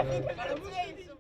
Maar dan moet je niet zo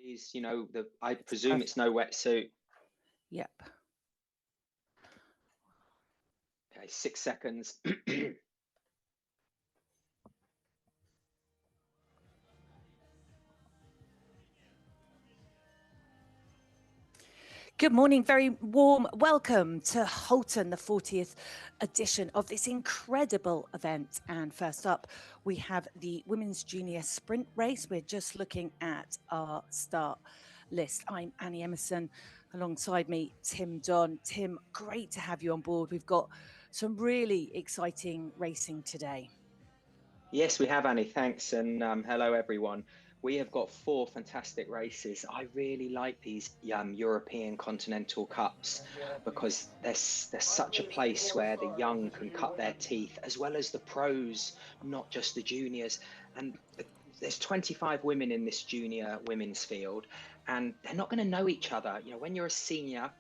Is, I presume it's no wetsuit. Yep. Okay, 6 seconds. Good morning, very warm welcome to Holten, the 40th edition of this incredible event. And first up, we have the Women's Junior Sprint Race. We're just looking at our start list. I'm Annie Emerson, alongside me, Tim Don. Tim, great to have you on board. We've got some really exciting racing today. Yes, we have, Annie. Thanks. And hello, everyone. We have got 4 fantastic races. I really like these European Continental Cups because there's such a place where the young can cut their teeth, as well as the pros, not just the juniors. And there's 25 women in this junior women's field, and they're not going to know each other. When you're a senior,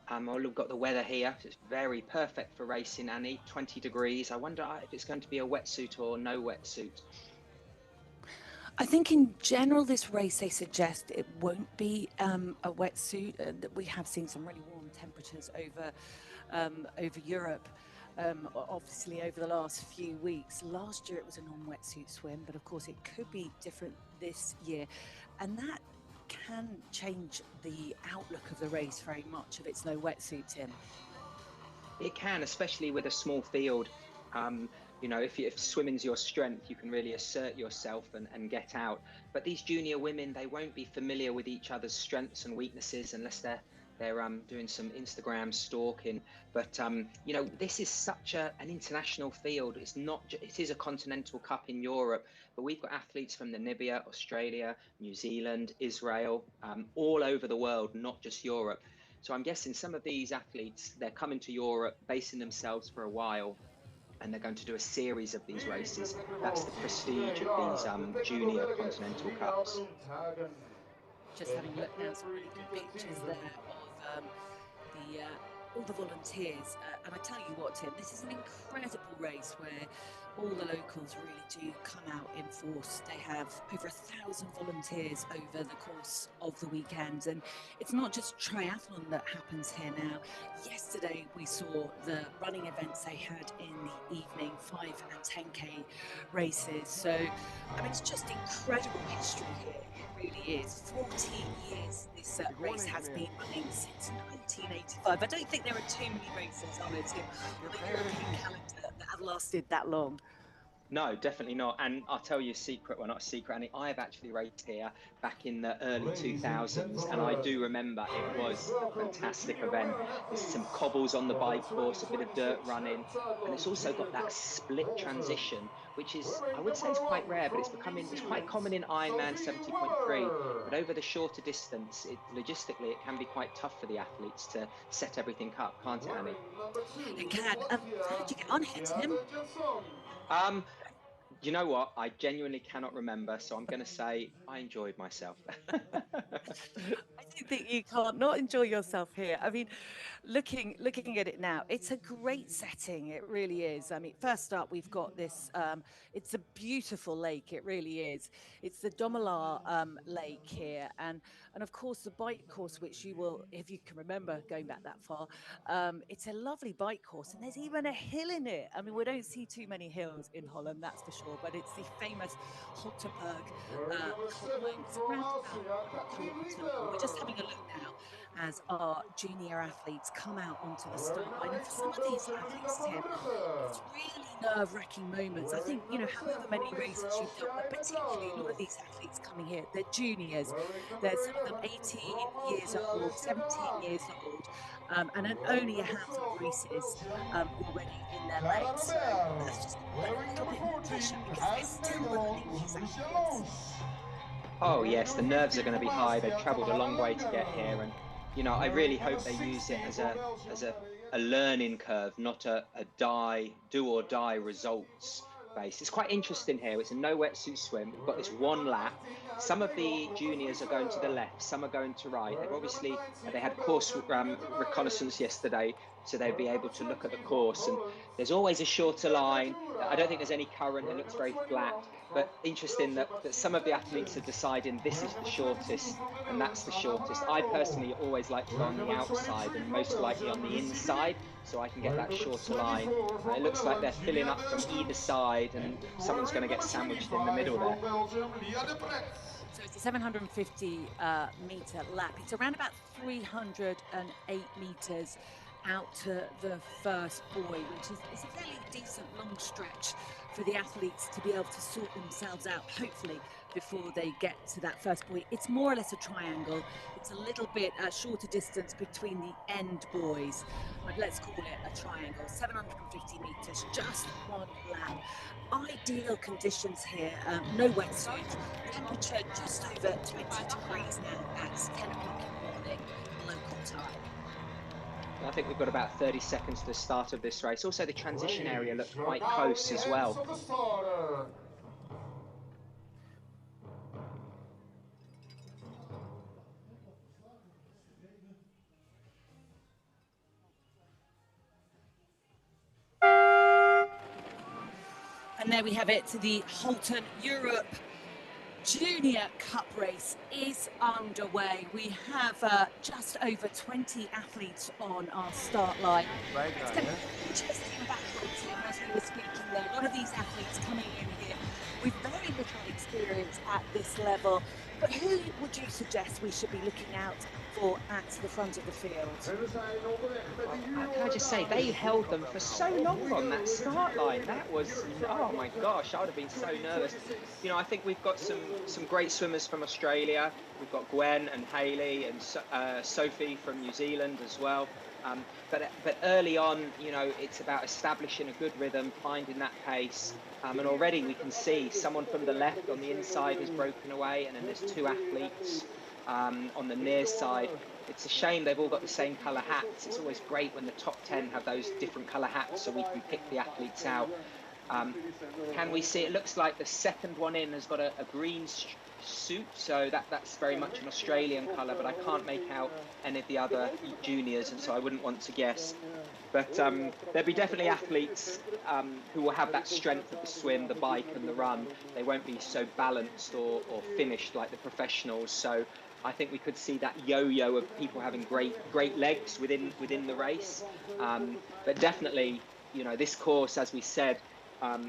we've got the weather here. It's very perfect for racing, Annie. 20 degrees. I wonder if it's going to be a wetsuit or no wetsuit. I think in general, this race, they suggest it won't be a wetsuit. That we have seen some really warm temperatures over Europe, obviously over the last few weeks. Last year it was a non-wetsuit swim, but of course it could be different this year. And that can change the outlook of the race very much if it's no wetsuit, Tim. It can, especially with a small field. If swimming's your strength, you can really assert yourself and get out. But these junior women, they won't be familiar with each other's strengths and weaknesses unless they're doing some Instagram stalking. But this is such an international field. It's not. It is a continental cup in Europe, but we've got athletes from Namibia, Australia, New Zealand, Israel, all over the world, not just Europe. So I'm guessing some of these athletes, they're coming to Europe, basing themselves for a while, and they're going to do a series of these races. That's the prestige of these junior continental cups. Just having a look now, some really good pictures there of all the volunteers. And I tell you what, Tim, this is an incredible race where all the locals really do come out in force. They have over 1,000 volunteers over the course of the weekend. And it's not just triathlon that happens here now. Yesterday, we saw the running events they had in the evening, 5 and 10K races. So, I mean, it's just incredible history here. It really is. 40 years this race has been running since 1985. I don't think there are too many races, are there, Tim, on the European calendar that have lasted that long. No, definitely not. And I'll tell you a secret, well, not a secret, Annie. I have actually raced here back in the early 2000s, and I do remember it was a fantastic event. There's some cobbles on the bike course, a bit of dirt running, and it's also got that split transition, which is, I would say, is quite rare, but it's quite common in Ironman 70.3. But over the shorter distance, logistically, it can be quite tough for the athletes to set everything up, can't it, Annie? It can. How did you get on here, Tim? You know what? I genuinely cannot remember, so I'm going to say I enjoyed myself. I don't think you can't not enjoy yourself here. I mean, looking at it now, it's a great setting. It really is. I mean, first up, we've got this. It's a beautiful lake. It really is. It's the Domelar Lake here, and of course the bike course, which you will, if you can remember going back that far, it's a lovely bike course, and there's even a hill in it. I mean, we don't see too many hills in Holland, that's for sure, but it's the famous Holtenberg climb. It's around about 1 kilometre long. We're just having a look now as our junior athletes come out onto the start line. And for some of these athletes, Tim, it's really nerve-wracking moments. I think, however many races you've done, but particularly a lot of these athletes coming here, they're juniors. There's some of them 18 years old, 17 years old, and only a handful of races already in their legs. So that's just a little bit more pressure because they're still learning these athletes. Oh yes, the nerves are going to be high. They've travelled a long way to get here, and I really hope they use it as a learning curve, not a do or die results base. It's quite interesting here. It's a no wetsuit swim. We've got this one lap, some of the juniors are going to the left, some are going to right. They've obviously, they had course reconnaissance yesterday, so they'd be able to look at the course. And there's always a shorter line. I don't think there's any current. It looks very flat. But interesting that some of the athletes are deciding this is the shortest and that's the shortest. I personally always like to go on the outside and most likely on the inside, so I can get that shorter line. It looks like they're filling up from either side and someone's going to get sandwiched in the middle there. So it's a 750 metre lap. It's around about 308 metres out to the first buoy, which is a fairly decent long stretch for the athletes to be able to sort themselves out, hopefully, before they get to that first buoy. It's more or less a triangle. It's a little bit shorter distance between the end buoys, but let's call it a triangle. 750 metres, just one lap. Ideal conditions here, no wetsuit, temperature just over 20 degrees now at 10 o'clock in the morning, local time. I think we've got about 30 seconds to the start of this race. Also, the transition area looked quite close as well. And there we have it. The Holten Europe Junior Cup race is underway. We have just over 20 athletes on our start line. It's going to be an interesting battle, Tim, as we were speaking there. A lot of these athletes coming in here with very little experience at this level. But who would you suggest we should be looking out for at the front of the field? Can I just say, they held them for so long on that start line. That was, oh my gosh, I would have been so nervous. You know, I think we've got some great swimmers from Australia. We've got Gwen and Hayley and Sophie from New Zealand as well. But early on, you know, it's about establishing a good rhythm, finding that pace. And already we can see someone from the left on the inside has broken away, and then there's two athletes on the near side. It's a shame they've all got the same colour hats. It's always great when the top 10 have those different colour hats so we can pick the athletes out. Can we see, it looks like the second one in has got a green suit, so that's very much an Australian colour, but I can't make out any of the other juniors, and so I wouldn't want to guess. But there'll be definitely athletes who will have that strength of the swim, the bike and the run. They won't be so balanced or finished like the professionals. So I think we could see that yo-yo of people having great legs within the race. But definitely, you know, this course, as we said,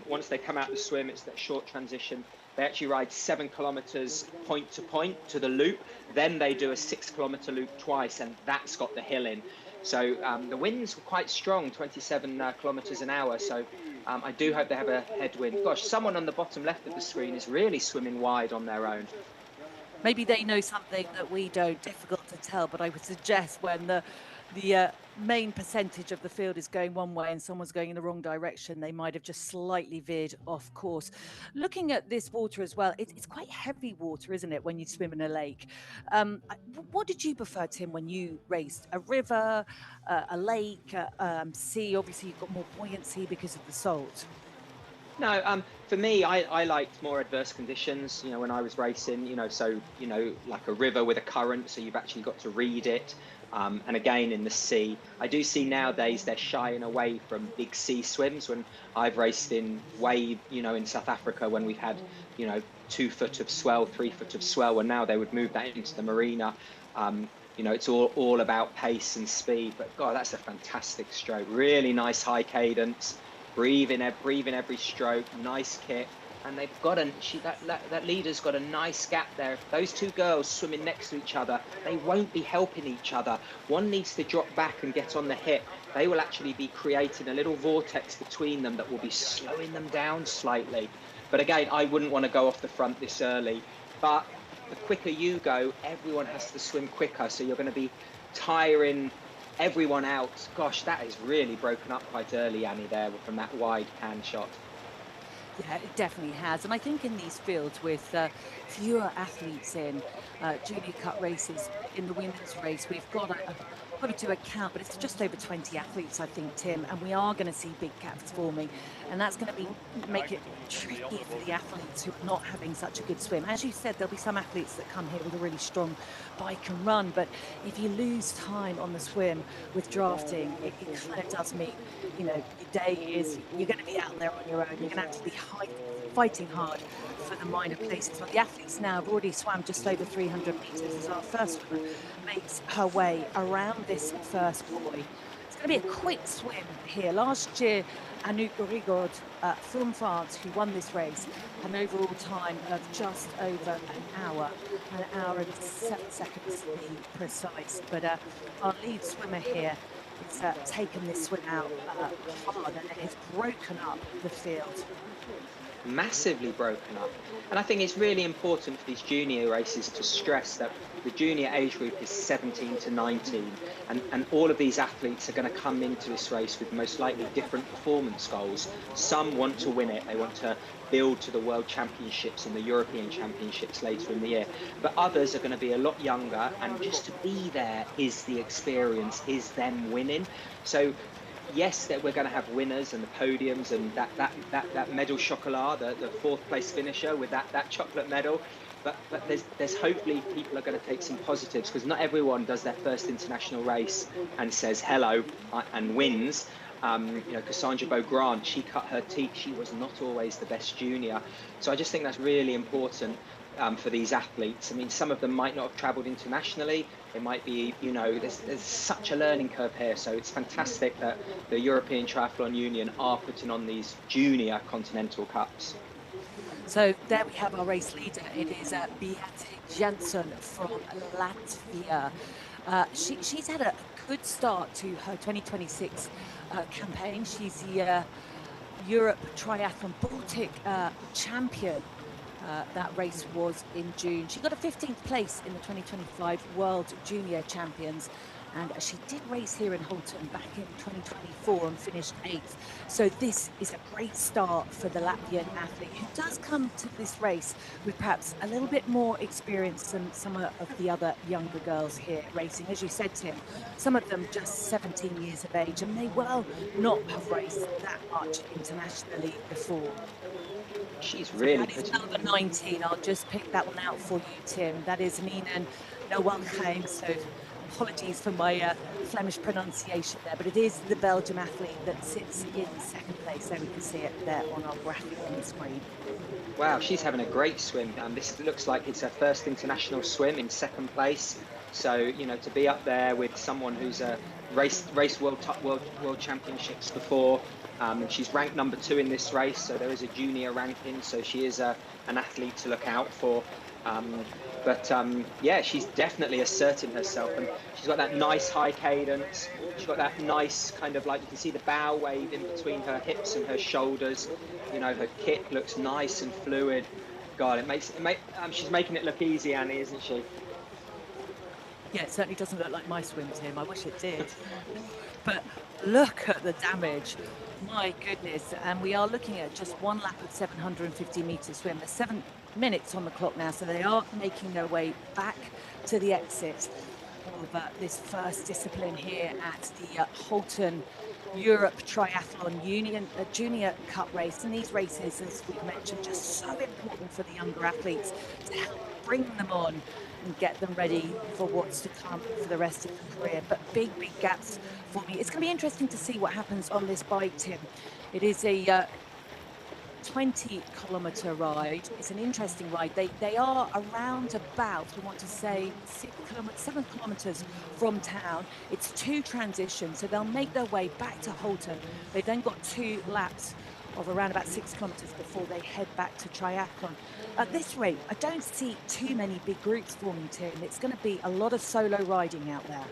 once they come out the swim, it's that short transition. They actually ride 7 kilometers point to point to the loop. Then they do a 6 kilometer loop twice, and that's got the hill in. So the winds were quite strong, 27 kilometers an hour. So I do hope they have a headwind. Gosh, someone on the bottom left of the screen is really swimming wide on their own. Maybe they know something that we don't. Difficult to tell, but I would suggest when the main percentage of the field is going one way and someone's going in the wrong direction, they might have just slightly veered off course. Looking at this water as well, it's quite heavy water, isn't it, when you swim in a lake? What did you prefer, Tim, when you raced? A river, a lake, sea? Obviously, you've got more buoyancy because of the salt. No, for me, I liked more adverse conditions, you know, when I was racing, you know, so, you know, like a river with a current, so you've actually got to read it. And again, in the sea, I do see nowadays they're shying away from big sea swims. When I've raced in wave, you know, in South Africa, when we've had, you know, 2 foot of swell, 3 foot of swell, and now they would move that into the marina. You know, it's all about pace and speed. But God, that's a fantastic stroke. Really nice high cadence. Breathe in every stroke. Nice kit. And they've got that leader's got a nice gap there. If those two girls swimming next to each other, they won't be helping each other. One needs to drop back and get on the hip. They will actually be creating a little vortex between them that will be slowing them down slightly. But again, I wouldn't want to go off the front this early. But the quicker you go, everyone has to swim quicker. So you're going to be tiring everyone out. Gosh, that is really broken up quite early, Annie, there from that wide pan shot. Yeah, it definitely has. And I think in these fields with fewer athletes in Junior Cup races, in the women's race, we've got probably to account, but it's just over 20 athletes, I think, Tim, and we are going to see big gaps forming, and that's going to make it tricky for the athletes who are not having such a good swim. As you said, there'll be some athletes that come here with a really strong bike and run, but if you lose time on the swim with drafting, it kind of does mean, you know, your day is, you're going to be out there on your own. You're going to have to be fighting hard for the minor places. Well, the athletes now have already swam just over 300 meters as our first swimmer makes her way around this first buoy. It's going to be a quick swim here. Last year, Anouk Rigaud from France, who won this race, had an overall time of just over an hour and 7 seconds to be precise. But our lead swimmer here has taken this swim out hard, and it has broken up the field. Massively broken up. And I think it's really important for these junior races to stress that the junior age group is 17 to 19, and all of these athletes are going to come into this race with most likely different performance goals. Some want to win it, they want to build to the World Championships and the European Championships later in the year, but others are going to be a lot younger, and just to be there is the experience, is them winning. So yes, that we're going to have winners and the podiums and that medal chocolat, the fourth place finisher with that chocolate medal. But there's hopefully people are going to take some positives, because not everyone does their first international race and says hello and wins. You know, Cassandra Beaugrand, she cut her teeth. She was not always the best junior. So I just think that's really important for these athletes. I mean, some of them might not have travelled internationally. It might be, you know, there's such a learning curve here. So it's fantastic that the European Triathlon Union are putting on these junior continental cups. So there we have our race leader. It is Beate Jansson from Latvia. She's had a good start to her 2026 campaign. She's the Europe Triathlon Baltic champion. That race was in June. She got a 15th place in the 2025 World Junior Champions, and she did race here in Holten back in 2024 and finished 8th. So this is a great start for the Latvian athlete, who does come to this race with perhaps a little bit more experience than some of the other younger girls here racing. As you said, Tim, some of them just 17 years of age, and may well not have raced that much internationally before. She's really good. Number 19, I'll just pick that one out for you, Tim. That is Nina Noelheim. So apologies for my Flemish pronunciation there, but it is the Belgium athlete that sits in second place. There we can see it there on our graphic on the screen. Wow, she's having a great swim. This looks like it's her first international swim in second place. So, you know, to be up there with someone who's raced World Championships before, and she's ranked number 2 in this race, so there is a junior ranking, so she is an athlete to look out for. Yeah, she's definitely asserting herself, and she's got that nice high cadence. She's got that nice kind of, like, you can see the bow wave in between her hips and her shoulders. You know, her kick looks nice and fluid. God, she's making it look easy, Annie, isn't she? Yeah, it certainly doesn't look like my swim, Tim. I wish it did. But look at the damage. My goodness. And we are looking at just one lap of 750 metre swim. There's 7 minutes on the clock now, so they are making their way back to the exit of this first discipline here at the Holten Europe Triathlon Union Junior Cup race. And these races, as we've mentioned, just so important for the younger athletes to help bring them on and get them ready for what's to come for the rest of the career. But big gaps for me. It's going to be interesting to see what happens on this bike, Tim. It is a 20-kilometre ride. It's an interesting ride. They are around about, we want to say, 7 kilometres from town. It's 2 transitions, so they'll make their way back to Holten. They've then got 2 laps of around about 6 kilometres before they head back to triathlon. At this rate, I don't see too many big groups forming, Tim. It's going to be a lot of solo riding out there.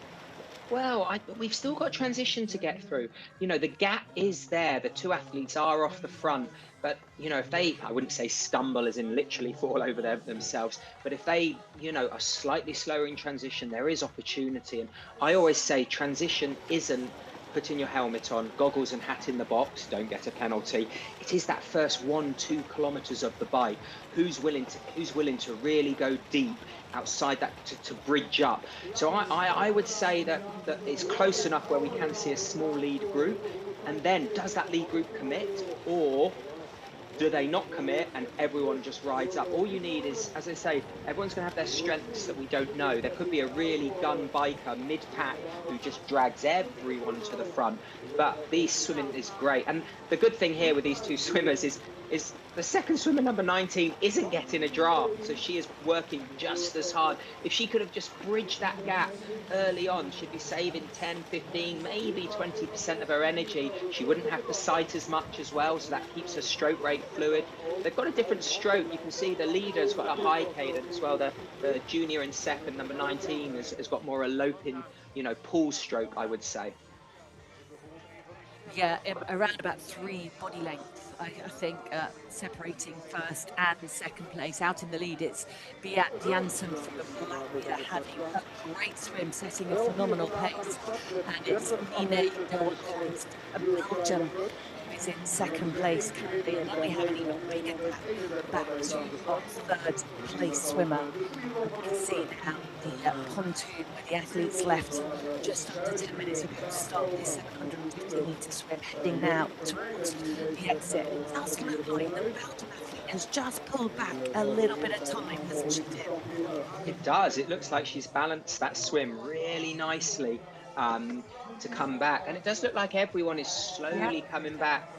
Well, we've still got transition to get through. You know, the gap is there. The 2 athletes are off the front. But, you know, if they, I wouldn't say stumble as in literally fall over themselves, but if they, you know, are slightly slower in transition, there is opportunity. And I always say transition isn't putting your helmet on, goggles and hat in the box, don't get a penalty. It is that first 1-2 kilometers of the bike. Who's willing to really go deep outside that to bridge up? So I would say that it's close enough where we can see a small lead group. And then does that lead group commit, or do they not commit and everyone just rides up? All you need is, as I say, everyone's going to have their strengths that we don't know. There could be a really gun biker mid-pack who just drags everyone to the front. But these swimming is great. And the good thing here with these two swimmers is the second swimmer, number 19, isn't getting a draft. So she is working just as hard. If she could have just bridged that gap early on, she'd be saving 10, 15, maybe 20% of her energy. She wouldn't have to sight as much as well, so that keeps her stroke rate fluid. They've got a different stroke. You can see the leader's got a high cadence. Well, the junior in second, number 19, has got more a loping, pull stroke, I would say. Yeah, around about 3 body lengths, I think, separating first and second place. Out in the lead, it's Beat Janssen from Latvia having a great swim, setting a phenomenal pace. And it's Nina Dorkins of Belgium who is in second place currently. And then we haven't even made it back to our third place swimmer. You can see now the pontoon where the athletes left just under 10 minutes ago to start this 750-metre swim, heading now towards the exit. It does look like the Belgian athlete has just pulled back a little bit of time, hasn't she, Tim? It does. It looks like she's balanced that swim really nicely to come back. And it does look like everyone is slowly coming back.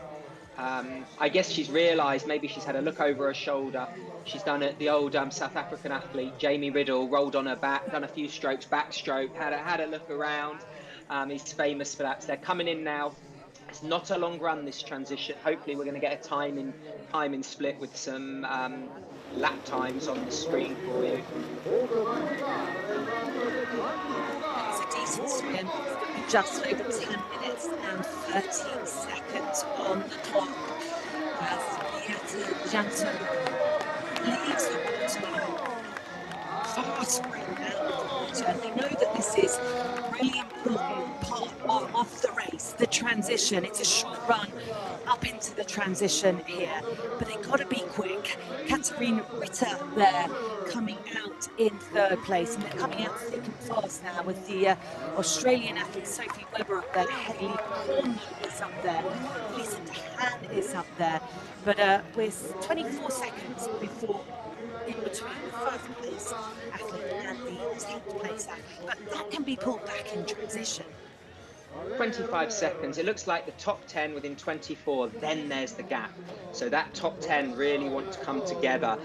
I guess she's realised, maybe she's had a look over her shoulder. She's done it, the old South African athlete, Jamie Riddle, rolled on her back, done a few strokes, backstroke, had a look around. He's famous for that. So they're coming in now. It's not a long run, this transition. Hopefully we're going to get a timing split with some lap times on the screen for you. It's a decent swim. Just over 10 minutes and 13 seconds on the clock as Beate Janssen leads the water. Fast sprint out of the water. And they know that this is a really important part of the race, the transition. It's a short run up into the transition here, but they've got to be quick. Katharina Ritter there coming out in third place, and they're coming out thick and fast now with the Australian athlete Sophie Webber up there, Hayley Horn is up there, Lisa DeHaan is up there, but with 24 seconds before in between the first place athlete and the 10th place athlete, but that can be pulled back in transition. 25 seconds. It looks like the top 10 within 24, then there's the gap. So that top 10 really want to come together.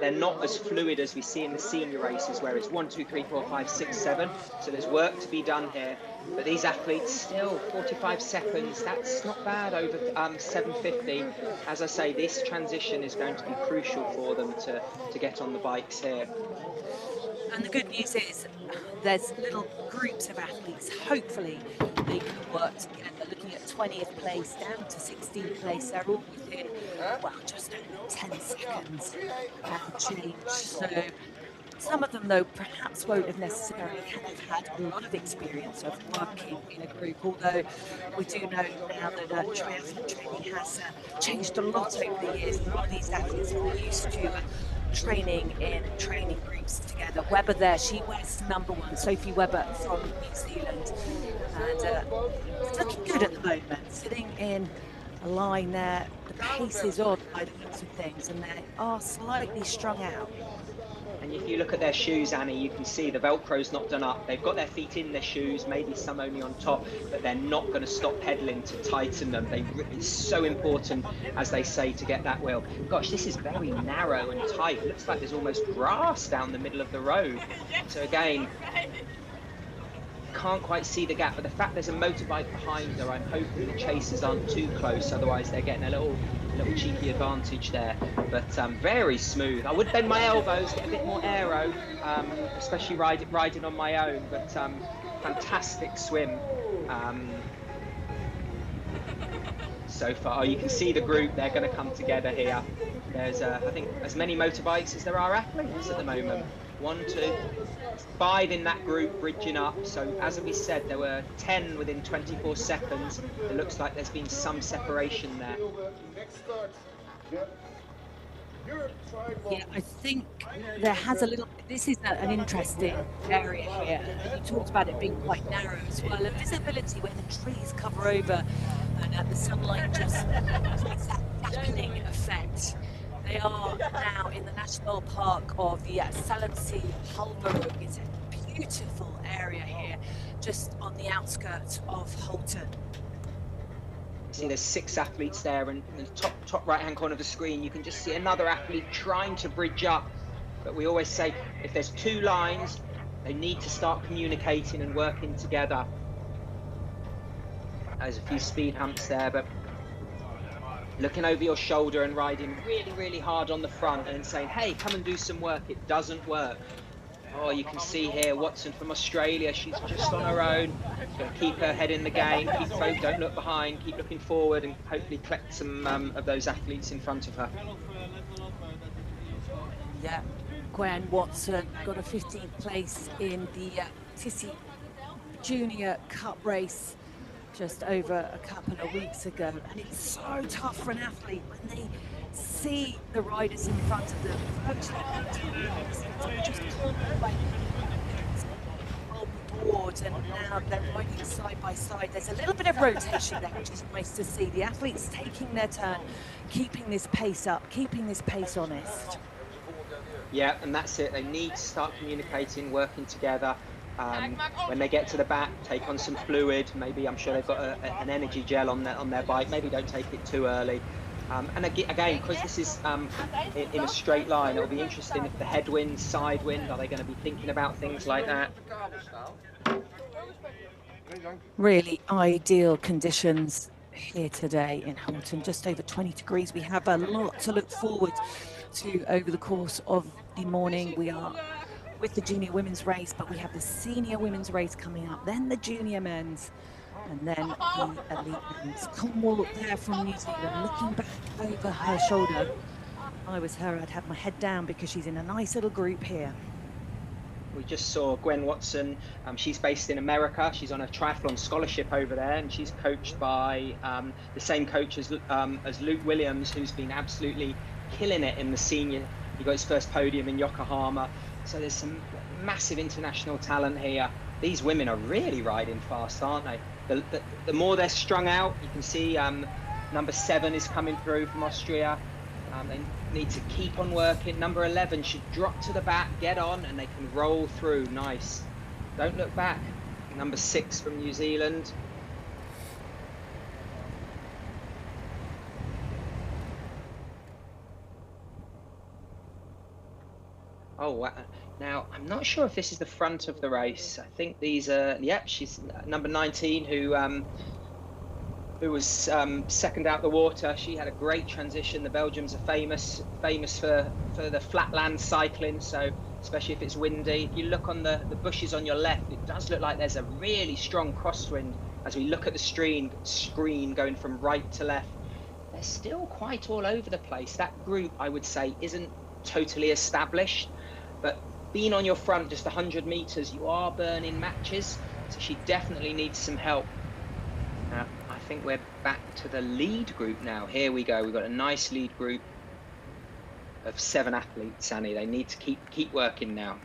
They're not as fluid as we see in the senior races, where it's 1, 2, 3, 4, 5, 6, 7. So there's work to be done here. But these athletes still 45 seconds. That's not bad over 750. As I say, this transition is going to be crucial for them to get on the bikes here. And the good news is there's little groups of athletes. Hopefully they can work together. Looking at 20th place down to 16th place, they're all within, well, just over 10 seconds and change. So some of them, though, perhaps won't have necessarily had a lot of experience of working in a group, although we do know now that triathlon training has changed a lot over the years. A lot of these athletes are used to training in training groups together. Webber there, she wears number 1, Sophie Webber from New Zealand, and it's looking good at the moment, sitting in a line there. The pace is odd by the looks of things, and they are slightly strung out. And if you look at their shoes, Annie, you can see the Velcro's not done up. They've got their feet in their shoes, maybe some only on top, but they're not going to stop pedaling to tighten them. It's so important, as they say, to get that wheel. Gosh, this is very narrow and tight. It looks like there's almost grass down the middle of the road. So again, can't quite see the gap, but the fact there's a motorbike behind her, I'm hoping the chasers aren't too close, otherwise they're getting a little cheeky advantage there. But very smooth. I would bend my elbows, get a bit more aero, especially riding on my own, but fantastic swim so far. Oh, you can see the group, they're going to come together here. There's I think as many motorbikes as there are athletes at the moment. 1, 2, 5 in that group bridging up. So as we said, there were 10 within 24 seconds. It looks like there's been some separation there. Yeah, I think there has a little, this is an interesting area here. And you talked about it being quite narrow as well. And visibility where the trees cover over and the sunlight just creates that darkening effect. They are now in the national park of the Salensee Halberg. It's a beautiful area here, just on the outskirts of Holten. See, there's 6 athletes there, and in the top right hand corner of the screen you can just see another athlete trying to bridge up. But we always say, if there's 2 lines, they need to start communicating and working together. There's a few speed humps there, but looking over your shoulder and riding really hard on the front and saying, hey, come and do some work, it doesn't work. Oh, you can see here Watson from Australia, she's just on her own. She's going to keep her head in the game, don't look behind, keep looking forward, and hopefully collect some of those athletes in front of her. Yeah, Gwen Watson got a 15th place in the Tissy Junior Cup race just over a couple of weeks ago. And it's so tough for an athlete when they see the riders in front of them. Just board, and now they're riding side by side. There's a little bit of rotation there, which is nice to see. The athletes taking their turn, keeping this pace up, keeping this pace honest. Yeah, and that's it. They need to start communicating, working together. When they get to the back, take on some fluid. Maybe, I'm sure they've got an energy gel on their bike. Maybe don't take it too early. And again, because this is in a straight line, it'll be interesting if the headwind, side wind, are they going to be thinking about things like that? Really ideal conditions here today in Holten, just over 20 degrees. We have a lot to look forward to over the course of the morning. We are with the junior women's race, but we have the senior women's race coming up, then the junior men's, and then the elite men's. Cornwall there from New Zealand, looking back over her shoulder. If I was her, I'd have my head down because she's in a nice little group here. We just saw Gwen Watson. She's based in America. She's on a triathlon scholarship over there, and she's coached by the same coach as Luke Williams, who's been absolutely killing it in the senior. He got his first podium in Yokohama. So there's some massive international talent here. These women are really riding fast, aren't they? The more they're strung out, you can see number 7 is coming through from Austria. They need to keep on working. Number 11 should drop to the back, get on, and they can roll through. Nice. Don't look back. Number 6 from New Zealand. Oh, wow. Now, I'm not sure if this is the front of the race. I think these are, yep, she's number 19 who was second out the water. She had a great transition. The Belgians are famous for the flatland cycling, so especially if it's windy. If you look on the bushes on your left, it does look like there's a really strong crosswind as we look at the screen going from right to left. They're still quite all over the place. That group, I would say, isn't totally established, but being on your front just 100 meters, you are burning matches, so she definitely needs some help. Now, I think we're back to the lead group now. Here we go. We've got a nice lead group of 7 athletes, Annie. They need to keep working now.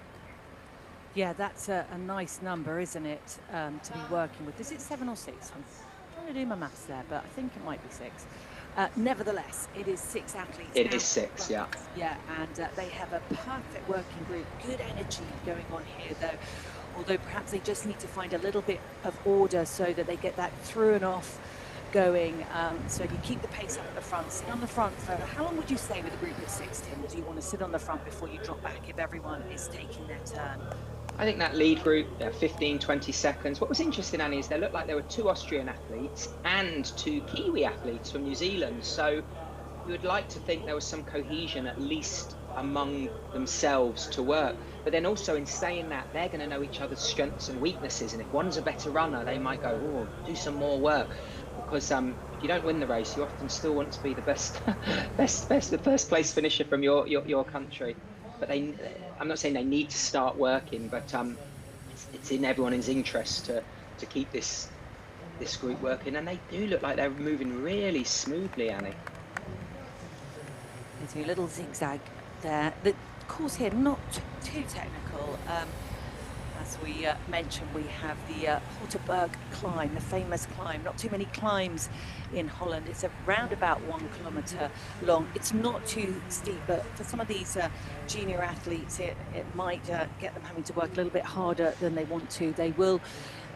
Yeah, that's a nice number, isn't it, to be working with. Is it 7 or 6? I'm trying to do my maths there, but I think it might be 6. Nevertheless, it is 6 athletes. It is 6, yeah. Yeah, and they have a perfect working group, good energy going on here, though. Although perhaps they just need to find a little bit of order so that they get that through and off going. So you keep the pace up at the front, sit on the front for, how long would you say with a group of 6, Tim? Do you want to sit on the front before you drop back if everyone is taking their turn? I think that lead group, 15, 20 seconds. What was interesting, Annie, is there looked like there were 2 Austrian athletes and 2 Kiwi athletes from New Zealand. So you would like to think there was some cohesion, at least among themselves, to work. But then also in saying that, they're going to know each other's strengths and weaknesses. And if one's a better runner, they might go, oh, do some more work. Because if you don't win the race, you often still want to be the best, the first place finisher from your country. but I'm not saying they need to start working, but it's in everyone's interest to keep this group working, and they do look like they're moving really smoothly, Annie. There's a little zigzag there. The course here, not too technical. As we mentioned, we have the Holten climb, the famous climb. Not too many climbs in Holland. It's around about 1 kilometre long. It's not too steep, but for some of these junior athletes, it might get them having to work a little bit harder than they want to. They will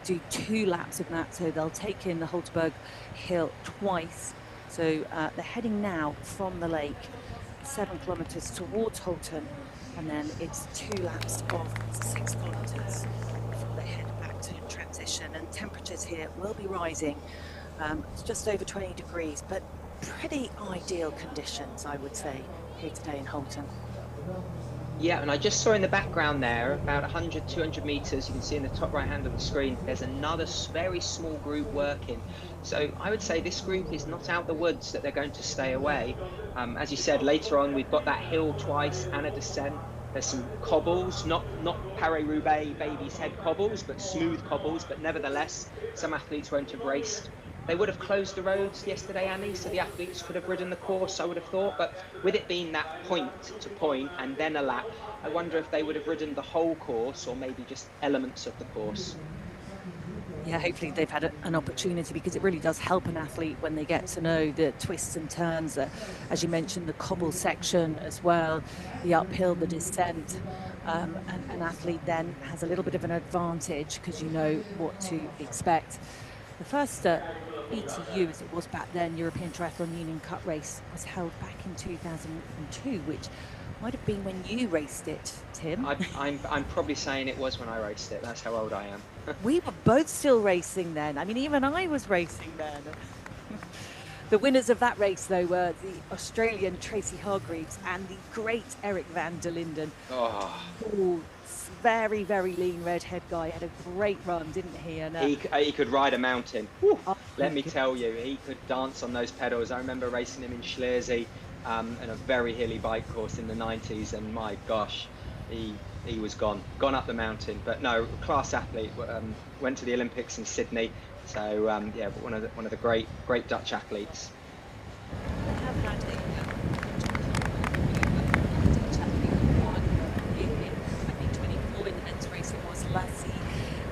do 2 laps of that, so they'll take in the Holten hill twice. So they're heading now from the lake 7 kilometres towards Holten, and then it's 2 laps of 6 kilometres before they head back to transition. And temperatures here will be rising. It's just over 20 degrees, but pretty ideal conditions, I would say, here today in Holten. Yeah, and I just saw in the background there, about 100, 200 meters, you can see in the top right hand of the screen, there's another very small group working. So I would say this group is not out the woods, that they're going to stay away. As you said, later on, we've got that hill twice and a descent. There's some cobbles, not Paris-Roubaix baby's head cobbles, but smooth cobbles. But nevertheless, some athletes won't have raced. They would have closed the roads yesterday, Annie, so the athletes could have ridden the course, I would have thought. But with it being that point to point and then a lap, I wonder if they would have ridden the whole course or maybe just elements of the course. Yeah, hopefully they've had an opportunity, because it really does help an athlete when they get to know the twists and turns, as you mentioned, the cobble section as well, the uphill, the descent. And an athlete then has a little bit of an advantage because you know what to expect. The first ETU, as it was back then, European Triathlon Union Cup race, was held back in 2002, which might have been when you raced it, Tim. I'm probably saying it was when I raced it. That's how old I am. We were both still racing then. I mean, even I was racing then. The winners of that race, though, were the Australian Tracy Hargreaves and the great Eric van der Linden. Oh. Ooh, very, very lean redhead guy. Had a great run, didn't he? And he could ride a mountain. Let me tell you, he could dance on those pedals. I remember racing him in Schleswig in a very hilly bike course in the 90s, and my gosh, he was gone up the mountain. But no, class athlete. Went to the Olympics in Sydney. So yeah, one of the great Dutch athletes. They have had a in 24 in the men's race. It was Lassie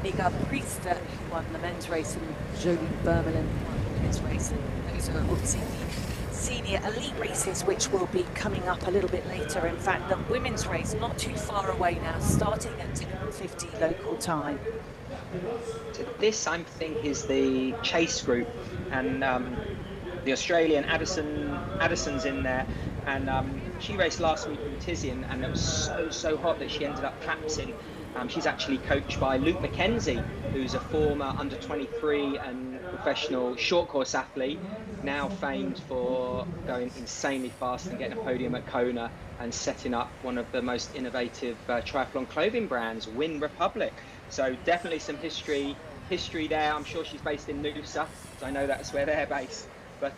Niga Priester who won the men's race, and Jolie Vermeulen won the women's race. And those are obviously the senior elite races, which will be coming up a little bit later. In fact, the women's race not too far away now, starting at 10:50 local time. So this, I think, is the chase group, and the Australian Addison's in there, and she raced last week in Tizian, and it was so hot that she ended up collapsing. She's actually coached by Luke McKenzie, who's a former under-23 and professional short course athlete, now famed for going insanely fast and getting a podium at Kona and setting up one of the most innovative triathlon clothing brands, Win Republic. So definitely some history there. I'm sure she's based in Noosa, so I know that's where they're based. But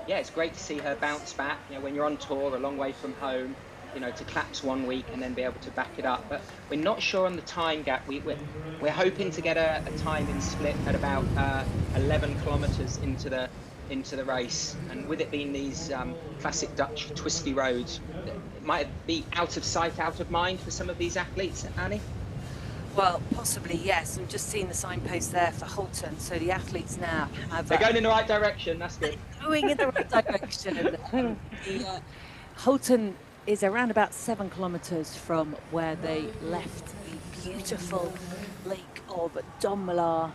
yeah, it's great to see her bounce back. You know, when you're on tour, a long way from home, you know, to collapse 1 week and then be able to back it up. But we're not sure on the time gap. We're hoping to get a timing split at about 11 kilometres into the race. And with it being these classic Dutch twisty roads, it might be out of sight, out of mind for some of these athletes, Annie. Well, possibly, yes. I'm just seeing the signpost there for Holten. So the athletes now have... They're going in the right direction, that's good. Going in the right direction. Holten is around about 7 kilometres from where they left the beautiful lake of Donmelaar,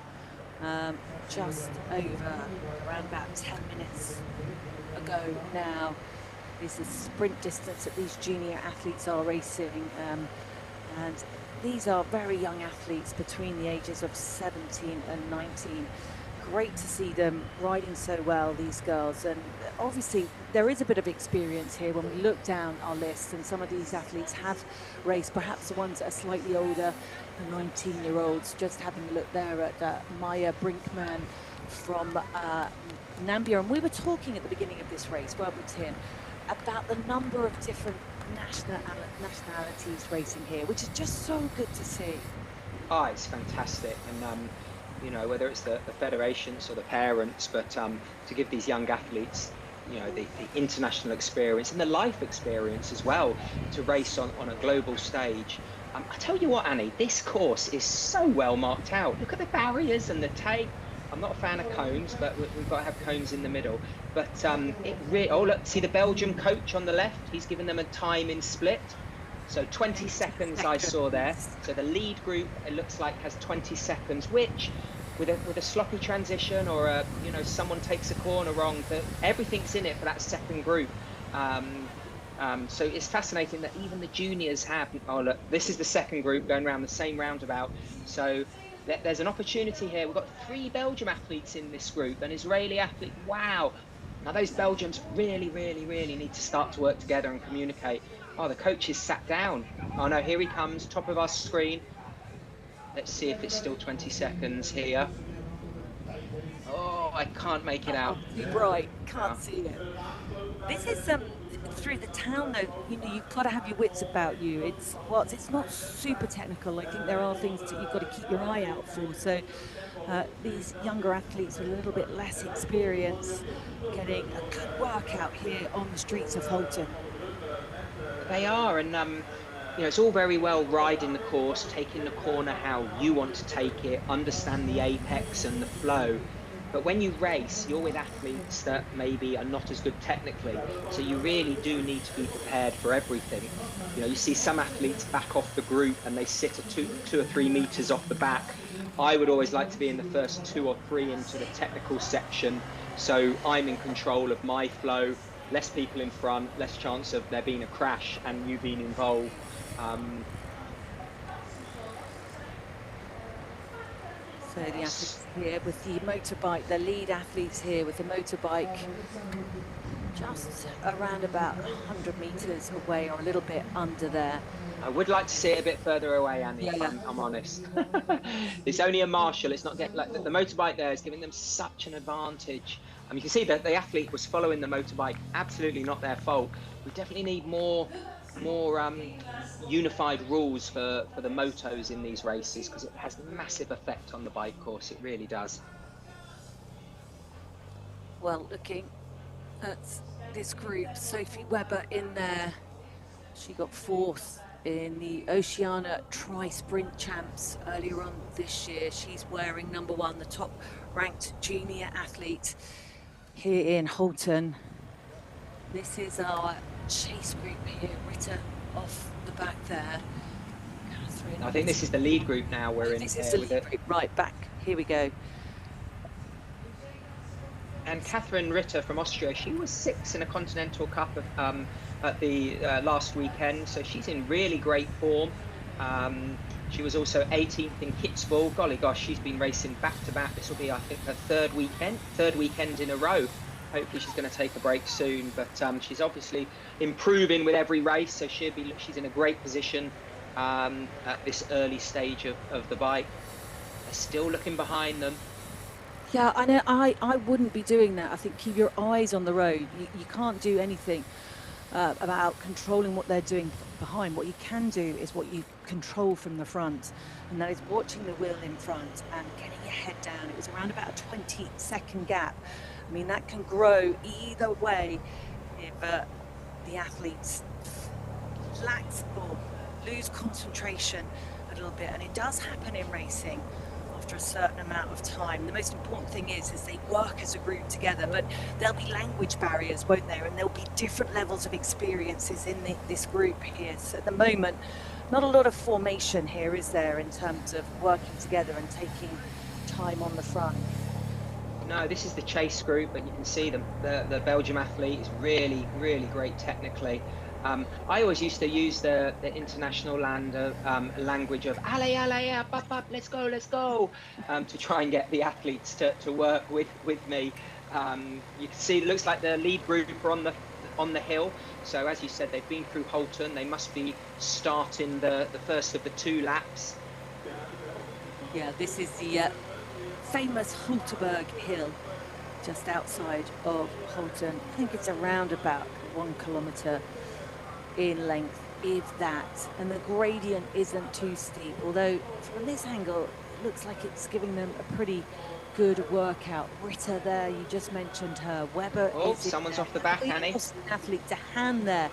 just over around about 10 minutes ago now. Is the sprint distance that these junior athletes are racing, and these are very young athletes between the ages of 17 and 19. Great to see them riding so well, these girls. And obviously there is a bit of experience here when we look down our list, and some of these athletes have raced, perhaps the ones that are slightly older, the 19-year-olds. Just having a look there at Maya Brinkman from Namibia. And we were talking at the beginning of this race, weren't we, Tim, about the number of different nationalities racing here, which is just so good to see. Oh, it's fantastic. And, you know, whether it's the federations or the parents, but to give these young athletes, you know, the international experience and the life experience as well, to race on a global stage. I tell you what, Annie, this course is so well marked out. Look at the barriers and the tape. I'm not a fan of cones, but we've got to have cones in the middle. But oh, look, see the Belgium coach on the left? He's given them a time in split. So 20 seconds I saw there. So the lead group, it looks like, has 20 seconds, which with a sloppy transition or you know, someone takes a corner wrong, everything's in it for that second group. So it's fascinating that even the juniors have. Oh look, this is the second group going around the same roundabout. So there's an opportunity here. We've got 3 Belgium athletes in this group, an Israeli athlete. Wow. Now those Belgians really need to start to work together and communicate. Oh, the coach is sat down. Oh no, here he comes, top of our screen. Let's see if it's still 20 seconds here. Oh, I can't make it out. Too bright, can't see it. This is through the town though. You know, you've got to have your wits about you. It's not super technical. I think there are things that you've got to keep your eye out for. So these younger athletes with a little bit less experience getting a good workout here on the streets of Holten. They are, and you know, it's all very well riding the course, taking the corner how you want to take it, understand the apex and the flow. But when you race, you're with athletes that maybe are not as good technically, so you really do need to be prepared for everything. You know, you see some athletes back off the group and they sit at 2 or 3 meters off the back. I would always like to be in the first 2 or 3 into the technical section, so I'm in control of my flow. Less people in front, less chance of there being a crash and you being involved. So the athletes here with the motorbike, the lead athletes here with the motorbike just around about 100 meters away or a little bit under there. I would like to see it a bit further away, Annie, yeah. if I'm honest. It's only a marshal, it's not getting, like the motorbike there is giving them such an advantage. I mean, you can see that the athlete was following the motorbike, absolutely not their fault. We definitely need more unified rules for the motos in these races, because it has a massive effect on the bike course, it really does. Well, looking at this group, Sophie Webber in there, she got 4th in the Oceania Tri-Sprint Champs earlier on this year. She's wearing number 1, the top ranked junior athlete here in Holten. This is our chase group here, Ritter off the back there. Catherine, I think this is the lead group now we're in. This is the lead group, right, back, here we go. And Catherine Ritter from Austria, she was 6th in a Continental Cup at the last weekend, so she's in really great form. She was also 18th in Kitzbühel. Golly gosh, she's been racing back to back. This will be, I think, her third weekend in a row. Hopefully she's going to take a break soon, but she's obviously improving with every race, so she's in a great position at this early stage of the bike. They're still looking behind them. Yeah, I know. I wouldn't be doing that. I think keep your eyes on the road. You can't do anything about controlling what they're doing behind. What you can do is what you control from the front, and that is watching the wheel in front and getting your head down. It was around about a 20-second gap. I mean, that can grow either way if the athletes lax or lose concentration a little bit, and it does happen in racing after a certain amount of time. The most important thing is they work as a group together, but there'll be language barriers, won't there? And there'll be different levels of experiences in this group here. So at the moment, not a lot of formation here, is there, in terms of working together and taking time on the front? No, this is the chase group, and you can see the Belgium athlete is really great technically. I always used to use the international language of allez, allez, up, let's go, to try and get the athletes to work with me. You can see it looks like the lead group are on the hill. So as you said, they've been through Holten. They must be starting the first of the 2 laps. Yeah, this is the famous Hulterberg Hill, just outside of Holten. I think it's around about 1 kilometre in length, if that, and the gradient isn't too steep, although from this angle it looks like it's giving them a pretty good workout. Ritter there, you just mentioned her. Weber is someone's off the back, Annie. Athlete Dehan there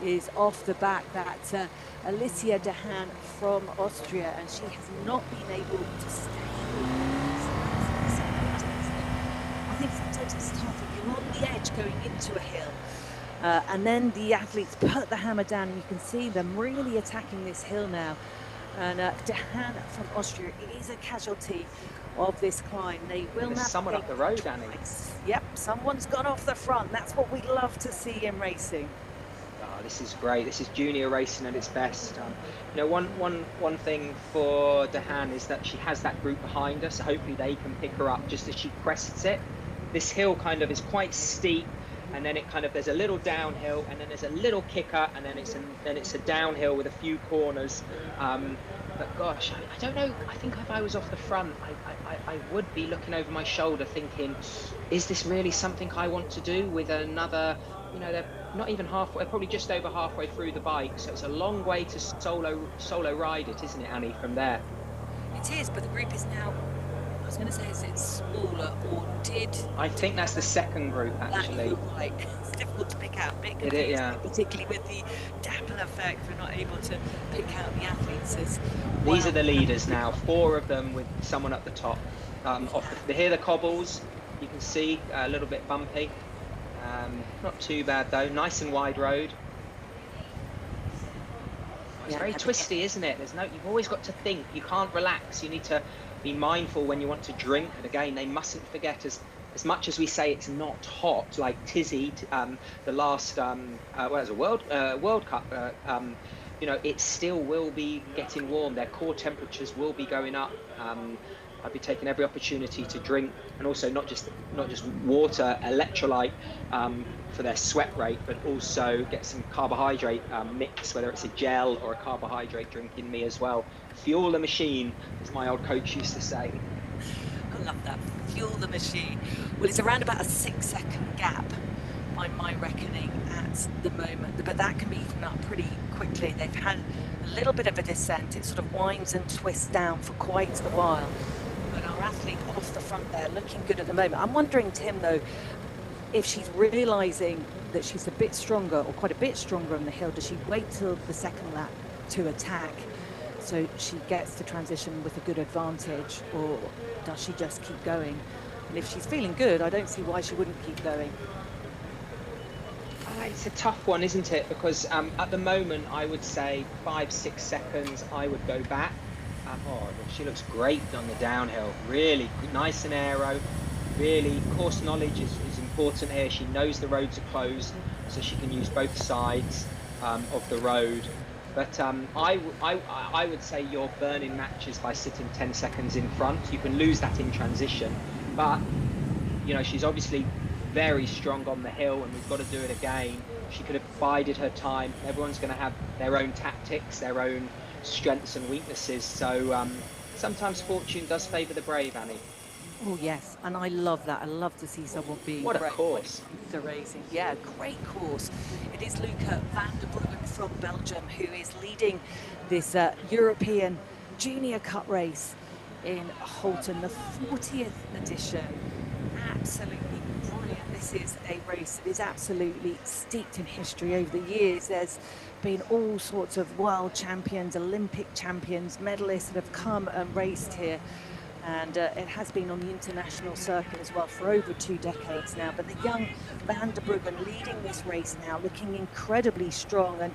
is off the back. That's Alicia Dehan from Austria, and she has not been able to stay. I think sometimes it's tough if you're on the edge going into a hill. And then the athletes put the hammer down, and you can see them really attacking this hill now. And Dehan from Austria is a casualty of this climb. They will navigate. Someone up the road, Annie. Yep, someone's gone off the front. That's what we love to see in racing. Oh, this is great. This is junior racing at its best. You know, one thing for Dehan is that she has that group behind her, so hopefully they can pick her up just as she crests it. This hill kind of is quite steep, and then it kind of, there's a little downhill, and then there's a little kicker, and then it's a downhill with a few corners. But gosh, I don't know. I think if I was off the front, I would be looking over my shoulder thinking, is this really something I want to do with another, you know, they're not even halfway, probably just over halfway through the bike. So it's a long way to solo ride it, isn't it, Annie, from there? It is, but the group is now, I was going to say, is it smaller or did? I think that's the second group, actually. Right. It's difficult to pick out, yeah. Particularly with the Doppler effect. We're not able to pick out the athletes. These are the leaders now, 4 of them with someone at the top. Here the cobbles, you can see a little bit bumpy. Not too bad though, nice and wide road. It's very twisty, isn't it? You've always got to think, you can't relax, you need to be mindful when you want to drink. And again, they mustn't forget, as much as we say it's not hot, like Tizzy, the last World Cup, you know, it still will be getting warm. Their core temperatures will be going up. I'd be taking every opportunity to drink, and also not just water, electrolyte for their sweat rate, but also get some carbohydrate mix, whether it's a gel or a carbohydrate drink in me as well. Fuel the machine, as my old coach used to say. I love that. Fuel the machine. Well, it's around about a 6-second gap by my reckoning at the moment, but that can be eaten up pretty quickly. They've had a little bit of a descent. It sort of winds and twists down for quite a while. But our athlete off the front there, looking good at the moment. I'm wondering, Tim, though, if she's realising that she's a bit stronger, or quite a bit stronger on the hill, does she wait till the second lap to attack so she gets the transition with a good advantage, or does she just keep going? And if she's feeling good, I don't see why she wouldn't keep going. It's a tough one, isn't it? Because at the moment, I would say 5-6 seconds, I would go back. She looks great on the downhill. Really nice and aero. Really, course knowledge is important here. She knows the roads are closed, so she can use both sides of the road. But I would say you're burning matches by sitting 10 seconds in front. You can lose that in transition, but you know, she's obviously very strong on the hill, and we've got to do it again. She could have bided her time. Everyone's going to have their own tactics, their own strengths and weaknesses. So sometimes fortune does favour the brave, Annie. Oh yes, and I love that. I love to see someone being what a course. The racing, yeah, great course. It is Luca van der Bruggen from Belgium who is leading this European Junior Cup race in Holten, the 40th edition. Absolutely brilliant. This is a race that is absolutely steeped in history over the years. There's been all sorts of world champions, Olympic champions, medalists that have come and raced here. And it has been on the international circuit as well for over 2 decades now. But the young van der Bruggen leading this race now, looking incredibly strong and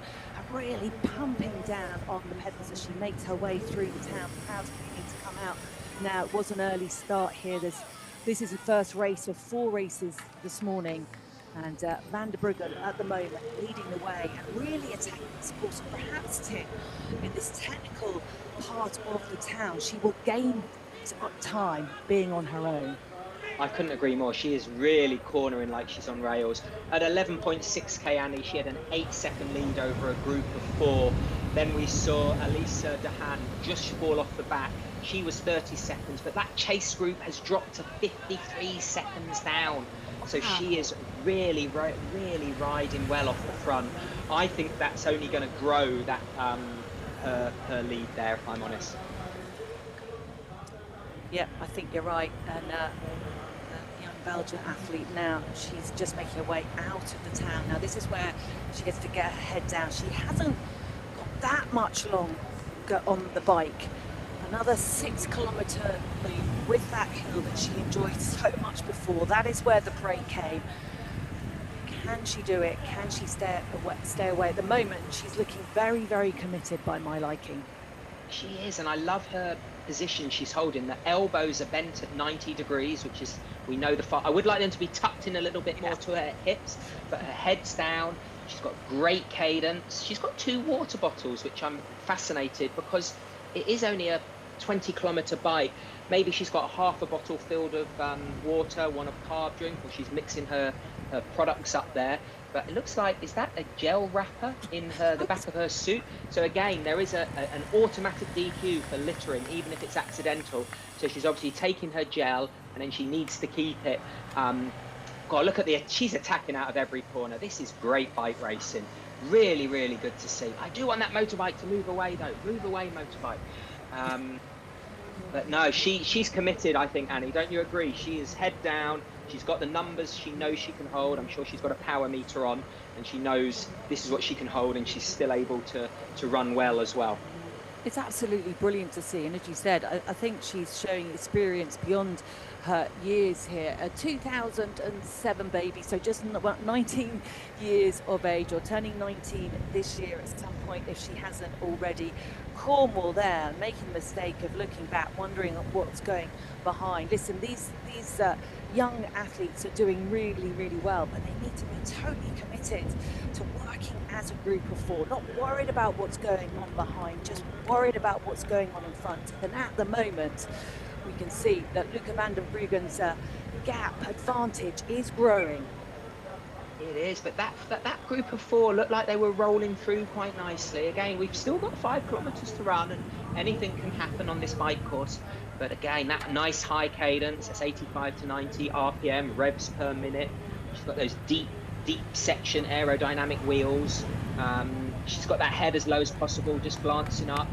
really pumping down on the pedals as she makes her way through the town. Crowds beginning to come out. Now, it was an early start here. This is the first race of 4 races this morning. And van der Bruggen at the moment leading the way and really attacking this course. Perhaps, Tim, in this technical part of the town, she will gain time being on her own. I couldn't agree more. She is really cornering like she's on rails. At 11.6k, Annie, she had an 8-second lead over a group of 4. Then we saw Alicia Dehan just fall off the back. She was 30 seconds, but that chase group has dropped to 53 seconds down. So she is really riding well off the front. I think that's only going to grow that her lead there, if I'm honest. Yeah, I think you're right. And young Belgian athlete now, she's just making her way out of the town. Now, this is where she gets to get her head down. She hasn't got that much long on the bike. Another 6 kilometre loop with that hill that she enjoyed so much before. That is where the break came. Can she do it? Can she stay away? At the moment, she's looking very committed by my liking. She is, and I love her position she's holding. The elbows are bent at 90 degrees, which is, we know I would like them to be tucked in a little bit more to her hips, but her head's down. She's got great cadence. She's got 2 water bottles, which I'm fascinated, because it is only a 20-kilometre bike. Maybe she's got half a bottle filled of water, one of carb drink, or she's mixing her products up there. But it looks like, is that a gel wrapper in the back of her suit? So again, there is an automatic DQ for littering, even if it's accidental. So she's obviously taking her gel, and then she needs to keep it. God, look at she's attacking out of every corner. This is great bike racing. Really good to see. I do want that motorbike to move away, though. Move away, motorbike. But no, she's committed, I think, Annie. Don't you agree? She is head down. She's got the numbers she knows she can hold. I'm sure she's got a power meter on, and she knows this is what she can hold, and she's still able to run well as well. It's absolutely brilliant to see. And as you said, I think she's showing experience beyond her years here. A 2007 baby, so just about 19 years of age, or turning 19 this year at some point if she hasn't already. Cornwall there, making the mistake of looking back, wondering what's going behind. Listen, these young athletes are doing really well, but they need to be totally committed to working as a group of 4, not worried about what's going on behind, just worried about what's going on in front. And at the moment, we can see that Luca van der Bruggen's gap advantage is growing. It is, but that group of 4 looked like they were rolling through quite nicely. Again, we've still got 5 kilometres to run, and anything can happen on this bike course. But again, that nice high cadence, that's 85 to 90 RPM, revs per minute. She's got those deep section aerodynamic wheels. She's got that head as low as possible, just glancing up.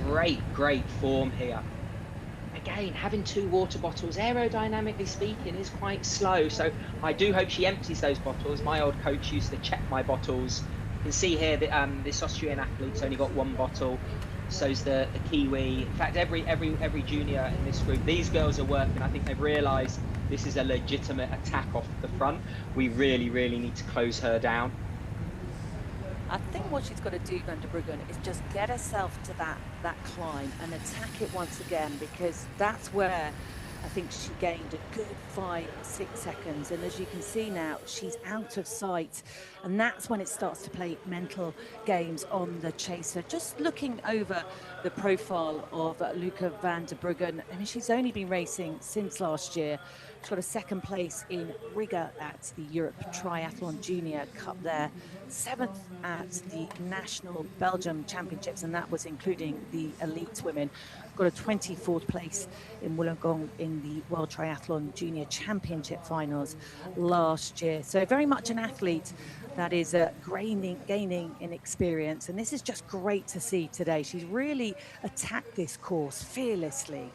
Great form here. Again, having 2 water bottles, aerodynamically speaking, is quite slow. So I do hope she empties those bottles. My old coach used to check my bottles. You can see here that this Austrian athlete's only got 1 bottle. So's the Kiwi. In fact, every junior in this group, these girls are working. I think they've realised this is a legitimate attack off the front. We really need to close her down. I think what she's got to do, van der Bruggen, is just get herself to that climb and attack it once again, because that's where I think she gained a good 5-6 seconds. And as you can see now, she's out of sight, and that's when it starts to play mental games on the chaser. Just looking over the profile of Luca van der Bruggen, I mean, she's only been racing since last year. She's got a 2nd place in Riga at the Europe Triathlon Junior Cup there, 7th at the National Belgium Championships, and that was including the elite women. Got a 24th place in Wollongong in the World Triathlon Junior Championship finals last year. So very much an athlete that is gaining in experience, and this is just great to see today. She's really attacked this course fearlessly.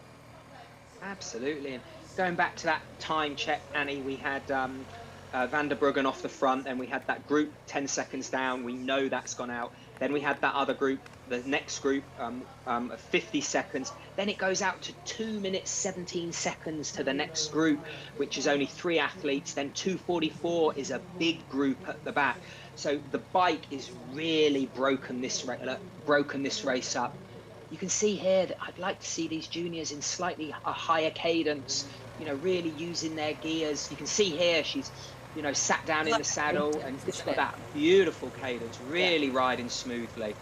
Absolutely. And going back to that time check, Annie, we had van der Bruggen off the front, and we had that group 10 seconds down. We know that's gone out. Then we had that other group, the next group, 50 seconds. Then it goes out to 2 minutes 17 seconds to the next group, which is only 3 athletes. Then 2:44 is a big group at the back. So the bike is really broken this race up. You can see here that I'd like to see these juniors in slightly a higher cadence, you know, really using their gears. You can see here she's, you know, sat down in the saddle, and she's got that beautiful cadence, really riding smoothly.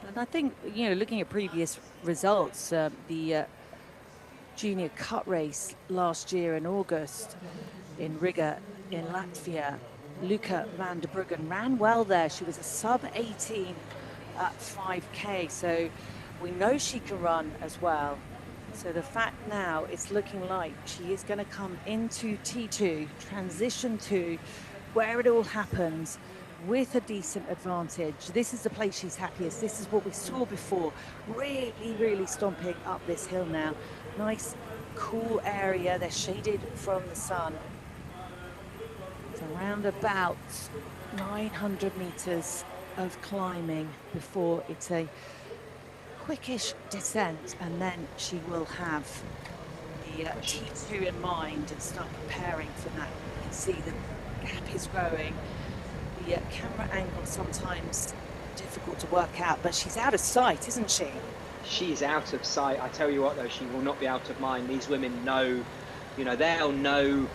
And I think, you know, looking at previous results, the junior cut race last year in August in Riga in Latvia, Luca van der Bruggen ran well there. She was a sub 18 at 5K, so we know she can run as well. So the fact now it's looking like she is going to come into T2, transition to where it all happens with a decent advantage. This is the place she's happiest. This is what we saw before. Really, really stomping up this hill now. Nice, cool area. They're shaded from the sun. It's around about 900 meters of climbing before it's a quickish descent, and then she will have the T2 in mind and start preparing for that. You can see the gap is growing. The camera angle sometimes difficult to work out, but she's out of sight, isn't she? She's out of sight. I tell you what, though, she will not be out of mind. These women know, you know, they'll know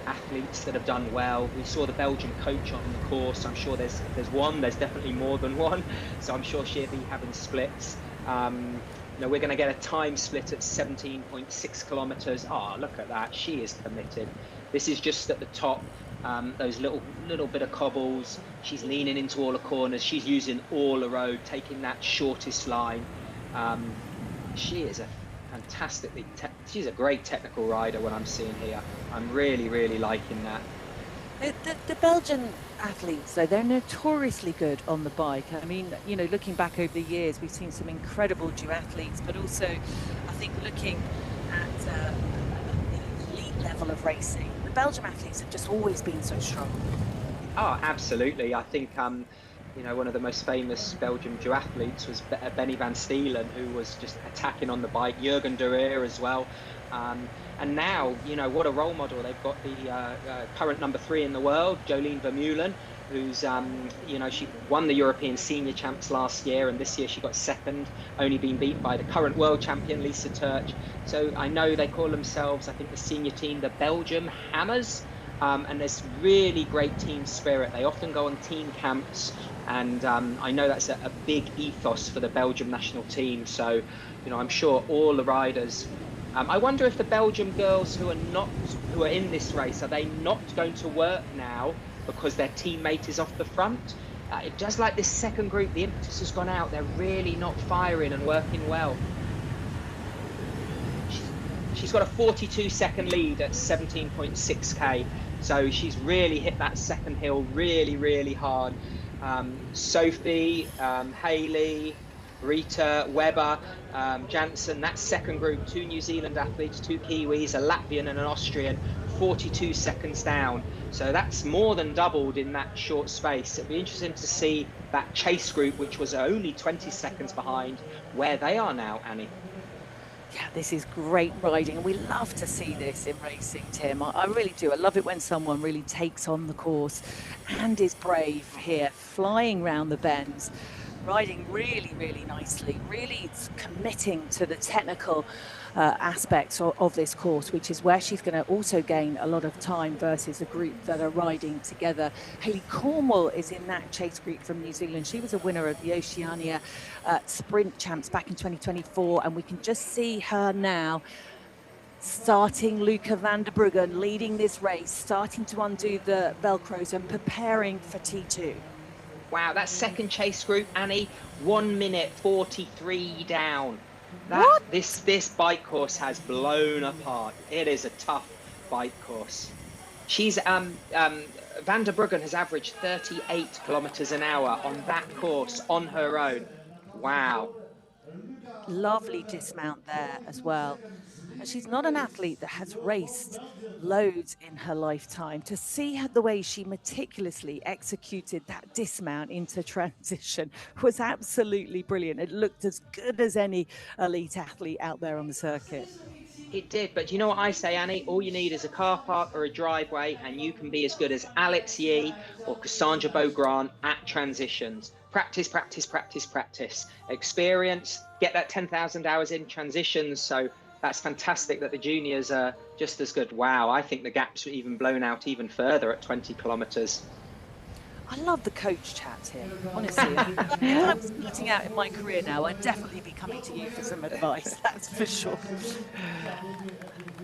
athletes that have done well. We saw the Belgian coach on the course. I'm sure there's definitely more than one. So I'm sure she'll be having splits. You know, we're going to get a time split at 17.6 kilometers. Oh, look at that. She is committed. This is just at the top. Those little bit of cobbles. She's leaning into all the corners. She's using all the road, taking that shortest line. She is a fantastically, she's a great technical rider when I'm seeing here. I'm really, really liking that. The Belgian athletes, though, they're notoriously good on the bike. I mean, you know, looking back over the years, we've seen some incredible duathletes, but also, I think, looking at the elite level of racing, the Belgian athletes have just always been so strong. Oh, absolutely. I think, you know, one of the most famous Belgian duathletes was Benny van Steelen, who was just attacking on the bike. Jurgen de Reer as well. And now, you know, what a role model. They've got the current number 3 in the world, Jolien Vermeulen, who's, you know, she won the European Senior Champs last year, and this year she got second, only been beat by the current world champion, Lisa Turch. So I know they call themselves, I think, the senior team, the Belgium Hammers. And there's really great team spirit. They often go on team camps, and I know that's a big ethos for the Belgium national team. So, you know, I'm sure all the riders. I wonder if the Belgium girls who are in this race, are they not going to work now because their teammate is off the front? It does like this second group, the impetus has gone out. They're really not firing and working well. She's got a 42-second lead at 17.6k. So she's really hit that second hill really, really hard. Sophie, Hayley, Rita, Weber, Janssen, that second group, 2 New Zealand athletes, 2 Kiwis, a Latvian and an Austrian, 42 seconds down. So that's more than doubled in that short space. It'll be interesting to see that chase group, which was only 20 seconds behind, where they are now, Annie. Yeah, this is great riding, and we love to see this in racing, Tim. I really do. I love it when someone really takes on the course and is brave here, flying round the bends, riding really, really nicely, really committing to the technical aspects of this course, which is where she's going to also gain a lot of time versus a group that are riding together. Hayley Cornwall is in that chase group from New Zealand. She was a winner of the Oceania Sprint Champs back in 2024, and we can just see her now starting Luca van der Bruggen, leading this race, starting to undo the Velcros and preparing for T2. Wow, that second chase group, Annie, 1 minute 43 down. This bike course has blown apart. It is a tough bike course. She's Van der Bruggen has averaged 38 kilometers an hour on that course on her own. Wow. Lovely dismount there as well. And she's not an athlete that has raced loads in her lifetime. To see the way she meticulously executed that dismount into transition was absolutely brilliant. It looked as good as any elite athlete out there on the circuit. It did, but you know what I say, Annie? All you need is a car park or a driveway, and you can be as good as Alex Yee or Cassandra Beaugrand at transitions. Practice, practice, practice, practice. Experience, get that 10,000 hours in transitions. So that's fantastic that the juniors are just as good. Wow, I think the gaps were even blown out even further at 20 kilometers. I love the coach chat here, honestly. If I was starting out in my career now, I'd definitely be coming to you for some advice, that's for sure.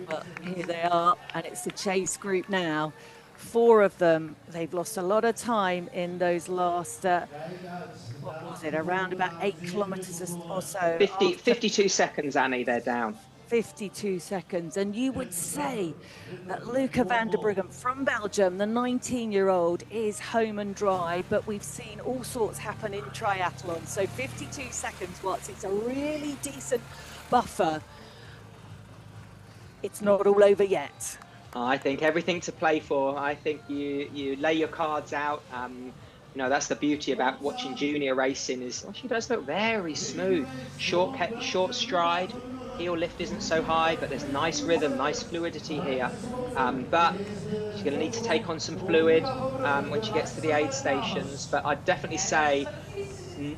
But here they are, and it's the chase group now. 4 of them, they've lost a lot of time in those last, what was it, around about 8 kilometers or so. 52 seconds, Annie, they're down. 52 seconds. And you would say that Luca van der Bruggen from Belgium, the 19-year-old, is home and dry, but we've seen all sorts happen in triathlon. So 52 seconds, Watts, it's a really decent buffer. It's not all over yet. I think everything to play for. I think you lay your cards out. You know, that's the beauty about watching junior racing is she does look very smooth. Short stride, heel lift isn't so high, but there's nice rhythm, nice fluidity here. But she's going to need to take on some fluid when she gets to the aid stations. But I'd definitely say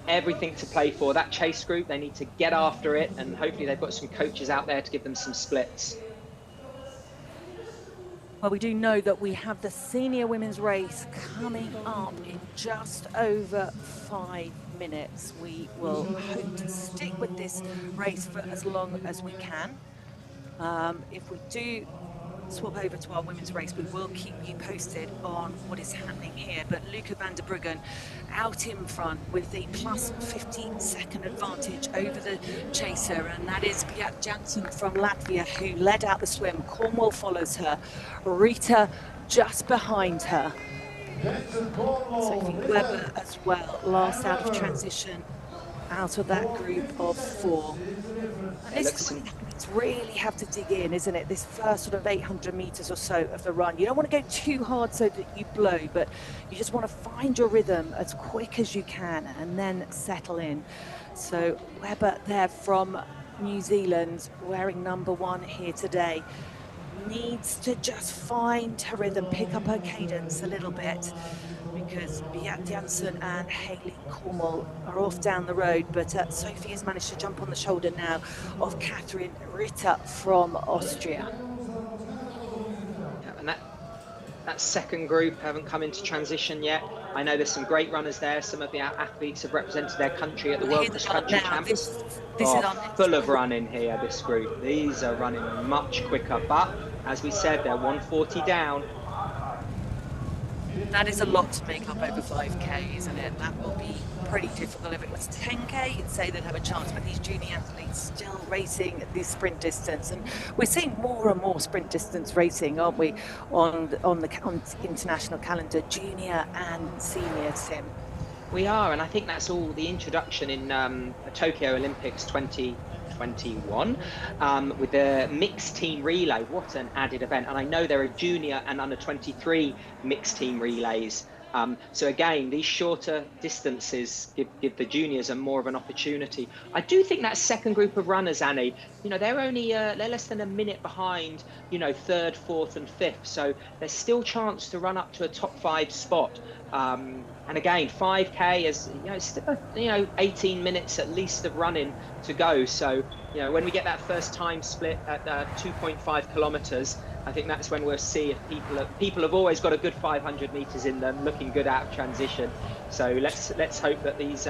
everything to play for. That chase group, they need to get after it, and hopefully they've got some coaches out there to give them some splits. Well, we do know that we have the senior women's race coming up in just over 5 minutes. We will hope to stick with this race for as long as we can. If we do swap over to our women's race, we will keep you posted on what is happening here. But Luca van der Bruggen out in front with the plus 15-second advantage over the chaser, and that is Beat Janssen from Latvia, who led out the swim. Cornwall follows her, Rita just behind her, Sophie Weber as well, last out of transition out of that group of 4. This really have to dig in, isn't it? This first sort of 800 meters or so of the run. You don't want to go too hard so that you blow, but you just want to find your rhythm as quick as you can and then settle in. So Weber there from New Zealand, wearing number 1 here today, needs to just find her rhythm, pick up her cadence a little bit, because Beat Janssen and Hayley Cornwall are off down the road, but Sophie has managed to jump on the shoulder now of Catherine Ritter from Austria. Yeah, and that second group haven't come into transition yet. I know there's some great runners there. Some of the athletes have represented their country at the World Cross Country Champs. This is full of running here, this group. These are running much quicker, but as we said, they're 140 down. That is a lot to make up over 5K, isn't it? That will be pretty difficult. If it was 10K, you'd say they'd have a chance, but these junior athletes still racing this sprint distance, and we're seeing more and more sprint distance racing, aren't we, on the international calendar, junior and senior, Tim? We are, and I think that's all the introduction in Tokyo Olympics 2021 with the mixed team relay. What an added event. And I know there are junior and under 23 mixed team relays. So again, these shorter distances give the juniors more of an opportunity. I do think that second group of runners, Annie, you know, they're only they're less than a minute behind, you know, 3rd, 4th and 5th. So there's still chance to run up to a top 5 spot. And again, 5K is, you know, it's still, you know, 18 minutes at least of running to go. So, you know, when we get that first time split at 2.5 kilometers, I think that's when we'll see if people have always got a good 500 meters in them, looking good out of transition. So let's hope that these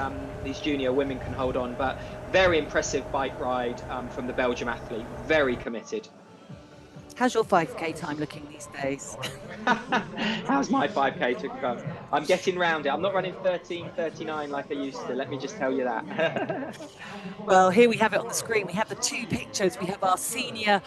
junior women can hold on. But very impressive bike ride from the Belgium athlete, very committed. How's your 5K time looking these days? How's my 5K to come? I'm getting round it. I'm not running 13:39 like I used to. Let me just tell you that. Well, here we have it on the screen. We have the 2 pictures. We have our senior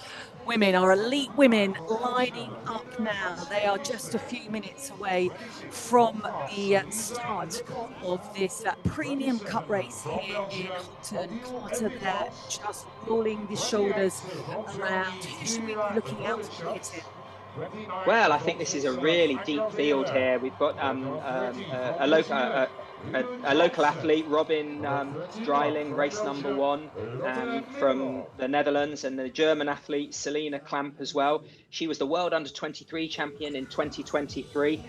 women, our elite women, lining up now. They are just a few minutes away from the start of this premium cup race here in Holten. Carter there just rolling the shoulders around. Who should we be looking out for here, Tim? Well, I think this is a really deep field here. We've got a local athlete, Robin Dreiling, race number 1 from the Netherlands, and the German athlete, Selina Klamp as well. She was the World Under-23 champion in 2023.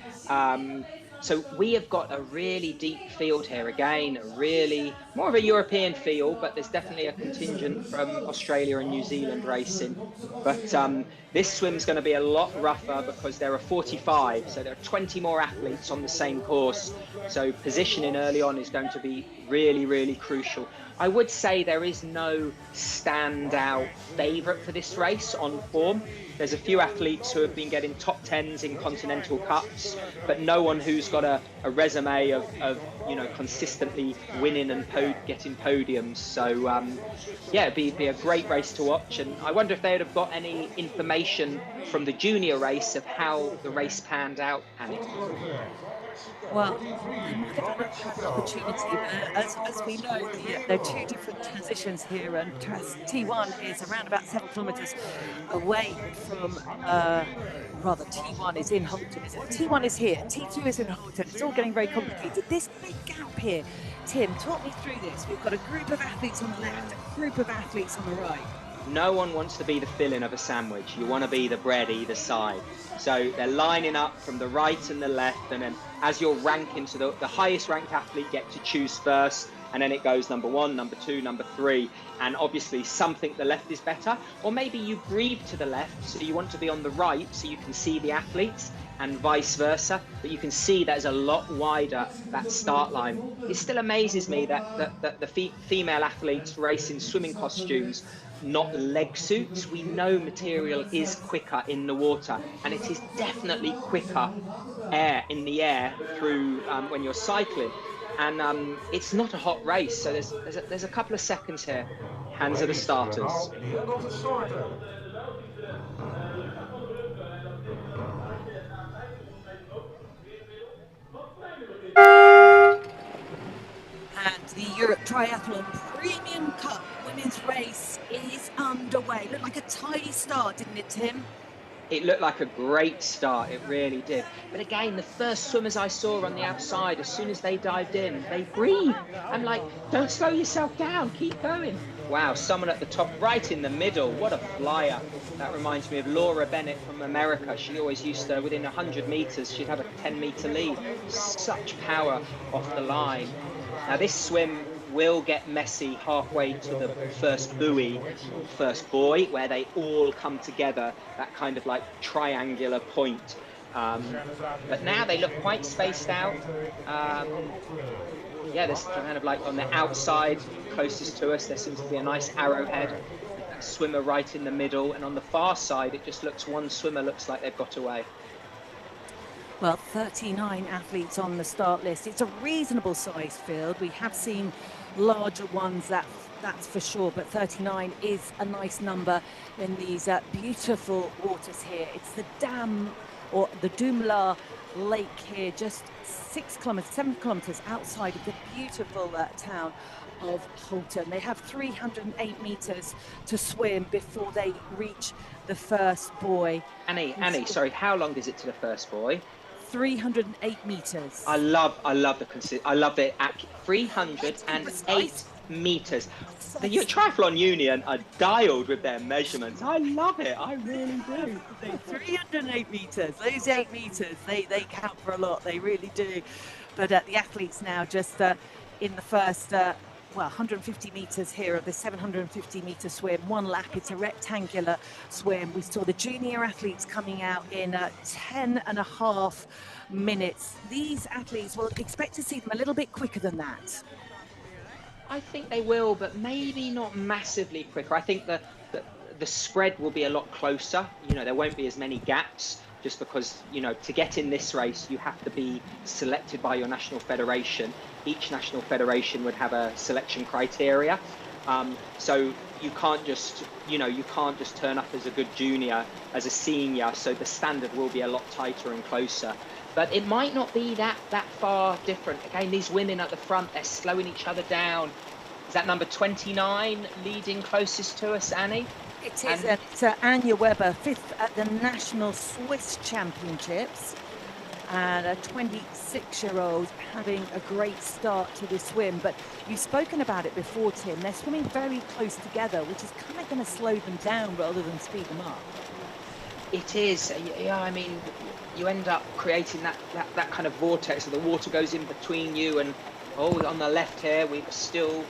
So we have got a really deep field here. Again, really more of a European field, but there's definitely a contingent from Australia and New Zealand racing. But This swim's going to be a lot rougher because there are 45, so there are 20 more athletes on the same course. So positioning early on is going to be really, really crucial. I would say there is no standout favourite for this race on form. There's a few athletes who have been getting top tens in continental cups, but no one who's got a resume of consistently winning and getting podiums. So yeah, it'd be a great race to watch. And I wonder if they'd have got any information from the junior race of how the race panned out, Annie. Well, they might have had an opportunity, but as we know, there are two different transitions here, and T1 is around about 7 kilometres away from, rather T1 is in Holten, isn't it? T1 is here, T2 is in Holten. It's all getting very complicated. This big gap here, Tim, talk me through this. We've got a group of athletes on the left, a group of athletes on the right. No one wants to be the filling of a sandwich. You want to be the bread either side. So they're lining up from the right and the left, and then as you're ranking, so the highest ranked athlete get to choose first, and then it goes number 1, number 2, number 3, and obviously some think the left is better, or maybe you breathe to the left, so you want to be on the right so you can see the athletes, and vice versa, but you can see that is a lot wider, that start line. It still amazes me that the female athletes race in swimming costumes, not leg suits. We know material is quicker in the water, and it is definitely quicker in the air through when you're cycling. And it's not a hot race, so there's a couple of seconds here. Hands of the starters. And the Europe Triathlon Premium Cup women's race is underway. Looked like a tidy start, didn't it, Tim? It looked like a great start, it really did. But again, the first swimmers I saw on the outside, as soon as they dived in, they breathed. I'm like, don't slow yourself down, keep going. Wow, someone at the top, right in the middle, what a flyer. That reminds me of Laura Bennett from America. She always used to, within 100 metres, she'd have a 10-metre lead. Such power off the line. Now this swim will get messy halfway to the first buoy, first buoy, where they all come together, that kind of like triangular point. But now they look quite spaced out. Yeah, there's kind of like on the outside, closest to us, there seems to be a nice arrowhead, a swimmer right in the middle, and on the far side, it just looks, one swimmer looks like they've got away. Well, 39 athletes on the start list. It's a reasonable size field. We have seen larger ones, that's for sure, but 39 is a nice number in these beautiful waters here. It's the dam, or the Dumla Lake here, just 7 kilometers outside of the beautiful town of Holten. They have 308 meters to swim before they reach the first buoy. Annie, sorry, how long is it to the first buoy? 308 meters. I love it at 308 meters. The Triathlon Union are dialed with their measurements. I love it. I really do. 308 meters. Those 8 meters, they count for a lot. They really do. But the athletes now just in the first 150 meters here of the 750 meter swim, 1 lap. It's a rectangular swim. We saw the junior athletes coming out in 10.5 minutes. These athletes, will expect to see them a little bit quicker than that. I think they will, but maybe not massively quicker. I think the spread will be a lot closer. You know, there won't be as many gaps, just because, you know, to get in this race, you have to be selected by your national federation. Each national federation would have a selection criteria. So you can't just turn up as a good junior, as a senior. So the standard will be a lot tighter and closer. But it might not be that far different. Again, these women at the front, they're slowing each other down. Is that number 29 leading closest to us, Annie? It is. It's Anja Weber, 5th at the National Swiss Championships. And a 26-year-old having a great start to the swim. But you've spoken about it before, Tim. They're swimming very close together, which is kind of going to slow them down rather than speed them up. It is. Yeah, I mean, you end up creating that kind of vortex, so the water goes in between you and, on the left here, we've still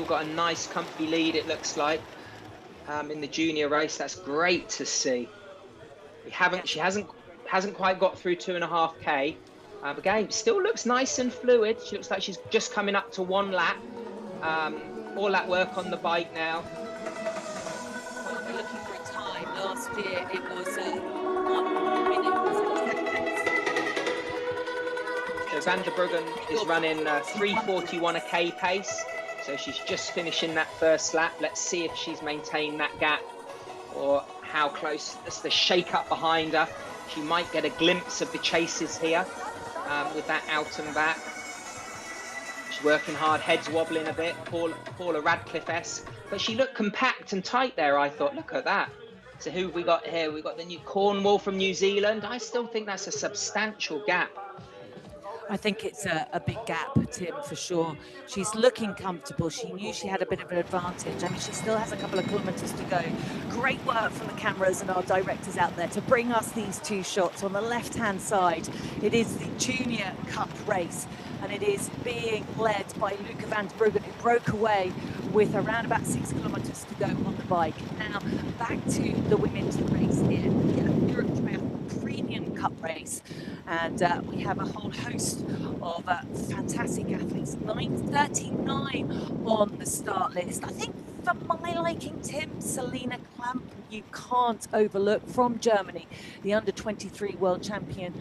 got a nice comfy lead, it looks like, in the junior race. That's great to see. She hasn't quite got through 2.5K. Again, still looks nice and fluid. She looks like she's just coming up to 1 lap. All that work on the bike now. Well, we're looking for a time. Last year it was 1 minute. So Van der Bruggen is running 3:41 a K pace. So she's just finishing that first lap. Let's see if she's maintained that gap or how close. That's the shake up behind her. She might get a glimpse of the chases here with that out and back. She's working hard, head's wobbling a bit, Paula Radcliffe-esque. But she looked compact and tight there, I thought. Look at that. So who have we got here? We've got the new Cornwall from New Zealand. I still think that's a substantial gap. I think it's a big gap, Tim, for sure. She's looking comfortable. She knew she had a bit of an advantage. I mean, she still has a couple of kilometres to go. Great work from the cameras and our directors out there to bring us these two shots. On the left-hand side, it is the Junior Cup race, and it is being led by Luca van der Bruggen, who broke away with around about 6 kilometres to go on the bike. Now, back to the women's race here, the Europe Triathlon Premium Cup race. And we have a whole host of fantastic athletes. 9:39 on the start list. I think for my liking, Tim, Selina Klamp, you can't overlook, from Germany, the under-23 world champion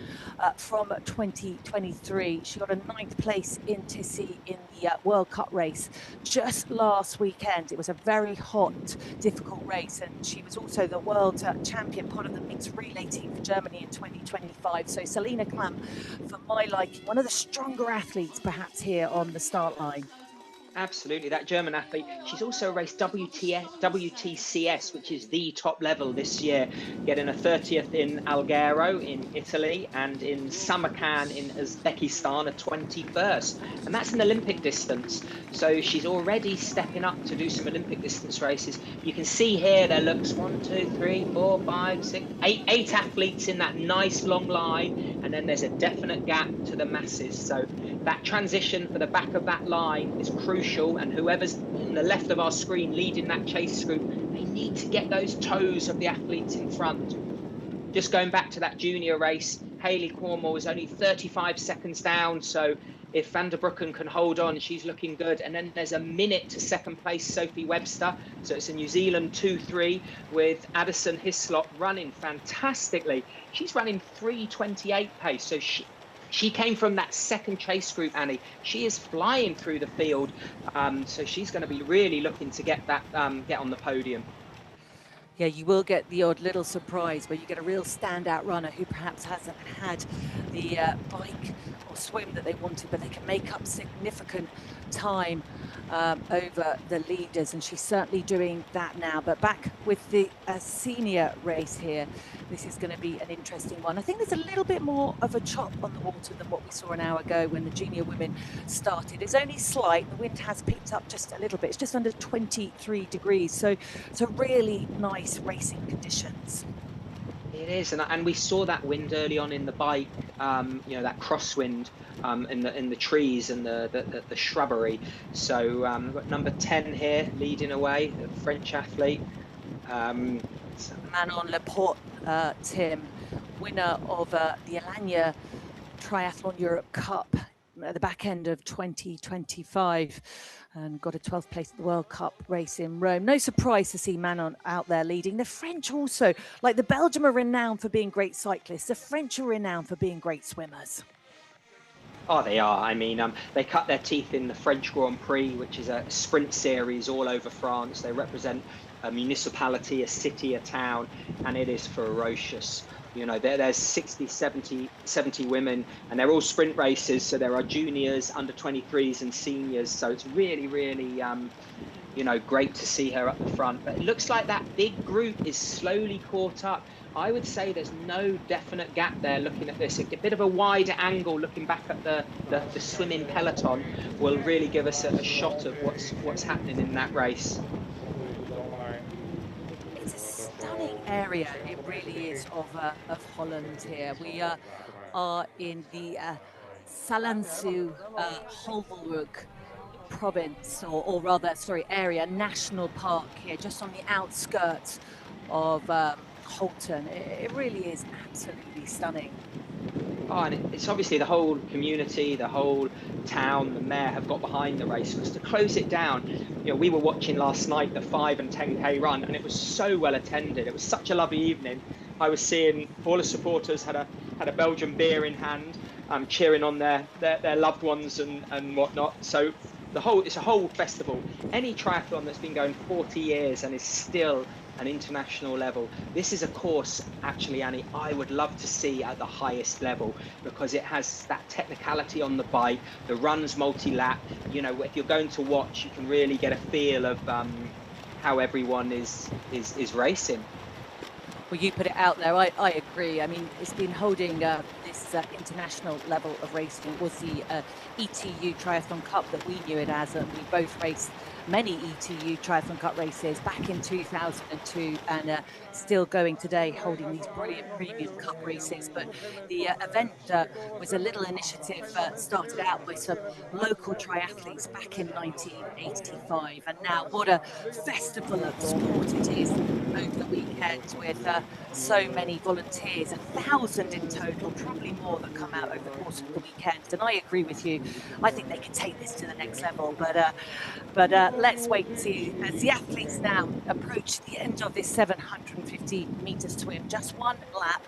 from 2023. She got a 9th place in Tissy in the World Cup race just last weekend. It was a very hot, difficult race, and she was also the world champion, part of the mixed relay team for Germany in 2025. So Selina Klamp, for my liking, one of the stronger athletes perhaps here on the start line. Absolutely, that German athlete. She's also raced WTCS, which is the top level this year, getting a 30th in Alghero in Italy and in Samarkand in Uzbekistan, a 21st. And that's an Olympic distance. So she's already stepping up to do some Olympic distance races. You can see here there looks 1, 2, 3, 4, 5, 6, 8 athletes in that nice long line. And then there's a definite gap to the masses. So that transition for the back of that line is crucial. And whoever's on the left of our screen leading that chase group, they need to get those toes of the athletes in front. Just going back to that junior race, Hayley Cornwall is only 35 seconds down. So if Van der Bruggen can hold on, she's looking good. And then there's a minute to second place, Sophie Webster. So it's a New Zealand 2-3 with Addison Hislop running fantastically. She's running 3:28 pace. So she came from that second chase group, Annie. She is flying through the field, so she's going to be really looking to get that get on the podium. Yeah, you will get the odd little surprise where you get a real standout runner who perhaps hasn't had the bike or swim that they wanted, but they can make up significant time over the leaders, and she's certainly doing that now. But back with the senior race here, this is going to be an interesting one. I think there's a little bit more of a chop on the water than what we saw an hour ago when the junior women started. It's only slight. The wind has picked up just a little bit. It's just under 23 degrees. So it's a really nice racing conditions. It is, and we saw that wind early on in the bike, you know, that crosswind in the trees and the shrubbery. So we've got number 10 here leading away, the French athlete. Manon Laporte, Tim, winner of the Alanya Triathlon Europe Cup at the back end of 2025, and got a 12th place at the World Cup race in Rome. No surprise to see Manon out there leading. The French also, like the Belgium, are renowned for being great cyclists. The French are renowned for being great swimmers. Oh, they are. I mean, they cut their teeth in the French Grand Prix, which is a sprint series all over France. They represent a municipality, a city, a town, and it is ferocious. You know, there's 60, 70 women, and they're all sprint races. So there are juniors, under 23s and seniors. So it's really, really, you know, great to see her up the front. But it looks like that big group is slowly caught up. I would say there's no definite gap there looking at this. A bit of a wider angle looking back at the swimming peloton will really give us a shot of what's happening in that race. It's a stunning area, it really is, of Holland here. We are in the Salansu Holvalrug province, or rather, sorry, area, national park here, just on the outskirts of Holten. It really is absolutely stunning. Oh, and it's obviously the whole community, the whole town, the mayor have got behind the race, because to close it down, we were watching last night the 5 and 10K run, and it was so well attended. It was such a lovely evening. I was seeing all the supporters had a Belgian beer in hand, cheering on their loved ones and whatnot. So it's a whole festival. Any triathlon that's been going 40 years and is still an international level. This is a course, actually, Annie, I would love to see at the highest level, because it has that technicality on the bike. The run's multi-lap. If you're going to watch, you can really get a feel of how everyone is racing. Well, you put it out there. I agree. I mean, it's been holding this international level of racing. It was the ETU Triathlon Cup that we knew it as, and we both raced many ETU Triathlon Cup races back in 2002, and still going today, holding these brilliant premium cup races. But the event was a little initiative started out by some local triathletes back in 1985, and now what a festival of sport it is over the weekend, with so many volunteers, 1,000 in total, probably more, that come out over the course of the weekend. And I agree with you. I think they could take this to the next level, but let's wait and see as the athletes now approach the end of this 750-meter swim. Just one lap,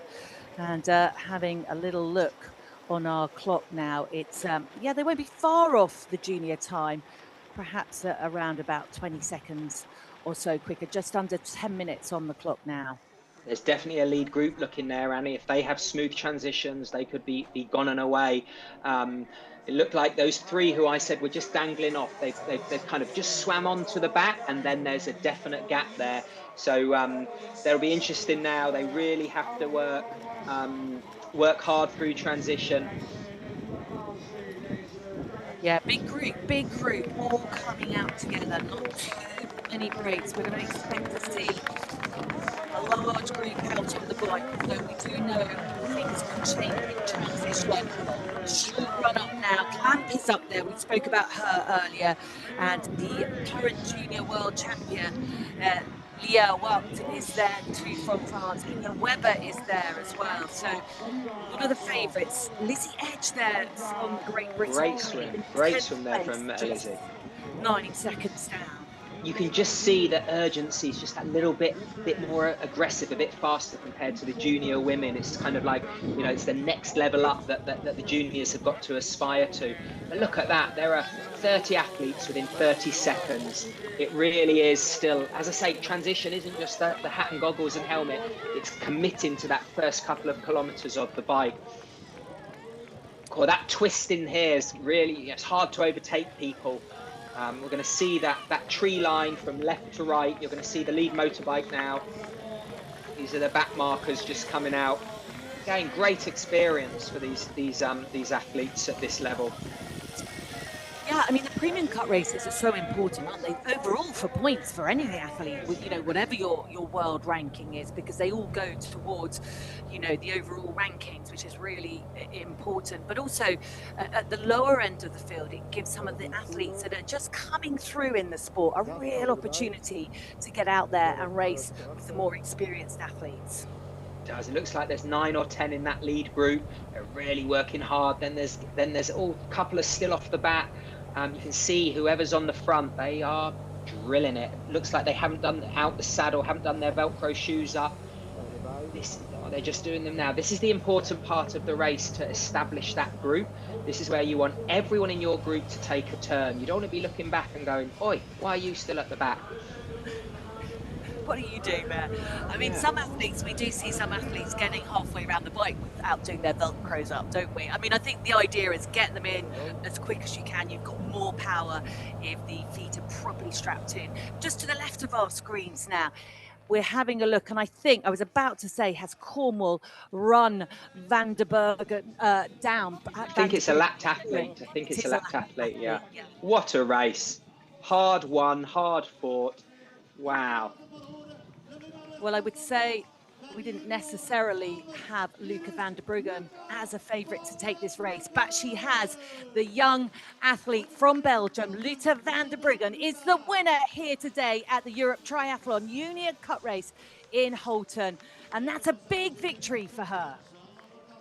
and having a little look on our clock now, it's they won't be far off the junior time, perhaps around about 20 seconds or so quicker, just under 10 minutes on the clock now. There's definitely a lead group looking there, Annie. If they have smooth transitions, they could be gone and away. It looked like those three who I said were just dangling off. They've kind of just swam onto the back, and then there's a definite gap there. So they'll be interesting now. They really have to work hard through transition. Yeah, big group, all coming out together. Not too many breaks. We're going to expect to see a large group out on the bike, although we do know things can change in transition. Short run up now. Clamp is up there. We spoke about her earlier, and the current junior world champion, Leah Walton, is there too from France. Ina Weber is there as well. So one of the favourites, Lizzie Edge there from Great Britain. Great swim there from Lizzie. 9 seconds down. You can just see the urgency is just a little bit more aggressive, a bit faster compared to the junior women. It's kind of like, it's the next level up that the juniors have got to aspire to. But look at that. There are 30 athletes within 30 seconds. It really is still, as I say, transition isn't just the hat and goggles and helmet. It's committing to that first couple of kilometres of the bike. Or that twist in here is really, it's hard to overtake people. We're going to see that tree line from left to right. You're going to see the lead motorbike now. These are the back markers just coming out. Again, great experience for these athletes at this level. Yeah, I mean, the premium cut races are so important, aren't they? Overall, for points for any athlete, whatever your world ranking is, because they all go towards, the overall rankings, which is really important. But also, at the lower end of the field, it gives some of the athletes that are just coming through in the sport a real opportunity to get out there and race with the more experienced athletes. It looks like there's 9 or 10 in that lead group. They're really working hard. Then there's a couple are still off the bat. You can see whoever's on the front, they are drilling it. Looks like they haven't done out the saddle, haven't done their Velcro shoes up. They're just doing them now. This is the important part of the race, to establish that group. This is where you want everyone in your group to take a turn. You don't want to be looking back and going, "Oi, why are you still at the back?" What are you doing there? I mean, we do see some athletes getting halfway around the bike without doing their Velcros up, don't we? I mean, I think the idea is get them in as quick as you can. You've got more power if the feet are properly strapped in. Just to the left of our screens now, we're having a look, and I think I was about to say, has Cornwall run Van der Bergen down? I think it's a lapped athlete. Yeah. What a race. Hard won, hard fought. Wow. Well, I would say we didn't necessarily have Luca van der Bruggen as a favourite to take this race, but she has. The young athlete from Belgium, Luca van der Bruggen, is the winner here today at the Europe Triathlon Junior Cup race in Holten. And that's a big victory for her.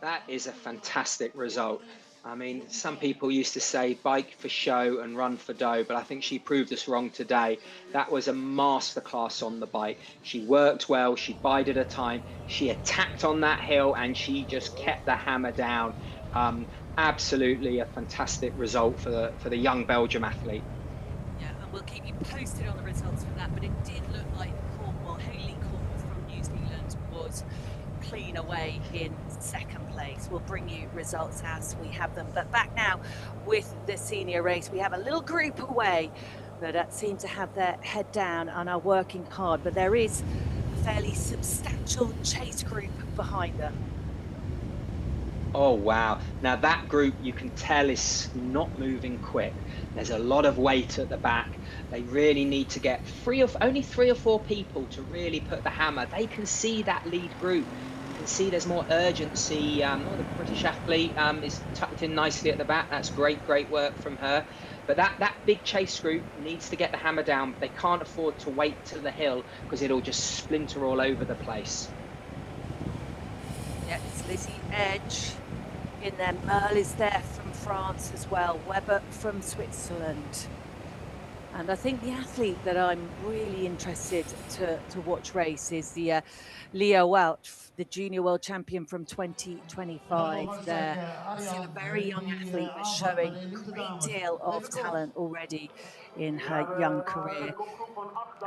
That is a fantastic result. I mean, some people used to say bike for show and run for dough, but I think she proved us wrong today. That was a masterclass on the bike. She worked well, she bided her time, she attacked on that hill, and she just kept the hammer down. Absolutely a fantastic result for the young Belgium athlete. Yeah, and we'll keep you posted on the results for that, but it did look like Hayley Cornwall from New Zealand was clean away in second place. We'll bring you results as we have them. But back now with the senior race, we have a little group away that seem to have their head down and are working hard, but there is a fairly substantial chase group behind them. Oh, wow. Now that group, you can tell, is not moving quick. There's a lot of weight at the back. They really need to get only 3 or 4 people to really put the hammer. They can see that lead group. You can see there's more urgency. The British athlete is tucked in nicely at the back. That's great work from her. But that big chase group needs to get the hammer down. They can't afford to wait to the hill because it'll just splinter all over the place. Yeah, it's Lizzie Edge in there. Merle is there from France as well. Weber from Switzerland. And I think the athlete that I'm really interested to watch race is the Leo Welch, the junior world champion from 2025 there. Still a very young athlete, but showing a great deal of talent already in her young career.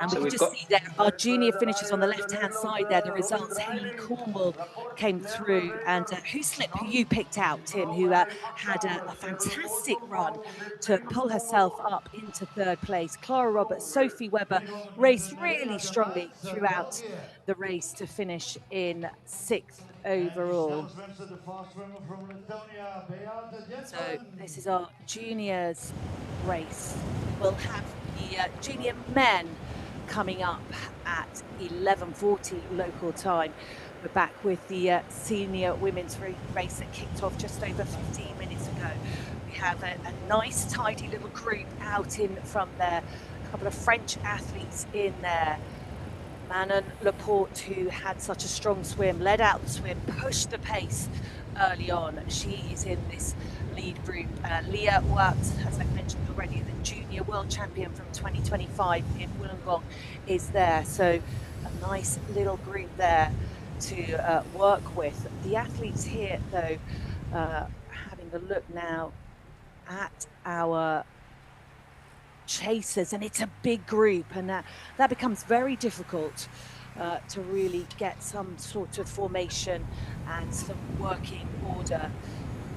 And we can just see there our junior finishes on the left-hand side there, the results. Hayley Cornwall came through, and who you picked out, Tim, who had a fantastic run to pull herself up into third place. Clara Roberts, Sophie Weber raced really strongly throughout the race to finish in 6th overall. So this is our juniors race. We'll have the junior men coming up at 11:40 local time. We're back with the senior women's race that kicked off just over 15 minutes ago. We have a nice tidy little group out in front there, a couple of French athletes in there. Manon Laporte, who had such a strong swim, led out the swim, pushed the pace early on. She is in this lead group. Leah Watts, as I mentioned already, the junior world champion from 2025 in Wollongong, is there. So a nice little group there to work with. The athletes here, though, having a look now at our chasers, and it's a big group, and that becomes very difficult to really get some sort of formation and some working order.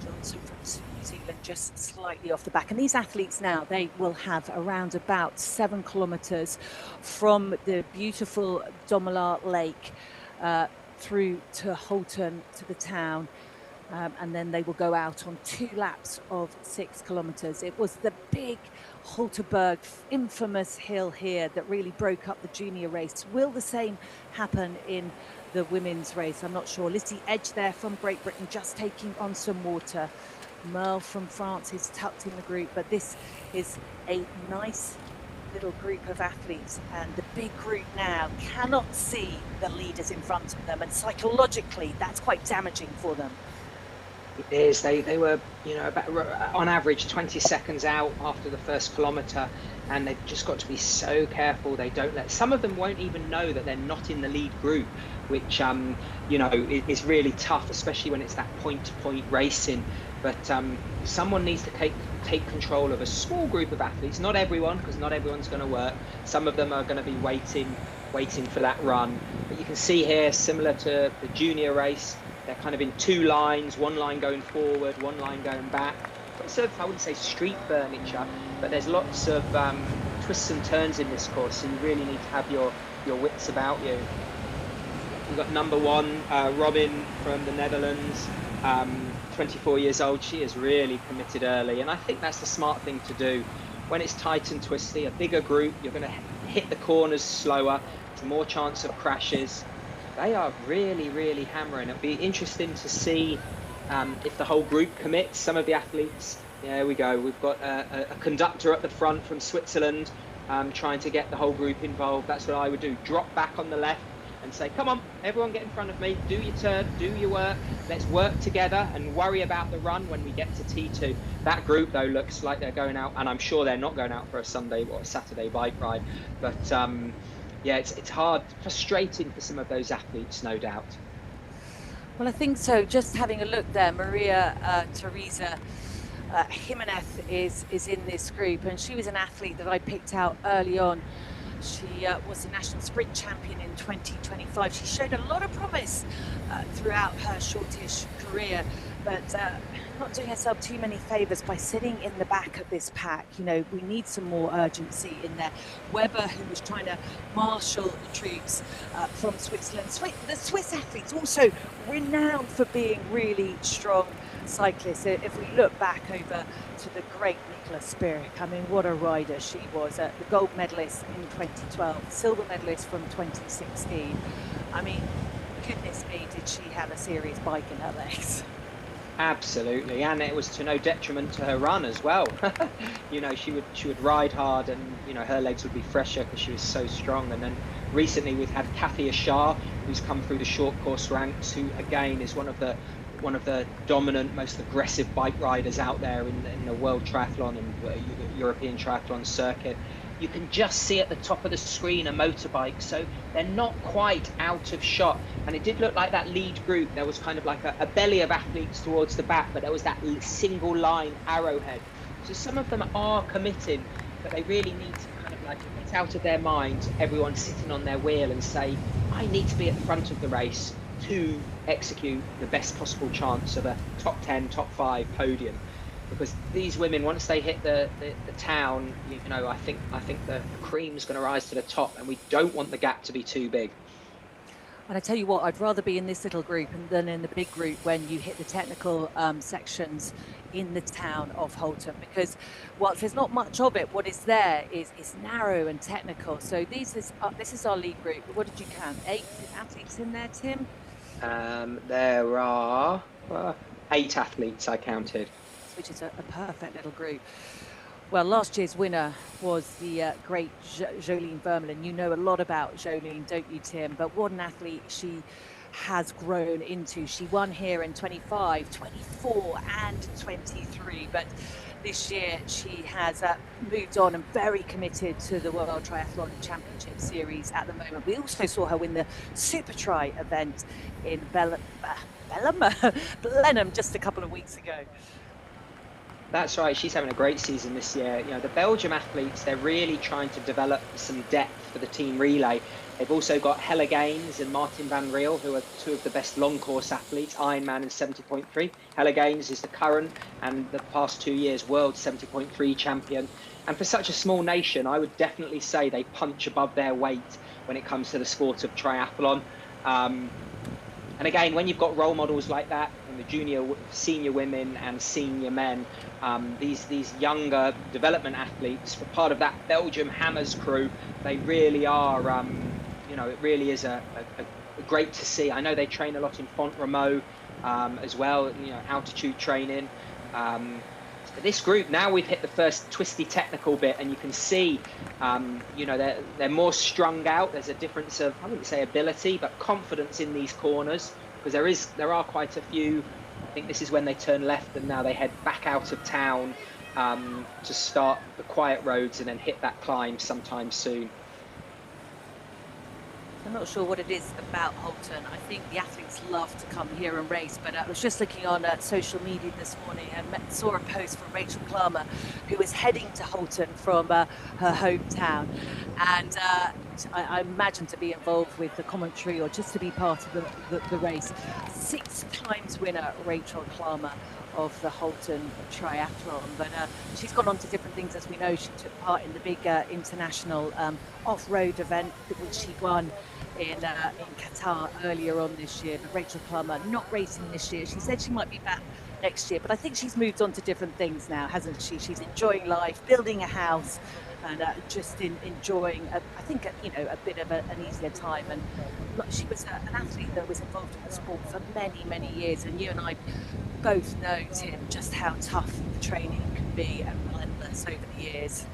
Johnson from New Zealand just slightly off the back, and these athletes now, they will have around about 7 kilometers from the beautiful Domelar Lake through to Holten, to the town, and then they will go out on 2 laps of 6 kilometers. It was the big Holterberg infamous hill here that really broke up the junior race. Will the same happen in the women's race? I'm not sure. Lizzie Edge there from Great Britain just taking on some water. Merle from France is tucked in the group, but this is a nice little group of athletes, and the big group now cannot see the leaders in front of them, and psychologically that's quite damaging for them. It is. They were, about, on average 20 seconds out after the first kilometre, and they've just got to be so careful they don't let. Some of them won't even know that they're not in the lead group, which is really tough, especially when it's that point-to-point racing. But someone needs to take control of a small group of athletes. Not everyone, because not everyone's going to work. Some of them are going to be waiting for that run. But you can see here, similar to the junior race, they're kind of in 2 lines, 1 line going forward, 1 line going back. Sort of, I wouldn't say street furniture, but there's lots of twists and turns in this course, so you really need to have your wits about you. We've got number 1, Robin from the Netherlands, 24 years old. She is really committed early, and I think that's the smart thing to do. When it's tight and twisty, a bigger group, you're going to hit the corners slower, there's more chance of crashes. They are really hammering. It'll be interesting to see if the whole group commits. Some of the athletes, there we go. We've got a conductor at the front from Switzerland trying to get the whole group involved. That's what I would do. Drop back on the left, and say, come on, everyone get in front of me, do your turn, do your work, let's work together and worry about the run when we get to T2. That group, though, looks like they're going out, and I'm sure they're not going out for a Sunday or a Saturday bike ride. But yeah, it's hard, frustrating for some of those athletes, no doubt. Well, I think so. Just having a look there, Maria Teresa Jimenez is in this group, and she was an athlete that I picked out early on. She was a national sprint champion in 2025. She showed a lot of promise throughout her shortish career, but not doing herself too many favours by sitting in the back of this pack. You know, we need some more urgency in there. Weber, who was trying to marshal the troops from Switzerland. The Swiss athletes also renowned for being really strong cyclists. If we look back over to the great Nicola Spirik, I mean, what a rider she was. The gold medalist in 2012, silver medalist from 2016. I mean, goodness me, did she have a serious bike in her legs. Absolutely, and it was to no detriment to her run as well. You know, she would ride hard, and you know, her legs would be fresher because she was so strong. And then recently we've had Kathy Ashar, who's come through the short course ranks, who again is one of the dominant, most aggressive bike riders out there in the world triathlon and European triathlon circuit. You can just see at the top of the screen a motorbike, so they're not quite out of shot. And it did look like that lead group, there was kind of like a belly of athletes towards the back, but there was that single line arrowhead. So some of them are committing, but they really need to kind of like get out of their minds, everyone sitting on their wheel, and say, I need to be at the front of the race to execute the best possible chance of a top 10, top 5 podium. Because these women, once they hit the town, you know, I think the cream's going to rise to the top, and we don't want the gap to be too big. And I tell you what, I'd rather be in this little group than in the big group when you hit the technical sections in the town of Holten, because whilst there's not much of it, what is there is narrow and technical. So this is our lead group. What did you count? 8 athletes in there, Tim? There are 8 athletes I counted. Which is a perfect little group. Well, last year's winner was the great Jolene Vermeulen. You know a lot about Jolene, don't you, Tim? But what an athlete she has grown into. She won here in 25, 24 and 23. But this year she has moved on and very committed to the World Triathlon Championship Series at the moment. We also saw her win the Super Tri event in Blenheim just a couple of weeks ago. That's right, she's having a great season this year. You know, the Belgium athletes, they're really trying to develop some depth for the team relay. They've also got Helle Gaines and Martin van Riel, who are 2 of the best long course athletes, Ironman and 70.3. Helle Gaines is the current and the past 2 years world 70.3 champion. And for such a small nation, I would definitely say they punch above their weight when it comes to the sport of triathlon. And again, when you've got role models like that, and the junior, senior women and senior men, these younger development athletes, for part of that Belgium Hammers crew, they really are, you know, it really is a great to see. I know they train a lot in Font-Romeu as well, you know, altitude training. This group, now we've hit the first twisty technical bit, and you can see, you know, they're more strung out. There's a difference of, I wouldn't say ability, but confidence in these corners, because there are quite a few. I think this is when they turn left, and now they head back out of town to start the quiet roads and then hit that climb sometime soon. I'm not sure what it is about Holten. I think the athletes love to come here and race, but I was just looking on social media this morning and saw a post from Rachel Klammer, who is heading to Holten from her hometown. And I imagine to be involved with the commentary or just to be part of the race. 6 times winner Rachel Klammer of the Holten Triathlon, but she's gone on to different things. As we know, she took part in the big international off-road event, which she won in Qatar earlier on this year. But Rachel Klammer not racing this year. She said she might be back next year, but I think she's moved on to different things now, hasn't she? She's enjoying life, building a house, and just enjoying, I think, you know, a bit of an easier time. And she was an athlete that was involved in the sport for many, many years. And you and I both know, Tim, just how tough the training can be and relentless over the years.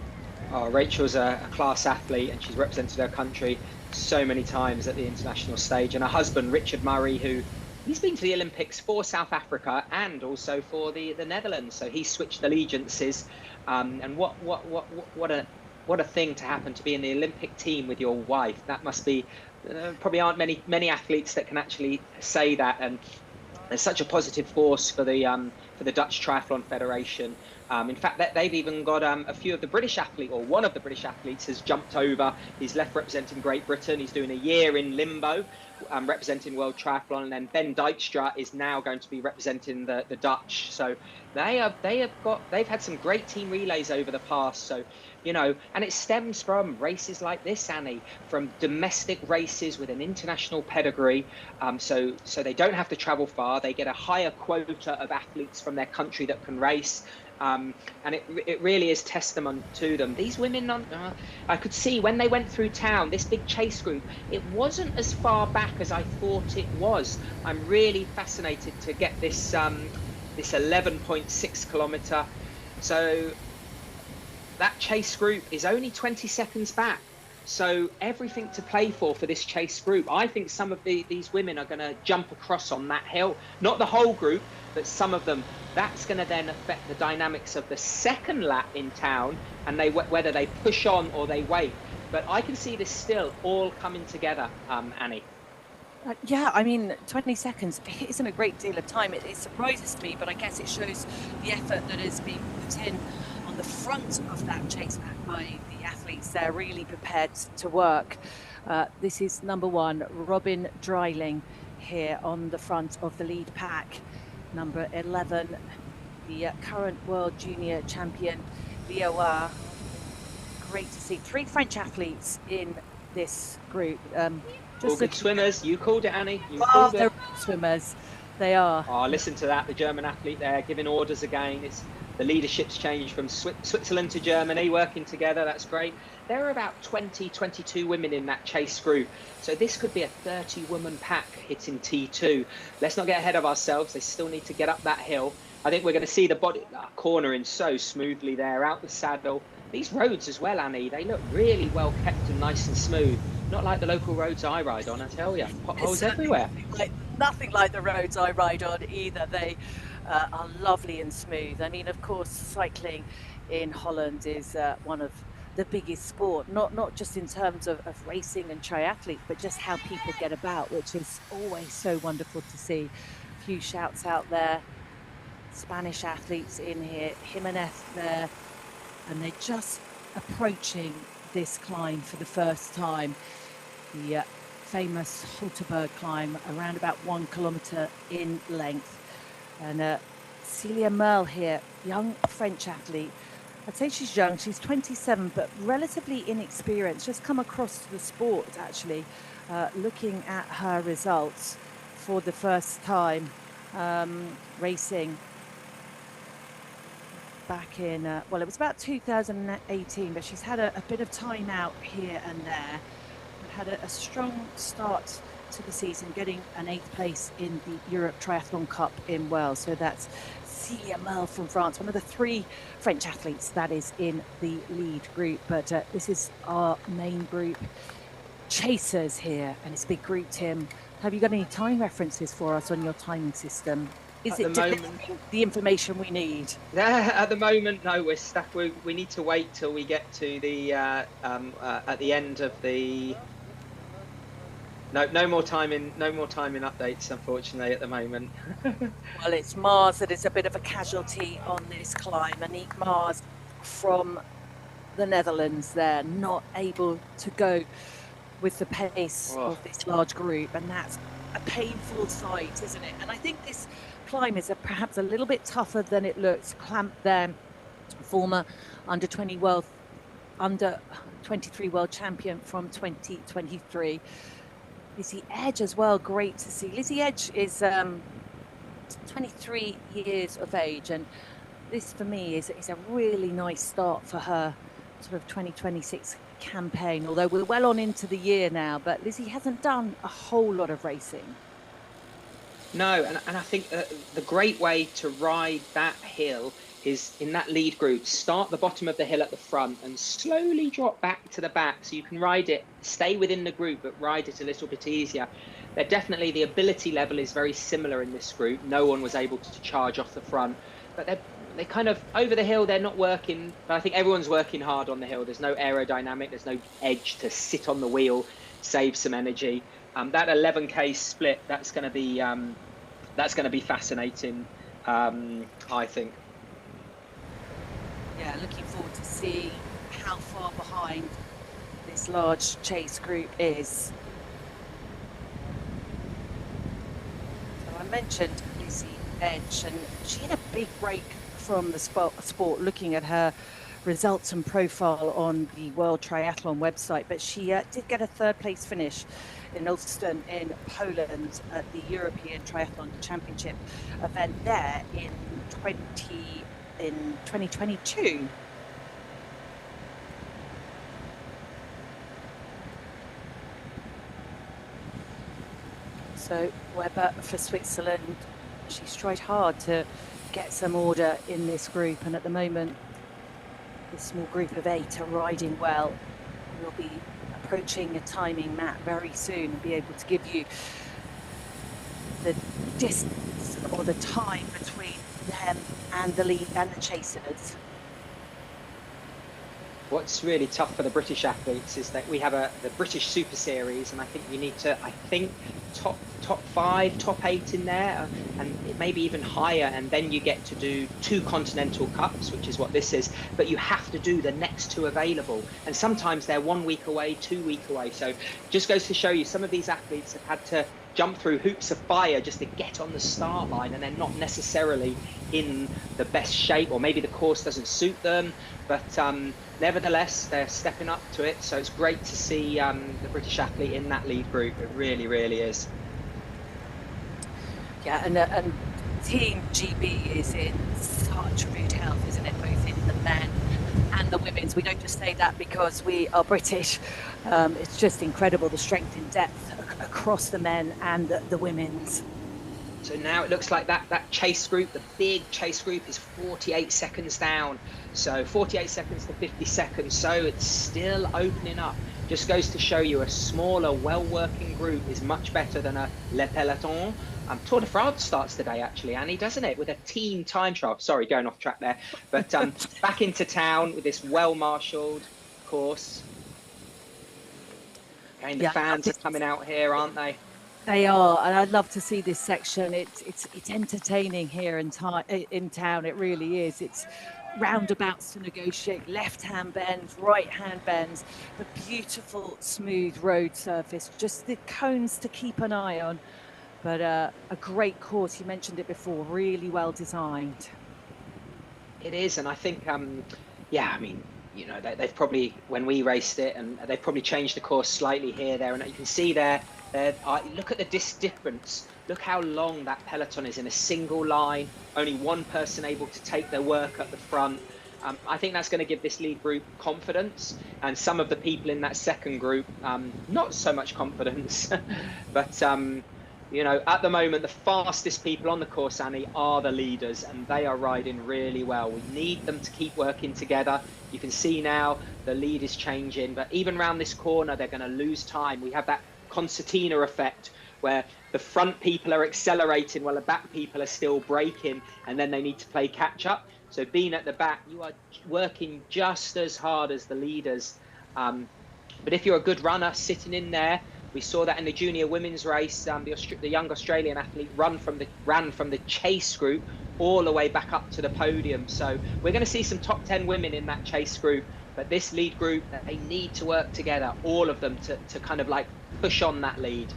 Oh, Rachel's a class athlete, and she's represented her country so many times at the international stage. And her husband, Richard Murray, who he's been to the Olympics for South Africa and also for the Netherlands. So he switched allegiances. And what a thing to happen, to be in the Olympic team with your wife. That must be probably aren't many athletes that can actually say that. And there's such a positive force for the Dutch Triathlon Federation. In fact, they've even got a few of the British athletes, or one of the British athletes has jumped over. He's left representing Great Britain. He's doing a year in limbo, representing World Triathlon. And then Ben Dijkstra is now going to be representing the Dutch. So they've had some great team relays over the past. So, and it stems from races like this, Annie, from domestic races with an international pedigree. So they don't have to travel far. They get a higher quota of athletes from their country that can race. And it really is testament to them. These women, I could see when they went through town, this big chase group, it wasn't as far back as I thought it was. I'm really fascinated to get this 11.6 kilometer. So that chase group is only 20 seconds back. So everything to play for this chase group. I think some of these women are going to jump across on that hill. Not the whole group, but some of them. That's going to then affect the dynamics of the second lap in town, and whether they push on or they wait. But I can see this still all coming together, Annie. Yeah, I mean, 20 seconds isn't a great deal of time. It surprises me, but I guess it shows the effort that is being put in on the front of that chase pack by the athletes. They're really prepared to work. This is number one, Robin Dreiling here on the front of the lead pack. Number 11, the current world junior champion, Lioa. Great to see 3 French athletes in this group. All good swimmers. You called it, Annie. You called it. They're swimmers. They are. Oh, listen to that. The German athlete there giving orders again. The leadership's changed from Switzerland to Germany, working together. That's great. There are about 22 women in that chase group. So this could be a 30-woman pack hitting T2. Let's not get ahead of ourselves. They still need to get up that hill. I think we're going to see the body cornering so smoothly there, out the saddle. These roads as well, Annie, they look really well kept and nice and smooth. Not like the local roads I ride on, I tell you. Potholes everywhere. Nothing like the roads I ride on either. They are lovely and smooth. I mean, of course, cycling in Holland is one of the biggest sport, not just in terms of racing and triathlete, but just how people get about, which is always so wonderful to see. A few shouts out there. Spanish athletes in here, Jimenez there, and they're just approaching this climb for the first time. The famous Holten climb, around about 1 kilometer in length. And Celia Merle here, young French athlete. I'd say she's young, she's 27, but relatively inexperienced, just come across to the sport actually, looking at her results for the first time, racing back in, well, it was about 2018, but she's had a bit of time out here and there. Had a strong start to the season, getting an 8th place in the Europe Triathlon Cup in Wales. So that's Celia Merle from France, one of the 3 French athletes that is in the lead group. But this is our main group, chasers here, and it's a big group. Tim, have you got any time references for us on your timing system? Is it delivering the information we need? At the moment, no, we're stuck. We need to wait till we get to the at the end of the. No more timing updates, unfortunately, at the moment. Well, it's Mars that is a bit of a casualty on this climb. Aniek Mars from the Netherlands there, not able to go with the pace of this large group, and that's a painful sight, isn't it? And I think this climb is perhaps a little bit tougher than it looks. Clamp there, former under 23 world champion from 2023. Lizzie Edge as well, great to see. Lizzie Edge is 23 years of age, and this for me is a really nice start for her sort of 2026 campaign, although we're well on into the year now, but Lizzie hasn't done a whole lot of racing. No, and I think the great way to ride that hill is in that lead group, start the bottom of the hill at the front and slowly drop back to the back so you can ride it, stay within the group, but ride it a little bit easier. They're definitely, the ability level is very similar in this group. No one was able to charge off the front, but they kind of over the hill, they're not working, but I think everyone's working hard on the hill. There's no aerodynamic, there's no edge to sit on the wheel, save some energy. That 11K split, that's going to be fascinating, I think. Yeah, looking forward to seeing how far behind this large chase group is. So I mentioned Lizzie Edge, and she had a big break from the sport looking at her results and profile on the World Triathlon website, but she did get a third place finish in Holten in Poland at the European Triathlon Championship event there in 2022. So Weber for Switzerland, she's tried hard to get some order in this group, and at the moment this small group of 8 are riding well. We'll be approaching a timing mat very soon and be able to give you the distance or the time between them and the lead and the chasers. What's really tough for the British athletes is that we have the British Super Series, and I think you need to, top 5, top 8 in there, and maybe even higher, and then you get to do 2 Continental Cups, which is what this is, but you have to do the next 2 available, and sometimes they're 1 week away, 2 week away. So just goes to show you, some of these athletes have had to jump through hoops of fire just to get on the start line, and they're not necessarily in the best shape, or maybe the course doesn't suit them, but nevertheless, they're stepping up to it. So it's great to see the British athlete in that lead group. It really, really is. Yeah, and Team GB is in such good health, isn't it? Both in the men and the women's. We don't just say that because we are British. It's just incredible, the strength in depth across the men and the women's. So now it looks like that chase group, the big chase group, is 48 seconds down. So 48 seconds to 50 seconds. So it's still opening up. Just goes to show you a smaller, well-working group is much better than a Le Peloton. Tour de France starts today, actually, Annie, doesn't it? With a team time trial. Sorry, going off track there. But back into town with this well-marshalled course. And the fans are coming out here, aren't they? They are, and I'd love to see this section. It's entertaining here in town. It really is. It's roundabouts to negotiate, left-hand bends, right-hand bends, the beautiful smooth road surface, just the cones to keep an eye on. But a great course, you mentioned it before, really well designed. It is, and I think, yeah, I mean, you know, they've probably, when we raced it, and they've probably changed the course slightly here, there, and you can see there, look at the difference. Look how long that peloton is in a single line, only one person able to take their work at the front. I think that's going to give this lead group confidence, and some of the people in that second group, not so much confidence, but you know, at the moment, the fastest people on the course, Annie, are the leaders, and they are riding really well. We need them to keep working together. You can see now the lead is changing, but even around this corner, they're going to lose time. We have that concertina effect where the front people are accelerating while the back people are still braking, and then they need to play catch up. So being at the back, you are working just as hard as the leaders. But if you're a good runner sitting in there, we saw that in the junior women's race, the young Australian athlete ran from the chase group all the way back up to the podium. So we're going to see some top 10 women in that chase group, but this lead group, they need to work together, all of them, to kind of like push on that lead.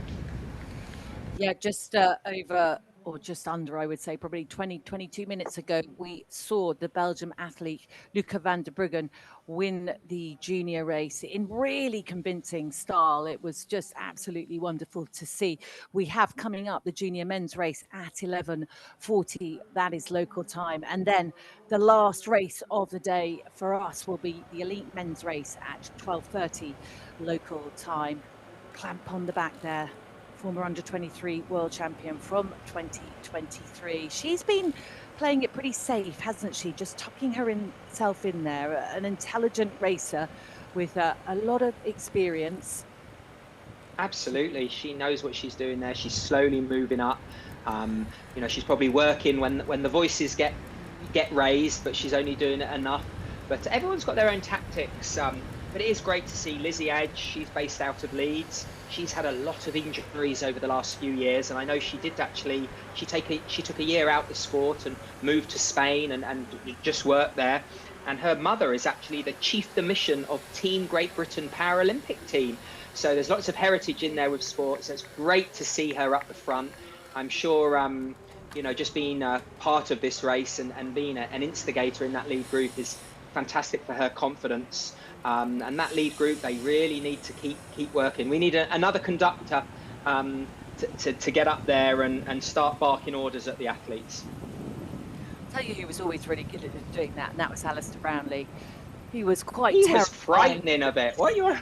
Yeah, just over, or just under, I would say, probably 22 minutes ago, we saw the Belgium athlete Luca van der Bruggen win the junior race in really convincing style. It was just absolutely wonderful to see. We have coming up the junior men's race at 11:40. That is local time. And then the last race of the day for us will be the elite men's race at 12:30 local time. Clamp on the back there former under-23 world champion from 2023. She's been playing it pretty safe, hasn't she? Just tucking herself in there, an intelligent racer with a lot of experience. Absolutely, she knows what she's doing there. She's slowly moving up. You know, she's probably working when the voices get raised, but she's only doing it enough. But everyone's got their own tactics. But it is great to see Lizzie Edge. She's based out of Leeds. She's had a lot of injuries over the last few years, and I know she did actually. She took a year out the sport and moved to Spain and just worked there. And her mother is actually the chief de mission of Team Great Britain Paralympic team. So there's lots of heritage in there with sports. So it's great to see her up the front. I'm sure, you know, just being part of this race and being an instigator in that lead group is fantastic for her confidence. And that lead group, they really need to keep working. We need another conductor to get up there and start barking orders at the athletes. I'll tell you who was always really good at doing that, and that was Alistair Brownlee. He was quite He was frightening a bit. What you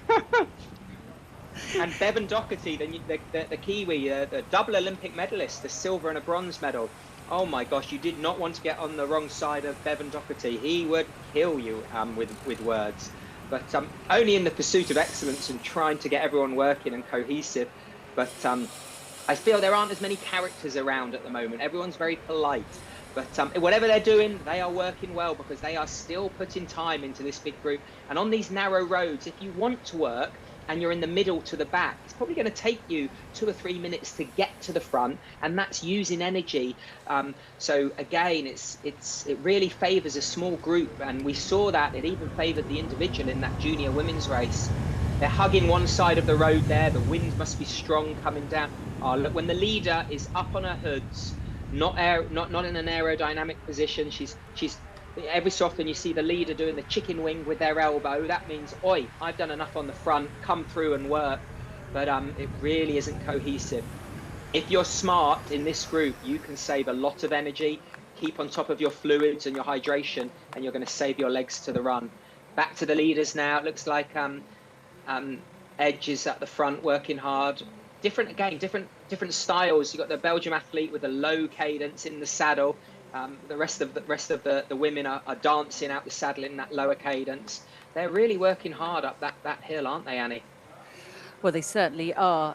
And Bevan Doherty, the Kiwi, the double Olympic medalist, the silver and a bronze medal. Oh my gosh, you did not want to get on the wrong side of Bevan Doherty. He would kill you with words. But only in the pursuit of excellence and trying to get everyone working and cohesive. But I feel there aren't as many characters around at the moment. Everyone's very polite. But whatever they're doing, they are working well because they are still putting time into this big group. And on these narrow roads, if you want to work and you're in the middle to the back, it's probably going to take you 2 or 3 minutes to get to the front, and that's using energy. So again, it really favours a small group, and we saw that it even favoured the individual in that junior women's race. They're hugging one side of the road there. The wind must be strong coming down. Oh, look, when the leader is up on her hoods, not in an aerodynamic position, she's every so often you see the leader doing the chicken wing with their elbow. That means, oi, I've done enough on the front, come through and work. But it really isn't cohesive. If you're smart in this group, you can save a lot of energy, keep on top of your fluids and your hydration, and you're going to save your legs to the run. Back to the leaders now. It looks like Edge is at the front working hard. Different styles. You've got the Belgium athlete with a low cadence in the saddle. The rest of the women are dancing out the saddle in that lower cadence. They're really working hard up that hill, aren't they, Annie? Well, they certainly are.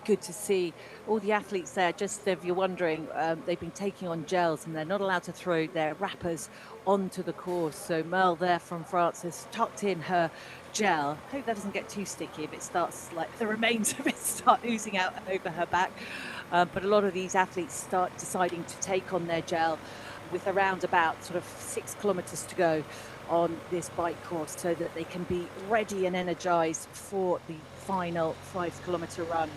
Good to see all the athletes there. Just if you're wondering, they've been taking on gels and they're not allowed to throw their wrappers onto the course. So Merle there from France has tucked in her gel. Hope that doesn't get too sticky if it starts, like the remains of it start oozing out over her back. But a lot of these athletes start deciding to take on their gel with around about sort of 6 kilometers to go on this bike course so that they can be ready and energized for the final 5-kilometer run.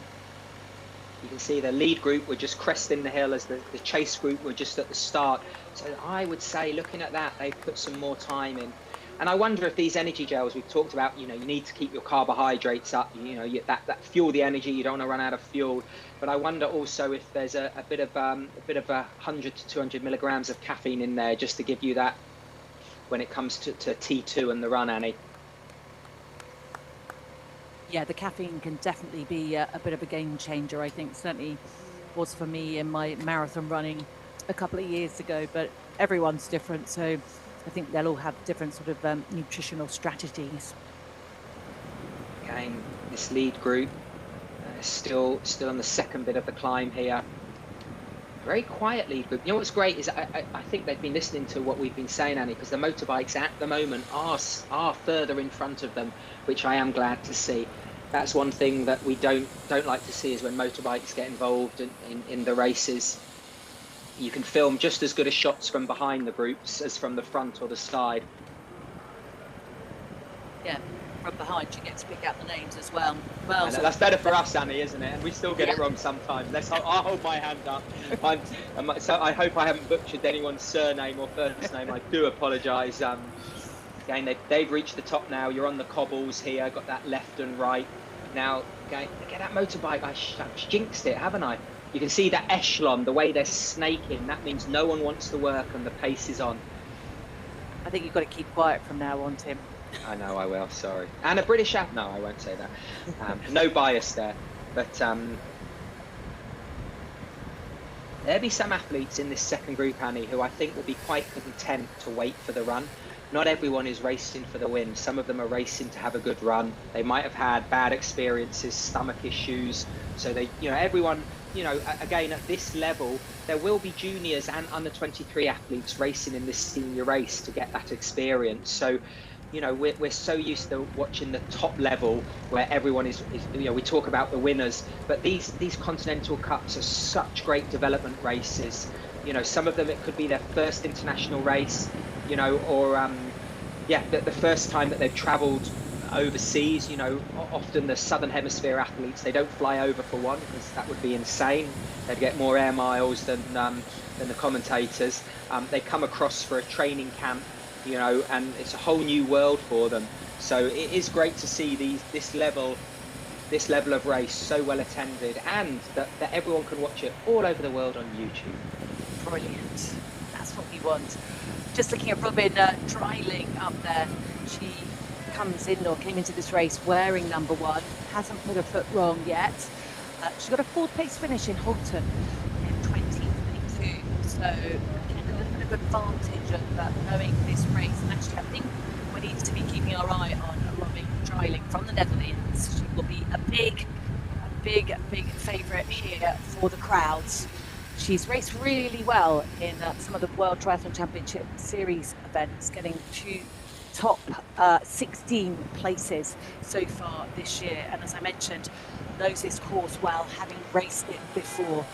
You can see the lead group were just cresting the hill as the chase group were just at the start. So I would say, looking at that, they've put some more time in. And I wonder if these energy gels we've talked about, you know, you need to keep your carbohydrates up, you know, that fuel the energy, you don't want to run out of fuel. But I wonder also if there's a bit of 100 to 200 milligrams of caffeine in there just to give you that when it comes to T2 and the run, Annie. Yeah, the caffeine can definitely be a bit of a game changer, I think. Certainly was for me in my marathon running a couple of years ago, but everyone's different. So I think they'll all have different sort of nutritional strategies. Again, this lead group still on the second bit of the climb here. Very quiet lead group. You know what's great is I think they've been listening to what we've been saying, Annie, because the motorbikes at the moment are further in front of them, which I am glad to see. That's one thing that we don't like to see, is when motorbikes get involved in the races. You can film just as good as shots from behind the groups as from the front or the side. Yeah, from behind you get to pick out the names as well. Well, that's better for us, Annie, isn't it? And we still get it wrong sometimes. I'll hold my hand up. So I hope I haven't butchered anyone's surname or first name. I do apologise. Again, they've reached the top now. You're on the cobbles here. Got that left and right. Now, get that motorbike. I've jinxed it, haven't I? You can see that echelon, the way they're snaking. That means no one wants to work and the pace is on. I think you've got to keep quiet from now on, Tim. I know I will, sorry. And a British no, I won't say that. No bias there. But there'll be some athletes in this second group, Annie, who I think will be quite content to wait for the run. Not everyone is racing for the win. Some of them are racing to have a good run. They might have had bad experiences, stomach issues. So they, everyone, again, at this level, there will be juniors and under 23 athletes racing in this senior race to get that experience. So, we're so used to watching the top level where everyone is we talk about the winners, but these Continental Cups are such great development races. Some of them, it could be their first international race, or the first time that they've traveled overseas. Often the Southern Hemisphere athletes, they don't fly over for one, because that would be insane. They'd get more air miles than the commentators. They come across for a training camp, and it's a whole new world for them. So it is great to see this level of race so well attended, and that everyone can watch it all over the world on YouTube. Brilliant. That's what we want. Just looking at Robin Dreiling up there, she came into this race wearing number 1, hasn't put her foot wrong yet. She got a 4th place finish in Holten in 2022, so again, a little bit of advantage of knowing this race. And actually, I think we need to be keeping our eye on Robin Dreiling from the Netherlands. She will be a big favourite here for the crowds. She's raced really well in some of the World Triathlon Championship Series events, getting to top 16 places so far this year. And as I mentioned, knows this course well, having raced it before.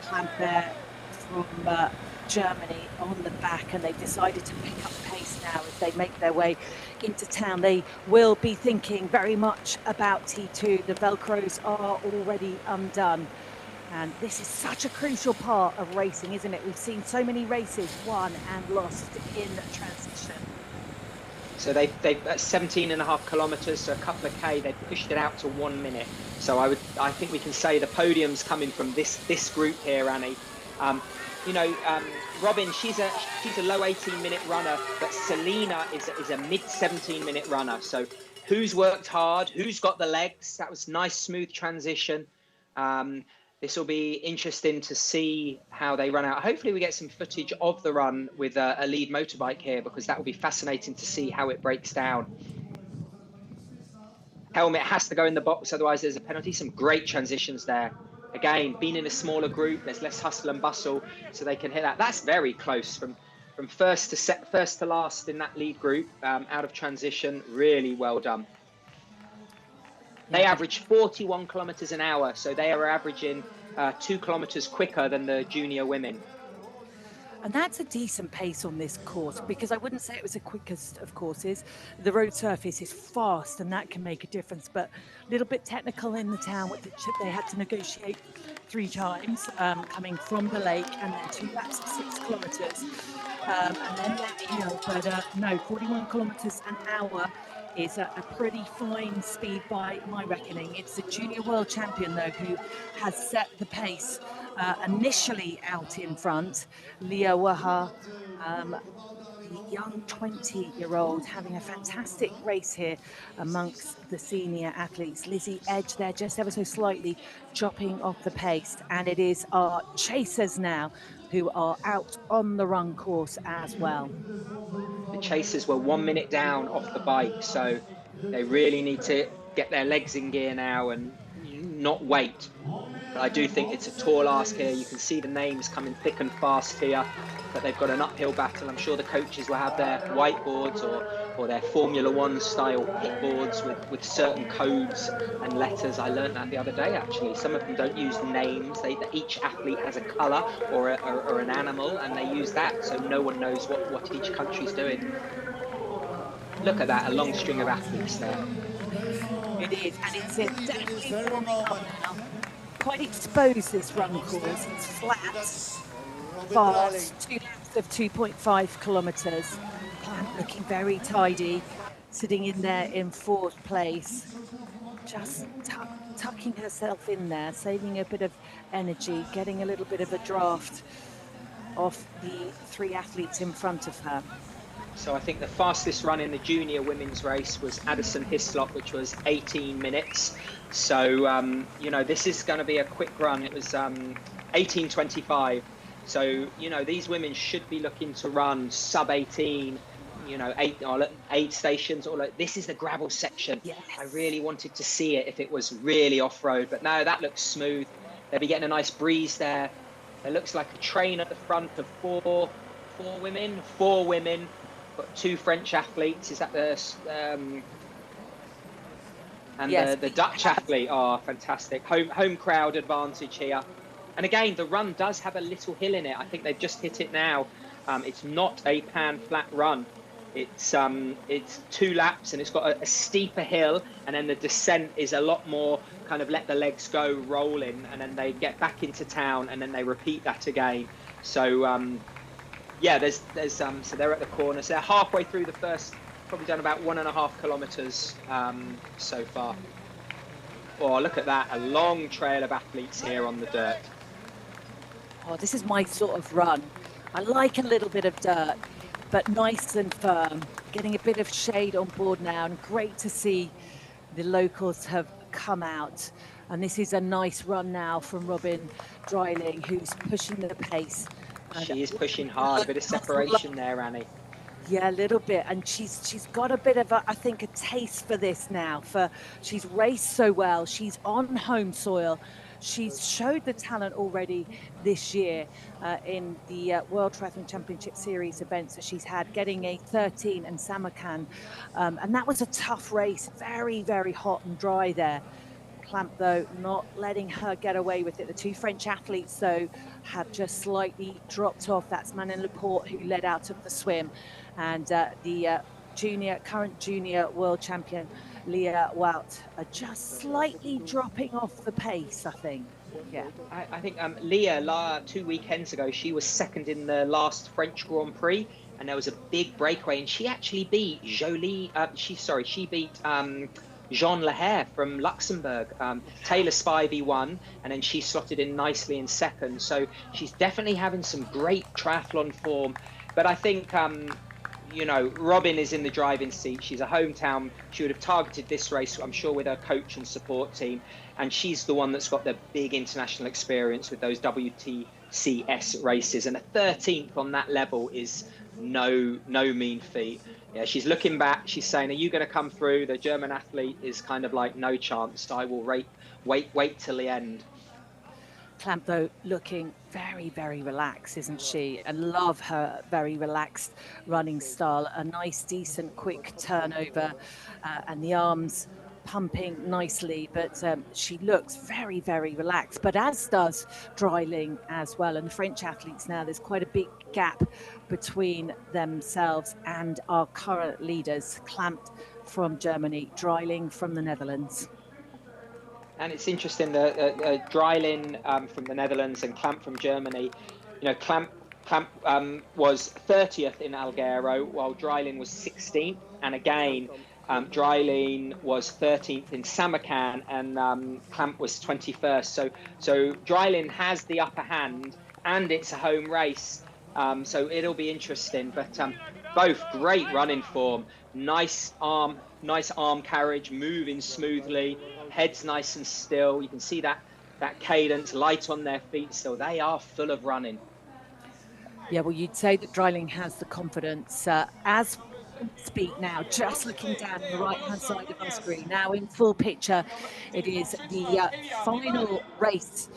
Clampert from Germany on the back, and they've decided to pick up pace now as they make their way into town. They will be thinking very much about T2. The Velcros are already undone. And this is such a crucial part of racing, isn't it? We've seen so many races won and lost in transition. So they've at 17.5 kilometres, so a couple of K, they've pushed it out to 1 minute. So I think we can say the podium's coming from this group here, Annie. Robin, she's a low 18-minute runner, but Selena is a mid 17-minute runner. So who's worked hard? Who's got the legs? That was nice, smooth transition. This will be interesting to see how they run out. Hopefully we get some footage of the run with a lead motorbike here, because that will be fascinating to see how it breaks down. Helmet has to go in the box, otherwise there's a penalty. Some great transitions there. Again, being in a smaller group, there's less hustle and bustle, so they can hit that. That's very close from first to last in that lead group, out of transition. Really well done. They average 41 kilometers an hour, so they are averaging 2 kilometers quicker than the junior women. And that's a decent pace on this course, because I wouldn't say it was the quickest of courses. The road surface is fast, and that can make a difference, but a little bit technical in the town, which they had to negotiate 3 times, coming from the lake, and then 2 laps of 6 kilometers, and then that hill. But no, 41 kilometers an hour is a pretty fine speed by my reckoning. It's the junior world champion, though, who has set the pace initially out in front. Leah Waha, the young 20-year-old, having a fantastic race here amongst the senior athletes. Lizzie Edge there, just ever so slightly chopping off the pace. And it is our chasers now who are out on the run course as well. The chasers were 1 minute down off the bike, so they really need to get their legs in gear now and not wait. But I do think it's a tall ask here. You can see the names coming thick and fast here, but they've got an uphill battle. I'm sure the coaches will have their whiteboards or their Formula One style pit boards with certain codes and letters. I learned that the other day, actually. Some of them don't use names. Each athlete has a colour or an animal, and they use that, so no one knows what each country's doing. Look at that, a long string of athletes there. It is, and it's definitely warming up now. Quite exposed, this run course. It's flat, fast, 2 laps of 2.5 kilometres. Plant looking very tidy, sitting in there in 4th place. Just tucking herself in there, saving a bit of energy, getting a little bit of a draft off the 3 athletes in front of her. So I think the fastest run in the junior women's race was Addison Hislop, which was 18 minutes. So, this is going to be a quick run. It was 18:25. So, you know, these women should be looking to run sub 18, you know, aid stations, or like, this is the gravel section. Yes. I really wanted to see it if it was really off-road, but no, that looks smooth. They'll be getting a nice breeze there. There looks like a train at the front of four women, got 2 French athletes. Is that the and Yes, the Dutch athlete? Oh, fantastic. Home crowd advantage here. And again, the run does have a little hill in it. I think they've just hit it now. It's not a pan flat run. It's 2 laps, and it's got a steeper hill, and then the descent is a lot more kind of let the legs go rolling, and then they get back into town, and then they repeat that again. So yeah, so they're at the corner. So they're halfway through the first, probably done about 1.5 kilometers so far. Oh, look at that, a long trail of athletes here on the dirt. Oh, this is my sort of run. I like a little bit of dirt, but nice and firm. Getting a bit of shade on board now, and great to see the locals have come out. And this is a nice run now from Robin Dreiling, who's pushing the pace. She is pushing hard, a bit of separation there, Annie. Yeah, a little bit, and she's got a bit of I think a taste for this now. She's raced so well. She's on home soil. She's showed the talent already this year in the World Triathlon Championship Series events that she's had, getting a 13 in Samarkand, and that was a tough race, very, very hot and dry there. Clamp, though, not letting her get away with it. The 2 French athletes, though, have just slightly dropped off. That's Manon Laporte, who led out of the swim, and the current junior world champion, Leah Wout, are just slightly dropping off the pace, I think. Yeah. I think Leah, 2 weekends ago, she was second in the last French Grand Prix, and there was a big breakaway, and she actually beat she beat Jean Leher from Luxembourg. Taylor Spivey won, and then she slotted in nicely in second. So she's definitely having some great triathlon form. But I think, you know, Robin is in the driving seat. She's a hometown. She would have targeted this race, I'm sure, with her coach and support team. And she's the one that's got the big international experience with those WTCS races. And a 13th on that level is no mean feat. Yeah, she's looking back. She's saying, "Are you going to come through?" The German athlete is kind of like, "No chance. I will wait till the end." Clamp, though, looking very, very relaxed, isn't she? And love her very relaxed running style. A nice, decent, quick turnover, and the arms pumping nicely. But she looks very, very relaxed. But as does Dreiling as well. And the French athletes now, there's quite a big gap between themselves and our current leaders. Clamp from Germany, Dreiling from the Netherlands. And it's interesting that Dreiling from the Netherlands and Clamp from Germany, you know, Clamp was 30th in Alghero, while Dreiling was 16th. And again, Dreiling was 13th in Samarkand, and Clamp was 21st. So Dreiling has the upper hand, and it's a home race. So it'll be interesting. But both great running form, nice arm carriage, moving smoothly. Head's nice and still. You can see that cadence, light on their feet, so they are full of running. Yeah, well, you'd say that Dreiling has the confidence. As we speak now, just looking down the right-hand side of our screen, now in full picture, it is the final race.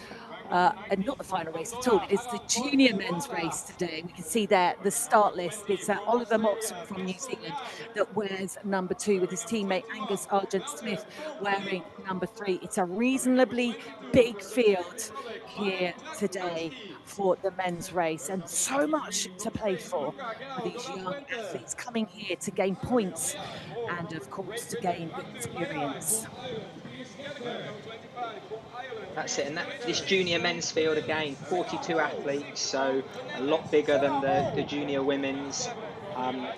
And not the final race at all, it is the junior men's race today. We can see there the start list. It's Oliver Moxon from New Zealand that wears number 2, with his teammate Angus Argent-Smith wearing number 3. It's a reasonably big field here today for the men's race, and so much to play for these young athletes coming here to gain points and, of course, to gain experience. That's it, and this junior men's field, again, 42 athletes, so a lot bigger than the junior women's.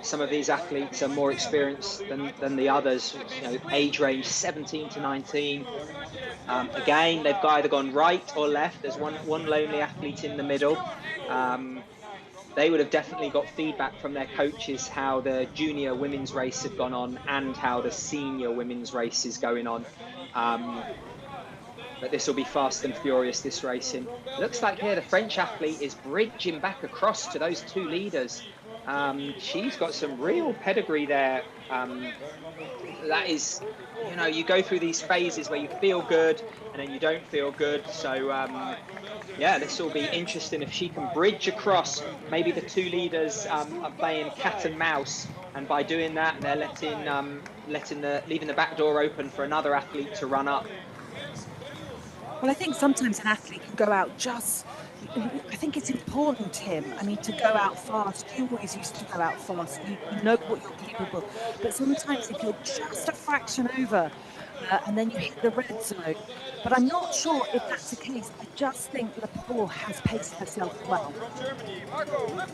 Some of these athletes are more experienced than the others, you know, age range 17 to 19. Again, they've either gone right or left. There's one lonely athlete in the middle. They would have definitely got feedback from their coaches how the junior women's race had gone on and how the senior women's race is going on. but this will be fast and furious, this racing. Looks like here the French athlete is bridging back across to those two leaders. She's got some real pedigree there. That is, you know, you go through these phases where you feel good and then you don't feel good. So yeah, this will be interesting if she can bridge across. Maybe the two leaders are playing cat and mouse, and by doing that, they're leaving the back door open for another athlete to run up. Well, I think sometimes an athlete can go out just, I think it's important, Tim. I mean, to go out fast. You always used to go out fast. You know what you're capable. But sometimes if you're just a fraction over and then you hit the red zone. But I'm not sure if that's the case. I just think Lepore has paced herself well.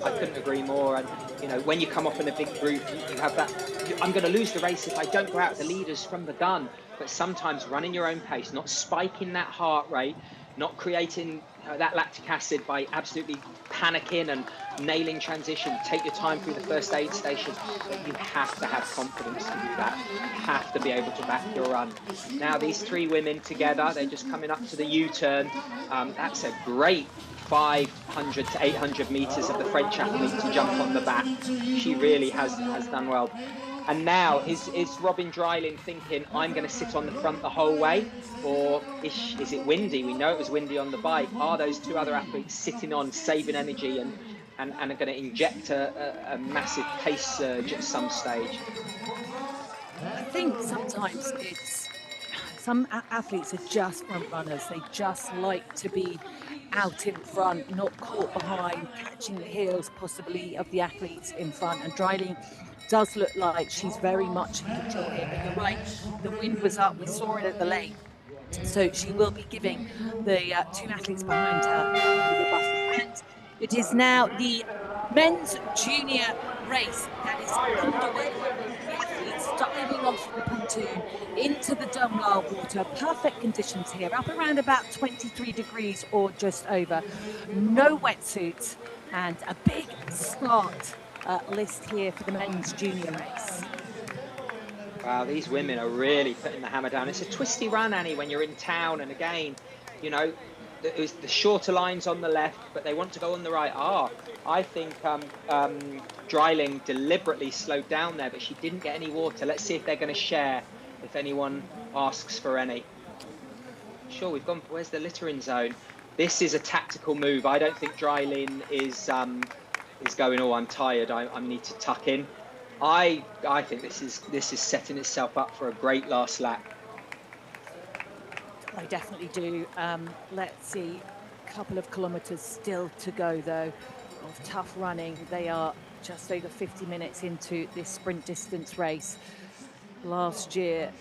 I couldn't agree more. And, you know, when you come up in a big group, you have that, I'm going to lose the race if I don't go out the leaders from the gun. But sometimes running your own pace, not spiking that heart rate, not creating that lactic acid by absolutely panicking and nailing transition. Take your time through the first aid station. You have to have confidence to do that. You have to be able to back your run. Now these three women together, they're just coming up to the U-turn. That's a great 500 to 800 meters of the French athlete to jump on the back. She really has done well. And now, is Robin Dreiling thinking, I'm going to sit on the front the whole way? Or is it windy? We know it was windy on the bike. Are those two other athletes sitting on, saving energy and are going to inject a massive pace surge at some stage? I think sometimes some athletes are just front runners. They just like to be out in front, not caught behind, catching the heels possibly of the athletes in front. And Dreiling does look like she's very much in control here. But you're right, the wind was up. We saw it at the lane. So she will be giving the two athletes behind her the buffer. And it is now the men's junior race that is underway. The athletes diving off the pontoon into the Dunlop water. Perfect conditions here, up around about 23 degrees or just over. No wetsuits and a big start list here for the men's junior race. Wow, these women are really putting the hammer down. It's a twisty run, Annie, when you're in town. And again, you know, it was the shorter lines on the left, but they want to go on the right. I think Dreiling deliberately slowed down there, but she didn't get any water. Let's see if they're going to share, if anyone asks for any. Sure, we've gone, where's the littering zone? This is a tactical move. I don't think Dreiling is going, oh, I'm tired, I need to tuck in. I think this is setting itself up for a great last lap. I definitely do. Let's see, a couple of kilometres still to go though of tough running. They are just over 50 minutes into this sprint distance race. Last year,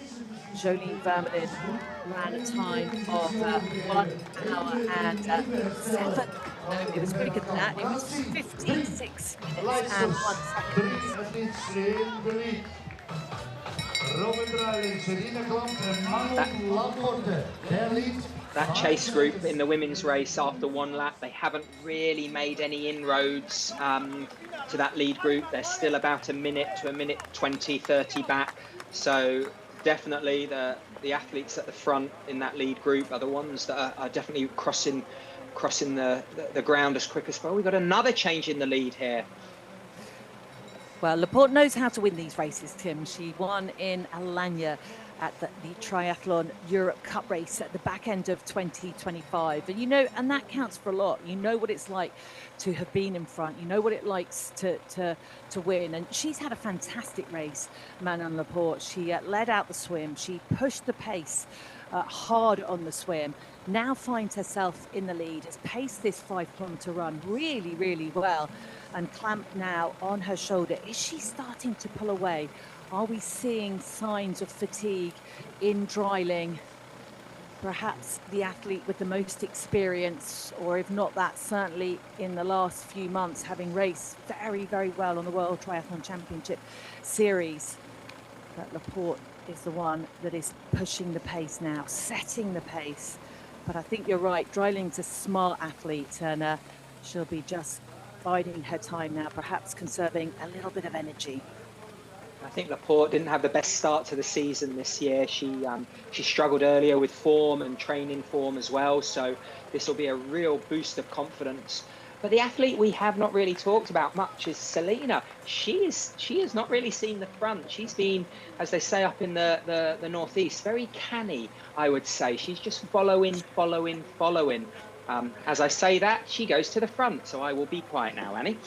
Jolene Vermeulen ran a time of 1 hour and 7. No, it was pretty good than that. It was 56 minutes and 1 second. That chase group in the women's race after 1 lap, they haven't really made any inroads to that lead group. They're still about a minute to a minute 20, 30 back. So definitely the athletes at the front in that lead group are the ones that are definitely crossing the ground as quick as possible. We've got another change in the lead here. Well, Lepore knows how to win these races, Tim. She won in Alanya at the Triathlon Europe Cup race at the back end of 2025. And, you know, and that counts for a lot. You know what it's like to have been in front. You know what it likes to win. And she's had a fantastic race, Manon Lepore. She led out the swim. She pushed the pace hard on the swim. Now finds herself in the lead, has paced this 5-kilometre run really, really well. And clamp now on her shoulder. Is she starting to pull away? Are we seeing signs of fatigue in Dreiling? Perhaps the athlete with the most experience, or if not that, certainly in the last few months, having raced very, very well on the World Triathlon Championship Series. But Lepore is the one that is pushing the pace now, setting the pace. But I think you're right, Dreiling's a smart athlete, and she'll be just biding her time now, perhaps conserving a little bit of energy. I think Laporte didn't have the best start to the season this year. She struggled earlier with form and training form as well. So this will be a real boost of confidence. But the athlete we have not really talked about much is Selena. She has not really seen the front. She's been, as they say up in the northeast, very canny, I would say. She's just following. As I say that, she goes to the front. So I will be quiet now, Annie.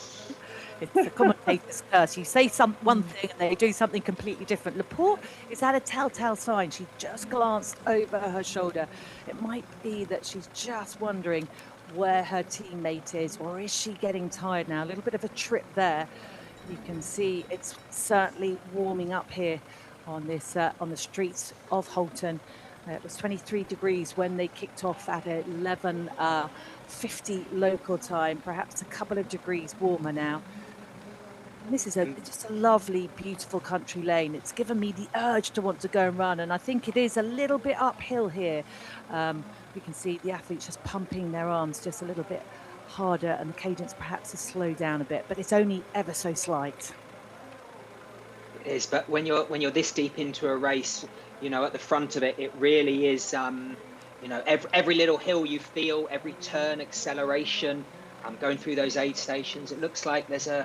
It's a commentator's curse. You say one thing and they do something completely different. Laporte is at a telltale sign. She just glanced over her shoulder. It might be that she's just wondering where her teammate is, or is she getting tired now? A little bit of a trip there. You can see it's certainly warming up here on this on the streets of Holten. It was 23 degrees when they kicked off at 11:50 local time, perhaps a couple of degrees warmer now. And this is just a lovely, beautiful country lane. It's given me the urge to want to go and run, and I think it is a little bit uphill here. You can see the athletes just pumping their arms just a little bit harder, and the cadence perhaps has slowed down a bit, but it's only ever so slight. It is, but when you're this deep into a race, you know, at the front of it, it really is, you know, every little hill you feel, every turn, acceleration, going through those aid stations. It looks like there's a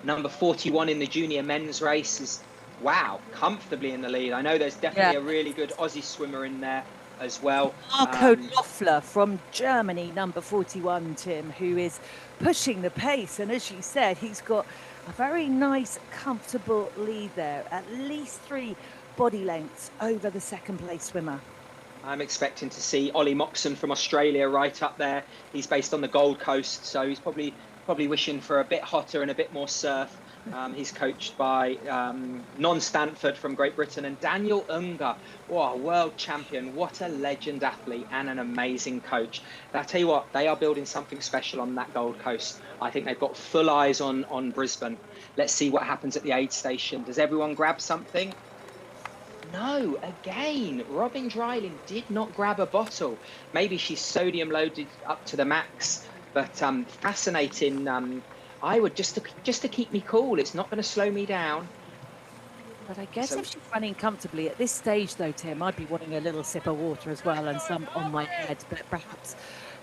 number 41 in the junior men's race is, wow, comfortably in the lead. I know there's definitely a really good Aussie swimmer in there as well. Marco Loeffler from Germany, number 41, Tim, who is pushing the pace. And as you said, he's got a very nice, comfortable lead there, at least 3 body lengths over the second place swimmer. I'm expecting to see Ollie Moxon from Australia right up there. He's based on the Gold Coast, so he's probably wishing for a bit hotter and a bit more surf. He's coached by Non Stanford from Great Britain, and Daniel Unger, wow, world champion. What a legend athlete and an amazing coach. But I tell you what, they are building something special on that Gold Coast. I think they've got full eyes on Brisbane. Let's see what happens at the aid station. Does everyone grab something? No, again, Robin Dryling did not grab a bottle. Maybe she's sodium loaded up to the max, but fascinating. I would just to keep me cool. It's not going to slow me down. But I guess if she's running comfortably at this stage, though, Tim, I'd be wanting a little sip of water as well and some on my head. But perhaps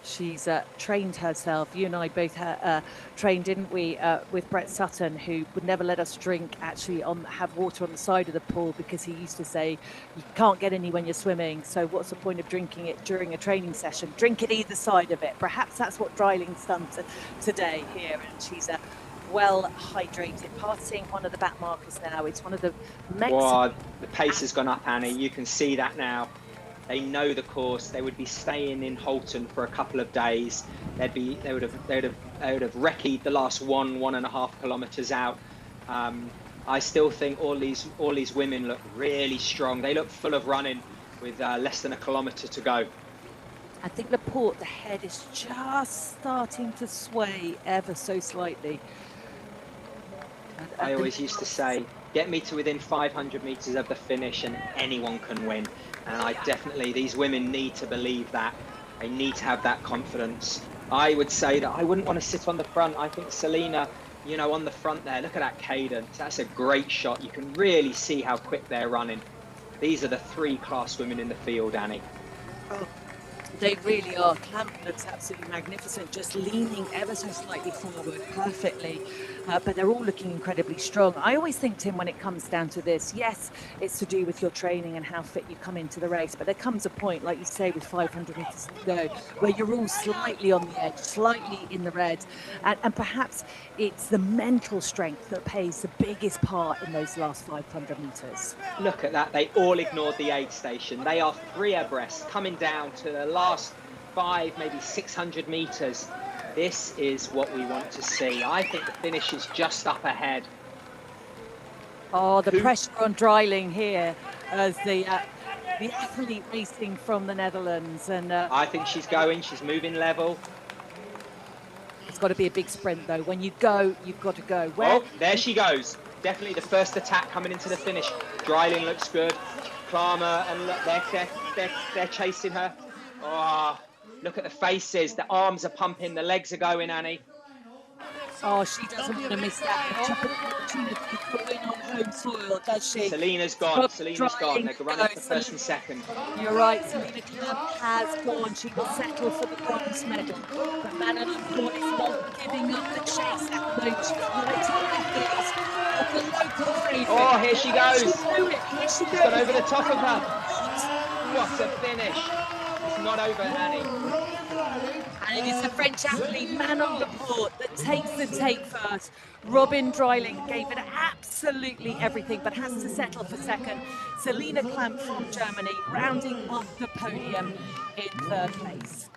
she's trained herself. You and I both trained, didn't we, with Brett Sutton, who would never let us drink, actually have water on the side of the pool, because he used to say, you can't get any when you're swimming. So what's the point of drinking it during a training session? Drink it either side of it. Perhaps that's what Dryling's done today here. And she's well hydrated, passing one of the back markers now. It's one of the Mexican... Wow, the pace has gone up, Annie. You can see that now. They know the course. They would be staying in Holten for a couple of days. They would have recce'd the last 1.5 kilometers out. I still think all these women look really strong. They look full of running with less than a kilometer to go. I think Laporte, the head is just starting to sway ever so slightly. I always used to say, get me to within 500 meters of the finish and anyone can win. And these women need to believe that. They need to have that confidence. I would say that I wouldn't want to sit on the front. I think Selena, you know, on the front there, look at that cadence. That's a great shot. You can really see how quick they're running. These are the 3 class women in the field, Annie. Oh, they really are. Clamp looks absolutely magnificent, just leaning ever so slightly forward perfectly. But they're all looking incredibly strong. I always think, Tim, when it comes down to this, yes, it's to do with your training and how fit you come into the race. But there comes a point, like you say, with 500 meters to go, where you're all slightly on the edge, slightly in the red. And perhaps it's the mental strength that plays the biggest part in those last 500 meters. Look at that. They all ignored the aid station. They are 3 abreast, coming down to the last 5, maybe 600 meters. This is what we want to see. I think the finish is just up ahead. Oh, the pressure on Dryling here as the athlete racing from the Netherlands. And I think she's moving level. It's got to be a big sprint, though. When you go, you've got to go. Oh, there she goes. Definitely the first attack coming into the finish. Dryling looks good. Klammer, and look, they're chasing her. Oh, look at the faces. The arms are pumping. The legs are going, Annie. Oh, she doesn't want to miss that opportunity to win on home soil, does she? Selina's gone. Selina's gone. They're running for first and second. You're right, Selina Clamp has gone. She will settle for the bronze medal. But Manon Laporte is not giving up the chase at the moment. She's right on the heels of the local favourite. Oh, here she goes. She's gone over the top of her. What a finish. It's not over, Annie. And it is the French athlete Manon Laporte that takes the take first. Robin Dreiling gave it absolutely everything, but has to settle for second. Selina Clamp from Germany rounding up the podium in third place.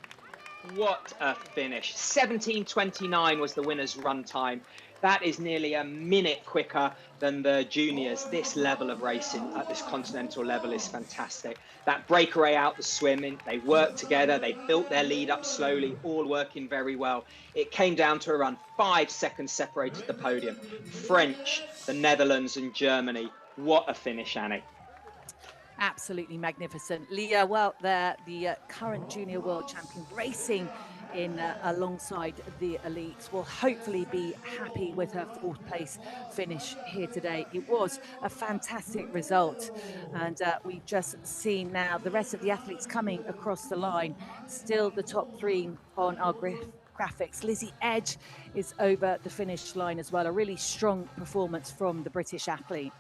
What a finish. 17:29 was the winner's run time. That is nearly a minute quicker than the juniors. This level of racing at this continental level is fantastic. That breakaway out the swimming, they worked together, they built their lead up slowly, all working very well. It came down to a run. 5 seconds separated the podium. French, the Netherlands and Germany. What a finish, Annie. Absolutely magnificent. Leah Weldt there, the current junior world champion, racing in alongside the elites, will hopefully be happy with her 4th place finish here today. It was a fantastic result, and we've just seen now the rest of the athletes coming across the line. Still the top 3 on our graphics. Lizzie Edge is over the finish line as well. A really strong performance from the British athlete.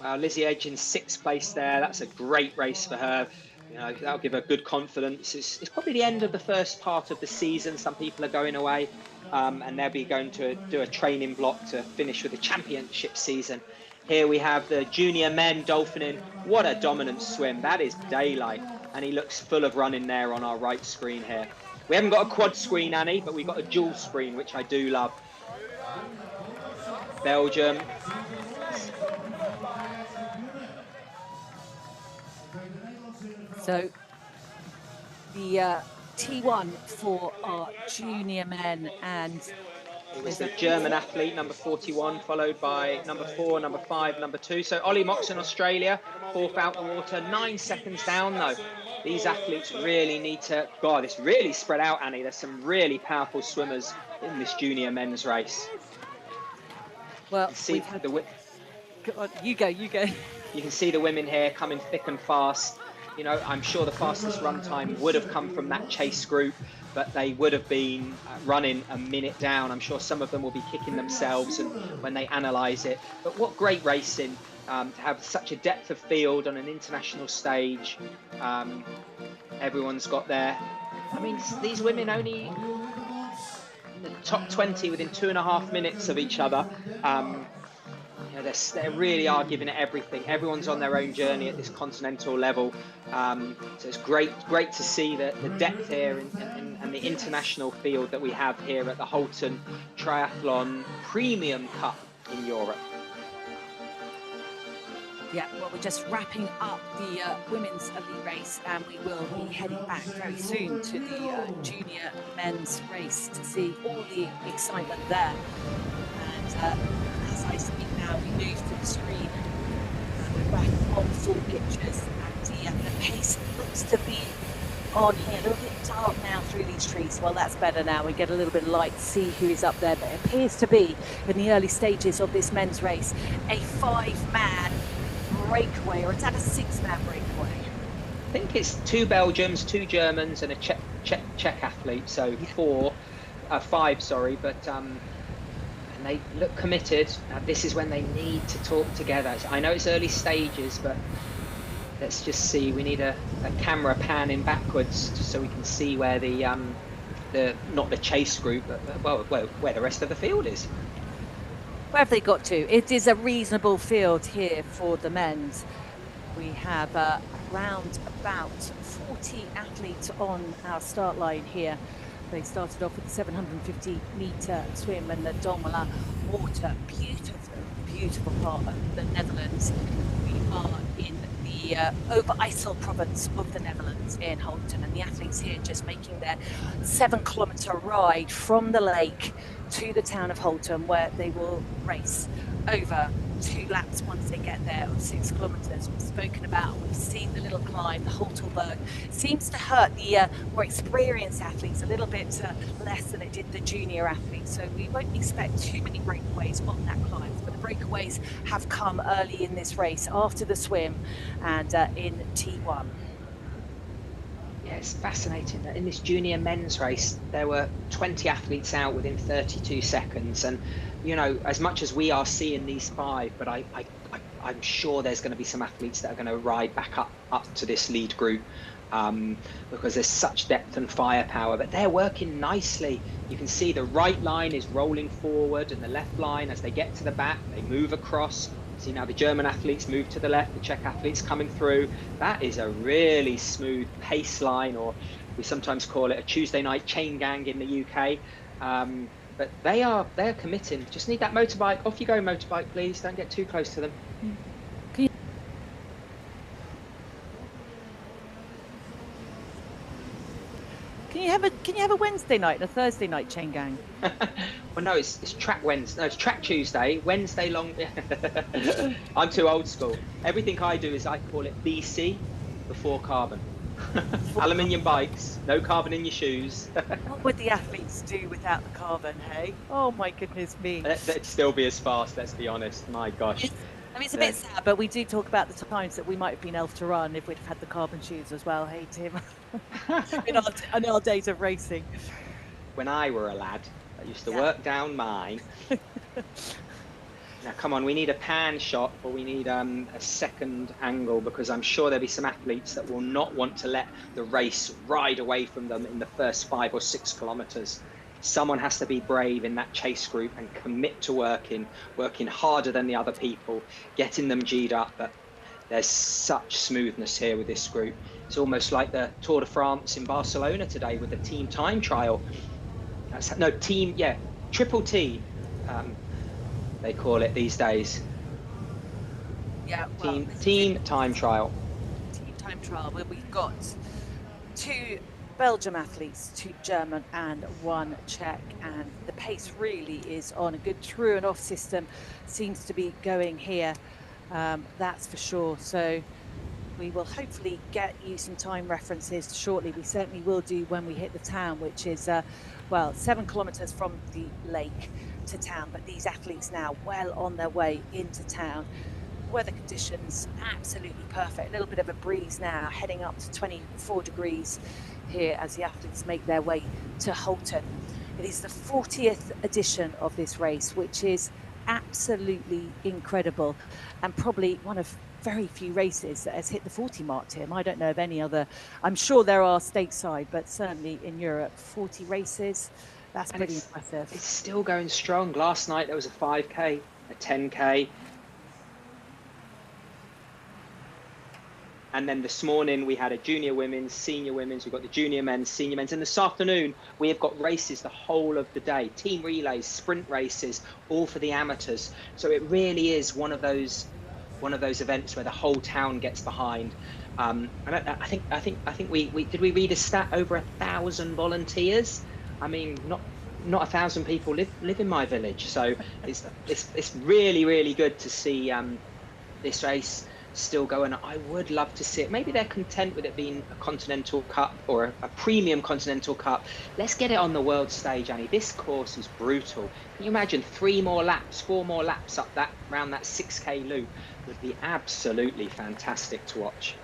Wow, Lizzie Edge in 6th place there. That's a great race for her. You know, that'll give her good confidence. It's probably the end of the first part of the season. Some people are going away, and they'll be going to do a training block to finish with the championship season. Here we have the junior men dolphining. What a dominant swim. That is daylight. And he looks full of running there on our right screen here. We haven't got a quad screen, Annie, but we've got a dual screen, which I do love. Belgium. So the T1 for our junior men, and it was the German athlete, number 41, followed by number 4, number 5, number 2. So Ollie Moxon, Australia, 4th out the water, 9 seconds down though. These athletes really need to, God, it's really spread out, Annie. There's some really powerful swimmers in this junior men's race. Well, see you go. You can see the women here coming thick and fast. You know, I'm sure the fastest run time would have come from that chase group, but they would have been running a minute down. I'm sure some of them will be kicking themselves and when they analyse it. But what great racing to have such a depth of field on an international stage. Everyone's got there. I mean, these women only in the top 20 within 2.5 minutes of each other. You know, they really are giving it everything. Everyone's on their own journey at this continental level. So it's great to see the depth here and the international field that we have here at the Holten Triathlon Premium Cup in Europe. Yeah, well, we're just wrapping up the women's elite race, and we will be heading back very soon to the junior men's race to see all the excitement there. And as I speak now, we move to the screen. We're back on full pictures, and the pace looks to be on here. A little bit dark now through these trees. Well, that's better now. We get a little bit of light to see who is up there. But it appears to be, in the early stages of this men's race, a 5-man breakaway, or is that a 6-man breakaway? I think it's 2 Belgians, 2 Germans, and a Czech athlete. So 5, sorry, but and they look committed. Now this is when they need to talk together. I know it's early stages, but let's just see. We need a camera panning backwards just so we can see where the not the chase group, but where the rest of the field is. Where have they got to? It is a reasonable field here for the men's. We have around about 40 athletes on our start line here. They started off with the 750-metre swim and the Domela water. Beautiful part of the Netherlands. We are in the Overijssel province of the Netherlands in Holten, and the athletes here just making their 7-kilometre ride from the lake to the town of Holten, where they will race over 2 laps once they get there of 6 kilometres. We've spoken about, we've seen the little climb, the Holtelberg. Seems to hurt the more experienced athletes a little bit less than it did the junior athletes, so we won't expect too many breakaways on that climb. But breakaways have come early in this race after the swim and in T1. Yeah, it's fascinating that in this junior men's race, there were 20 athletes out within 32 seconds. And, you know, as much as we are seeing these 5, but I'm sure there's going to be some athletes that are going to ride back up to this lead group, because there's such depth and firepower, but they're working nicely. You can see the right line is rolling forward and the left line, as they get to the back, they move across. See now the German athletes move to the left, the Czech athletes coming through. That is a really smooth pace line, or we sometimes call it a Tuesday night chain gang in the UK. But they're committing. Just need that motorbike. Off you go, motorbike, please. Don't get too close to them. Can you have a Wednesday night and a Thursday night chain gang? Well, no, it's track Wednesday. No, it's track Tuesday. Wednesday long. I'm too old school. Everything I do is I call it BC, before carbon. Aluminium bikes, no carbon in your shoes. What would the athletes do without the carbon, hey? Oh my goodness me. They'd still be as fast, let's be honest. My gosh. I mean, it's a bit sad, but we do talk about the times that we might have been able to run if we'd have had the carbon shoes as well, hey Tim? in our days of racing. When I were a lad, I used to work down mine. Now, come on, we need a pan shot, or we need a second angle, because I'm sure there'll be some athletes that will not want to let the race ride away from them in the first 5 or 6 kilometers. Someone has to be brave in that chase group and commit to working harder than the other people, getting them G'd up. But there's such smoothness here with this group. It's almost like the Tour de France in Barcelona today with the team time trial. Triple T. They call it these days. Yeah, well, team time trial. Team time trial, where we've got 2 Belgium athletes, 2 German and 1 Czech, and the pace really is on. A good through and off system seems to be going here, that's for sure. So we will hopefully get you some time references shortly. We certainly will do when we hit the town, which is 7 kilometers from the lake to town. But these athletes now well on their way into town. Weather conditions absolutely perfect. A little bit of a breeze now, heading up to 24 degrees here as the athletes make their way to Holten. It is the 40th edition of this race, which is absolutely incredible, and probably one of very few races that has hit the 40 mark, Tim. I don't know of any other. I'm sure there are stateside, but certainly in Europe, 40 races, that's pretty impressive. It's still going strong. Last night there was a 5K, a 10K. And then this morning we had a junior women's, senior women's, we've got the junior men's, senior men's. And this afternoon we have got races the whole of the day, team relays, sprint races, all for the amateurs. So it really is one of those events where the whole town gets behind. And I think we did we read a stat, over 1,000 volunteers? I mean, not 1,000 people live in my village. So it's really, really good to see this race still going. I would love to see it. Maybe they're content with it being a Continental Cup or a premium Continental Cup. Let's get it on the world stage, Annie. This course is brutal. Can you imagine 4 more laps up around that 6K loop? Would be absolutely fantastic to watch.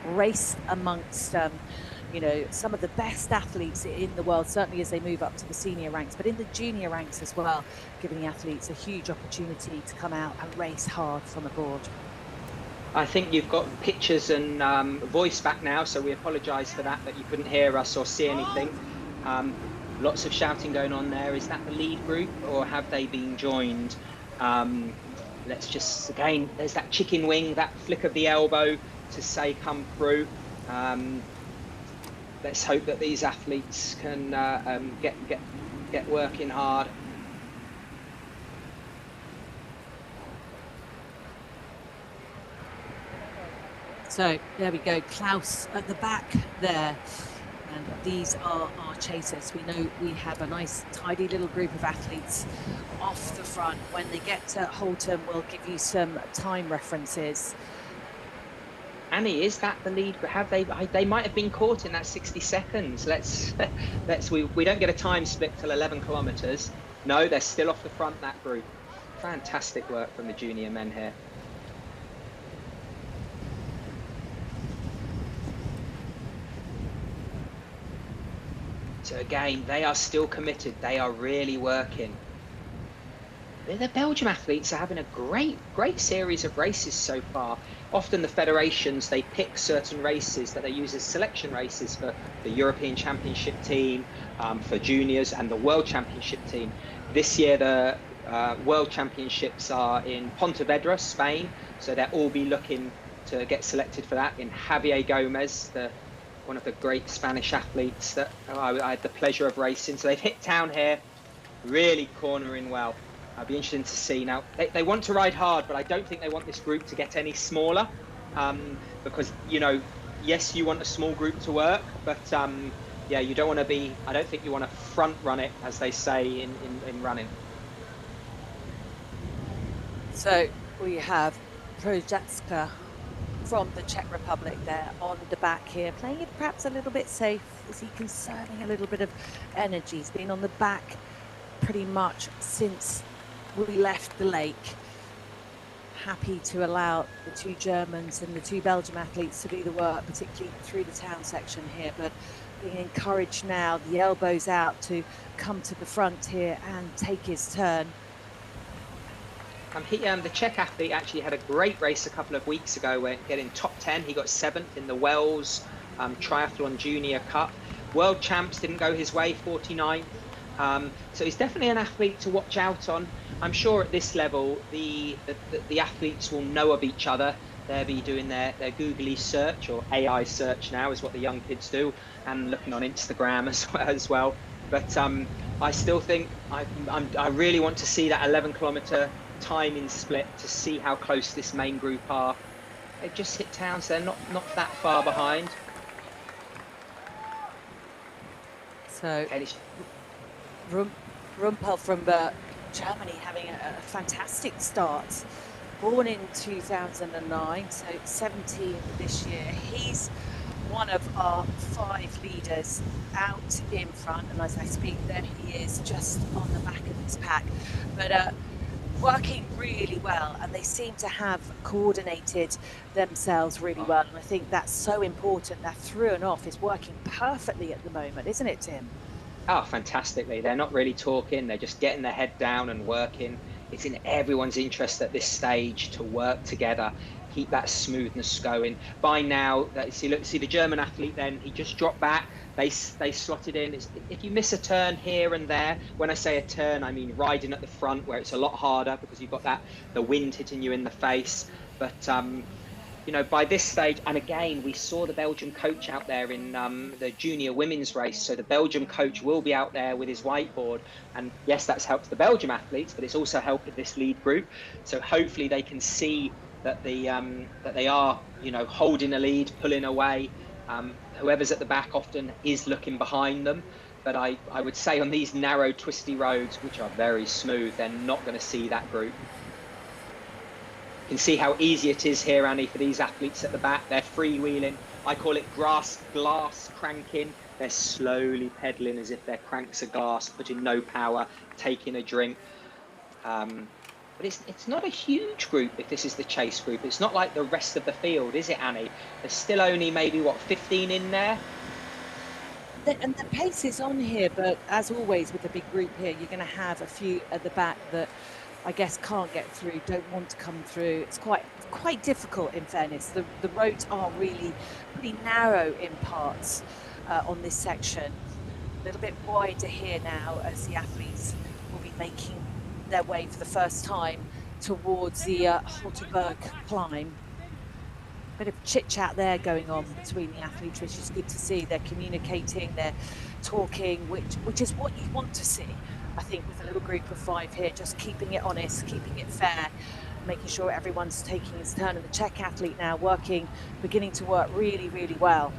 race amongst you know, some of the best athletes in the world, certainly as they move up to the senior ranks, but in the junior ranks as well, giving the athletes a huge opportunity to come out and race hard from abroad. I think you've got pictures and voice back now, so we apologise for that you couldn't hear us or see anything. Lots of shouting going on there. Is that the lead group, or have they been joined? Let's just, again, there's that chicken wing, that flick of the elbow to say come through. Let's hope that these athletes can get working hard. So there we go, Klaus at the back there. And these are our chasers. We know we have a nice tidy little group of athletes off the front. When they get to Holten, we'll give you some time references. Annie, is that the lead? Have they might have been caught in that 60 seconds. We don't get a time split till 11 kilometers. No, they're still off the front, that group. Fantastic work from the junior men here. So again, they are still committed. They are really working. The Belgium athletes are having a great series of races so far. Often the federations, they pick certain races that they use as selection races for the European Championship team, for juniors, and the World Championship team. This year, the World Championships are in Pontevedra, Spain, so they'll all be looking to get selected for that. In Javier Gomez, one of the great Spanish athletes that I had the pleasure of racing. So they've hit town here, really cornering well. I'll be interested to see. Now, they want to ride hard, but I don't think they want this group to get any smaller, because, you know, yes, you want a small group to work, but yeah, you don't want to be, I don't think you want to front run it, as they say in running. So we have Projectka from the Czech Republic there on the back here, playing it perhaps a little bit safe. Is he conserving a little bit of energy? He's been on the back pretty much since we left the lake. Happy to allow the two Germans and the two Belgian athletes to do the work, particularly through the town section here, but being encouraged now, the elbows out, to come to the front here and take his turn. The Czech athlete actually had a great race a couple of weeks ago, where getting top 10. He got 7th in the Wells Triathlon Junior Cup. World champs didn't go his way, 49th. So he's definitely an athlete to watch out on. I'm sure at this level, the athletes will know of each other. They'll be doing their googly search, or AI search now is what the young kids do, and looking on Instagram as well. But I still think I really want to see that 11 kilometer timing split to see how close this main group are. They just hit town, so they're not that far behind. So Rumpel from Germany having a fantastic start. Born in 2009, so 17 this year. He's one of our 5 leaders out in front, and as I speak, there he is, just on the back of his pack. But working really well, and they seem to have coordinated themselves really well, and I think that's so important. That through and off is working perfectly at the moment, isn't it, Tim? Oh, fantastically. They're not really talking, they're just getting their head down and working. It's in everyone's interest at this stage to work together, keep that smoothness going. By now, see the German athlete then, he just dropped back, they slotted in. If you miss a turn here and there, when I say a turn, I mean riding at the front, where it's a lot harder because you've got the wind hitting you in the face. But you know, by this stage, and again, we saw the Belgian coach out there in the junior women's race. So the Belgian coach will be out there with his whiteboard. And yes, that's helped the Belgium athletes, but it's also helped this lead group. So hopefully they can see that that they are, you know, holding a lead, pulling away. Whoever's at the back often is looking behind them. But I would say on these narrow, twisty roads, which are very smooth, they're not going to see that group. You can see how easy it is here, Annie, for these athletes at the back. They're freewheeling. I call it glass cranking. They're slowly pedaling as if their cranks are glass, putting no power, taking a drink. But it's not a huge group if this is the chase group. It's not like the rest of the field, is it, Annie? There's still only maybe, what, 15 in there? And the pace is on here, but as always with a big group here, you're going to have a few at the back that I guess can't get through, don't want to come through. It's quite difficult, in fairness. The roads are really pretty narrow in parts on this section. A little bit wider here now as the athletes will be making their way for the first time towards the Holtenberg climb. Bit of chit chat there going on between the athletes, which is good to see. They're communicating, they're talking, which is what you want to see, I think, with a little group of 5 here, just keeping it honest, keeping it fair, making sure everyone's taking his turn. And the Czech athlete now beginning to work really, really well.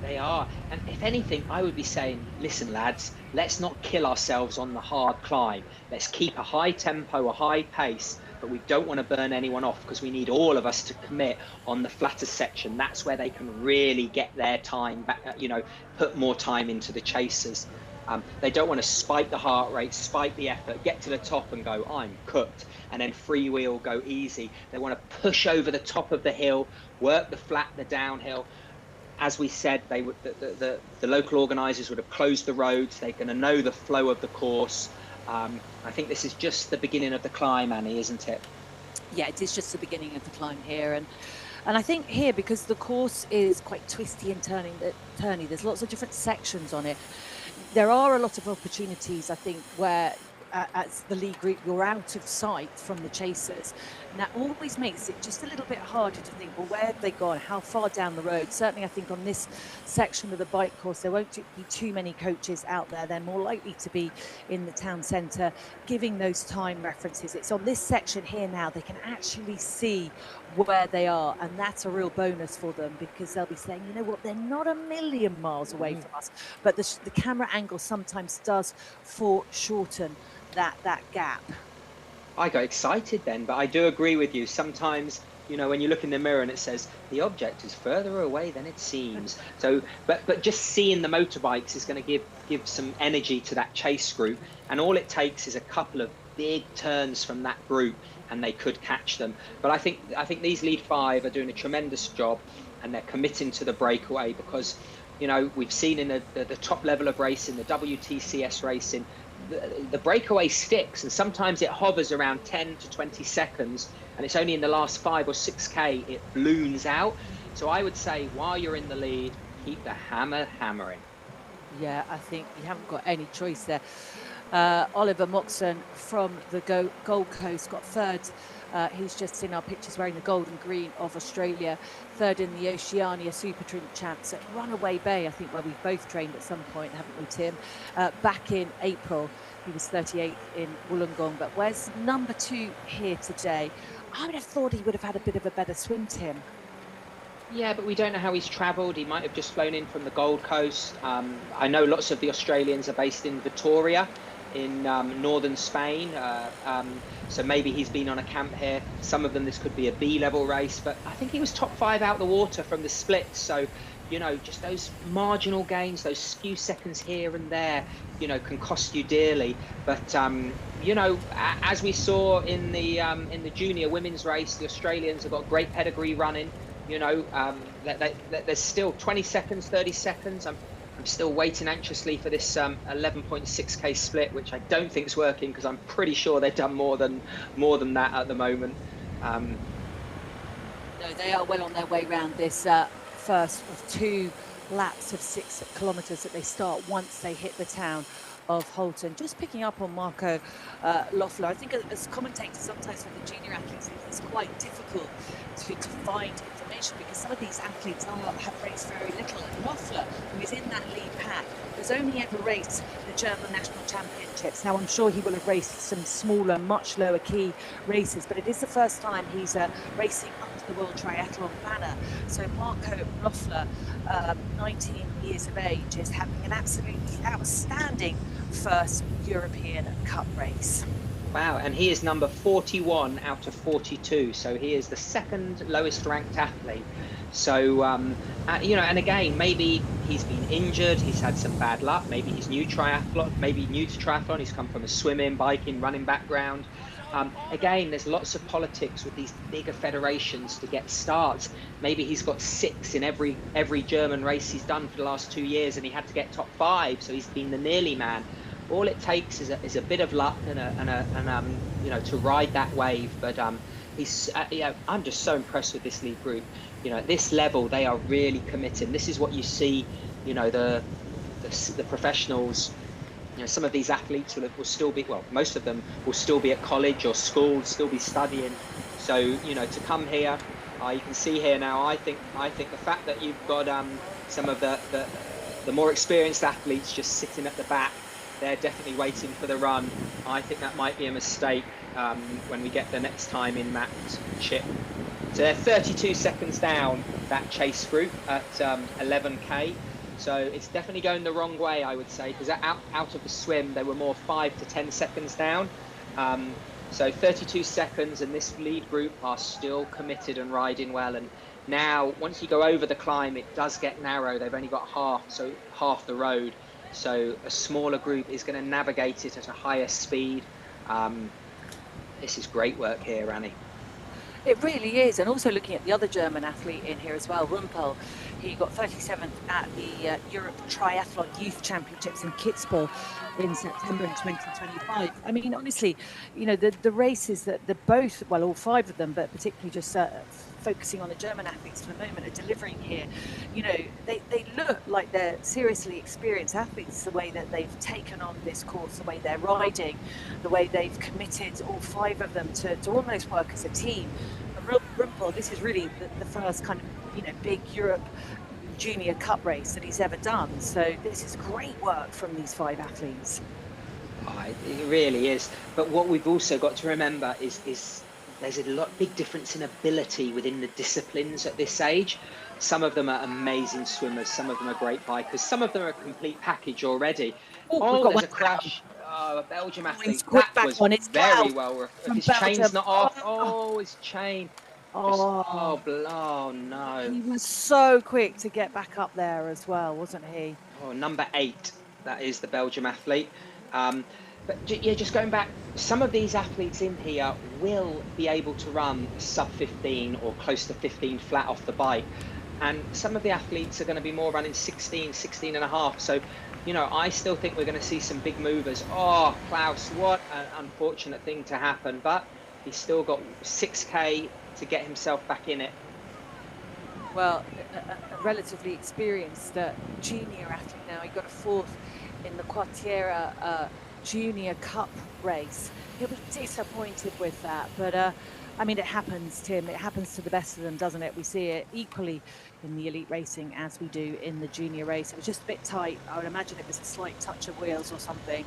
They are. And if anything, I would be saying, listen, lads, let's not kill ourselves on the hard climb. Let's keep a high tempo, a high pace, but we don't want to burn anyone off, because we need all of us to commit on the flatter section. That's where they can really get their time back, put more time into the chasers. They don't want to spike the heart rate, spike the effort, get to the top and go, I'm cooked, and then freewheel, go easy. They want to push over the top of the hill, work the flat, the downhill. As we said, they would, the local organisers would have closed the roads. They're going to know the flow of the course. I think this is just the beginning of the climb, Annie, isn't it? Yeah, it is just the beginning of the climb here. And I think here, because the course is quite twisty and turny, there's lots of different sections on it. There are a lot of opportunities, I think, where as the lead group, you're out of sight from the chasers. And that always makes it just a little bit harder to think, well, where have they gone? How far down the road? Certainly, I think on this section of the bike course, there won't be too many coaches out there. They're more likely to be in the town centre, giving those time references. It's on this section here now, they can actually see where they are, and that's a real bonus for them, because they'll be saying, you know what, they're not a million miles away from us, but the camera angle sometimes does foreshorten that gap. I got excited then, but I do agree with you. Sometimes, when you look in the mirror and it says the object is further away than it seems. So, but just seeing the motorbikes is going to give some energy to that chase group, and all it takes is a couple of big turns from that group, and they could catch them. But I think these lead 5 are doing a tremendous job, and they're committing to the breakaway, because we've seen in the top level of racing, the WTCS racing, the breakaway sticks, and sometimes it hovers around 10 to 20 seconds, and it's only in the last 5 or 6K it balloons out. So I would say, while you're in the lead, keep the hammer hammering. Yeah, I think you haven't got any choice there. Oliver Moxon from the Gold Coast got 3rd. He's just in our pictures wearing the gold and green of Australia. 3rd in the Oceania Super Trink Champs at Runaway Bay, I think, where we've both trained at some point, haven't we, Tim? Back in April. He was 38th in Wollongong. But where's number 2 here today? I would have thought he would have had a bit of a better swim, Tim. Yeah, but we don't know how he's travelled. He might have just flown in from the Gold Coast. I know lots of the Australians are based in Vitoria, in northern Spain, so maybe he's been on a camp here. Some of them, this could be a B-level race, but I think he was top 5 out the water from the splits. So, just those marginal gains, those few seconds here and there, can cost you dearly. But as we saw in the junior women's race, the Australians have got great pedigree running. There's still 20 seconds, 30 seconds. I'm still waiting anxiously for this 11.6K split, which I don't think is working, because I'm pretty sure they've done more than that at the moment. No, they are well on their way round this first of 2 laps of 6 kilometres that they start once they hit the town of Holten. Just picking up on Marco Loeffler, I think as commentators sometimes for the junior athletes, it's quite difficult to find information, because some of these athletes have raced very little. And Loeffler, who is in that lead pack, has only ever raced the German National Championships. Now, I'm sure he will have raced some smaller, much lower key races, but it is the first time he's racing under the World Triathlon banner. So Marco Loeffler, 19 years of age, is having an absolutely outstanding first European Cup race. Wow, and he is number 41 out of 42, so he is the 2nd lowest ranked athlete. So, and again, maybe he's been injured, he's had some bad luck, maybe he's new to triathlon, he's come from a swimming, biking, running background. Again, there's lots of politics with these bigger federations to get starts. Maybe he's got 6 in every German race he's done for the last 2 years, and he had to get top 5, so he's been the nearly man. All it takes is a bit of luck and you know, to ride that wave. But he's I'm just so impressed with this lead group. You know, at this level, they are really committed. This is what you see. You know, the professionals. You know, some of these athletes will still be, well, most of them will still be at college or school, still be studying. So, you know, to come here, you can see here now, I think the fact that you've got some of the more experienced athletes just sitting at the back, they're definitely waiting for the run. I think that might be a mistake when we get the next time in Matt Chip. So they're 32 seconds down, that chase group, at 11K. So it's definitely going the wrong way, I would say, because out of the swim, they were more 5 to 10 seconds down. So 32 seconds, and this lead group are still committed and riding well. And now, once you go over the climb, it does get narrow. They've only got half the road. So a smaller group is going to navigate it at a higher speed. This is great work here, Annie. It really is. And also looking at the other German athlete in here as well, Rumpel, he got 37th at the Europe Triathlon Youth Championships in Kitzbühel in September in 2025. I mean, honestly, you know, the races that both, well, all 5 of them, but particularly just focusing on the German athletes for the moment, are delivering here. You know, they look like they're seriously experienced athletes, the way that they've taken on this course, the way they're riding, the way they've committed, all 5 of them, to almost work as a team. Rumpel, this is really the first kind of, you know, big Europe Junior Cup race that he's ever done. So this is great work from these 5 athletes. Oh, it really is. But what we've also got to remember is there's a big difference in ability within the disciplines at this age. Some of them are amazing swimmers, some of them are great bikers, some of them are a complete package already. Oh, there's a crash. Oh, a Belgium athlete. That was very well. His chain's not off. Oh, his chain. Oh, no. He was so quick to get back up there as well, wasn't he? Oh, number 8. That is the Belgium athlete. But yeah, just going back, some of these athletes in here will be able to run sub 15 or close to 15 flat off the bike. And some of the athletes are going to be more running 16 and a half. So, you know, I still think we're going to see some big movers. Oh, Klaus, what an unfortunate thing to happen. But he's still got 6K to get himself back in it. Well, a relatively experienced junior athlete now. He got a 4th in the Quartiera Junior Cup race. He'll be disappointed with that, but I mean, it happens, Tim. It happens to the best of them, doesn't it? We see it equally in the elite racing as we do in the junior race. It was just a bit tight. I would imagine it was a slight touch of wheels or something,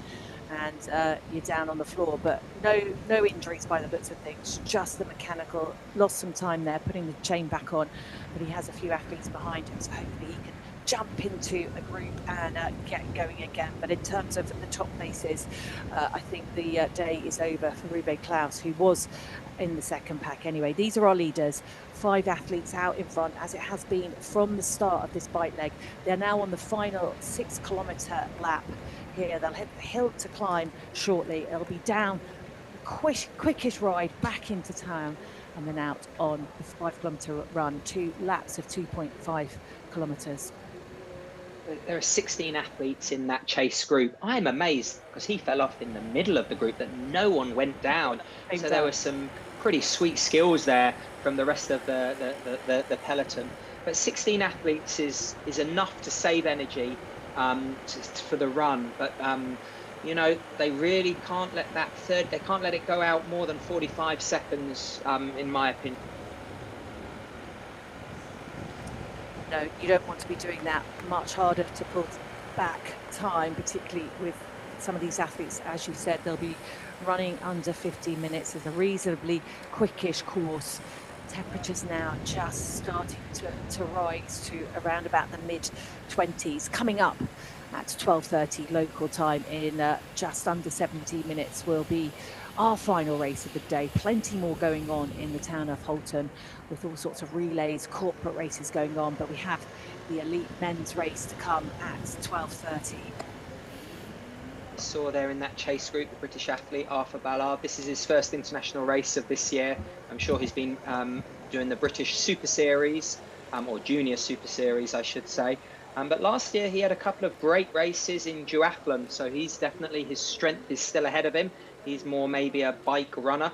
and you're down on the floor. But no injuries by the looks of things. Just the mechanical. Lost some time there, putting the chain back on. But he has a few athletes behind him, so hopefully he can jump into a group and get going again. But in terms of the top places, I think the day is over for Rube Klaus, who was in the second pack anyway. These are our leaders, 5 athletes out in front, as it has been from the start of this bike leg. They're now on the final 6-kilometre lap here. They'll hit the hill to climb shortly. It'll be down quickish ride back into town, and then out on the 5-kilometre run, 2 laps of 2.5 kilometres. There are 16 athletes in that chase group. I'm amazed, because he fell off in the middle of the group, that no one went down. So there were some pretty sweet skills there from the rest of the peloton. But 16 athletes is enough to save energy for the run. But you know, they really can't let they can't let it go out more than 45 seconds, in my opinion. No, you don't want to be doing that. Much harder to pull back time, particularly with some of these athletes. As you said, they'll be running under 15 minutes. It's a reasonably quickish course. Temperatures now just starting to rise to around about the mid-20s. Coming up at 12:30 local time in just under 17 minutes will be our final race of the day. Plenty more going on in the town of Holten, with all sorts of relays, corporate races going on, but we have the elite men's race to come at 12:30. saw there in that chase group, the British athlete Arthur Ballard. This is his first international race of this year. I'm sure he's been doing the British Super Series, or Junior Super Series, I should say. But last year he had a couple of great races in duathlon, so he's definitely, his strength is still ahead of him. He's more maybe a bike runner.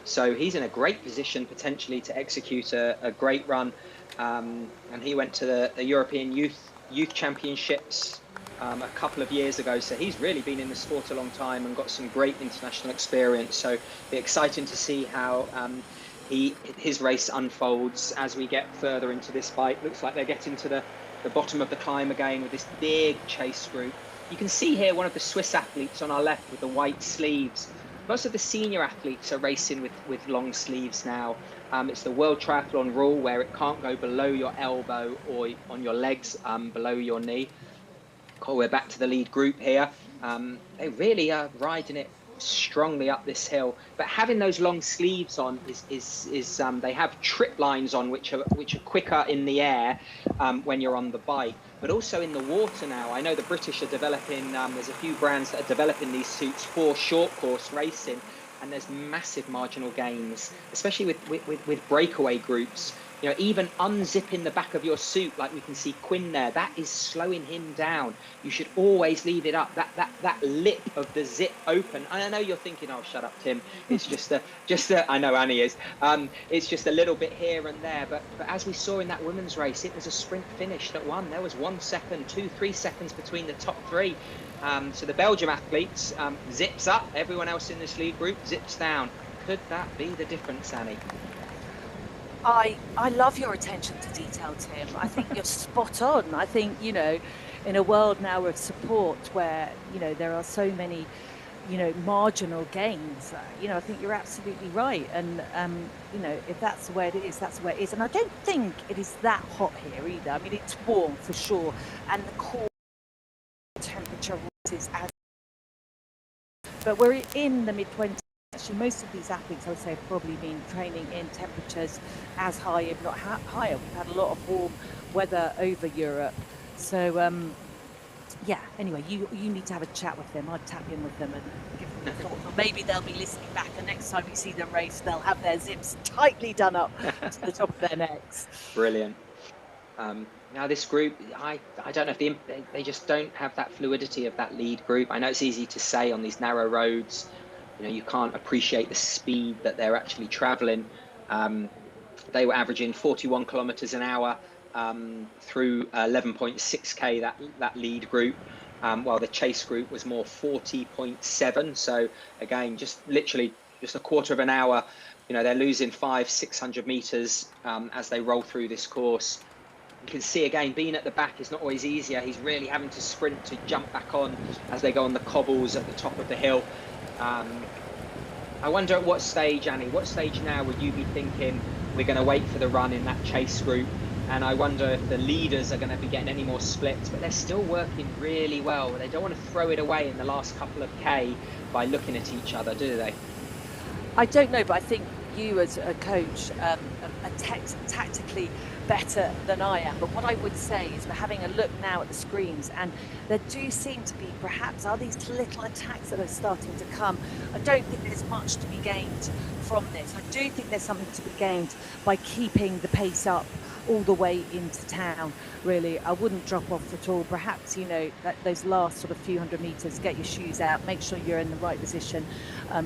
So he's in a great position potentially to execute a great run. And he went to the European Youth Championships a couple of years ago. So he's really been in the sport a long time and got some great international experience. So it'll be exciting to see how his race unfolds as we get further into this bike. Looks like they're getting to the bottom of the climb again with this big chase group. You can see here one of the Swiss athletes on our left with the white sleeves. Most of the senior athletes are racing with long sleeves now. It's the World Triathlon rule where it can't go below your elbow or on your legs below your knee. Cool, we're back to the lead group here. They really are riding it strongly up this hill, but having those long sleeves on is they have trip lines on which are quicker in the air when you're on the bike, but also in the water now. I know the British are developing, there's a few brands that are developing these suits for short course racing, and there's massive marginal gains, especially with breakaway groups. You know, even unzipping the back of your suit, like we can see Quinn there, that is slowing him down. You should always leave it up, that lip of the zip open. And I know you're thinking, oh, shut up, Tim. It's just I know Annie is. It's just a little bit here and there. But as we saw in that women's race, it was a sprint finish that won. There was 1 second, 2-3 seconds between the top three. So the Belgium athletes zips up. Everyone else in this lead group zips down. Could that be the difference, Annie? I love your attention to detail, Tim. I think you're spot on. I think, you know, in a world now of support where, you know, there are so many, you know, marginal gains, you know, I think you're absolutely right. And, you know, if that's the way it is, that's the way it is. And I don't think it is that hot here either. I mean, it's warm for sure. And the core temperature rises as, but we're in the mid-20s. Actually, most of these athletes, I would say, have probably been training in temperatures as high, if not higher. We've had a lot of warm weather over Europe. So, yeah, anyway, you need to have a chat with them. I'd tap in with them and give them a thought. Or maybe they'll be listening back, and next time we see them race, they'll have their zips tightly done up to the top of their necks. Brilliant. Now this group, I don't know if they just don't have that fluidity of that lead group. I know it's easy to say on these narrow roads. You know, you can't appreciate the speed that they're actually traveling. They were averaging 41 kilometers an hour through 11.6k, that lead group, while the chase group was more 40.7. So again, just literally just a quarter of an hour. You know, they're losing 500-600 meters as they roll through this course. You can see again, being at the back is not always easier. He's really having to sprint to jump back on as they go on the cobbles at the top of the hill. I wonder at what stage, Annie, what stage now would you be thinking we're going to wait for the run in that chase group? And I wonder if the leaders are going to be getting any more splits, but they're still working really well. They don't want to throw it away in the last couple of K by looking at each other, do they? I don't know, but I think you as a coach are tactically better than I am. But what I would say is we're having a look now at the screens, and there do seem to be perhaps are these little attacks that are starting to come. I don't think there's much to be gained from this. I do think there's something to be gained by keeping the pace up all the way into town. Really, I wouldn't drop off at all. Perhaps, you know, those last sort of few hundred meters, get your shoes out, make sure you're in the right position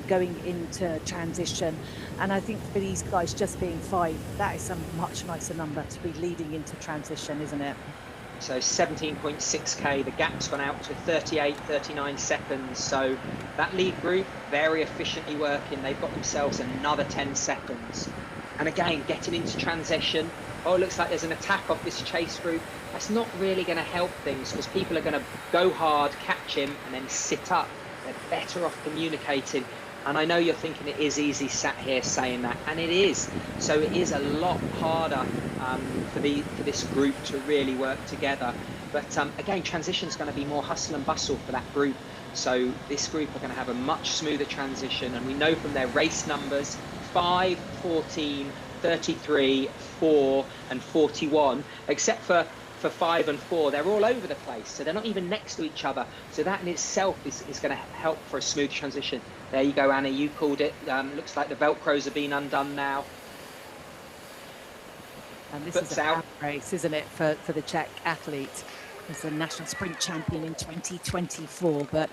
going into transition. And I think for these guys just being 5, that is a much nicer number to be leading into transition, isn't it? So 17.6k, the gap's gone out to 38-39 seconds. So that lead group very efficiently working. They've got themselves another 10 seconds. And again, getting into transition. Oh, it looks like there's an attack off this chase group. That's not really going to help things, because people are going to go hard, catch him, and then sit up. They're better off communicating. And I know you're thinking it is easy sat here saying that, and it is. So it is a lot harder for this group to really work together. But again, transition is going to be more hustle and bustle for that group. So this group are going to have a much smoother transition. And we know from their race numbers, 5, 14, 33, 4 and 41, except for for 5 and 4, they're all over the place, so they're not even next to each other. So that in itself is going to help for a smooth transition. There you go, Anna, you called it. Looks like the Velcros have been undone now. And this is a bad race, isn't it, for the Czech athlete? He's a national sprint champion in 2024, but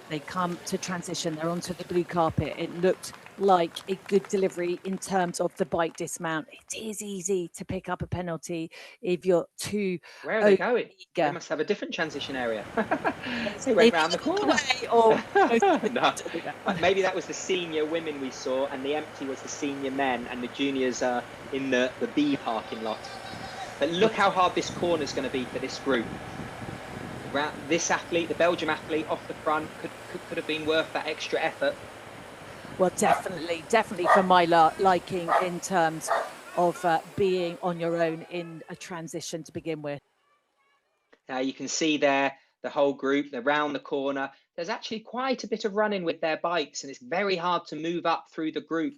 they come to transition. They're onto the blue carpet. It looked like a good delivery in terms of the bike dismount. It is easy to pick up a penalty if you're too Where are they going? eager. They must have a different transition area. They went round the corner. No. Maybe that was the senior women we saw, and the empty was the senior men, and the juniors are in the B parking lot. But look how hard this corner is going to be for this group. This athlete, the Belgium athlete off the front, could have been worth that extra effort. Well, definitely for my liking in terms of being on your own in a transition to begin with. You can see there the whole group, they're round the corner. There's actually quite a bit of running with their bikes, and it's very hard to move up through the group.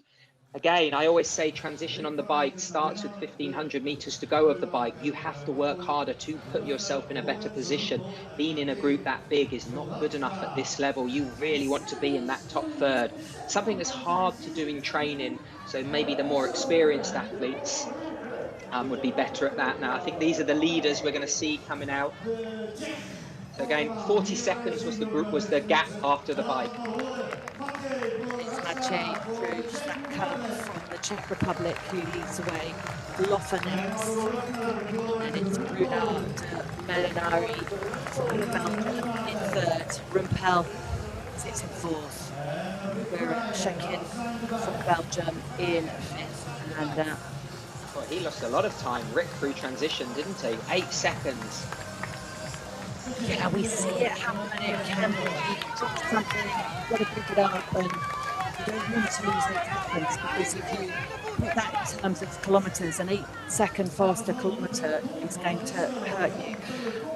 Again, I always say transition on the bike starts with 1,500 meters to go of the bike. You have to work harder to put yourself in a better position. Being in a group that big is not good enough at this level. You really want to be in that top third. Something that's hard to do in training. So maybe the more experienced athletes would be better at that. Now, I think these are the leaders we're going to see coming out. So again, 40 seconds was the gap after the bike. Maciej through Staka from the Czech Republic, who leads away. Loffa next, and it's Brunard Melinari from Belgium in third. Rumpel sits in fourth. We're Shekin from Belgium in fifth. And well, he lost a lot of time. Rick through transition, didn't he? 8 seconds. Yeah, we see it happen. It can be drop something, you've got to pick it up, and you don't want to lose 8 seconds, because if you put that in terms of kilometres, an 8-second faster kilometre is going to hurt you.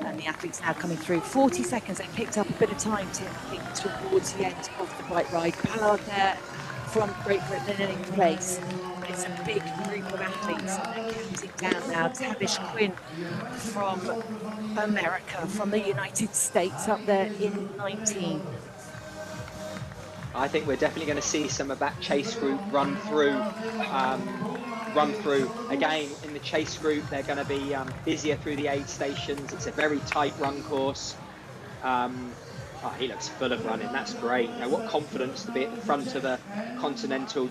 And the athletes now coming through. 40 seconds, they picked up a bit of time towards the end of the bike ride. Ballard there from Great Britain in eighth place. But it's a big group of athletes, and they're counting down now. Tavish Quinn from America, from the United States, up there in 19. I think we're definitely going to see some of that chase group run through. Again, in the chase group, they're going to be busier through the aid stations. It's a very tight run course. Oh, he looks full of running. That's great. Now, what confidence to be at the front of a continental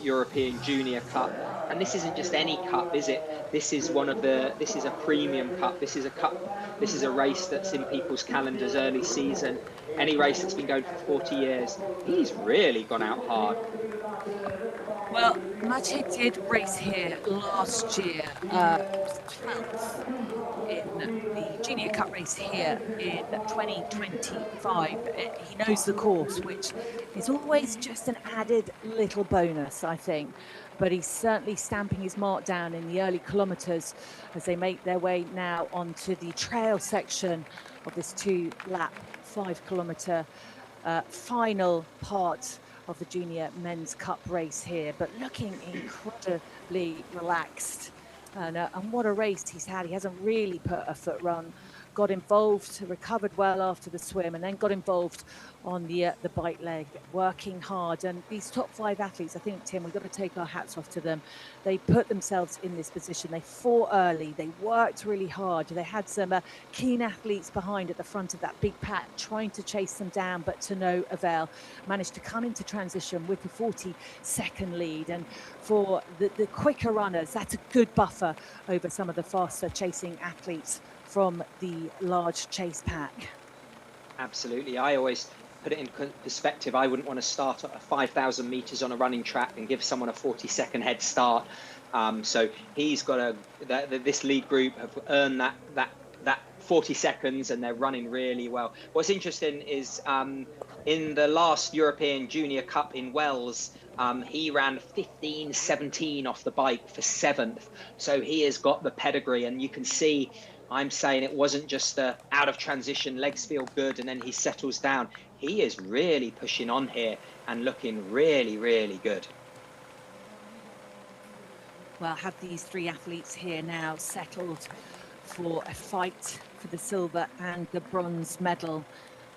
European Junior Cup. And this isn't just any cup, is it? This is this is a premium cup. This is a cup. This is a race that's in people's calendars early season. Any race that's been going for 40 years. He's really gone out hard. Well, Maciej did race here last year, 12th in the Junior Cup race here in 2025. He knows the course, which is always just an added little bonus, I think. But he's certainly stamping his mark down in the early kilometres as they make their way now onto the trail section of this 2-lap, 5-kilometre final part of the Junior Men's Cup race here, but looking incredibly relaxed. And what a race he's had. He hasn't really put a foot run. Got involved, recovered well after the swim, and then got involved on the bike leg, working hard. And these top 5 athletes, I think, Tim, we've got to take our hats off to them. They put themselves in this position. They fought early. They worked really hard. They had some keen athletes behind at the front of that big pack, trying to chase them down, but to no avail. Managed to come into transition with a 40-second lead. And for the quicker runners, that's a good buffer over some of the faster chasing athletes from the large chase pack. Absolutely. I always put it in perspective. I wouldn't want to start at 5,000 meters on a running track and give someone a 40-second head start. So he's got this lead group have earned that 40 seconds, and they're running really well. What's interesting is in the last European Junior Cup in Wales, he ran 15:17 off the bike for 7th. So he has got the pedigree, and you can see I'm saying it wasn't just out of transition, legs feel good, and then he settles down. He is really pushing on here and looking really, really good. Well, have these 3 athletes here now settled for a fight for the silver and the bronze medal.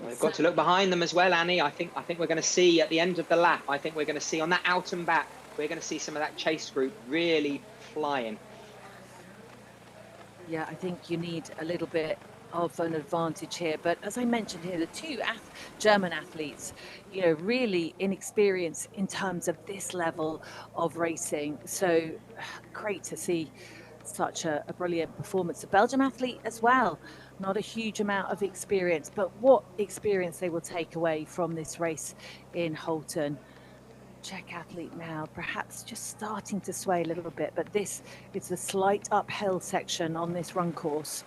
We've got to look behind them as well, Annie. I think we're going to see at the end of the lap, I think we're going to see on that out and back, we're going to see some of that chase group really flying. Yeah, I think you need a little bit of an advantage here. But as I mentioned here, the two German athletes, really inexperienced in terms of this level of racing. So great to see such a brilliant performance. The Belgium athlete as well, not a huge amount of experience, but what experience they will take away from this race in Holten. Czech athlete now, perhaps just starting to sway a little bit, but this is a slight uphill section on this run course.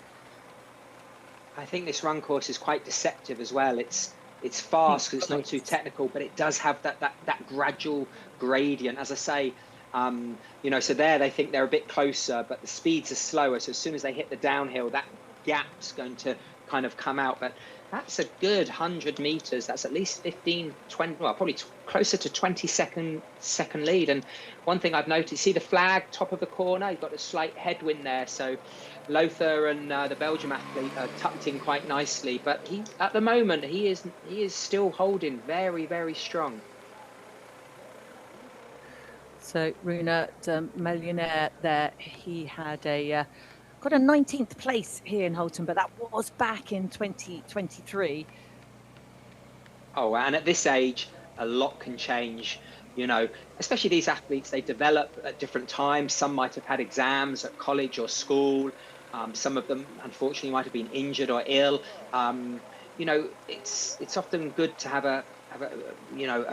I think this run course is quite deceptive as well. It's fast because it's not too technical, but it does have that gradual gradient. As I say, so there they think they're a bit closer, but the speeds are slower. So as soon as they hit the downhill, that gap's going to kind of come out. But that's a good 100 meters. That's at least 15, 20, well, probably closer to 20-second lead. And one thing I've noticed, see the flag top of the corner? You've got a slight headwind there. So Lothar and the Belgium athlete are tucked in quite nicely. But at the moment, he is still holding very, very strong. So Rune de Millionaire there, he had got a 19th place here in Holten, but that was back in 2023. Oh, and at this age, a lot can change, especially these athletes, they develop at different times. Some might have had exams at college or school. Some of them, unfortunately, might have been injured or ill. It's often good to have a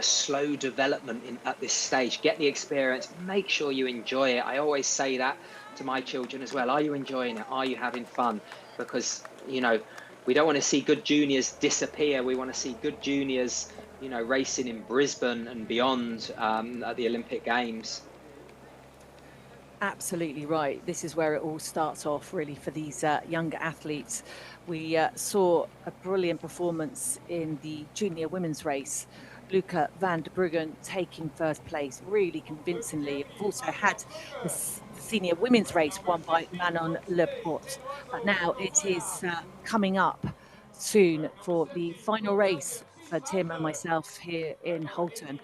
slow development at this stage. Get the experience, make sure you enjoy it. I always say that to my children as well. Are you enjoying it? Are you having fun? Because we don't want to see good juniors disappear. We want to see good juniors racing in Brisbane and beyond at the Olympic Games. Absolutely right. This is where it all starts off, really, for these younger athletes. We saw a brilliant performance in the junior women's race. Luca van der Bruggen taking first place really convincingly. We've also had the senior women's race won by Manon Leporte. But now it is coming up soon for the final race for Tim and myself here in Holten.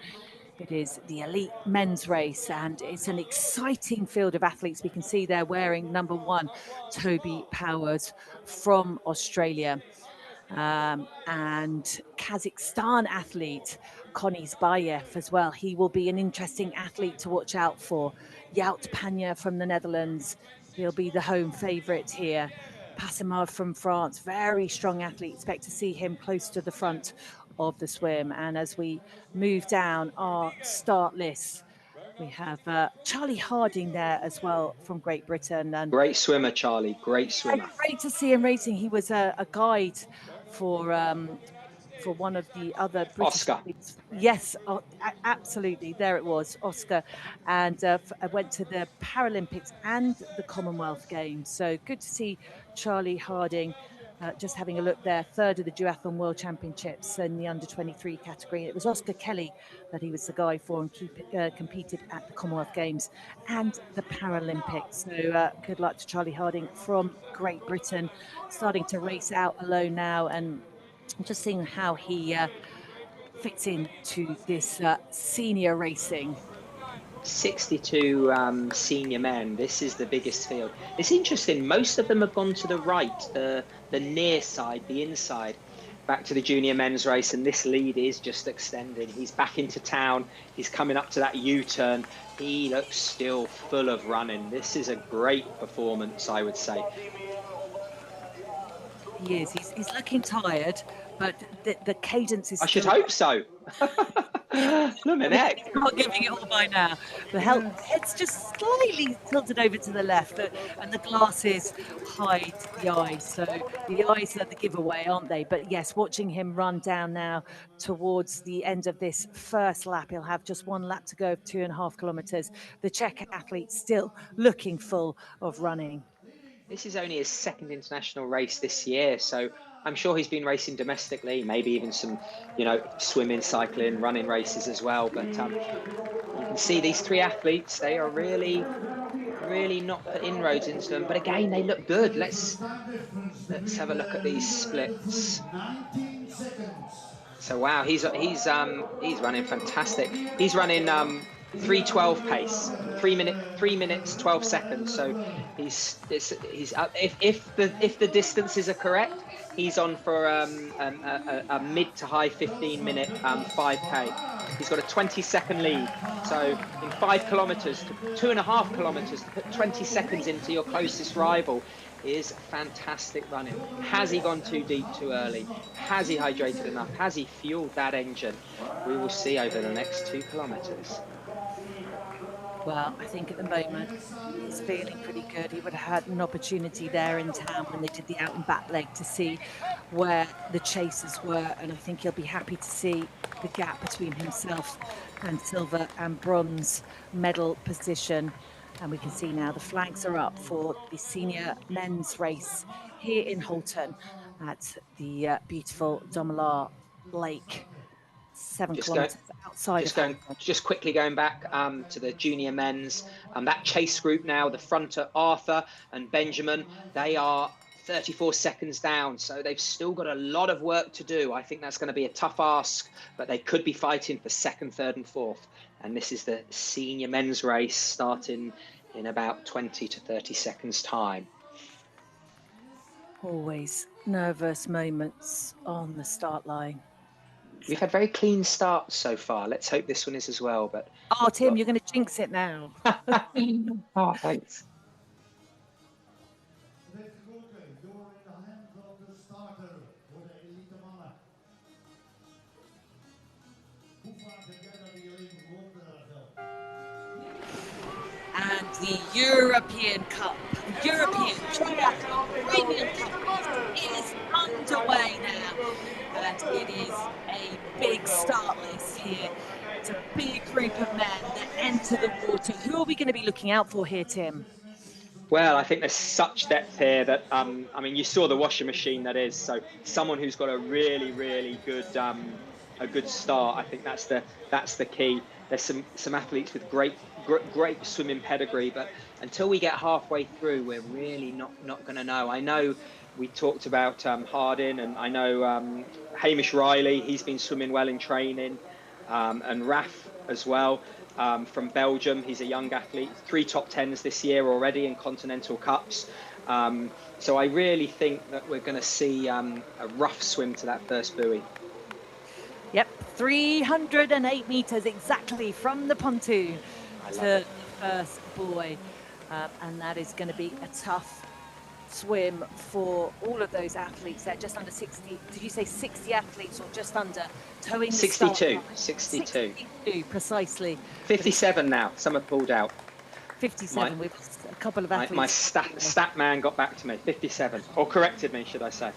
It is the elite men's race, and it's an exciting field of athletes. We can see they're wearing number 1, Toby Powers from Australia. And Kazakhstan athlete Connie Zbayev as well. He will be an interesting athlete to watch out for. Jout Pagna from the Netherlands. He'll be the home favourite here. Passimard from France, very strong athlete. Expect to see him close to the front of the swim. And as we move down our start list, we have Charlie Harding there as well from Great Britain. And great swimmer, Charlie. Great swimmer. Great to see him racing. He was a guide for one of the other British Oscar. athletes. Yes, absolutely. There it was, Oscar. And went to the Paralympics and the Commonwealth Games. So good to see Charlie Harding. Just having a look there, 3rd of the Duathlon World Championships in the under-23 category. It was Oscar Kelly that he was the guy for and competed at the Commonwealth Games and the Paralympics. So good luck to Charlie Harding from Great Britain, starting to race out alone now, and just seeing how he fits into this senior racing. 62 senior men. This is the biggest field. It's interesting, most of them have gone to the right, the near side, the inside, back to the junior men's race, and this lead is just extending. He's back into town, he's coming up to that U-turn. He looks still full of running. This is a great performance, I would say. He is. He's looking tired, but the cadence is. I should hope so. He's not giving it all by now. The head's just slightly tilted over to the left, and the glasses hide the eyes. So the eyes are the giveaway, aren't they? But yes, watching him run down now towards the end of this first lap. He'll have just 1 lap to go of 2.5 kilometers. The Czech athlete still looking full of running. This is only his 2nd international race this year, so I'm sure he's been racing domestically, maybe even some, swimming, cycling, running races as well. But you can see these 3 athletes, they are really really not put inroads into them. But again, they look good. Let's have a look at these splits. So wow, he's running fantastic. He's running 3:12 pace, 3 minutes 12 seconds. So he's up. If the distances are correct, he's on for a mid to high 15-minute 5K. He's got a 20-second lead. So in 5 kilometers to 2.5 kilometers, to put 20 seconds into your closest rival is fantastic running. Has he gone too deep too early? Has he hydrated enough? Has he fueled that engine? We will see over the next 2 kilometers. Well, I think at the moment he's feeling pretty good. He would have had an opportunity there in town when they did the out and back leg to see where the chasers were, and I think he'll be happy to see the gap between himself and silver and bronze medal position. And we can see now the flags are up for the senior men's race here in Holten at the beautiful Domelar Lake. 7 kilometers outside of Holten. Just quickly going back to the junior men's, that chase group now, the front are Arthur and Benjamin. They are 34 seconds down, so they've still got a lot of work to do. I think that's going to be a tough ask, but they could be fighting for second, third and fourth. And this is the senior men's race starting in about 20 to 30 seconds time. Always nervous moments on the start line. We've had very clean starts so far. Let's hope this one is as well. But oh, Tim, you're going to jinx it now. Oh, thanks. And the European Cup, the European Triathlon Premium Cup is underway now. And it is a big start list here. It's a big group of men that enter the water. Who are we going to be looking out for here, Tim? Well, I think there's such depth here that, I mean, you saw the washing machine that is. So someone who's got a really, really good, a good start. I think that's the key. There's some athletes with great swimming pedigree, but until we get halfway through, we're really not going to know. I know we talked about Hardin, and I know Hamish Riley. He's been swimming well in training, and Raf as well from Belgium. He's a young athlete, 3 top 10s this year already in continental cups. So I really think that we're going to see a rough swim to that first buoy. Yep, 308 meters exactly from the pontoon to the first buoy, and that is going to be a tough swim for all of those athletes. They're just under 60. Did you say 60 athletes or just under? Towing 62. 62 precisely. 57 now. Some have pulled out. 57 with a couple of athletes. My stat man got back to me. 57, or corrected me, should I say?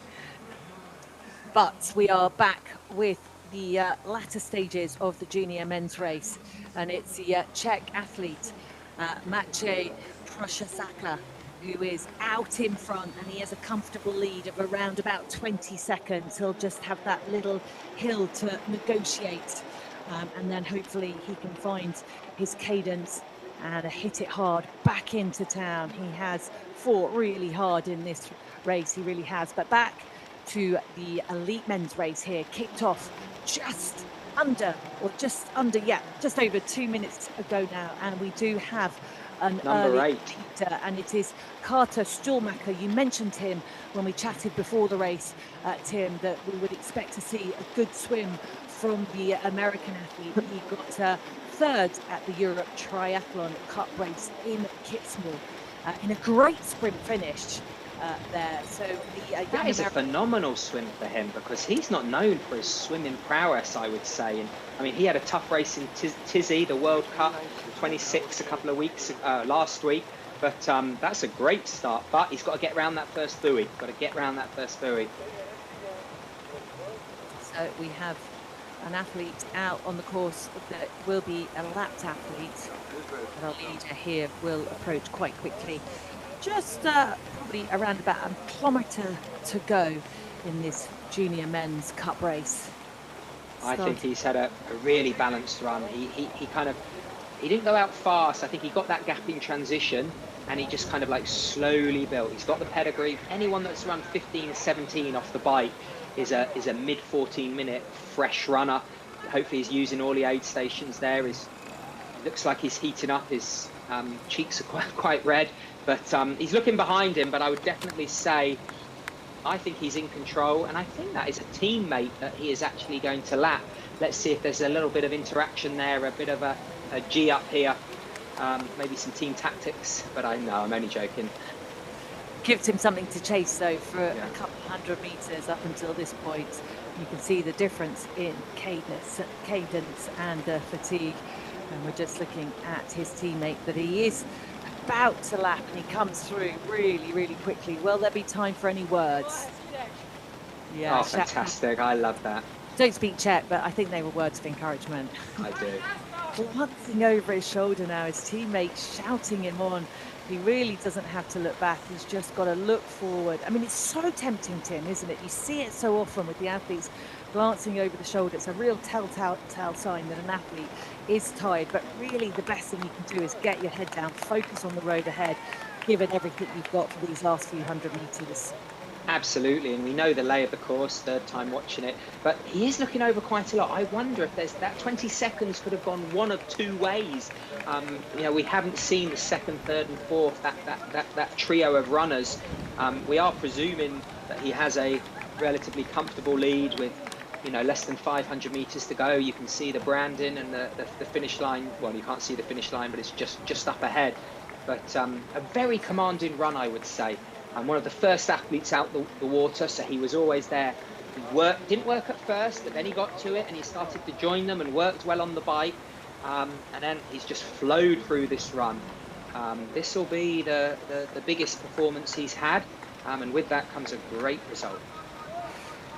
But we are back with the latter stages of the junior men's race, and it's the Czech athlete Maciej Procházka who is out in front, and he has a comfortable lead of around about 20 seconds. He'll just have that little hill to negotiate, and then hopefully he can find his cadence and hit it hard back into town. He has fought really hard in this race, he really has. But back to the elite men's race here, kicked off just over 2 minutes ago now, and we do have an number 8 leader, and it is Carter Stuhlmacher. You mentioned him when we chatted before the race, Tim, that we would expect to see a good swim from the American athlete. He got third at the Europe Triathlon Cup race in Kitzbühel in a great sprint finish there. So that is a phenomenal swim for him, because he's not known for his swimming prowess, I would say. And I mean, he had a tough race in Tizzy, the World Cup 26 a couple of weeks last week. But that's a great start. But he's got to get around that first buoy. So we have an athlete out on the course that will be a lapped athlete. Our leader here will approach quite quickly. Just probably around about a kilometre to go in this junior men's cup race. I think he's had a really balanced run. He didn't go out fast. I think he got that gap in transition, and he just kind of like slowly built. He's got the pedigree. Anyone that's around 15, 17 off the bike is a mid 14-minute fresh runner. Hopefully he's using all the aid stations there. Looks like he's heating up. His cheeks are quite red, but he's looking behind him. But I would definitely say, I think he's in control, and I think that is a teammate that he is actually going to lap. Let's see if there's a little bit of interaction there, a bit of a G up here, maybe some team tactics, but I'm only joking. Gives him something to chase though for a couple hundred meters up until this point. You can see the difference in cadence and fatigue, and we're just looking at his teammate that he is about to lap, and he comes through really quickly. Will there be time for any words? Yeah. Oh, fantastic. I love that. Don't speak Czech, but I think they were words of encouragement. I do. Glancing over his shoulder now, his teammate shouting him on. He really doesn't have to look back. He's just got to look forward. I mean, it's so tempting, Tim, isn't it? You see it so often with the athletes glancing over the shoulder. It's a real telltale sign that an athlete is tired. But really, the best thing you can do is get your head down, focus on the road ahead, give it everything you've got for these last few hundred meters. Absolutely, and we know the lay of the course, third time watching it, but he is looking over quite a lot. I wonder if there's that 20 seconds could have gone one of two ways. You know, we haven't seen the second, third and fourth, that trio of runners. We are presuming that he has a relatively comfortable lead with, you know, less than 500 meters to go. You can see the branding and the finish line. Well, you can't see the finish line, but it's just up ahead. But a very commanding run, I would say. And one of the first athletes out the water, so he was always there. He didn't work at first, but then he got to it and he started to join them and worked well on the bike. And then he's just flowed through this run. This will be the biggest performance he's had, and with that comes a great result.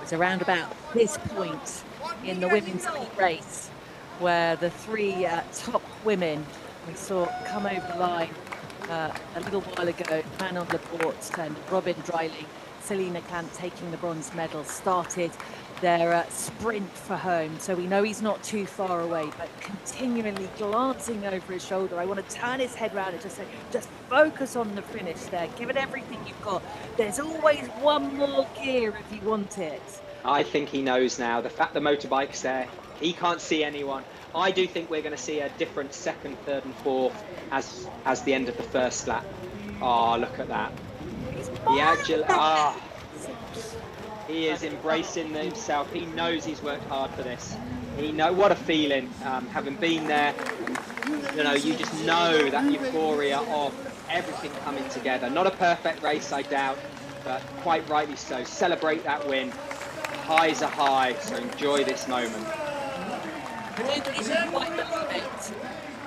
It's around about this point in the women's elite race where the three top women we saw come over the line a little while ago, Manon Laporte and Robin Dreiling, Selina Kant taking the bronze medal, started their sprint for home. So we know he's not too far away, but continually glancing over his shoulder. I want to turn his head around and just say, just focus on the finish there. Give it everything you've got. There's always one more gear if you want it. I think he knows now. The fact the motorbike's there, he can't see anyone. I do think we're going to see a different second, third and fourth as the end of the first lap. Oh, look at that. He is embracing himself. He knows he's worked hard for this. What a feeling, having been there. You know, you just know that euphoria of everything coming together. Not a perfect race, I doubt, but quite rightly so. Celebrate that win. Highs are high, so enjoy this moment.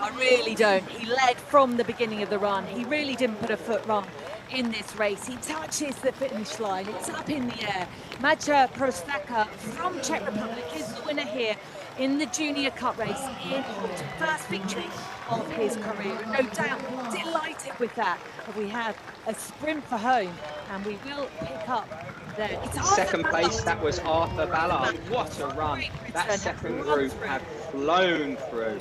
I really don't. He led from the beginning of the run. He really didn't put a foot wrong in this race. He touches the finish line. It's up in the air. Maja Prostaka from Czech Republic is the winner here in the Junior Cup race, in the first victory of his career. And no doubt delighted with that. We have a sprint for home, and we will pick up there. Second place, that was Arthur Ballard. What a run. That second group have flown through.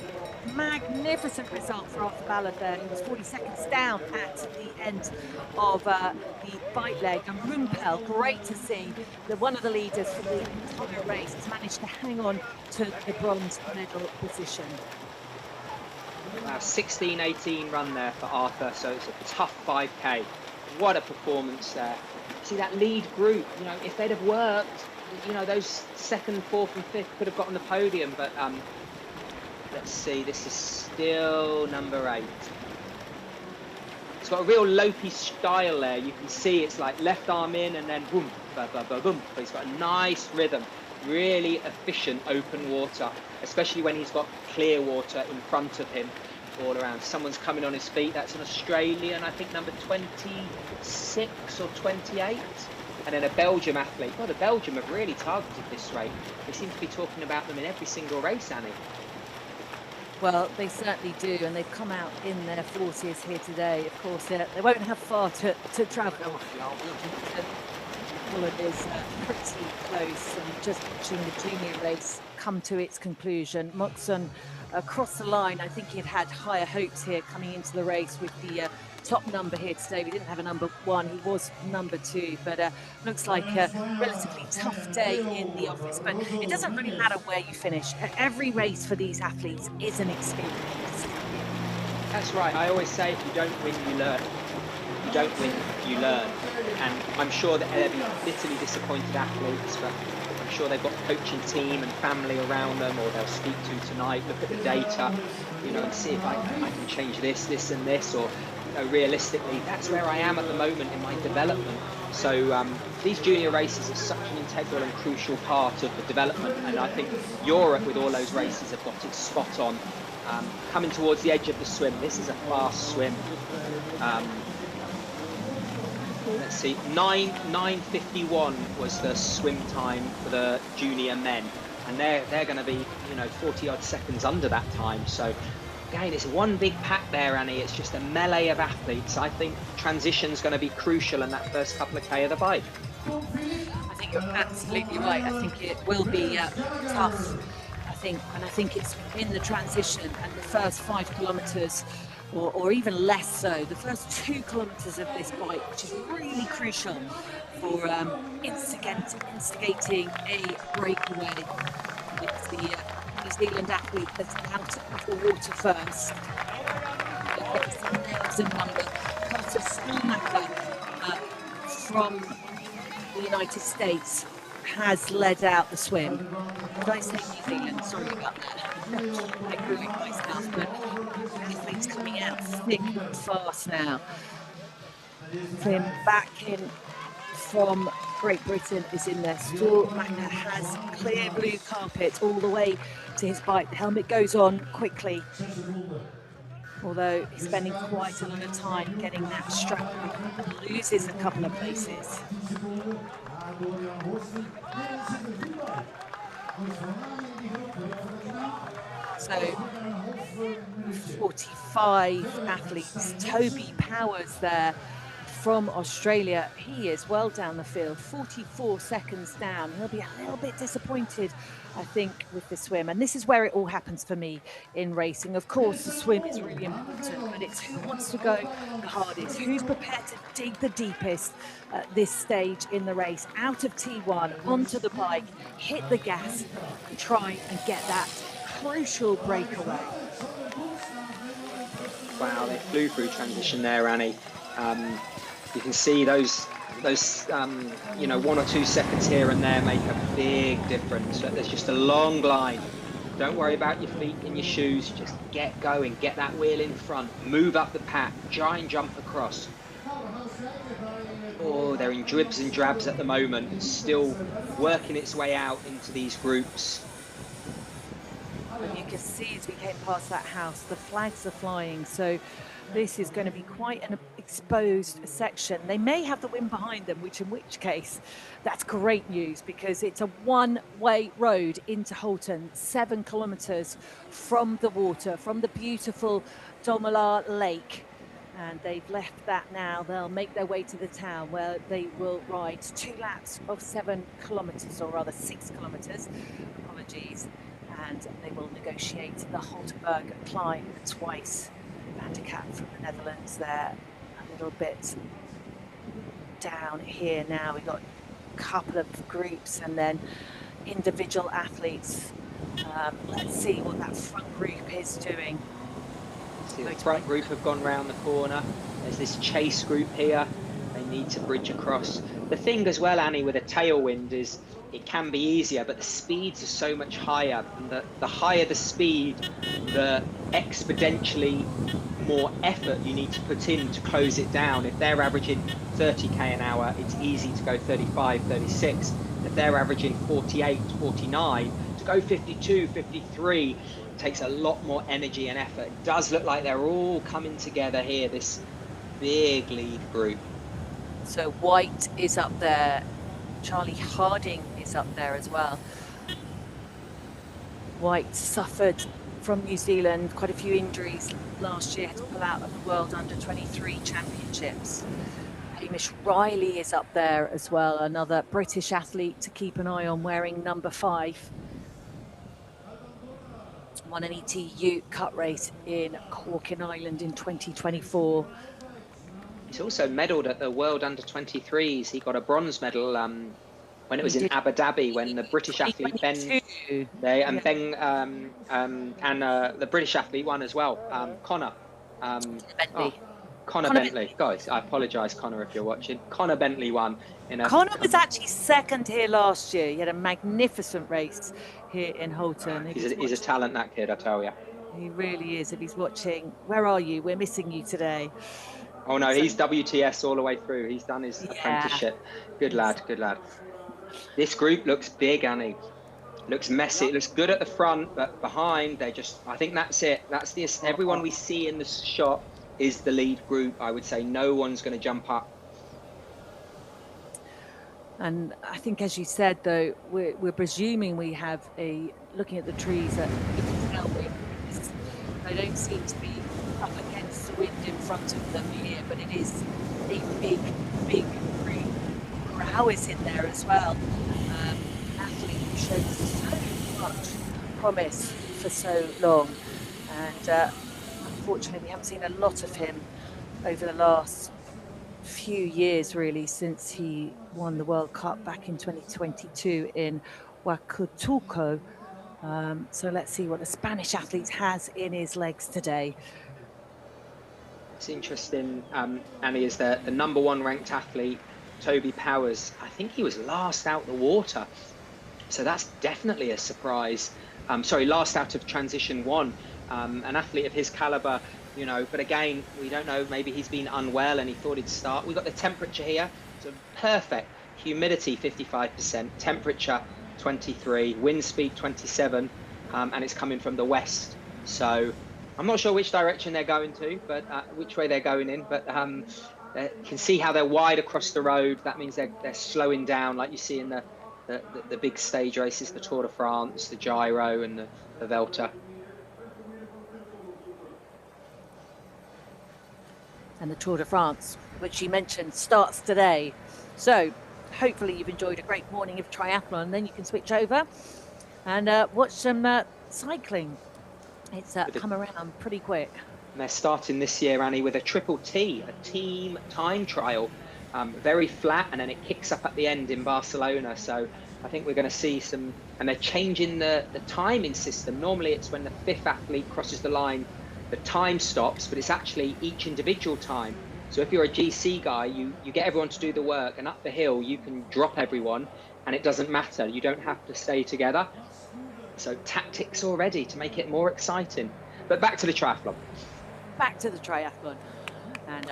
Magnificent result for Arthur Ballard there. He was 40 seconds down at the end of the bike leg. And Rumpel, great to see that one of the leaders for the entire race has managed to hang on to the bronze medal position. Wow, 16-18 run there for Arthur, so it's a tough 5K. What a performance there. See that lead group, you know, if they'd have worked, you know, those second, fourth and fifth could have gotten the podium, but let's see, this is still number 8. It's got a real Lopey style there. You can see it's like left arm in and then boom, ba, ba, ba, boom. But he's got a nice rhythm, really efficient open water, especially when he's got clear water in front of him all around. Someone's coming on his feet. That's an Australian, I think number 26 or 28. And then a Belgium athlete. Well, the Belgium have really targeted this race. They seem to be talking about them in every single race, Annie. Well, they certainly do, and they've come out in their 40s here today. Of course, they won't have far to travel. Holland is pretty close, and just watching the junior race come to its conclusion. Moxon across the line, I think he had higher hopes here coming into the race with the top number here today. We didn't have a number 1, he was number 2, but looks like a relatively tough day in the office. But it doesn't really matter where you finish. Every race for these athletes is an experience. That's right. I always say, if you don't win, you learn. If you don't win, you learn. And I'm sure that there'll be bitterly disappointed athletes, but I'm sure they've got a coaching team and family around them, or they'll speak to tonight, look at the data, you know, and see if I can change this and this, or realistically, that's where I am at the moment in my development. So these junior races are such an integral and crucial part of the development, and I think Europe, with all those races, have got it spot on. Coming towards the edge of the swim, this is a fast swim. Let's see, 9:51 was the swim time for the junior men, and they're going to be, you know, 40 odd seconds under that time. So again, it's one big pack there, Annie. It's just a melee of athletes. I think transition's going to be crucial in that first couple of K of the bike. I think you're absolutely right. I think it will be tough. I think it's in the transition and the first 5 kilometres, or even less so, the first 2 kilometres of this bike, which is really crucial for instigating a breakaway. It's the New Zealand athlete that's out of the water first. There's a number. Carter Schumacher from the United States has led out the swim. Did I say New Zealand? Sorry about that. I grew it myself, but athletes coming out thick and fast now. Tim back in from Great Britain is in there. Schumacher has clear blue carpet all the way to his bike. The helmet goes on quickly, although he's spending quite a lot of time getting that strap on and loses a couple of places. So 45 athletes. Toby Powers there from Australia. He is well down the field, 44 seconds down. He'll be a little bit disappointed, I think, with the swim. And this is where it all happens for me in racing. Of course, the swim is really important, but it's who wants to go the hardest, who's prepared to dig the deepest at this stage in the race, out of T1, onto the bike, hit the gas, and try and get that crucial breakaway. Wow, they flew through transition there, Annie. You can see those 1 or 2 seconds here and there make a big difference. There's just a long line. Don't worry about your feet in your shoes. Just get going, get that wheel in front, move up the pack, try and jump across. Oh, they're in dribs and drabs at the moment. It's still working its way out into these groups. And you can see as we came past that house, the flags are flying. So this is going to be quite an exposed section. They may have the wind behind them, in which case that's great news, because it's a one-way road into Holten, 7 kilometres from the water, from the beautiful Domalar Lake. And they've left that now. They'll make their way to the town, where they will ride 2 laps of 7 kilometres, or rather 6 kilometres, apologies. And they will negotiate the Holtenberg climb twice. Vanderkat from the Netherlands there, a little bit down here now. We've got a couple of groups and then individual athletes. Let's see what that front group is doing. See, the front group have gone round the corner. There's this chase group here. They need to bridge across. The thing as well, Annie, with a tailwind is it can be easier, but the speeds are so much higher. And the higher the speed, the exponentially more effort you need to put in to close it down. If they're averaging 30k an hour, it's easy to go 35, 36. If they're averaging 48, 49, to go 52, 53 takes a lot more energy and effort. It does look like they're all coming together here, this big lead group. So White is up there. Charlie Harding is up there as well. White suffered from New Zealand quite a few injuries last year, had to pull out of the World Under-23 Championships. Hamish Riley is up there as well, another British athlete to keep an eye on, wearing number 5. Won an ETU cut race in Cork in Ireland in 2024. He's also medalled at the World Under-23s. He got a bronze medal when it was in Abu Dhabi, when the British athlete Ben and the British athlete won as well. Connor Bentley. Connor Bentley. Guys, I apologise, Connor, if you're watching. Connor Bentley won. Connor was actually second here last year. He had a magnificent race here in Holten. He's a talent, that kid, I tell you. He really is. If he's watching, where are you? We're missing you today. Oh no, he's WTS all the way through. He's done his apprenticeship. Good lad, good lad. This group looks big, Annie. Looks messy. It looks good at the front, but behind, I think that's it. That's everyone we see in the shot is the lead group. I would say no one's going to jump up. And I think, as you said, though, we're presuming we have looking at the trees that they don't seem to be up against the wind in front of them here, but it is a big group. Grau is in there as well. Athlete who showed so much promise for so long, and unfortunately we haven't seen a lot of him over the last few years, really, since he won the World Cup back in 2022 in Huacotulco. So let's see what the Spanish athlete has in his legs today. It's interesting, Annie, is the number 1 ranked athlete, Toby Powers. I think he was last out the water, so that's definitely a surprise. Last out of transition 1. An athlete of his caliber, you know, but again, we don't know, maybe he's been unwell and he thought he'd start. We've got the temperature here, so perfect. Humidity 55%, temperature 23, wind speed 27, and it's coming from the west. So I'm not sure which direction they're going to, but which way they're going in, but you can see how they're wide across the road. That means they're slowing down, like you see in the big stage races, the Tour de France, the Giro and the Vuelta. And the Tour de France, which you mentioned, starts today. So hopefully you've enjoyed a great morning of triathlon, and then you can switch over and watch some cycling. It's come around pretty quick. And they're starting this year, Annie, with a triple T, a team time trial. Very flat, and then it kicks up at the end in Barcelona. So I think we're going to see some, and they're changing the timing system. Normally it's when the 5th athlete crosses the line, the time stops, but it's actually each individual time. So if you're a GC guy, you get everyone to do the work, and up the hill you can drop everyone and it doesn't matter. You don't have to stay together. So tactics already to make it more exciting. But back to the triathlon. Back to the triathlon. And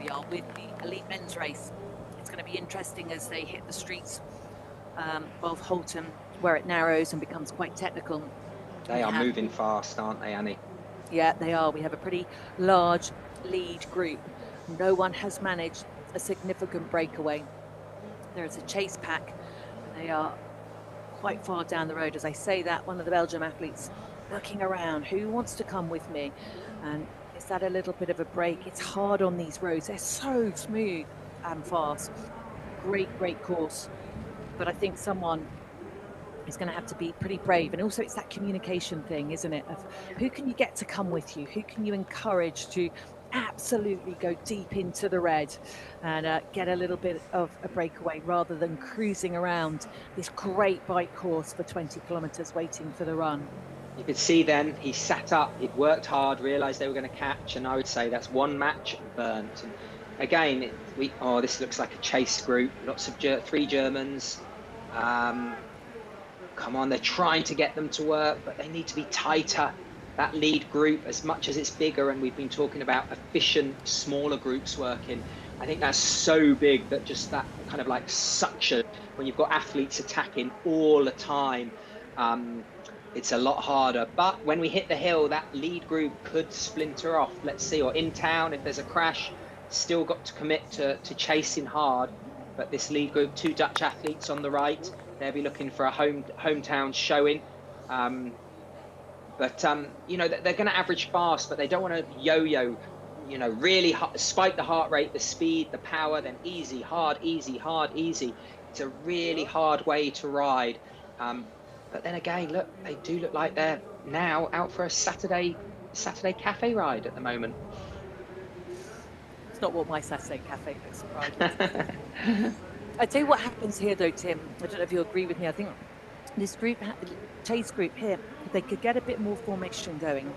we are with the elite men's race. It's going to be interesting as they hit the streets of Holten, where it narrows and becomes quite technical. They are moving fast, aren't they, Annie? Yeah, they are. We have a pretty large lead group. No one has managed a significant breakaway. There is a chase pack. They are quite far down the road. As I say that, one of the Belgium athletes looking around. Who wants to come with me? And is that a little bit of a break? It's hard on these roads. They're so smooth and fast. Great course. But I think someone is going to have to be pretty brave. And also it's that communication thing, isn't it? Of who can you get to come with you? Who can you encourage to absolutely go deep into the red and get a little bit of a breakaway, rather than cruising around this great bike course for 20 kilometers waiting for the run. You could see then he sat up, he'd worked hard, realised they were going to catch, and I would say that's one match burnt. And again, this looks like a chase group, lots of 3 Germans. Come on, they're trying to get them to work, but they need to be tighter. That lead group, as much as it's bigger, and we've been talking about efficient, smaller groups working, I think that's so big that just that kind of like suction, when you've got athletes attacking all the time, it's a lot harder. But when we hit the hill, that lead group could splinter off. Let's see, or in town, if there's a crash, still got to commit to chasing hard. But this lead group, 2 Dutch athletes on the right, they'll be looking for a hometown showing. But you know, they're going to average fast, but they don't want to yo-yo, you know, really spike the heart rate, the speed, the power, then easy, hard, easy, hard, easy. It's a really hard way to ride. But then again, look, they do look like they're now out for a Saturday cafe ride at the moment. It's not what my Saturday cafe looks like. I tell you what happens here, though, Tim. I don't know if you agree with me. I think this group, Chase group here, if they could get a bit more formation going,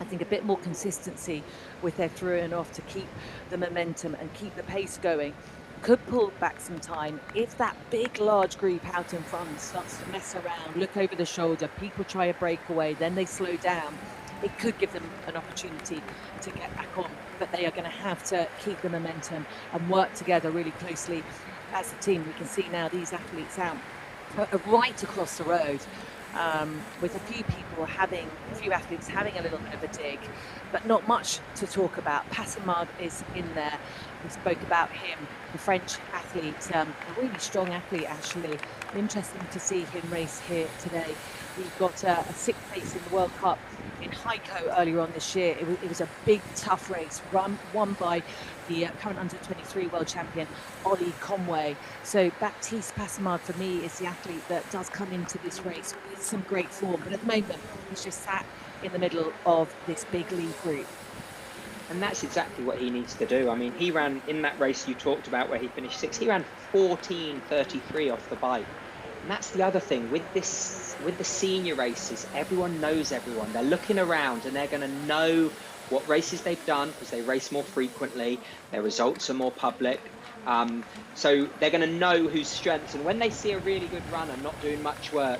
I think a bit more consistency with their through and off to keep the momentum and keep the pace going, could pull back some time. If that big, large group out in front starts to mess around, look over the shoulder, people try a breakaway, then they slow down, it could give them an opportunity to get back on. But they are going to have to keep the momentum and work together really closely as a team. We can see now these athletes out right across the road, with a few athletes having a little bit of a dig, but not much to talk about. Passamard is in there. We spoke about him, the French athlete, a really strong athlete actually. Interesting to see him race here today. He got a sixth place in the World Cup in Heiko earlier on this year. It was a big, tough race, won by the current under-23 world champion, Ollie Conway. So Baptiste Passamard, for me, is the athlete that does come into this race with some great form. But at the moment, he's just sat in the middle of this big lead group. And that's exactly what he needs to do. I mean, he ran in that race you talked about where he finished sixth. He ran 14:33 off the bike. And that's the other thing with the senior races, everyone knows everyone. They're looking around and they're going to know what races they've done because they race more frequently. Their results are more public. So they're going to know whose strengths. And when they see a really good runner not doing much work,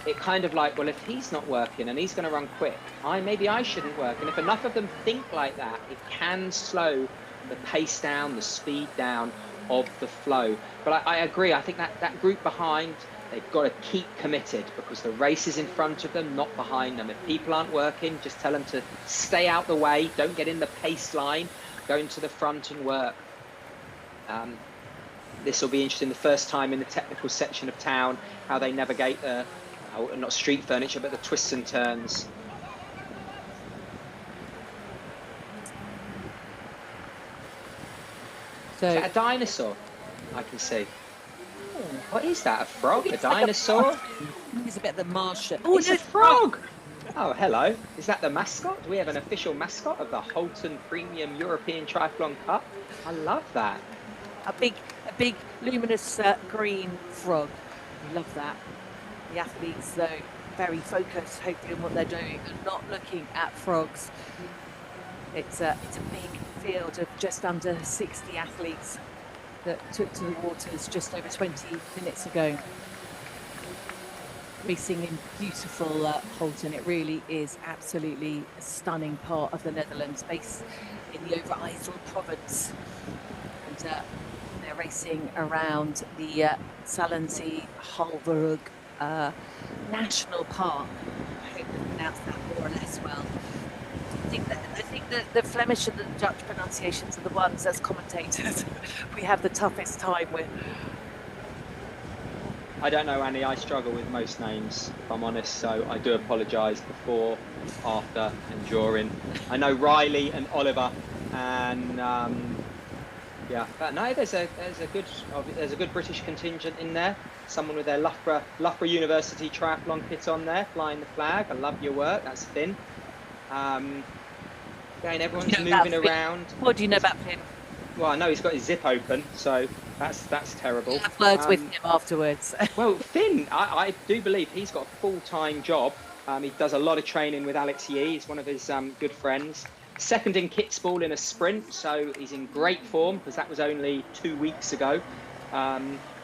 it kind of like, well, if he's not working and he's going to run quick, maybe I shouldn't work. And if enough of them think like that, it can slow the pace down, the speed down of the flow. But I agree. I think that group behind, they've got to keep committed because the race is in front of them, not behind them. If people aren't working, just tell them to stay out the way. Don't get in the pace line. Go into the front and work. This will be interesting. The first time in the technical section of town, how they navigate the, not street furniture, but the twists and turns. So, is that a dinosaur? I can see. Oh, what is that? A frog? A dinosaur? It's a bit of the Martian. Oh, it's a frog! Oh, hello. Is that the mascot? Do we have an official mascot of the Holten Premium European Triathlon Cup? I love that. A big luminous green frog. I love that. The athletes, though, very focused, hopefully on what they're doing and not looking at frogs. It's a big field of just under 60 athletes that took to the waters just over 20 minutes ago. Racing in beautiful Holten. It really is absolutely a stunning part of the Netherlands, based in the Overijssel province. And they're racing around the Salensee Halverug National Park. I hope I pronounced that more or less well. I think that the Flemish and the Dutch pronunciations are the ones, as commentators, we have the toughest time with. I don't know, Annie. I struggle with most names, if I'm honest, so I do apologise before, after and during. I know Riley and Oliver, and yeah, but no, there's a good British contingent in there. Someone with their Loughborough University triathlon kit on there, flying the flag. I love your work. That's Finn. Again, everyone's moving around. What do you know about Finn? Well, I know he's got his zip open, so that's terrible. We'll have words with him afterwards. Well, Finn, I do believe he's got a full-time job. He does a lot of training with Alex Yee. He's one of his good friends. Second in Kitzbühel in a sprint, so he's in great form because that was only 2 weeks ago.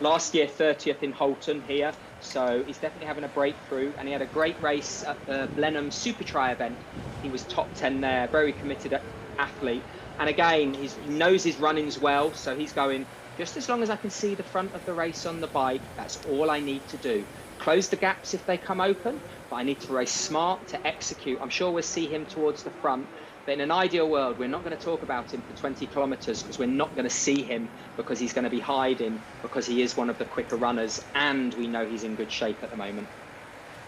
Last year, 30th in Holten here, so he's definitely having a breakthrough. And he had a great race at the Blenheim Super Tri event. He was top 10 there, very committed athlete. And again, he knows his runnings well, so he's going, just as long as I can see the front of the race on the bike, that's all I need to do. Close the gaps if they come open, but I need to race smart to execute. I'm sure we'll see him towards the front, but in an ideal world, we're not going to talk about him for 20 kilometres because we're not going to see him because he's going to be hiding because he is one of the quicker runners and we know he's in good shape at the moment.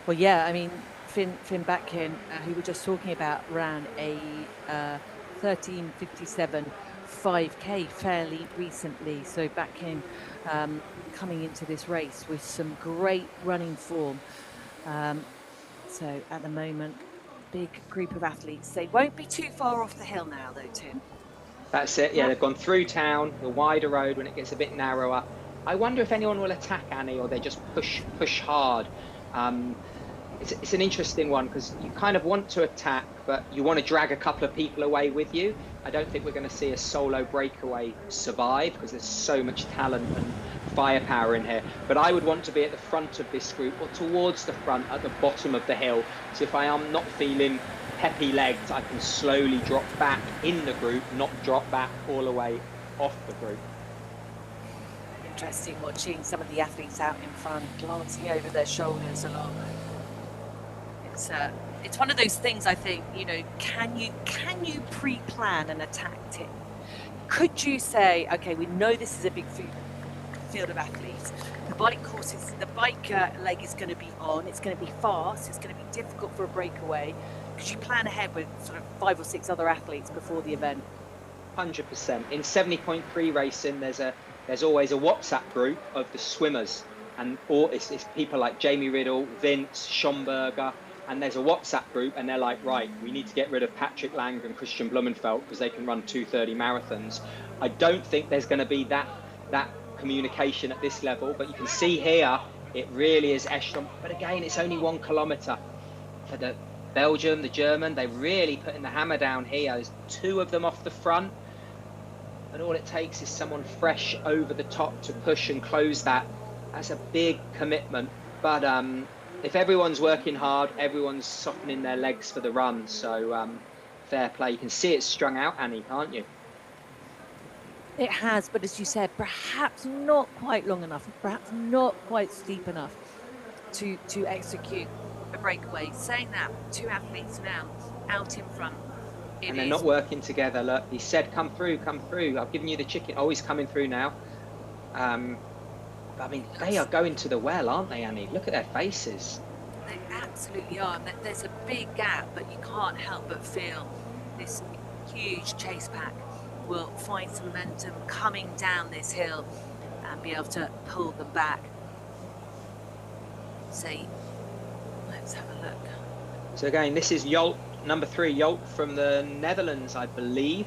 Well, yeah, I mean, Finn Batkin, who we were just talking about, ran a 13:57 5K fairly recently. So back in coming into this race with some great running form. So at the moment, big group of athletes. They won't be too far off the hill now, though, Tim. That's it. Yeah, they've gone through town, the wider road when it gets a bit narrower. I wonder if anyone will attack Annie, or they just push hard. It's an interesting one, because you kind of want to attack, but you want to drag a couple of people away with you. I don't think we're going to see a solo breakaway survive, because there's so much talent and firepower in here. But I would want to be at the front of this group, or towards the front at the bottom of the hill. So if I am not feeling peppy legged, I can slowly drop back in the group, not drop back all the way off the group. Interesting watching some of the athletes out in front, glancing over their shoulders a lot. It's one of those things, I think, you know, can you pre-plan an attack, Tim? Could you say, okay, we know this is a big field of athletes. The bike leg is going to be on. It's going to be fast. It's going to be difficult for a breakaway. Could you plan ahead with sort of 5 or 6 other athletes before the event? 100%. In 70.3 racing, there's always a WhatsApp group of the swimmers, and it's people like Jamie Riddle, Vince, Schomburger, and there's a WhatsApp group, and they're like, right, we need to get rid of Patrick Lang and Christian Blumenfeld because they can run 2:30 marathons. I don't think there's going to be that communication at this level, but you can see here it really is echelon. But again, it's only 1 kilometre. For the Belgium, the German, they're really putting the hammer down here. There's 2 of them off the front, and all it takes is someone fresh over the top to push and close that. That's a big commitment, but if everyone's working hard, everyone's softening their legs for the run. So fair play. You can see it's strung out, Annie, can't you? It has, but as you said, perhaps not quite long enough, perhaps not quite steep enough to execute a breakaway. Saying that, 2 athletes now out in front. And they're not working together. Look, he said, come through, come through. I've given you the chicken. Oh, he's coming through now. I mean, they are going to the well, aren't they, Annie? Look at their faces. They absolutely are. There's a big gap, but you can't help but feel this huge chase pack will find some momentum coming down this hill and be able to pull them back. So let's have a look. So again, this is Jolt, number 3, Jolt from the Netherlands, I believe.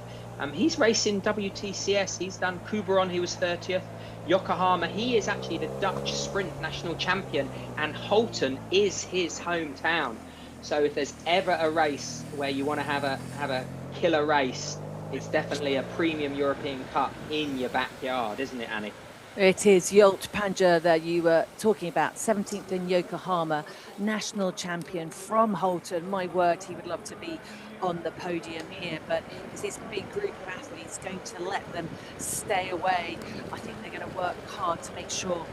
He's racing WTCS. He's done Quiberon, he was 30th. Yokohama, he is actually the Dutch sprint national champion, and Holten is his hometown. So if there's ever a race where you want to have a killer race, it's definitely a premium European Cup in your backyard, isn't it, Annie? It is Jolt Panja that you were talking about, 17th in Yokohama, national champion from Holten. My word, he would love to be on the podium here, but is this big group of athletes going to let them stay away? I think they're going to work hard to make sure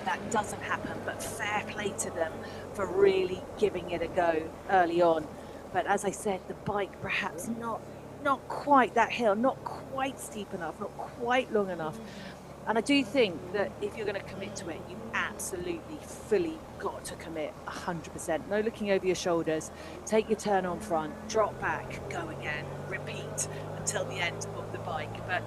that doesn't happen, but fair play to them for really giving it a go early on. But as I said, the bike perhaps not quite that hill, not quite steep enough, not quite long enough. And I do think that if you're going to commit to it, you absolutely fully got to commit 100%. No looking over your shoulders. Take your turn on front, drop back, go again, repeat until the end of the bike. But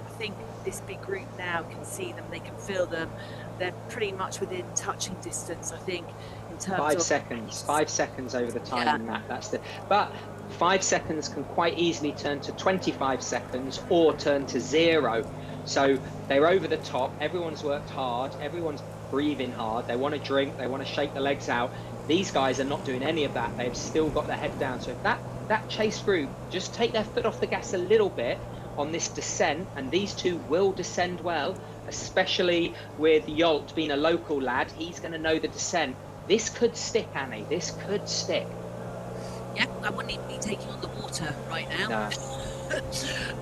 I think this big group now can see them, they can feel them. They're pretty much within touching distance, I think, in terms 5 of... seconds. 5 seconds over the time on that. That's the... But 5 seconds can quite easily turn to 25 seconds or turn to 0. So they're over the top. Everyone's worked hard. Everyone's breathing hard. They want to drink. They want to shake the legs out. These guys are not doing any of that. They've still got their head down. So if that chase group just take their foot off the gas a little bit on this descent, and these 2 will descend well, especially with Jolt being a local lad. He's going to know the descent. This could stick, Annie. This could stick. Yeah, I wouldn't even be taking on the water right now. No.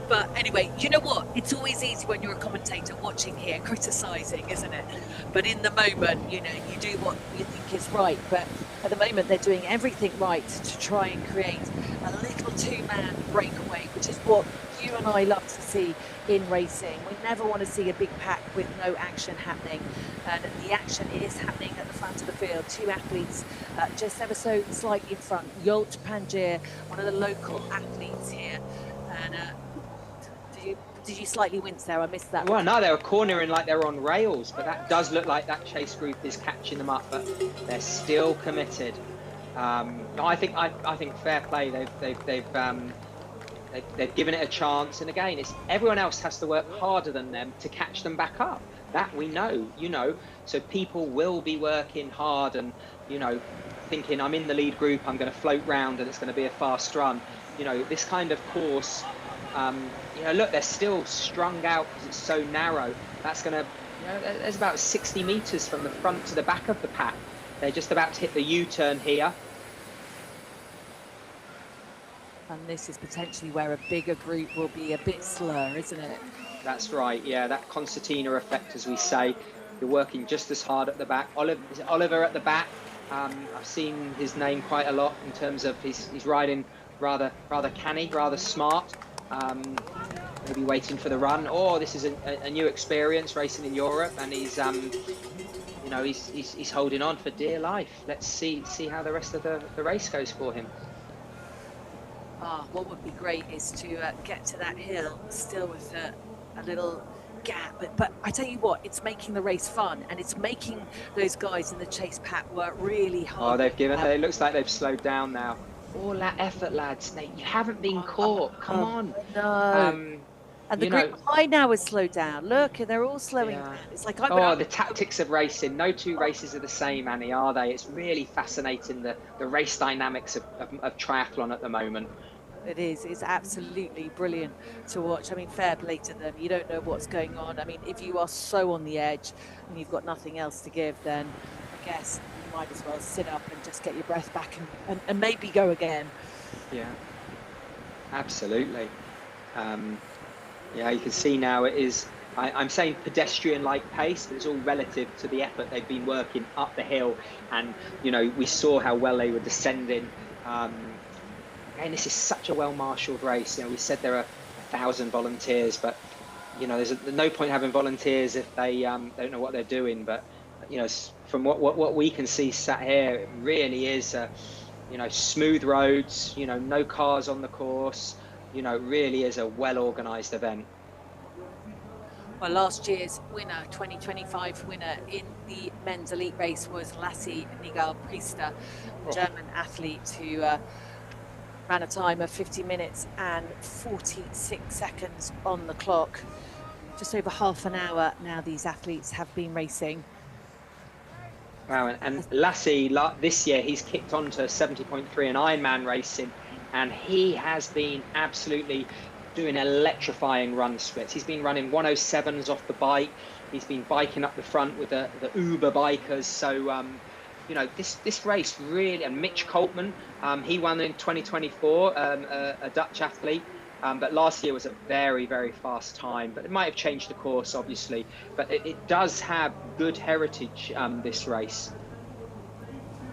But anyway, you know what? It's always easy when you're a commentator watching here, criticising, isn't it? But in the moment, you know, you do what you think is right. But at the moment, they're doing everything right to try and create a little 2-man breakaway, which is what you and I love to see in racing. We never want to see a big pack with no action happening. And the action is happening at the front of the field. 2 athletes just ever so slightly in front. Jolt Pangier, one of the local athletes here. And did you slightly wince there? I missed that. Well, no, they were cornering like they're on rails, but that does look like that chase group is catching them up, but they're still committed. I think fair play. They've given it a chance, and again, it's everyone else has to work harder than them to catch them back up. That we know, so people will be working hard and thinking, I'm in the lead group, I'm going to float round and it's going to be a fast run. This kind of course, look, they're still strung out because it's so narrow. That's going to, there's about 60 meters from the front to the back of the pack. They're just about to hit the U-turn here. And this is potentially where a bigger group will be a bit slower, isn't it? That's right, yeah, that concertina effect, as we say. You're working just as hard at the back. Oliver at the back. I've seen his name quite a lot in terms of he's riding rather canny, rather smart. Maybe waiting for the run. Oh, this is a new experience racing in Europe, and he's he's holding on for dear life. Let's see how the rest of the race goes for him. What would be great is to get to that hill still with a little gap. But I tell you what, it's making the race fun, and it's making those guys in the chase pack work really hard. Oh, it looks like they've slowed down now. All that effort, lads. You haven't been caught. Come on. No. And the group behind now is slowed down. Look, they're all slowing down. It's like the tactics of racing. No two races are the same, Annie, are they? It's really fascinating, the race dynamics of triathlon at the moment. It is. It's absolutely brilliant to watch. I mean, fair play to them. You don't know what's going on. I mean, if you are so on the edge and you've got nothing else to give, then I guess you might as well sit up and just get your breath back and maybe go again. Yeah, absolutely. You can see now it is, I'm saying pedestrian-like pace, but it's all relative to the effort they've been working up the hill. And, we saw how well they were descending. Again, this is such a well-marshalled race. We said there are 1,000 volunteers, but there's no point having volunteers if they don't know what they're doing. But from what we can see sat here, it really is smooth roads. No cars on the course. It really is a well-organised event. Well, last year's winner, 2025 winner in the men's elite race was Lassie Priester, German athlete who ran a time of 50 minutes and 46 seconds on the clock. Just over half an hour now these athletes have been racing. Wow, and Lassie, this year, he's kicked on to 70.3 in Ironman racing, and he has been absolutely doing electrifying run splits. He's been running 107s off the bike. He's been biking up the front with the Uber bikers. So, this race really, and Mitch Coltman, he won in 2024, a Dutch athlete, but last year was a very, very fast time. But it might have changed the course, obviously. But it does have good heritage, this race.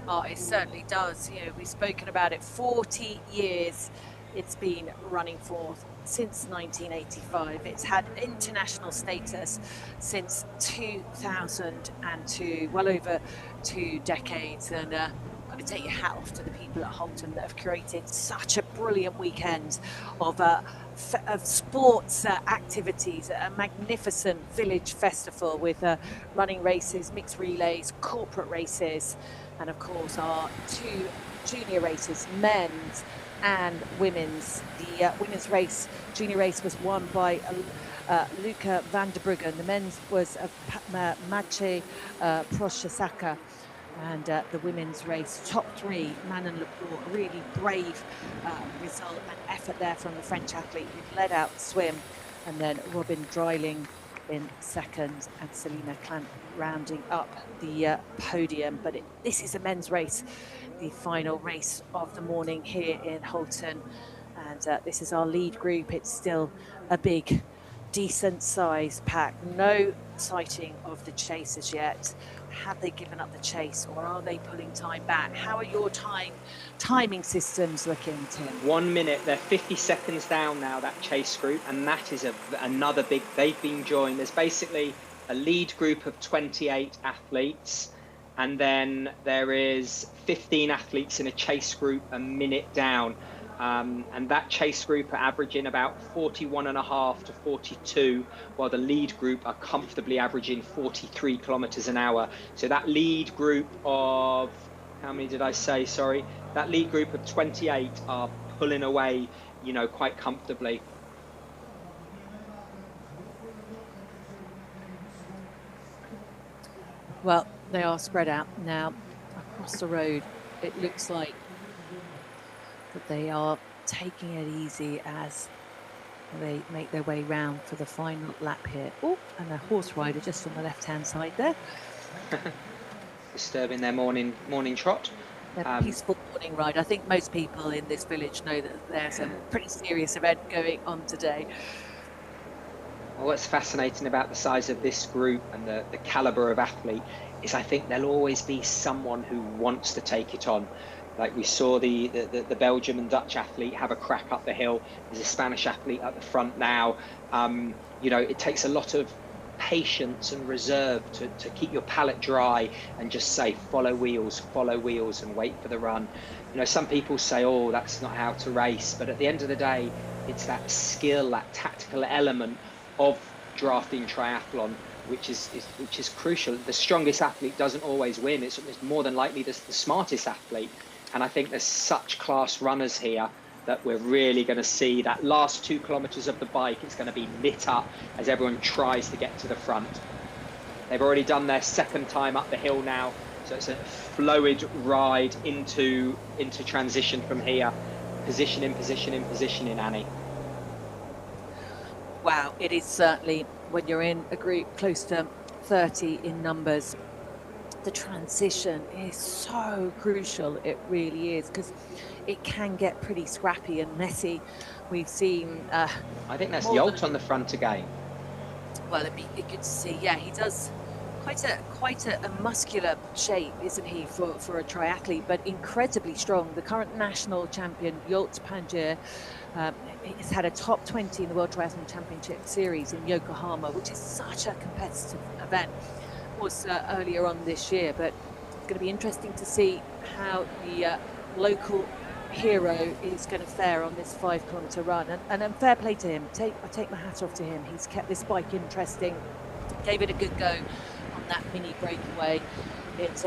Oh, it certainly does. We've spoken about it. 40 years it's been running for, since 1985. It's had international status since 2002, well over 2 decades. And I've got to take your hat off to the people at Holten that have created such a brilliant weekend of sports activities, a magnificent village festival with running races, mixed relays, corporate races, and of course our 2 junior races, men's and women's. The women's race, junior race, was won by Luca van der Bruggen. The men's was Maciej Prochasaka. And the women's race, top 3, Manon Laporte, a really brave result and effort there from the French athlete who led out the swim. And then Robin Dreiling in second, and Selina Clant rounding up the podium. But this is a men's race, the final race of the morning here in Holten. And this is our lead group. It's still a big, decent sized pack. No sighting of the chasers yet. Have they given up the chase, or are they pulling time back? How are your timing systems looking, Tim? 1 minute, they're 50 seconds down now, that chase group, and that is another big, they've been joined. There's basically a lead group of 28 athletes, and then there is 15 athletes in a chase group a minute down. And that chase group are averaging about 41.5 to 42, while the lead group are comfortably averaging 43 kilometers an hour. So that lead group of, how many did I say? Sorry. That lead group of 28 are pulling away, you know, quite comfortably. Well, they are spread out now across the road. It looks like that they are taking it easy as they make their way round for the final lap here. Oh, and a horse rider just on the left-hand side there. Disturbing their morning trot. A peaceful morning ride. I think most people in this village know that there's a pretty serious event going on today. Well, what's fascinating about the size of this group and the caliber of athlete is I think there'll always be someone who wants to take it on. Like we saw the Belgium and Dutch athlete have a crack up the hill. There's a Spanish athlete at the front now. You know, it takes a lot of patience and reserve to keep your palate dry and just say follow wheels and wait for the run. You know, some people say, oh, that's not how to race, but at the end of the day, it's that skill, that tactical element of drafting triathlon which is crucial. The strongest athlete doesn't always win. It's more than likely the smartest athlete. And I think there's such class runners here that we're really going to see that last 2 kilometers of the bike. It's going to be lit up as everyone tries to get to the front. They've already done their second time up the hill now, so it's a fluid ride into transition from here. Positioning, Annie. Wow, it is certainly, when you're in a group close to 30 in numbers, the transition is so crucial. It really is, because it can get pretty scrappy and messy. We've seen I think that's Yolt on the front again. Well, it'd be good to see. Yeah, he does quite a muscular shape, isn't he, for a triathlete, but incredibly strong. The current national champion, Yolt Panjer, has had a top 20 in the World Triathlon Championship Series in Yokohama, which is such a competitive event. Was earlier on this year, but it's going to be interesting to see how the local hero is going to fare on this 5 kilometer run, and fair play to him. I take my hat off to him. He's kept this bike interesting, gave it a good go on that mini breakaway. It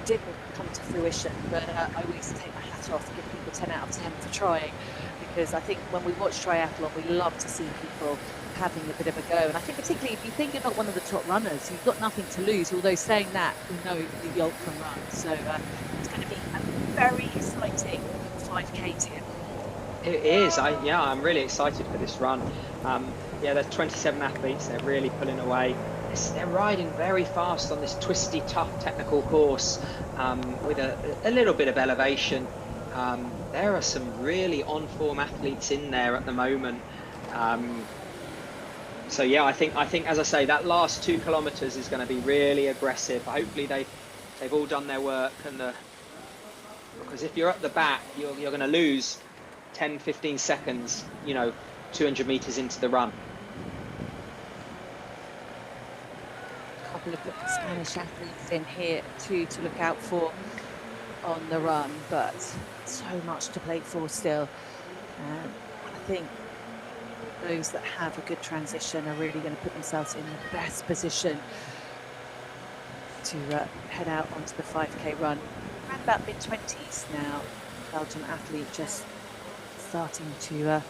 didn't come to fruition, but I always take my hat off, give people 10 out of 10 for trying, because I think when we watch triathlon, we love to see people having a bit of a go. And I think particularly if you think you're not one of the top runners, you've got nothing to lose, although saying that, we know the Yolt can run. So it's going to be a very exciting 5K here. It is. I'm really excited for this run. Yeah, there's 27 athletes. They're really pulling away. They're riding very fast on this twisty, tough technical course with a little bit of elevation. There are some really on-form athletes in there at the moment. So yeah, I think as I say, that last 2 kilometers is going to be really aggressive. Hopefully they've all done their work, and because if you're at the back, you're going to lose 10-15 seconds, 200 meters into the run. A couple of Spanish athletes in here too to look out for on the run, but so much to play for still. I think those that have a good transition are really going to put themselves in the best position to head out onto the 5K run. Around about mid-20s now, Belgian athlete just starting to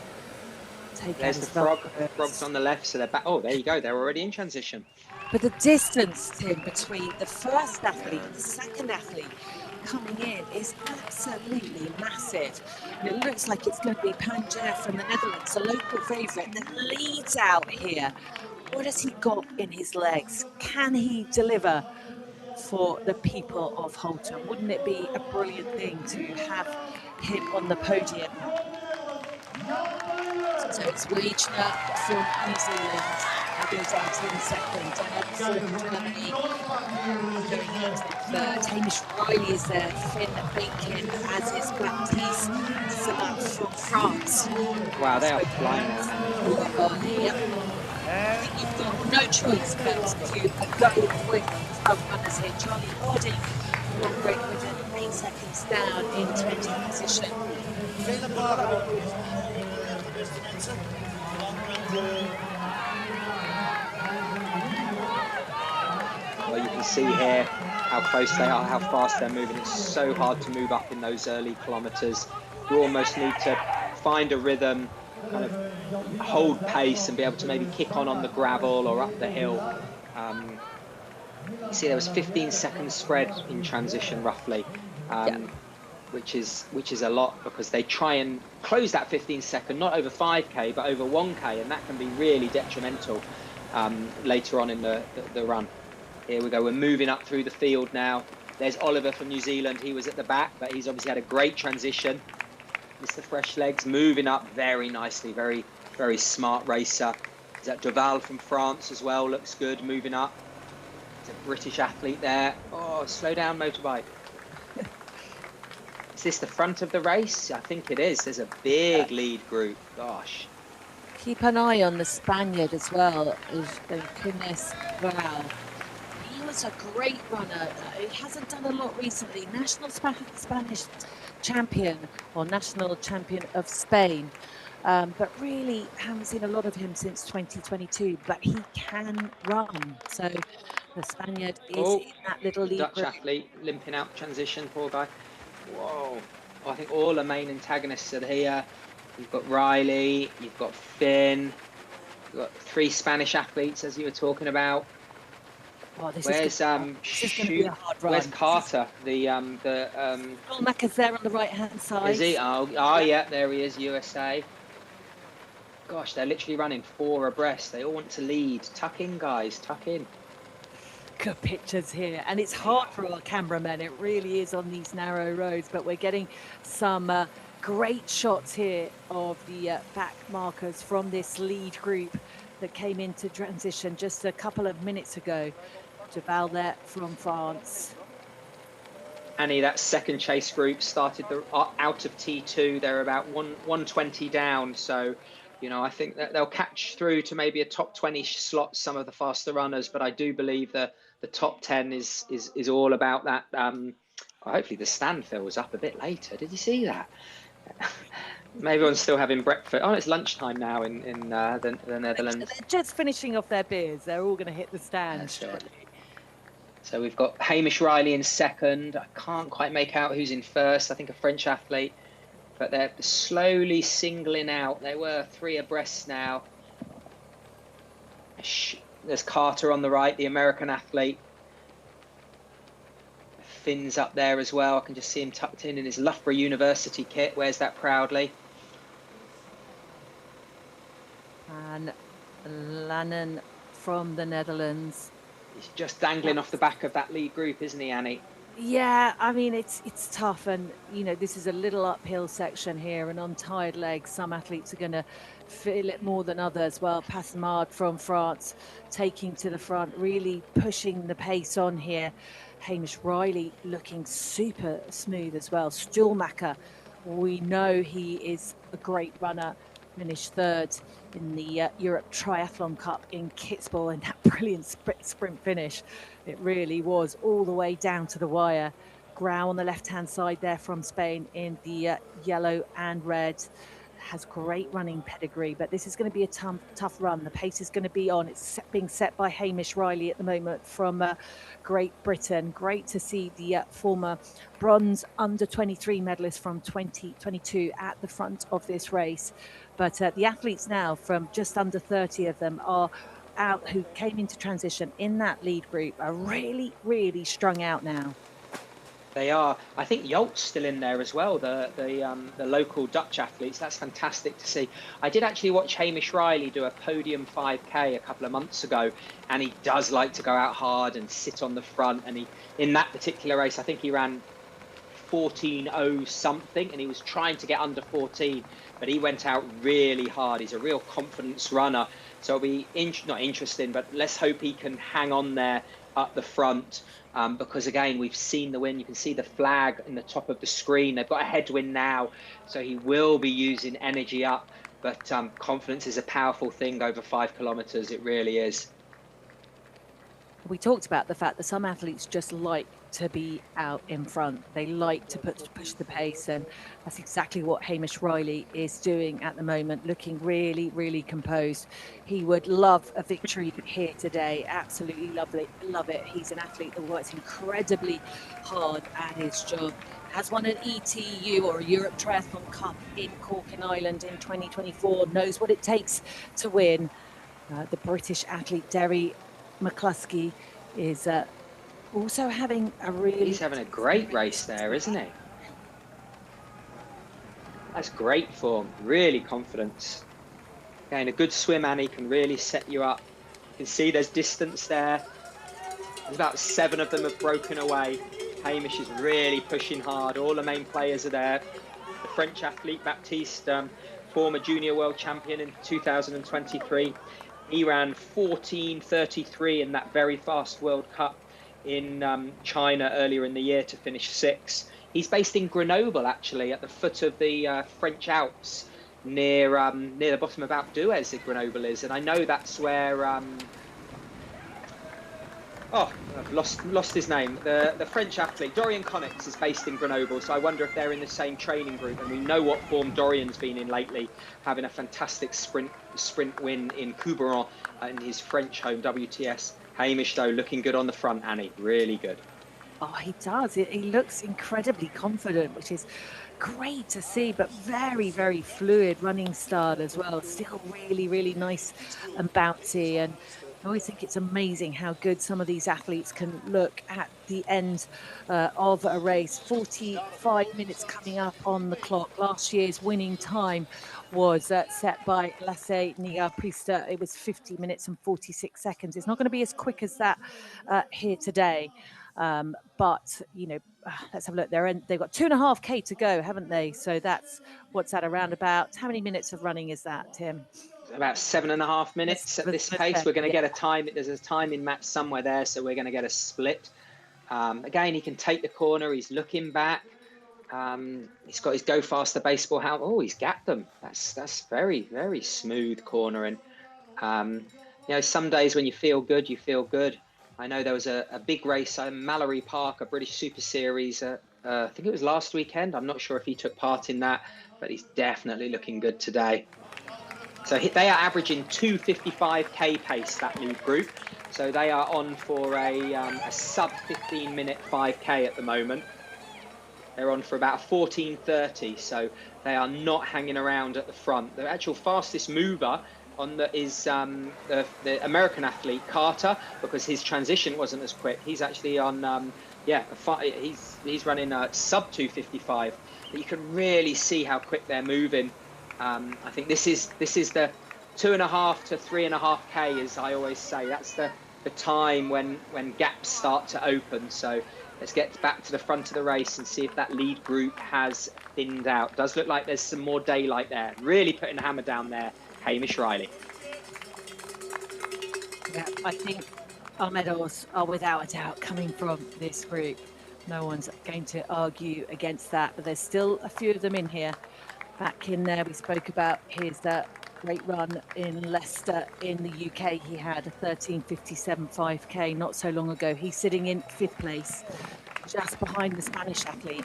take There's the frog. The frog's on the left, so they're back. Oh, there you go. They're already in transition. But the distance, Tim, between the first athlete and the second athlete coming in is absolutely massive. And it looks like it's going to be Panjer from the Netherlands, a local favourite, that leads out here. What has he got in his legs? Can he deliver for the people of Holten? Wouldn't it be a brilliant thing to have him on the podium? So it's Wagner from New Zealand. That goes 18 seconds. And from Germany going into third. Hamish Riley is there. Finn Bacon, as is Baptiste Salat from France. Wow, they are flying. I think you've got no choice but to go with the runners here. Charlie Harding from Great Britain, seconds down in 20th position. Well, you can see here how close they are, how fast they're moving. It's so hard to move up in those early kilometers. You almost need to find a rhythm, kind of hold pace and be able to maybe kick on the gravel or up the hill. You see there was 15 second spread in transition roughly, which is a lot, because they try and close that 15 second, not over 5k, but over 1k, and that can be really detrimental later on in the run. Here we go, we're moving up through the field now. There's Oliver from New Zealand. He was at the back, but he's obviously had a great transition. Mr. Fresh Legs moving up very nicely, very, very smart racer. Is that Duval from France as well? Looks good, moving up. There's a British athlete there. Oh, slow down, motorbike. Is this the front of the race? I think it is. There's a big lead group. Gosh. Keep an eye on the Spaniard as well, Kunes Val. He was a great runner. He hasn't done a lot recently. National Spanish champion, or national champion of Spain. But really haven't seen a lot of him since 2022, but he can run. So the Spaniard is in that little lead Dutch group. athlete limping out transition, poor guy. Whoa. I think all the main antagonists are here. You've got Riley, you've got Finn, you've got 3 Spanish athletes, as you were talking about. Oh, this Where's is gonna be a hard run. Where's Carter? Olmacker's there on the right hand side. Is he? Oh yeah, there he is, USA. Gosh, they're literally running 4 abreast. They all want to lead. Tuck in, guys, tuck in. Good pictures here, and it's hard for our cameramen. It really is on these narrow roads, but we're getting some great shots here of the back markers from this lead group that came into transition just a couple of minutes ago. Duval there from France. Annie, that second chase group started out of T2. They're about 120 down, so you know, I think that they'll catch through to maybe a top 20 slot, some of the faster runners, but I do believe that the top 10 is all about that. Hopefully the stand fills up a bit later. Did you see that? Maybe everyone's still having breakfast. Oh, it's lunchtime now in the Netherlands. They're just finishing off their beers. They're all going to hit the stand shortly. So we've got Hamish Riley in second. I can't quite make out who's in first. I think a French athlete, but they're slowly singling out. They were 3 abreast now. There's Carter on the right, the American athlete. Finn's up there as well. I can just see him tucked in his Loughborough University kit. Wears that proudly. And Lannon from the Netherlands. He's just dangling off the back of that lead group, isn't he, Annie? Yeah, I mean, it's tough, and you know, this is a little uphill section here, and on tired legs some athletes are going to feel it more than others. Well, Passamard from France taking to the front, really pushing the pace on here. Hamish Riley looking super smooth as well. Stuhlmacher, we know he is a great runner, finished 3rd in the Europe Triathlon Cup in Kitzbühel, and that brilliant sprint finish. It really was all the way down to the wire. Grau on the left-hand side there from Spain in the yellow and red. Has great running pedigree, but this is going to be a tough run. The pace is going to be on. It's being set by Hamish Riley at the moment from Great Britain. Great to see the former bronze under-23 medalist from 2022 at the front of this race. But the athletes now, from just under 30 of them, are out, who came into transition in that lead group, are really, really strung out now. They are. I think Jolt's still in there as well, the local Dutch athletes. That's fantastic to see. I did actually watch Hamish Riley do a podium 5K a couple of months ago, and he does like to go out hard and sit on the front. And in that particular race, I think he ran 14:0 something, and he was trying to get under 14, but he went out really hard. He's a real confidence runner, so it'll be not interesting, but let's hope he can hang on there up the front. Because again, we've seen the win. You can see the flag in the top of the screen. They've got a headwind now, so he will be using energy up. But confidence is a powerful thing over 5 kilometers. It really is. we talked about the fact that some athletes just like to be out in front. They like to push the pace, and that's exactly what Hamish Riley is doing at the moment, looking really, really composed. He would love a victory here today. Absolutely love it. Love it. He's an athlete that works incredibly hard at his job. Has won an ETU or a Europe Triathlon Cup in Cork Island in 2024. Knows what it takes to win. The British athlete Derry McCluskey is also having a really... He's having a great race there, isn't he? That's great form, really confidence. Again, a good swim, Annie, can really set you up. You can see there's distance there. There's about 7 of them have broken away. Hamish is really pushing hard. All the main players are there. The French athlete, Baptiste, former junior world champion in 2023. He ran 14:33 in that very fast World Cup in China earlier in the year to finish 6th. He's based in Grenoble, actually, at the foot of the French Alps, near the bottom of Alpe d'Huez. Grenoble is, and I know that's where I've lost his name. The French athlete Dorian Connex is based in Grenoble, so I wonder if they're in the same training group. And we know what form Dorian's been in lately, having a fantastic sprint win in Quiberon in his French home WTS. Hamish, though, looking good on the front, Annie, really good. Oh, he does. He looks incredibly confident, which is great to see, but very, very fluid running style as well. Still really, really nice and bouncy. And I always think it's amazing how good some of these athletes can look at the end of a race. 45 minutes coming up on the clock. Last year's winning time was set by Lasse Niga-Priester. It was 50 minutes and 46 seconds. It's not going to be as quick as that here today. But, you know, let's have a look. They've got 2.5K to go, haven't they? So that's what's at around about. How many minutes of running is that, Tim? About 7.5 minutes at this pace. We're going to get a time. There's a timing match somewhere there, so we're going to get a split. Again, he can take the corner. He's looking back. He's got his go faster baseball helmet. Oh, he's gapped them. That's very, very smooth cornering. You know, some days when you feel good, you feel good. I know there was a big race in Mallory Park, a British Super Series. I think it was last weekend. I'm not sure if he took part in that, but he's definitely looking good today. So they are averaging 2:55K pace, that lead group. So they are on for a sub 15-minute 5K at the moment. They're on for about 14:30, so they are not hanging around at the front. The actual fastest mover is the American athlete Carter, because his transition wasn't as quick. He's actually on he's running a sub 2:55. But you can really see how quick they're moving. I think this is the 2.5 to 3.5K, as I always say. That's the time when gaps start to open. So let's get back to the front of the race and see if that lead group has thinned out. Does look like there's some more daylight there. Really putting the hammer down there, Hamish Riley. Yeah, I think our medals are without a doubt coming from this group. No one's going to argue against that, but there's still a few of them in here. Back in there, we spoke about his great run in Leicester in the UK. He had a 13:57 5K not so long ago. He's sitting in 5th place, just behind the Spanish athlete.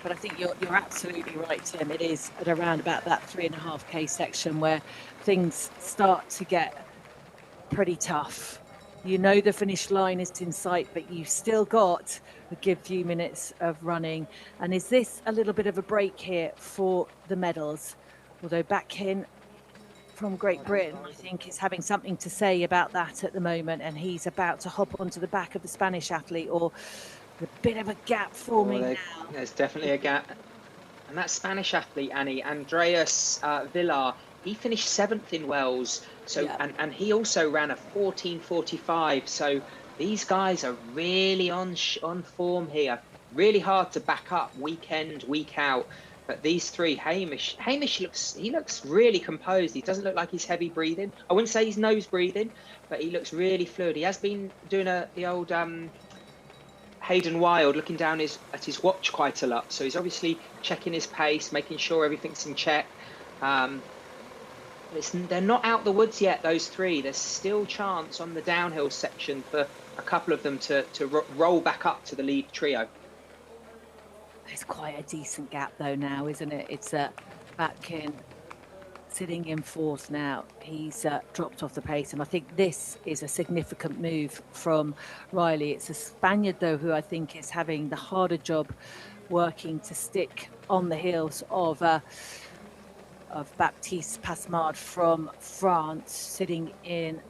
But I think you're absolutely right, Tim. It is at around about that 3.5K section where things start to get pretty tough. You know the finish line is in sight, but you've still got a good few minutes of running. And is this a little bit of a break here for the medals? Although Backhin from Great Britain, I think, is having something to say about that at the moment. And he's about to hop onto the back of the Spanish athlete, or a bit of a gap forming now. There's definitely a gap. And that Spanish athlete, Annie, Andreas Villar, he finished 7th in Wales. So yeah. and he also ran a 14:45. So these guys are really on form here. Really hard to back up week in, week out. But these three, Hamish looks really composed. He doesn't look like he's heavy breathing. I wouldn't say he's nose breathing, but he looks really fluid. He has been doing the old Hayden Wild, looking down at his watch quite a lot. So he's obviously checking his pace, making sure everything's in check. They're not out the woods yet, those three. There's still chance on the downhill section for a couple of them to roll back up to the lead trio. It's quite a decent gap though now, isn't it? It's Batkin sitting in fourth now. He's dropped off the pace, and I think this is a significant move from Riley. It's a Spaniard though who I think is having the harder job working to stick on the heels of Baptiste Passemard from France, sitting in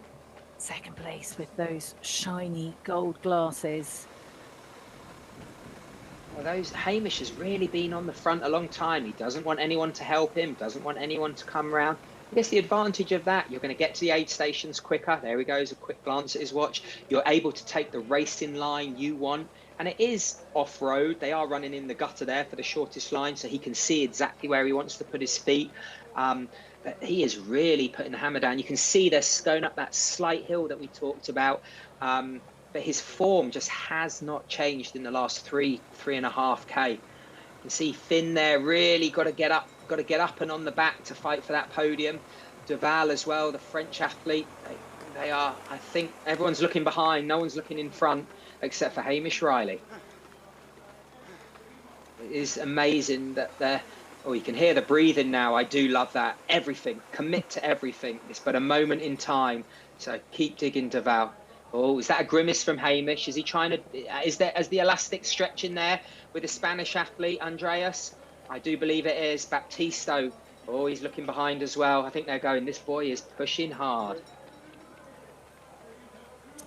second place with those shiny gold glasses. Well, Hamish has really been on the front a long time. He doesn't want anyone to help him, doesn't want anyone to come around. I guess the advantage of that, you're going to get to the aid stations quicker. There he goes, a quick glance at his watch. You're able to take the racing line you want. And it is off-road. They are running in the gutter there for the shortest line, so he can see exactly where he wants to put his feet. But he is really putting the hammer down. You can see they're going up that slight hill that we talked about. But his form just has not changed in the last 3.5K. You can see Finn there really got to get up and on the back to fight for that podium. Duval as well, the French athlete. They are, I think, everyone's looking behind. No one's looking in front, except for Hamish Riley. It is amazing that they're, oh, you can hear the breathing now. I do love that. Everything, commit to everything. It's but a moment in time. So keep digging, Duval. Oh, is that a grimace from Hamish? Is he trying to, is the elastic stretching there with the Spanish athlete, Andreas? I do believe it is. Baptisto, oh, he's looking behind as well. I think they're going, this boy is pushing hard.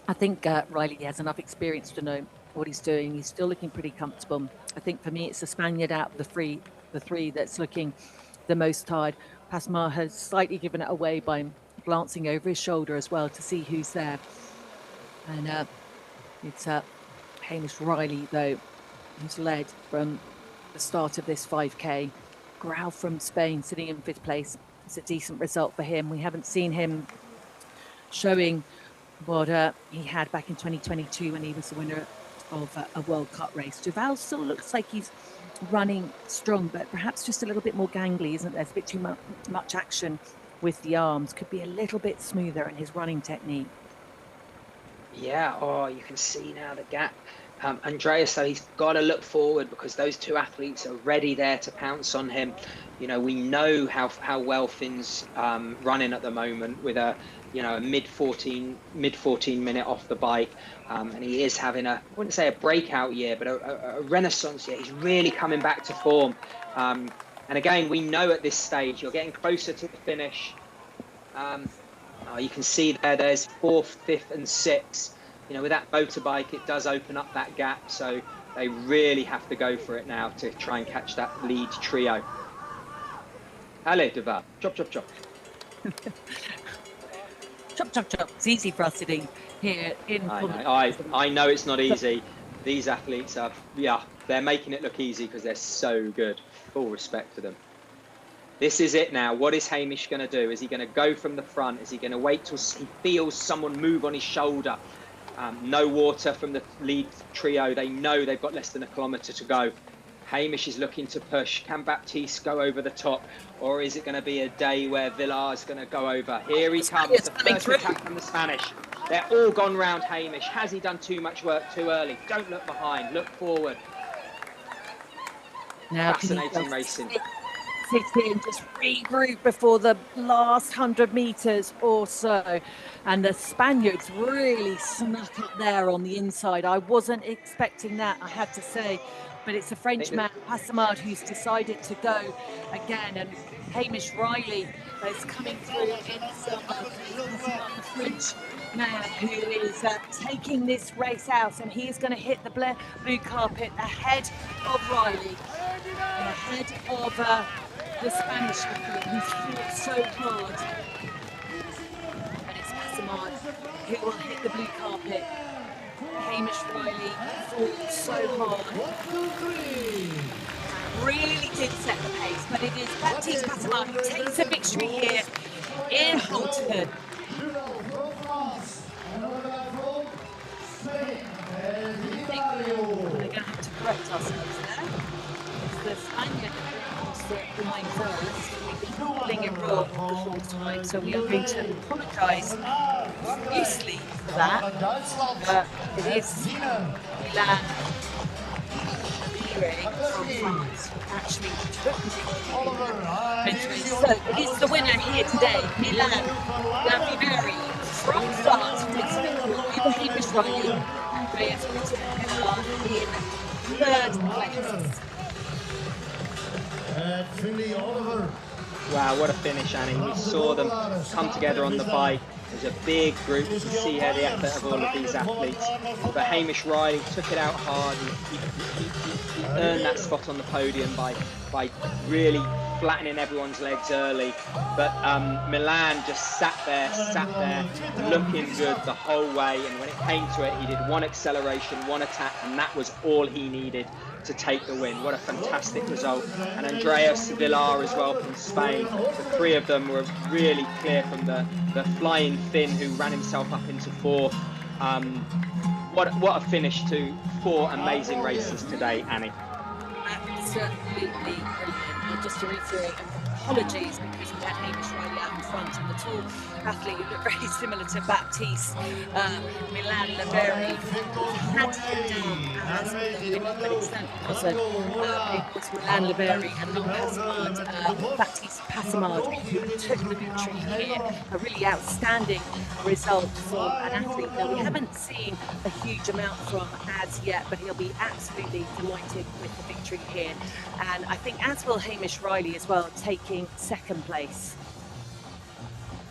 I think Riley has enough experience to know what he's doing. He's still looking pretty comfortable. I think for me, it's the Spaniard out of the three that's looking the most tired. Passemard has slightly given it away by glancing over his shoulder as well to see who's there. And it's Hamish Riley, though, who's led from the start of this 5K. Grau from Spain sitting in fifth place. It's a decent result for him. We haven't seen him showing what he had back in 2022 when he was the winner of a World Cup race. Duval still looks like he's running strong, but perhaps just a little bit more gangly, isn't there? There's a bit too much action with the arms. Could be a little bit smoother in his running technique. Yeah, oh, you can see now the gap. Andreas, though, he's got to look forward because those two athletes are ready there to pounce on him. You know, we know how well Finn's running at the moment with a mid 14 minute off the bike, and he is having I wouldn't say a breakout year, but a renaissance year. He's really coming back to form. And again, we know at this stage you're getting closer to the finish. You can see there's 4th, 5th and 6th. You know, with that motorbike, it does open up that gap. So they really have to go for it now to try and catch that lead trio. Allez, Duval. Chop, chop, chop. Chop, chop, chop. It's easy for us sitting here in... I know it's not easy. These athletes are, they're making it look easy because they're so good. Full respect to them. This is it now. What is Hamish going to do? Is he going to go from the front? Is he going to wait till he feels someone move on his shoulder? No water from the lead trio. They know they've got less than a kilometre to go. Hamish is looking to push. Can Baptiste go over the top? Or is it going to be a day where Villar is going to go over? Here he comes, the first attack from the Spanish. They're all gone round Hamish. Has he done too much work too early? Don't look behind, look forward. Now fascinating racing. Sit in, just regroup before the last 100 metres or so. And the Spaniards really snuck up there on the inside. I wasn't expecting that, I have to say. But it's a Frenchman, Passemard, who's decided to go again. And Hamish Riley is coming through in some French man who is taking this race out. And he is going to hit the blue carpet ahead of Riley, and ahead of the Spanish athlete who's fought so hard. And it's Passemard who will hit the blue carpet. Hamish Riley fought so hard. Really did set the pace, but it is Baptiste Passemard who takes the victory here in Holten. I think we're going to have to correct ourselves there. It's the Spaniard that wants to line first. We can calling it wrong before time, so we are going to apologise profusely for that. It is Milan from France who actually took the victory. So it is the winner here today, Milan Laviveri from France, who takes victory over Hamish Riley, Andreas Pilar in third place. Wow, what a finish, Annie. We saw them come together on the bike. It was a big group. You can see here the effort of all of these athletes. But Hamish Riley took it out hard. He earned that spot on the podium by really flattening everyone's legs early. But Milan just sat there, looking good the whole way. And when it came to it, he did one acceleration, one attack, and that was all he needed to take the win. What a fantastic result. And Andreas Villar as well from Spain. The three of them were really clear from the flying Finn, who ran himself up into fourth. What a finish to 4 amazing races today, Annie. Absolutely brilliant. And just to reiterate, apologies because we had Hamish Riley out in front, and the tall athlete who looked very similar to Baptiste Milan Laveri had him down as the winner, but it certainly wasn't. It was Milan Laveri and not Passamard, Baptiste Passamard, who took the victory here. A really outstanding result from an athlete that we haven't seen a huge amount from as yet, but he'll be absolutely delighted with the victory here. And I think as will Hamish Riley as well, taking second place.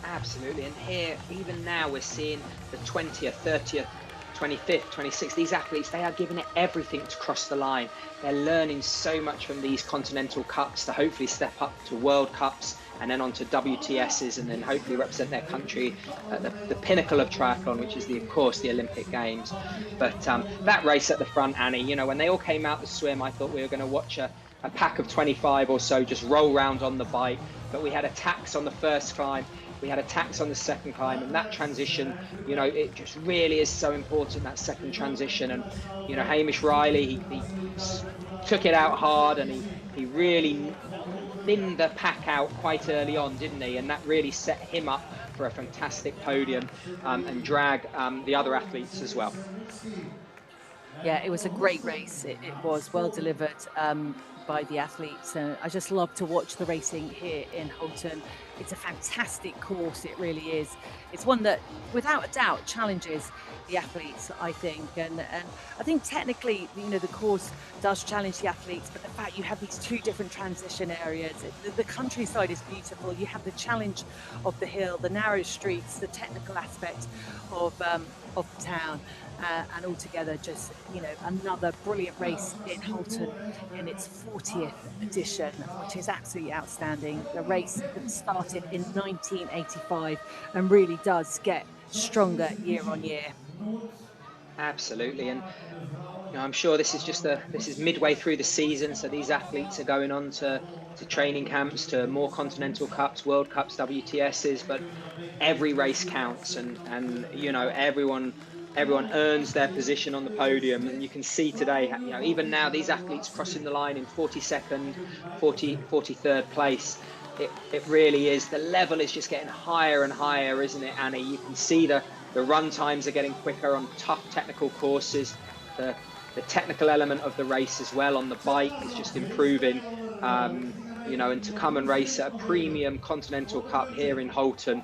Absolutely, and here, even now, we're seeing the 20th, 30th, 25th, 26th. These athletes, they are giving it everything to cross the line. They're learning so much from these Continental Cups to hopefully step up to World Cups and then on to WTSs, and then hopefully represent their country at the pinnacle of triathlon, which is, of course, the Olympic Games. But that race at the front, Annie, you know, when they all came out the swim, I thought we were going to watch a pack of 25 or so just roll round on the bike. But we had attacks on the first climb. We had attacks on the second climb, and that transition, you know, it just really is so important, that second transition. And, you know, Hamish Riley, he took it out hard, and he really thinned the pack out quite early on, didn't he? And that really set him up for a fantastic podium and drag the other athletes as well. Yeah, it was a great race. It was well delivered by the athletes, and I just love to watch the racing here in Holten. It's a fantastic course, it really is. It's one that, without a doubt, challenges the athletes, I think. And I think technically, you know, the course does challenge the athletes, but the fact you have these two different transition areas, the countryside is beautiful. You have the challenge of the hill, the narrow streets, the technical aspect of the town. And altogether, just, you know, another brilliant race in Holten in its 40th edition, which is absolutely outstanding. The race that started in 1985 and really does get stronger year on year. Absolutely, and you know, I'm sure this is midway through the season, so these athletes are going on to training camps, to more Continental Cups, World Cups, WTSs, but every race counts, and you know, everyone earns their position on the podium. And you can see today, you know, even now, these athletes crossing the line in 42nd, 43rd place. It really is. The level is just getting higher and higher, isn't it, Annie? You can see the run times are getting quicker on tough technical courses. The technical element of the race as well on the bike is just improving. You know, and to come and race at a premium Continental Cup here in Holten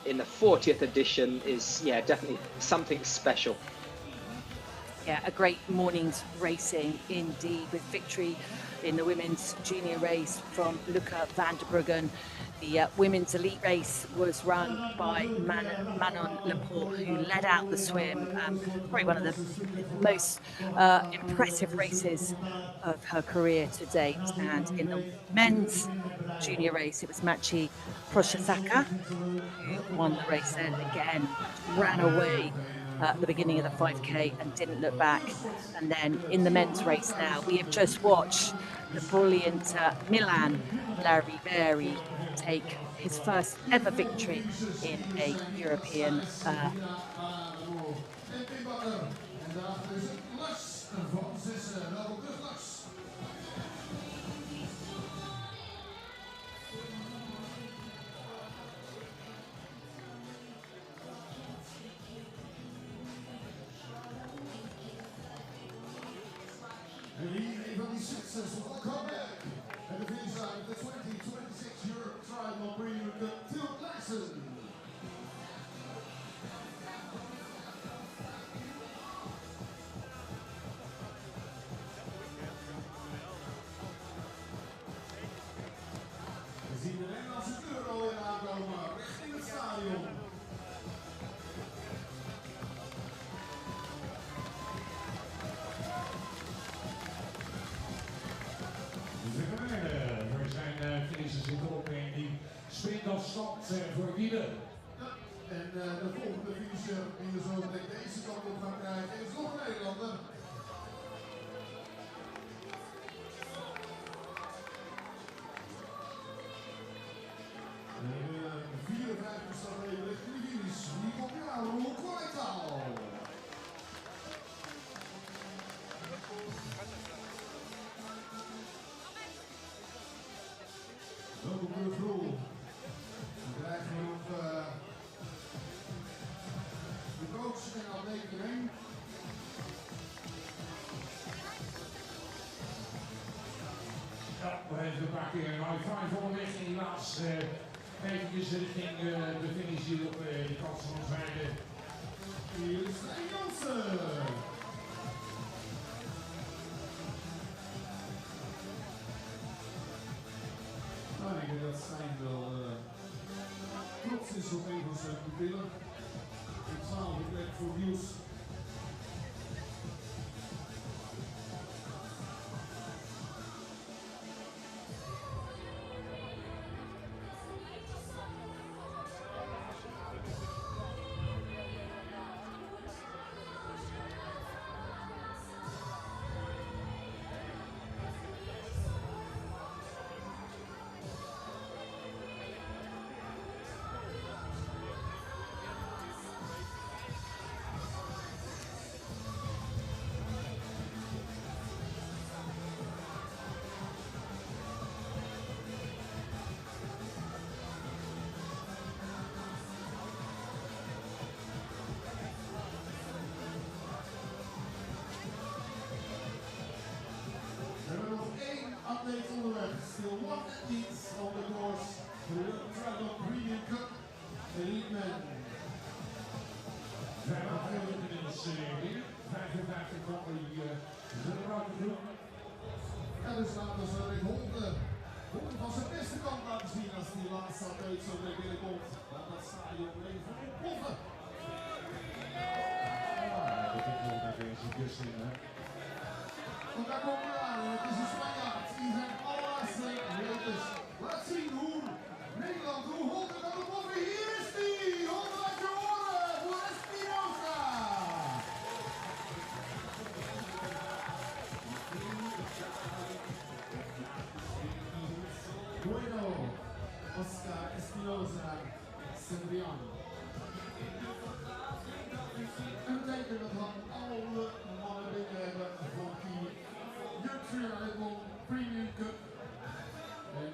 in the 40th edition is, yeah, definitely something special. Yeah, a great morning's racing indeed, with victory in the women's junior race from Luca van der Bruggen. The women's elite race was run by Manon Laporte, who led out the swim. Probably one of the most impressive races of her career to date. And in the men's junior race, it was Machi Proshasaka who won the race, and again ran away at the beginning of the 5K and didn't look back. And then in the men's race now, we have just watched the brilliant Milan Lariveri take his first ever victory in a European successful comeback at the finish line of the 2026 Europe Triathlon Premium Cup, Til Klaxen. We zien de Nederlandse kleur alweer aankomen richting het stadion. Er zijn finishers in erop en die sprintafstand voor wielen. Ja, en de volgende finisher die we zo meteen deze kant op gaan krijgen is nog een Nederlander. De 54 staat even richting de finish. Die komt nu aan, Roel Kwijtaal. Welkom terug, Roel. Dan krijgen we nog de coach en atleet erheen. Ja, we hebben een paar keer een high five onderweg en die laatste eventjes richting de finish hier op de kant van ons rijden. Hier is Stijn Jansen. Nou, ik denk dat Stijn wel trots is op een van zijn pupillen. De 12e plek voor Niels. We hebben nog één atleet onderweg. Still one athlete on the course for the Europe Triathlon Premium Cup Elite Men. 55 inmiddels binnen. 55 van die gebruiken doen. Ja, dus laten we Rick Holten van zijn beste kant laten zien als die laatste atleet zo weer binnenkomt. Laat dat stadion even ontploffen. Ja, dat is wel even een succes in, hè. Want daar komt hij aan. Het is een Spanjaard. Die zijn allerlaatste meters. Laat zien hoe Nederland, hoe Holten kan ontploffen. Hier is die! Holten, laat je horen voor Espinosa! Bueno, Oscar Espinosa, Sembrian. En dat betekent dat we alle mannen binnen hebben voor die Europe Triathlon Premium Cup. En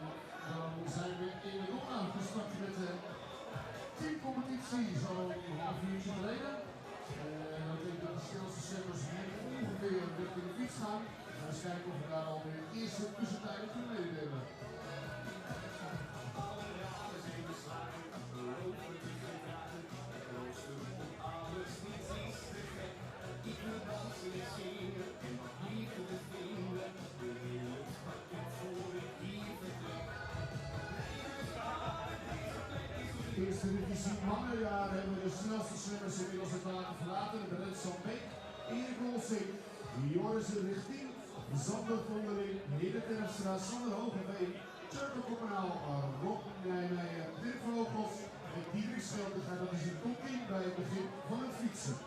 dan zijn we in de Rotterdam gestart met de teamcompetitie zo'n half uurtje geleden. En dan denk ik dat de snelste zwemmers hier ongeveer richting de fiets gaan. En eens kijken of we daar al de eerste tussentijden kunnen meedelen. Eerste divisie mannen, daar hebben we de snelste zwemmers inmiddels het water verlaten. De Red Beek, Erik Olsing, Joris Richting, Sander Vondeling, Hidde Terpstra, Sander Hogeveen, Turco Koppenaal, Rob Nijmeijer, Dirk Vogels en Diederik Scheltega. Dat is een top 10 bij het begin van het fietsen.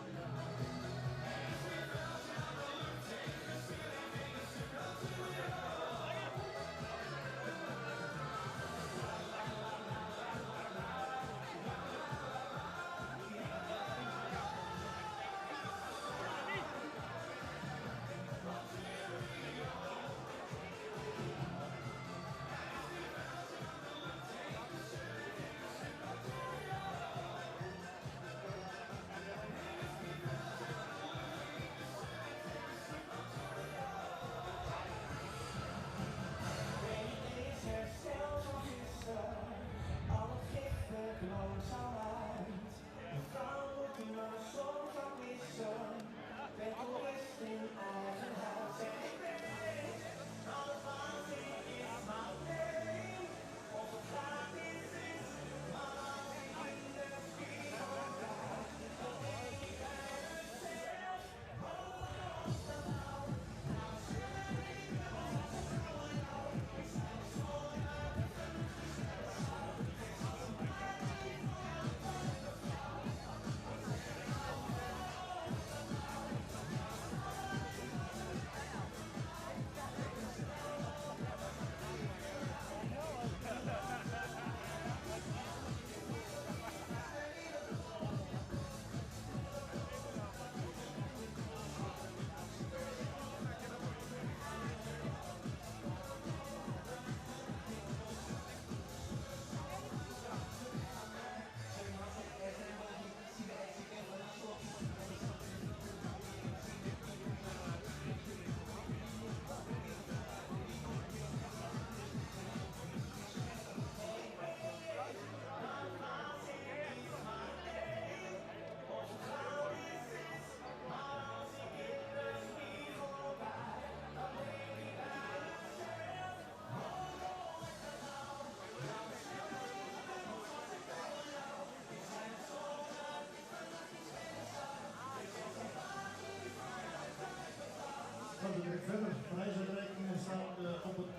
verder prijsuitreikingen staan op het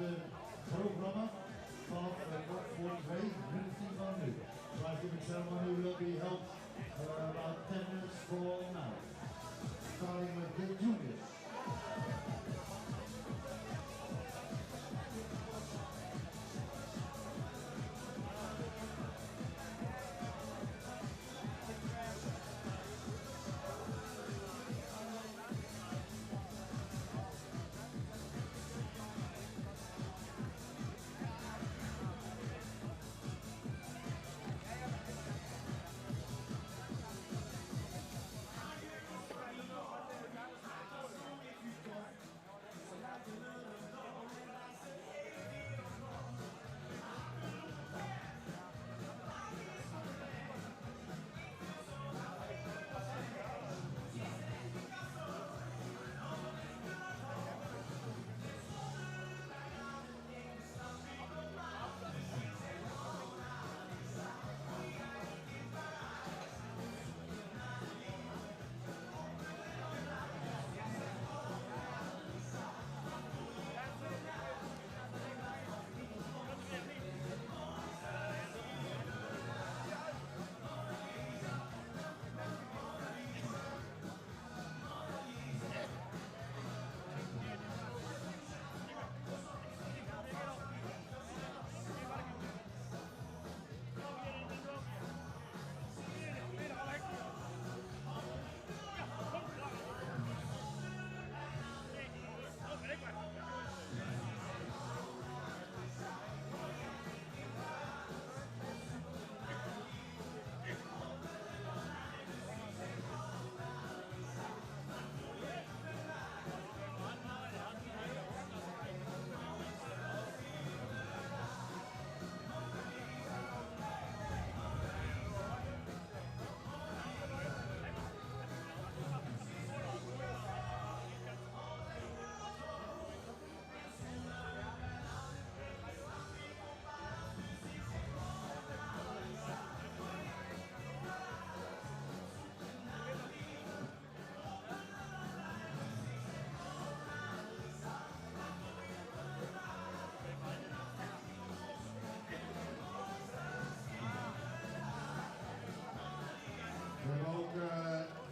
programma van kwart voor 2, richting van nu. So I think the ceremony will be held about 10 minutes from now. Starting with the juniors.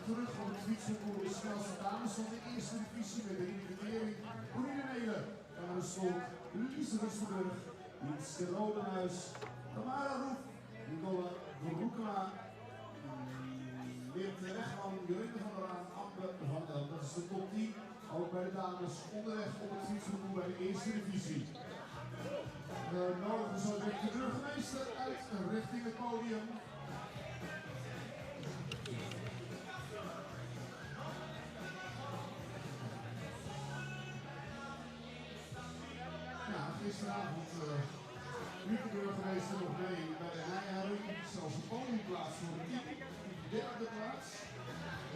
Terug op het fietsenkoer de snelste dames van de eerste divisie met de individuering Corine Nelen, Kamerensvolk, Lise Rustenburg, Lietske Rodenhuis, Tamara Roef, Nicole Broekema, Leert Rechtman, Jorinde van der Raan, Amber van Elk. Dat is de top 10, ook bij de dames onderweg op het fietsenkoer bij de eerste divisie. We nodigen zo direct de burgemeester uit richting het podium. Gisteravond liep de burgemeester nog mee bij de Nijharing, zelfs een podiumplaats voor de team, de derde plaats.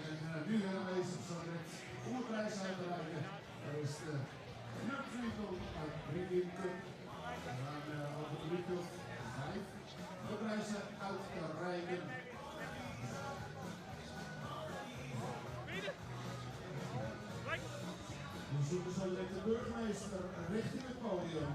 En nu gaan we deze zo direct om de prijs uit te reiken. Dat is de Europe Triathlon uit Ringinke. We gaan over de minuut 5 de prijzen uit te reiken. We zoeken zo direct de burgemeester richting het podium.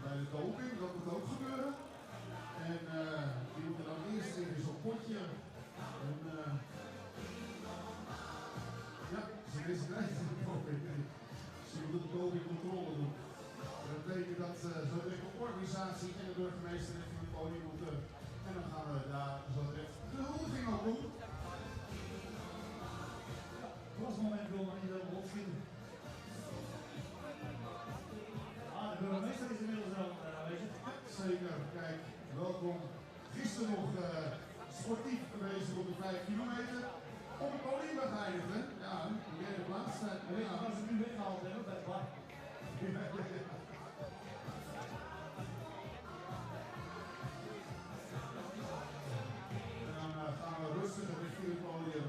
bij de doping, dat moet ook gebeuren. En die moeten dan eerst in zo'n potje. En, ja, ze wisten het niet de doping. Ze moeten de dopingcontrole doen. Dat betekent dat zo direct de organisatie en de burgemeester even het podium moeten. En dan gaan we daar zo direct de huldiging op doen. Klasmoment wil nog niet helemaal opschieten. De burgemeester is inmiddels wel aanwezig. Zeker, kijk, welkom. Gisteren nog sportief geweest op de 5 kilometer. Op het podium geëindigd, hè? Ja, de derde plaats. Weet je wat ze nu weggehaald hebben bij de bar? En dan gaan we rustig richting het podium,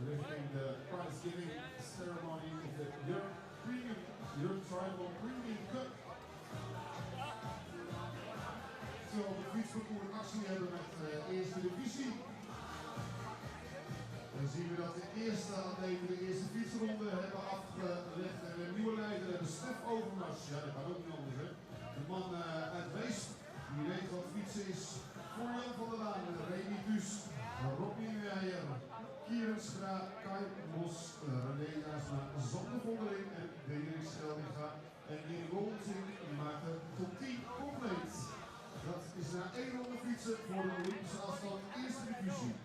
richting de prize giving ceremony of de Europe Triathlon Premium Cup. Terwijl we de fietsparcours actie hebben met de eerste divisie. Dan zien we dat de eerste atleten de eerste fietsronde hebben afgelegd en de nieuwe leider hebben Stef Overmars. Ja, dat gaat ook niet anders, hè. De man uit Weest, die weet wat fietsen is. Voor Jan van der Laan, Remy Duus, Robbie Meijer, Kieran Schra, Kai Bos, René Jasma, Sander Vondeling en Dirk Scheldinga. En Erik Wolting maakte top 10 compleet. Dat is na 1 ronde fietsen voor de Olympische afstand eerste divisie.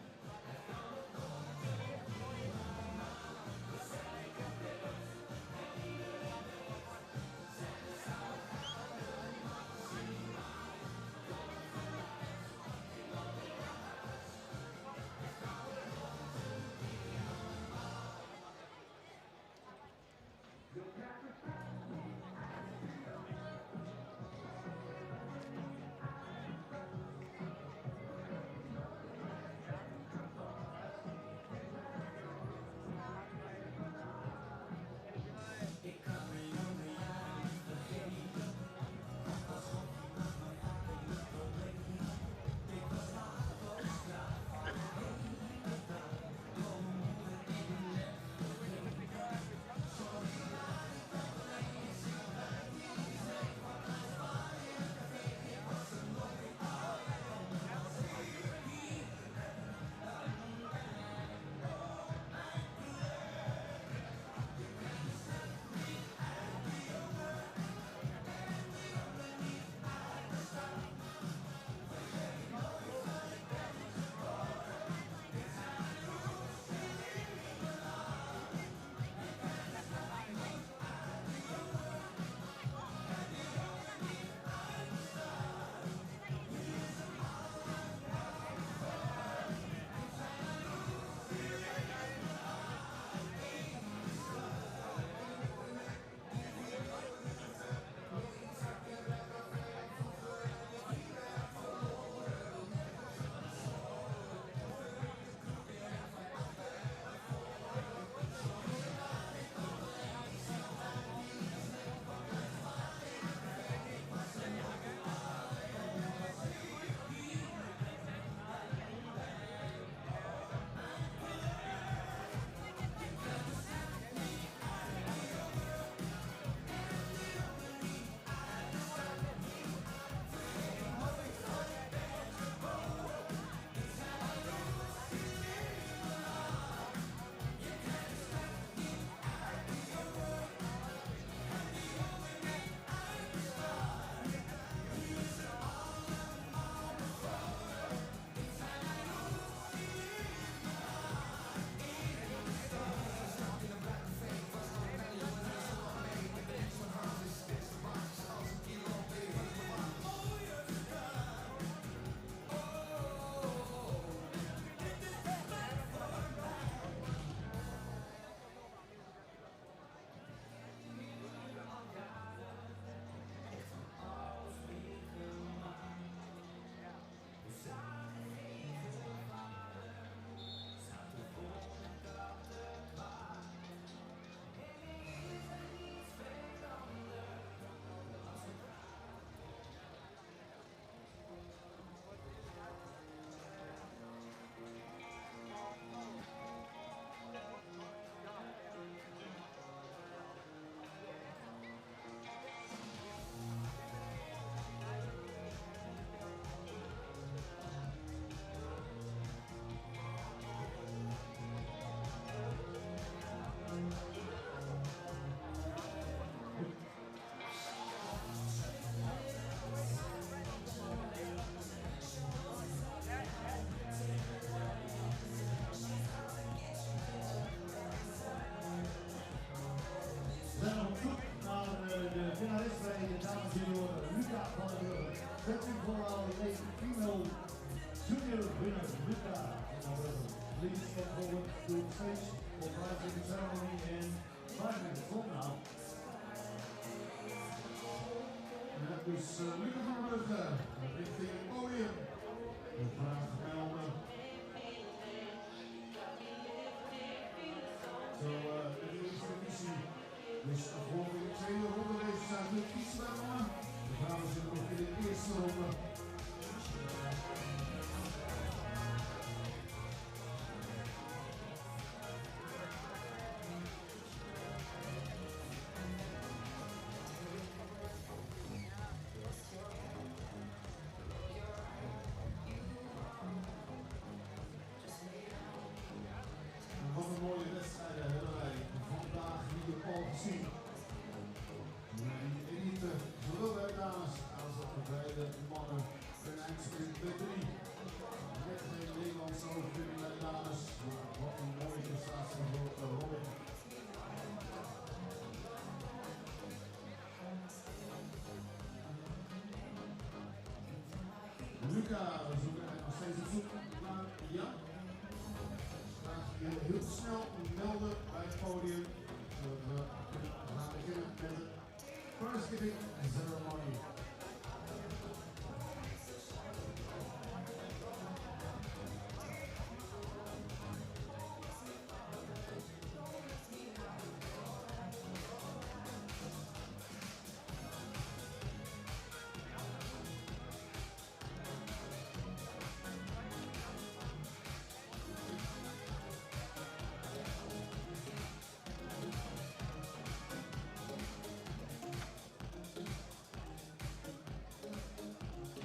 de dames en heren, Luca van der Brugge. Searching for our late female junior winner, Luca van der Brugge. Please come forward to the stage for prizing ceremony in 5 minutes from now. En dat is Luca van der Brugge richting het podium. De vraag melden. Zo, de eerste missie. Dus voor de tweede ronde deze zijn we iets sneller. De vrouwen zitten nog in de eerste ronde. Wat een mooie wedstrijden hebben wij vandaag hier al gezien. De elite, zowel bij dames als bij de mannen, een eindsprint bij 3. Net geen Nederlandse overwinning bij dames, maar wat een mooie prestatie voor Robin. Luca, we zoeken nog steeds op zoek naar Jan. Heel snel melden bij het podium. We gaan beginnen met de first giving ceremony.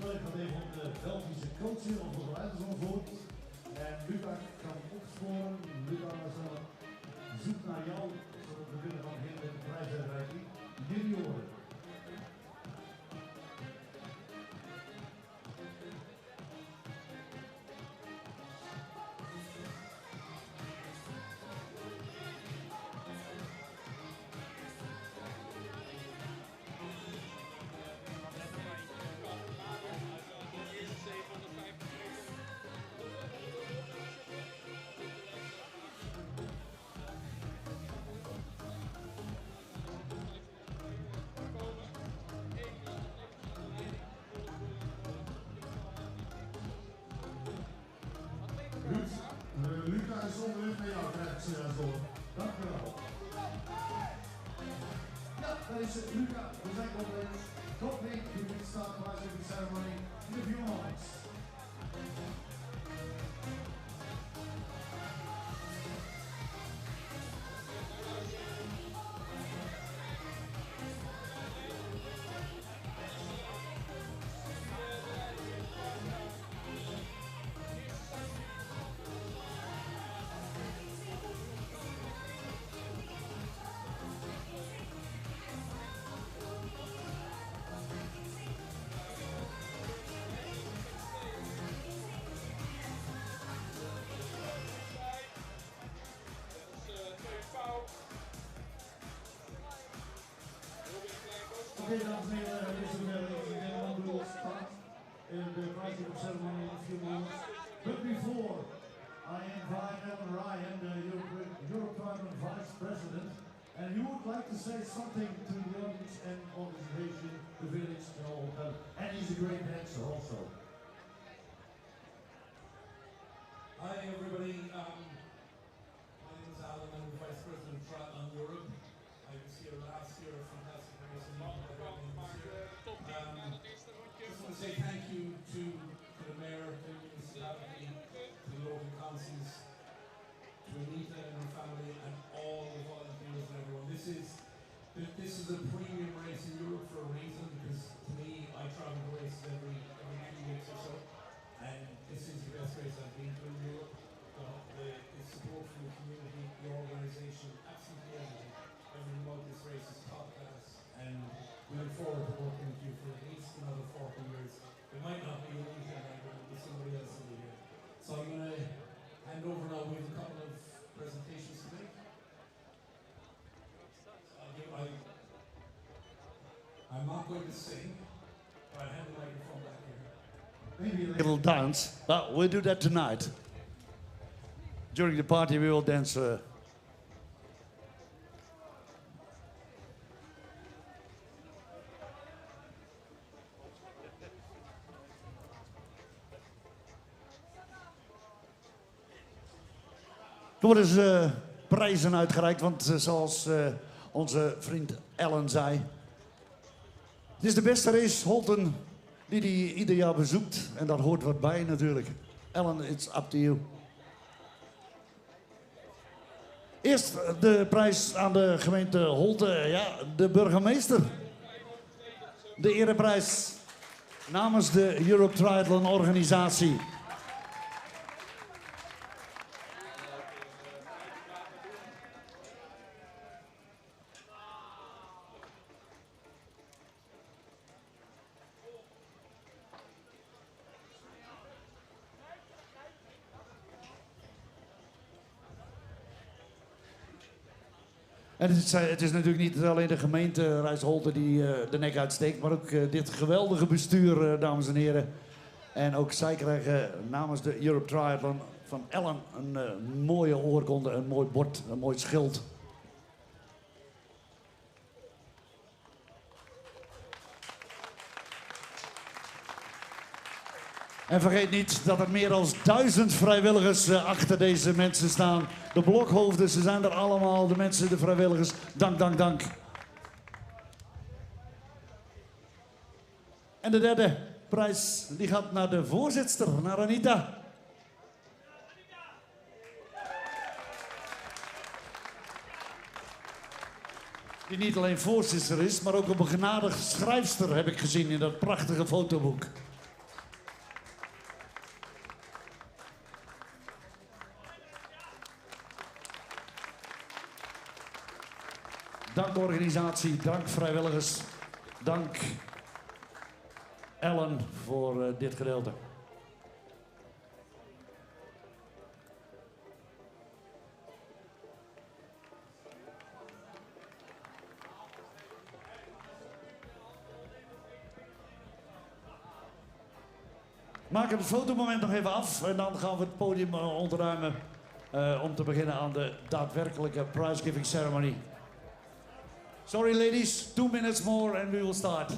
Ik ga even op de Belgische coach hier, onze beleidersonvoort. En Luca kan opsporen. Luca zoekt naar jou, zodat we kunnen gaan beginnen met de prijsuitreiking. Junioren. Luca is onderweg naar jou, krijg ik zojuist door. Dank u wel. Ja, daar is het. Luca, we zijn onderweg. Top 8, you can start prizing ceremony in a few moments. Okay, dames en heren, ladies and gentlemen, we will start the prizing ceremony in a few moments. But before, I invite Ellen Ryan, the Europe Triathlon Vice President, and he would like to say something to the audience and organization, the village, and all of that. And he's a great dancer also. Hi everybody, my name is Alan, I'm the Vice President of Triathlon Europe. I was here last year, a fantastic race in London. Just want to say thank you to the Mayor, to the municipality, to the local councils, to Anita and her family, and all the volunteers and everyone. This is a premium race in Europe for a reason, because to me, I travel the races every 2 weeks or so, and this is the best race I've been to in Europe. The support from the community, the organisation, absolutely everything. Everything about this race is top class, and we look forward to working with you for at least another 40 years. It might not be Anita, it might be somebody else in the year. So I'm going to hand over now. We have a couple of presentations to make. I'm not going going to sing, but I have the microphone back here. Maybe a little dance. But we'll do that tonight. During the party, we will dance. Er worden dus prijzen uitgereikt, want zoals onze vriend Ellen zei, het is de beste race Holten die hij ieder jaar bezoekt. En daar hoort wat bij natuurlijk. Ellen, it's up to you. Eerst de prijs aan de gemeente Holten, ja, de burgemeester. De ereprijs namens de Europe Triathlon organisatie. En het is natuurlijk niet alleen de gemeente Rijsselholte die de nek uitsteekt, maar ook dit geweldige bestuur, dames en heren. En ook zij krijgen namens de Europe Triathlon van Ellen een mooie oorkonde, een mooi bord, een mooi schild. En vergeet niet dat er meer dan 1000 vrijwilligers achter deze mensen staan. De blokhoofden, ze zijn er allemaal, de mensen, de vrijwilligers. Dank, dank, dank. En de derde prijs, die gaat naar de voorzitster, naar Anita. Die niet alleen voorzitter is, maar ook een begenadigd schrijfster, heb ik gezien in dat prachtige fotoboek. Dank organisatie, dank vrijwilligers, dank Ellen voor dit gedeelte. Maak het fotomoment nog even af en dan gaan we het podium ontruimen om te beginnen aan de daadwerkelijke prize giving ceremony. Sorry ladies, 2 minutes more and we will start.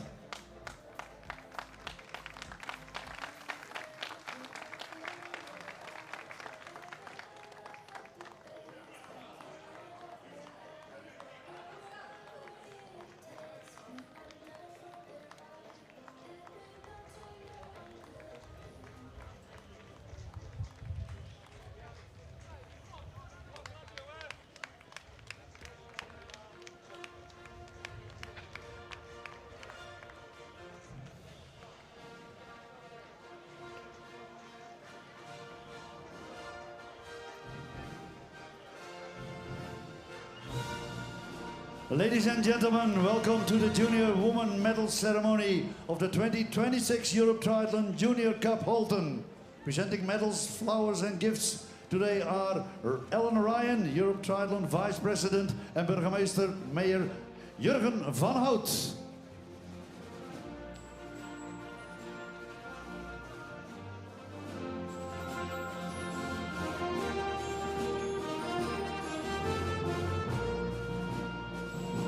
Ladies and gentlemen, welcome to the Junior Woman Medal Ceremony of the 2026 Europe Triathlon Junior Cup Holten. Presenting medals, flowers and gifts today are Ellen Ryan, Europe Triathlon Vice President, and Burgemeester Mayor Jurgen van Hout.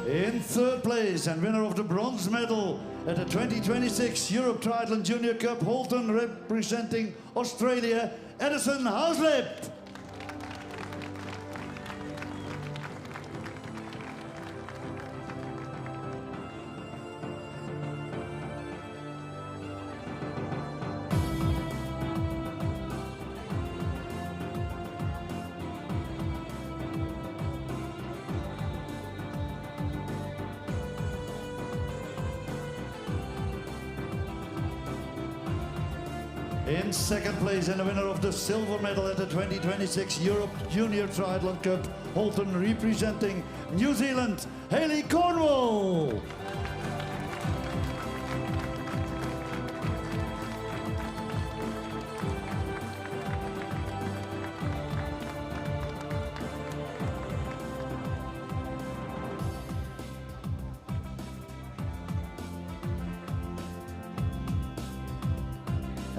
In third place and winner of the bronze medal at the 2026 Europe Triathlon Junior Cup Holten, representing Australia, Edison Houslip. In second place and the winner of the silver medal at the 2026 Europe Junior Triathlon Cup Holten, representing New Zealand, Hayley Cornwall.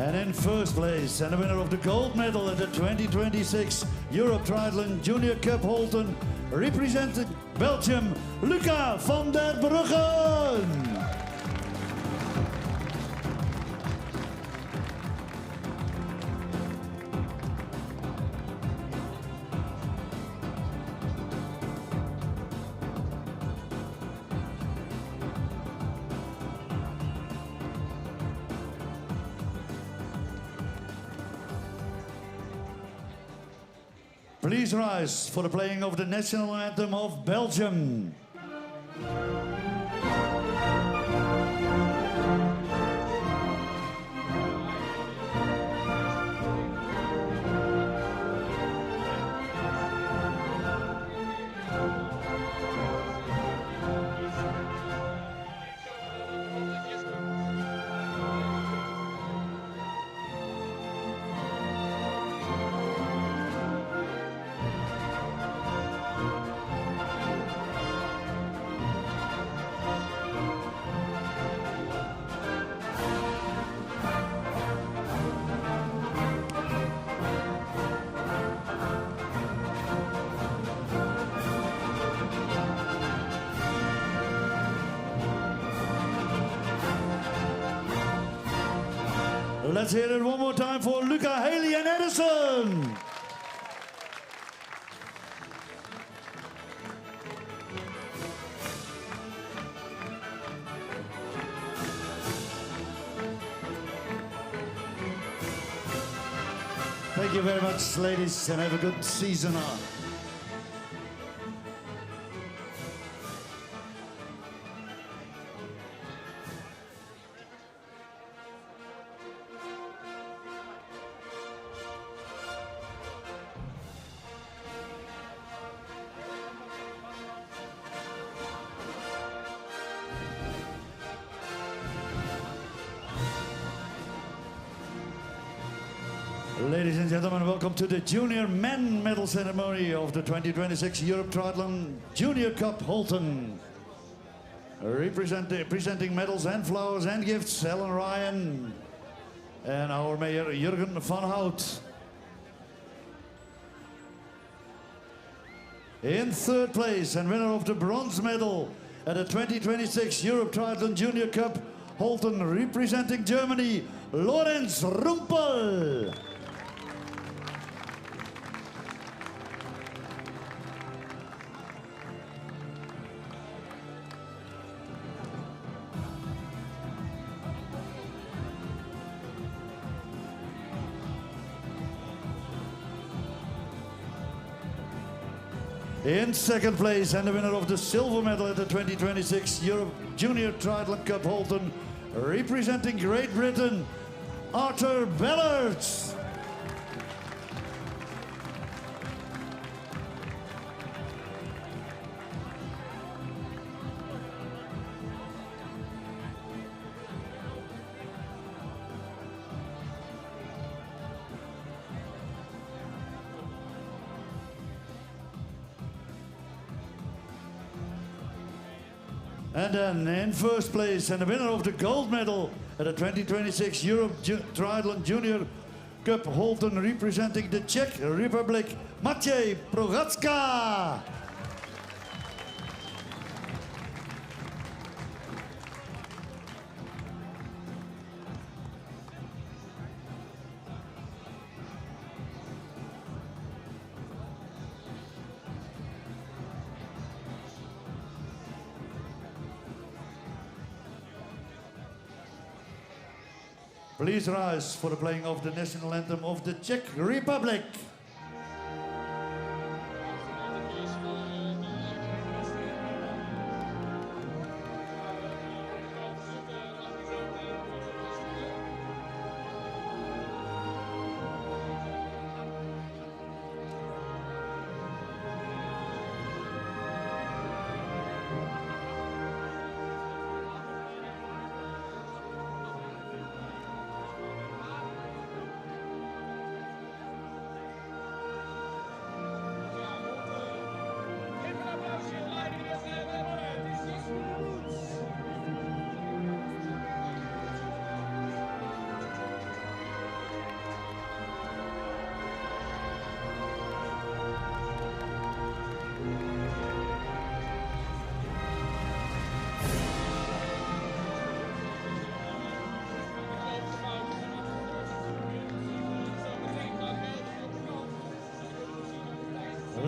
And in first place, and the winner of the gold medal at the 2026 Europe Triathlon Junior Cup Holten, representing Belgium, Luca van der Bruggen. Please rise for the playing of the national anthem of Belgium. Let's hear it one more time for Luca, Haley and Edison. Thank you very much, ladies, and have a good season on. Ladies and gentlemen, welcome to the Junior Men Medal Ceremony of the 2026 Europe Triathlon Junior Cup Holten. Presenting medals and flowers and gifts, Ellen Ryan and our mayor Jurgen van Hout. In third place and winner of the bronze medal at the 2026 Europe Triathlon Junior Cup Holten, representing Germany, Lorenz Rumpel. In second place and the winner of the silver medal at the 2026 Europe Junior Triathlon Cup Holten, representing Great Britain, Arthur Bellard. And then in first place and the winner of the gold medal at the 2026 Europe Triathlon Junior Cup Holten, representing the Czech Republic, Maciej Prochacka. Please rise for the playing of the national anthem of the Czech Republic.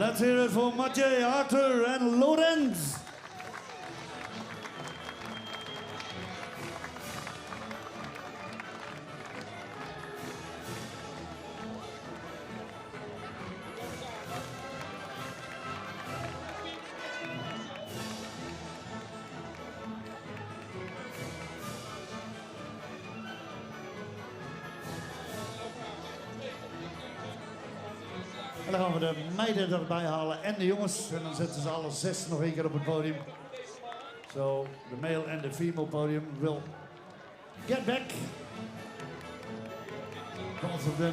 Let's hear it for Mathieu, Arthur and Lorenz. En dan gaan we de meiden erbij halen en de jongens. En dan zetten ze alle 6 nog één keer op het podium. So, the male and the female podium will get back. Both of them.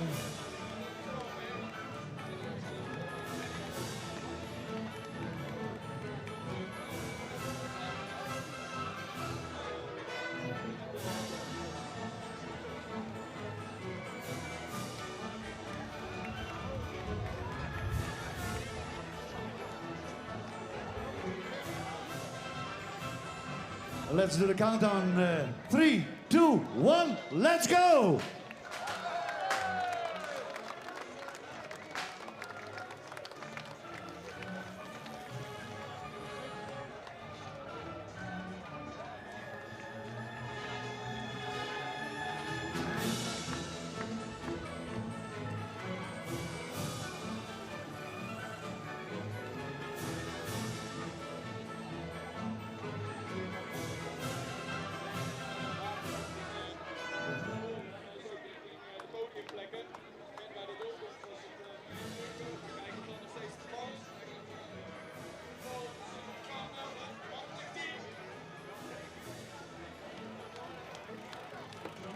Let's do the countdown. 3, 2, 1, let's go!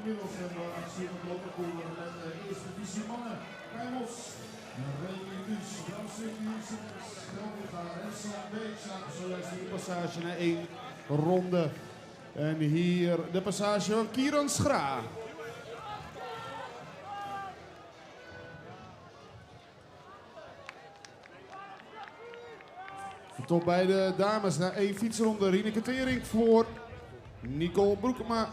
Inmiddels hebben we actie van Lopenkoelen met de eerste divisie mannen. Rijmos, Reunius, Brandstykjes, Stelvita en Sandbeek zaten zojuist in de passage naar 1 ronde. En hier de passage van Kieran Schra. Tot bij de dames na 1 fietsronde. Rieneke Tering voor Nicole Broekema,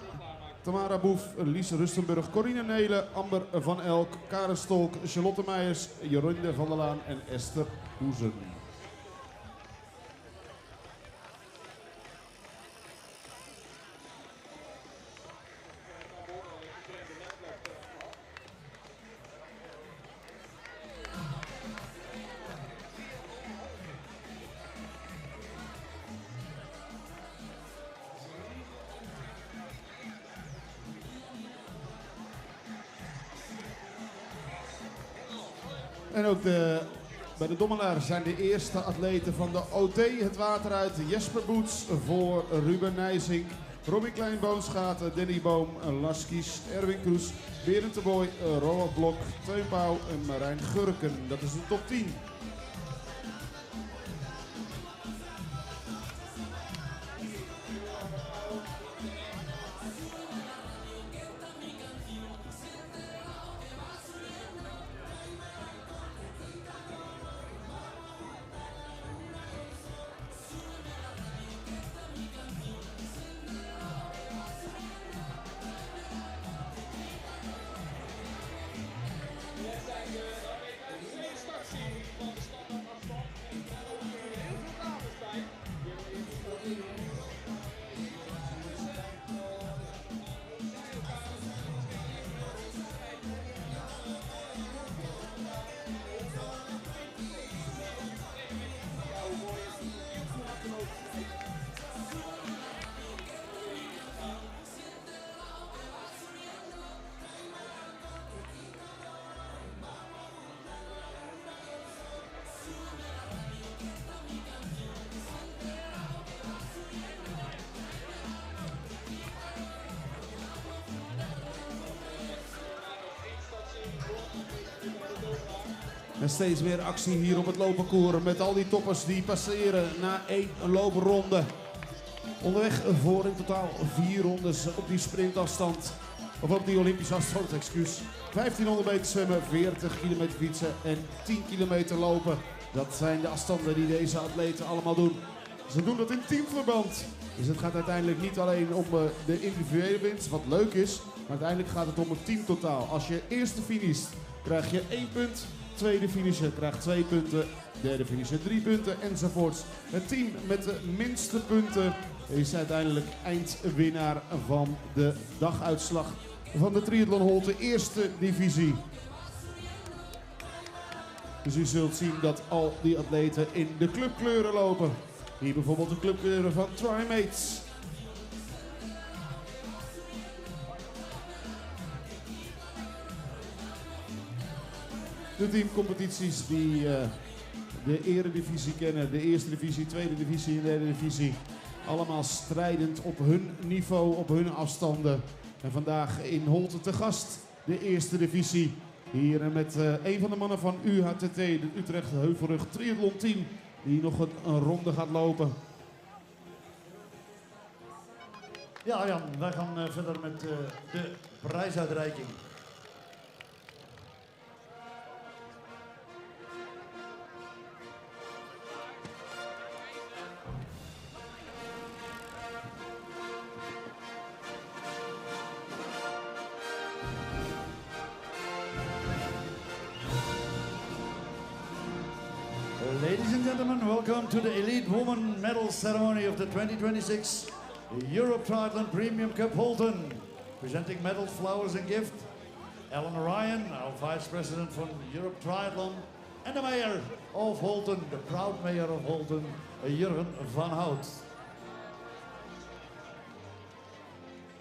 Tamara Boef, Lies Rustenburg, Corine Nelen, Amber van Elk, Karen Stolk, Charlotte Meijers, Jorinde van der Laan en Esther Hoezen. En ook bij de Dommelaar zijn de eerste atleten van de OT het water uit. Jesper Boets voor Ruben Nijsink, Robin Klein-Boonschaten, Danny Boom, Lars Kies, Erwin Kroes, Berend de Boy, Roald Blok, Teun Pauw en Marijn Gurken. Dat is de top 10. En steeds meer actie hier op het lopenkoer met al die toppers die passeren na 1 loopronde. Onderweg voor in totaal 4 rondes op die sprintafstand. Of op die Olympische afstand, excuus. 1500 meter zwemmen, 40 kilometer fietsen en 10 kilometer lopen. Dat zijn de afstanden die deze atleten allemaal doen. Ze doen dat in teamverband. Dus het gaat uiteindelijk niet alleen om de individuele winst, wat leuk is. Maar uiteindelijk gaat het om het teamtotaal. Als je eerste finisht, krijg je 1 punt. tweede finisher krijgt 2 punten, derde finisher 3 punten enzovoorts. Het team met de minste punten is uiteindelijk eindwinnaar van de daguitslag van de Triathlon Holten eerste divisie. Dus u zult zien dat al die atleten in de clubkleuren lopen. Hier bijvoorbeeld de clubkleuren van Trimates. De teamcompetities die de eredivisie kennen, de eerste divisie, tweede divisie en derde divisie. Allemaal strijdend op hun niveau, op hun afstanden. En vandaag in Holten te gast, de eerste divisie. Hier met een van de mannen van UHTT, de Utrecht Heuvelrug Triathlon Team, die nog een ronde gaat lopen. Ja, Jan, wij gaan verder met de prijsuitreiking. Ladies and gentlemen, welcome to the Elite Woman Medal Ceremony of the 2026 Europe Triathlon Premium Cup Holten. Presenting medals, flowers and gift, Ellen Ryan, our Vice President from Europe Triathlon, and the Mayor of Holten, the proud Mayor of Holten, Jurgen van Hout.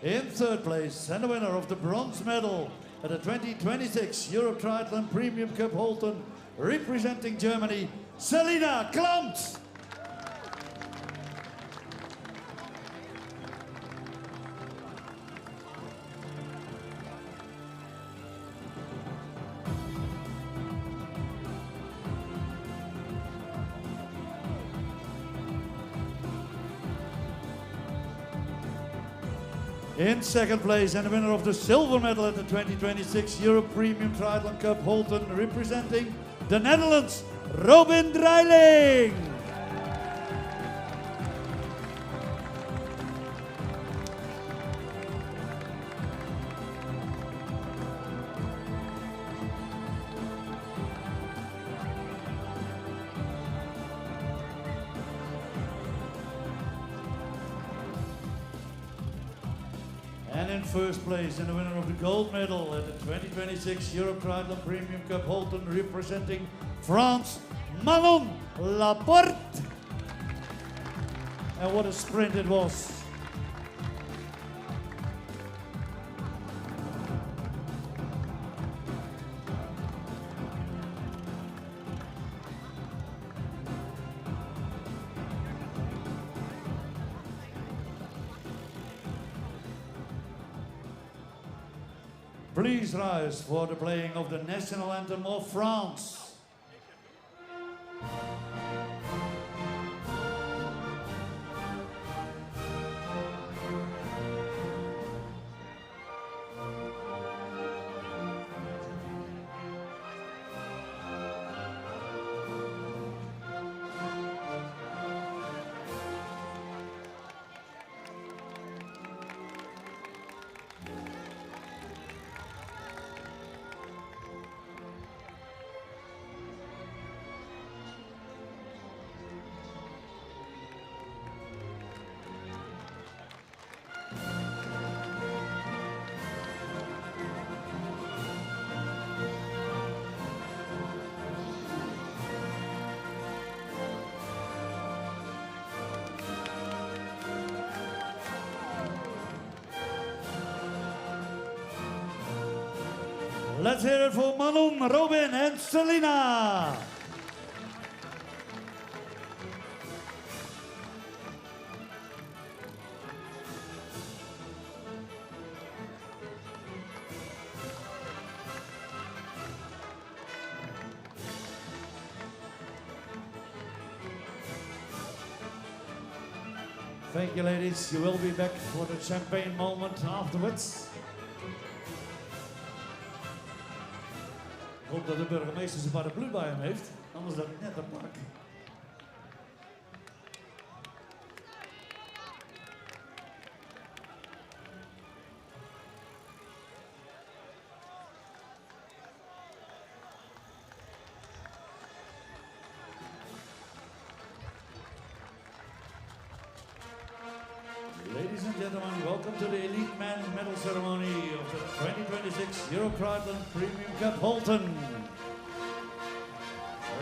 In third place, and the winner of the bronze medal at the 2026 Europe Triathlon Premium Cup Holten, representing Germany, Selina Klamt. In second place, and the winner of the silver medal at the 2026 Europe Premium Triathlon Cup Holten, representing the Netherlands, Robin Dreiling. And in first place, and the winner of the gold medal at the 2026 Europe Triathlon Premium Cup Holten, representing France, Manon Laporte. And what a sprint it was. Please rise for the playing of the national anthem of France. Let's hear it for Manon, Robin and Selina. Thank you, ladies. You will be back for the champagne moment afterwards. Ik hoop dat de burgemeester zijn paraplu bij hem heeft, anders dat ik net een pak. to the elite men's medal ceremony of the 2026 Europe Triathlon Premium Cup Holten.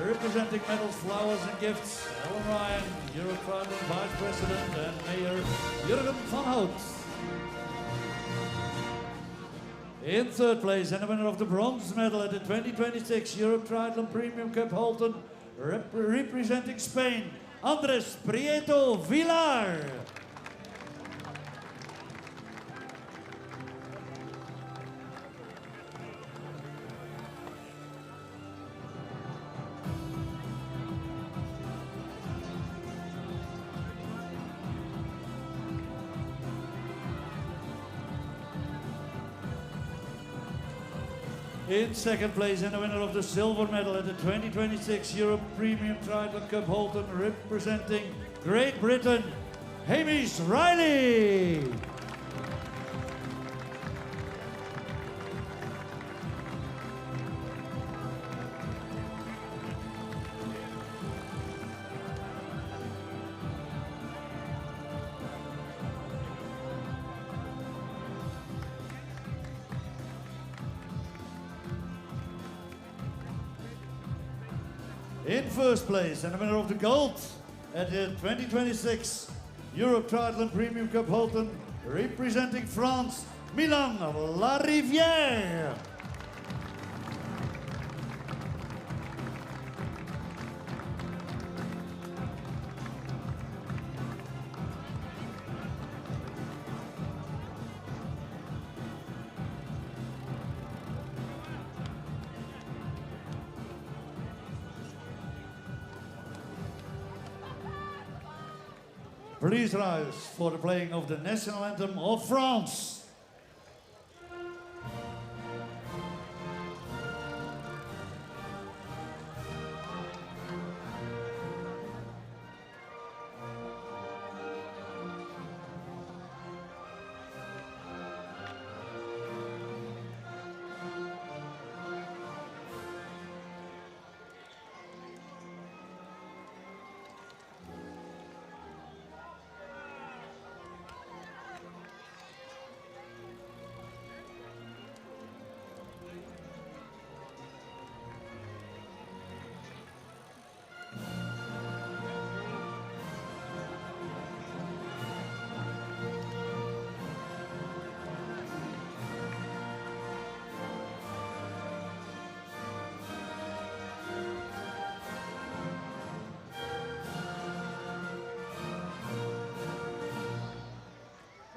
Representing medals, flowers and gifts, Ellen Ryan, Europe Triathlon Vice President and Mayor Jurgen van Hout. In third place and the winner of the bronze medal at the 2026 Europe Triathlon Premium Cup Holten, representing Spain, Andres Prieto Villar. In second place and the winner of the silver medal at the 2026 Europe Premium Triathlon Cup Holten, representing Great Britain, Hamish Riley. In first place and the winner of the gold at the 2026 Europe Triathlon Premium Cup Holten, representing France, Milan Larivière. Please rise for the playing of the national anthem of France.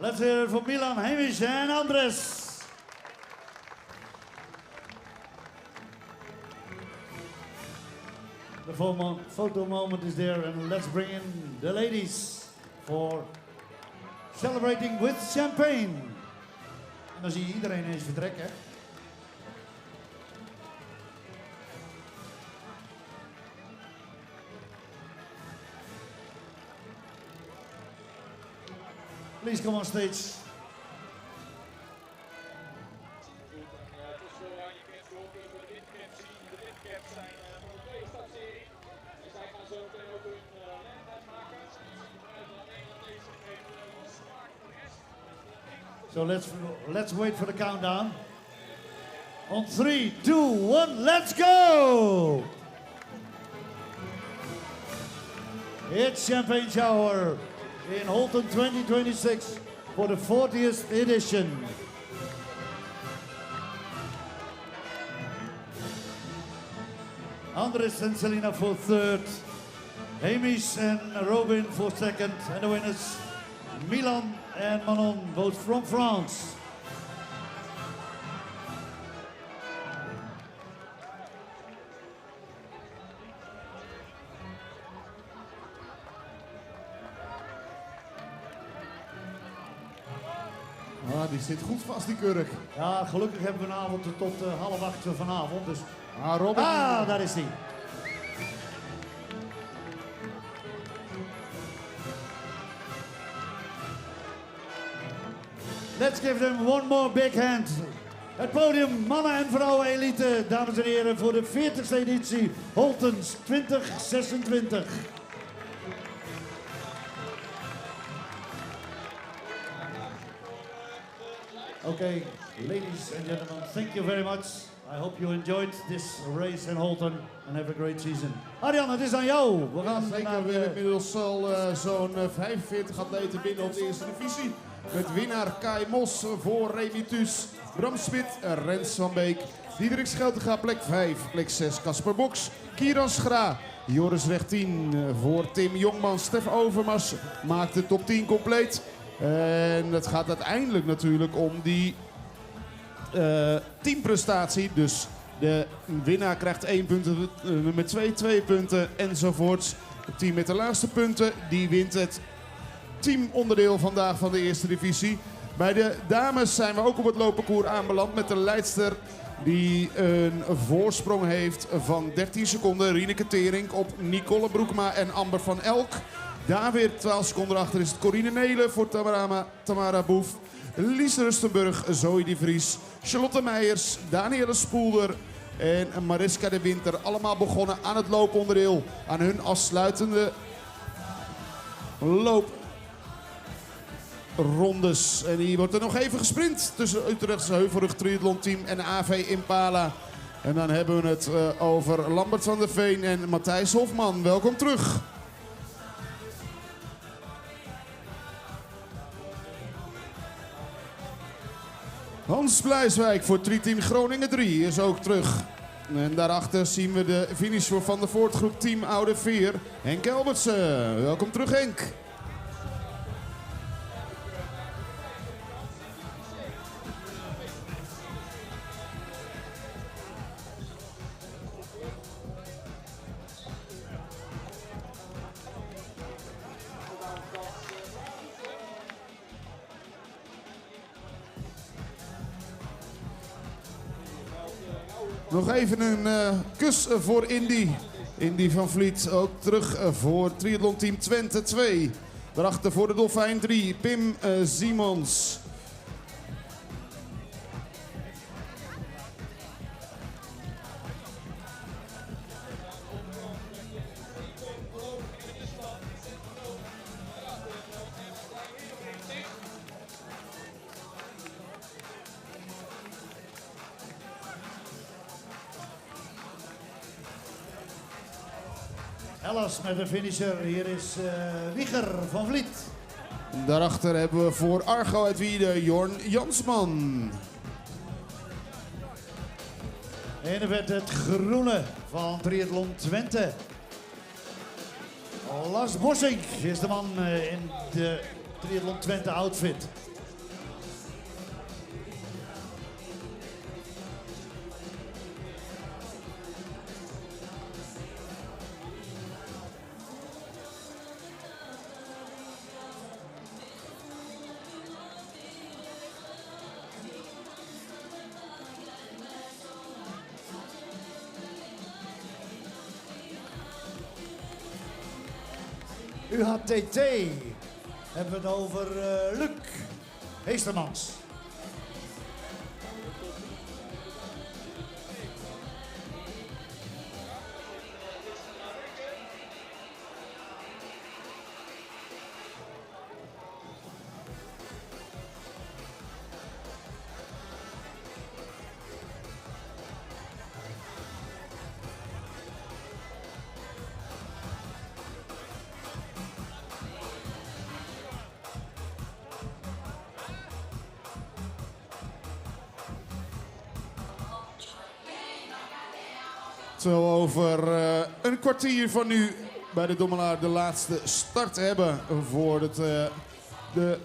Let's hear it for Milan, Hamish and Andres. The photo moment is there and let's bring in the ladies for celebrating with champagne. En dan zie je iedereen eens vertrekken. Please come on stage. So let's wait for the countdown. On 3, 2, 1, let's go! It's champagne shower in Holten 2026 for the 40th edition. Andres and Selina for third, Hamish and Robin for second, and the winners Milan and Manon, both from France. Ah, die zit goed vast, die kurk. Ja, gelukkig hebben we een avond tot 7:30 vanavond. Dus... Robin. Daar is hij. Let's give them one more big hand. Het podium mannen en vrouwen elite, dames en heren, voor de 40ste editie Holtens 2026. Okay, ladies and gentlemen, thank you very much. I hope you enjoyed this race in Holten and have a great season. Arjan, het is aan jou. We gaan Zeker, naar we hebben inmiddels al zo'n 45 atleten binnen op de eerste divisie. Met winnaar Kai Mos voor Remy Thues, Bram Smit, Rens van Beek, Diederik Scheltega plek 5, plek 6 Casper Boks, Kieran Schra, Joris Rechtien voor Tim Jongman, Stef Overmars maakt de top 10 compleet. En het gaat uiteindelijk natuurlijk om die teamprestatie. Dus de winnaar krijgt 1 punt, nummer 2 2 punten enzovoorts. Het team met de laagste punten die wint het teamonderdeel vandaag van de eerste divisie. Bij de dames zijn we ook op het loopparcours aanbeland met de leidster die een voorsprong heeft van 13 seconden. Rieneke Tering op Nicole Broekma en Amber van Elk. Daar weer 12 seconden achter is het Corine Nelen voor Tamara Boef. Lies Rustenburg, Zoe de Vries, Charlotte Meijers, Danielle Spoelder en Mariska de Winter. Allemaal begonnen aan het looponderdeel. Aan hun afsluitende looprondes. En hier wordt er nog even gesprint tussen Utrechtse Heuvelrug Triathlon Team en AV Impala. En dan hebben we het over Lambert van der Veen en Matthijs Hofman. Welkom terug. Hans Blijswijk voor Tri-team Groningen 3 is ook terug. En daarachter zien we de finish voor Van der Voort groep Team Oude Veer. Henk Elbertsen. Welkom terug Henk. Nog even een kus voor Indy. Indy van Vliet ook terug voor Triathlon Team Twente 2. Daarachter voor de Dolfijn 3, Pim Simons. Ellis met de finisher. Hier is Wieger van Vliet. Daarachter hebben we voor Argo uit Wiede Jorn Jansman. En er werd het groene van Triathlon Twente. Lars Bossink is de man in de Triathlon Twente outfit. UHTT hebben we het over Luc Heestermans. Zo over een kwartier van nu bij de Dommelaar de laatste start hebben voor de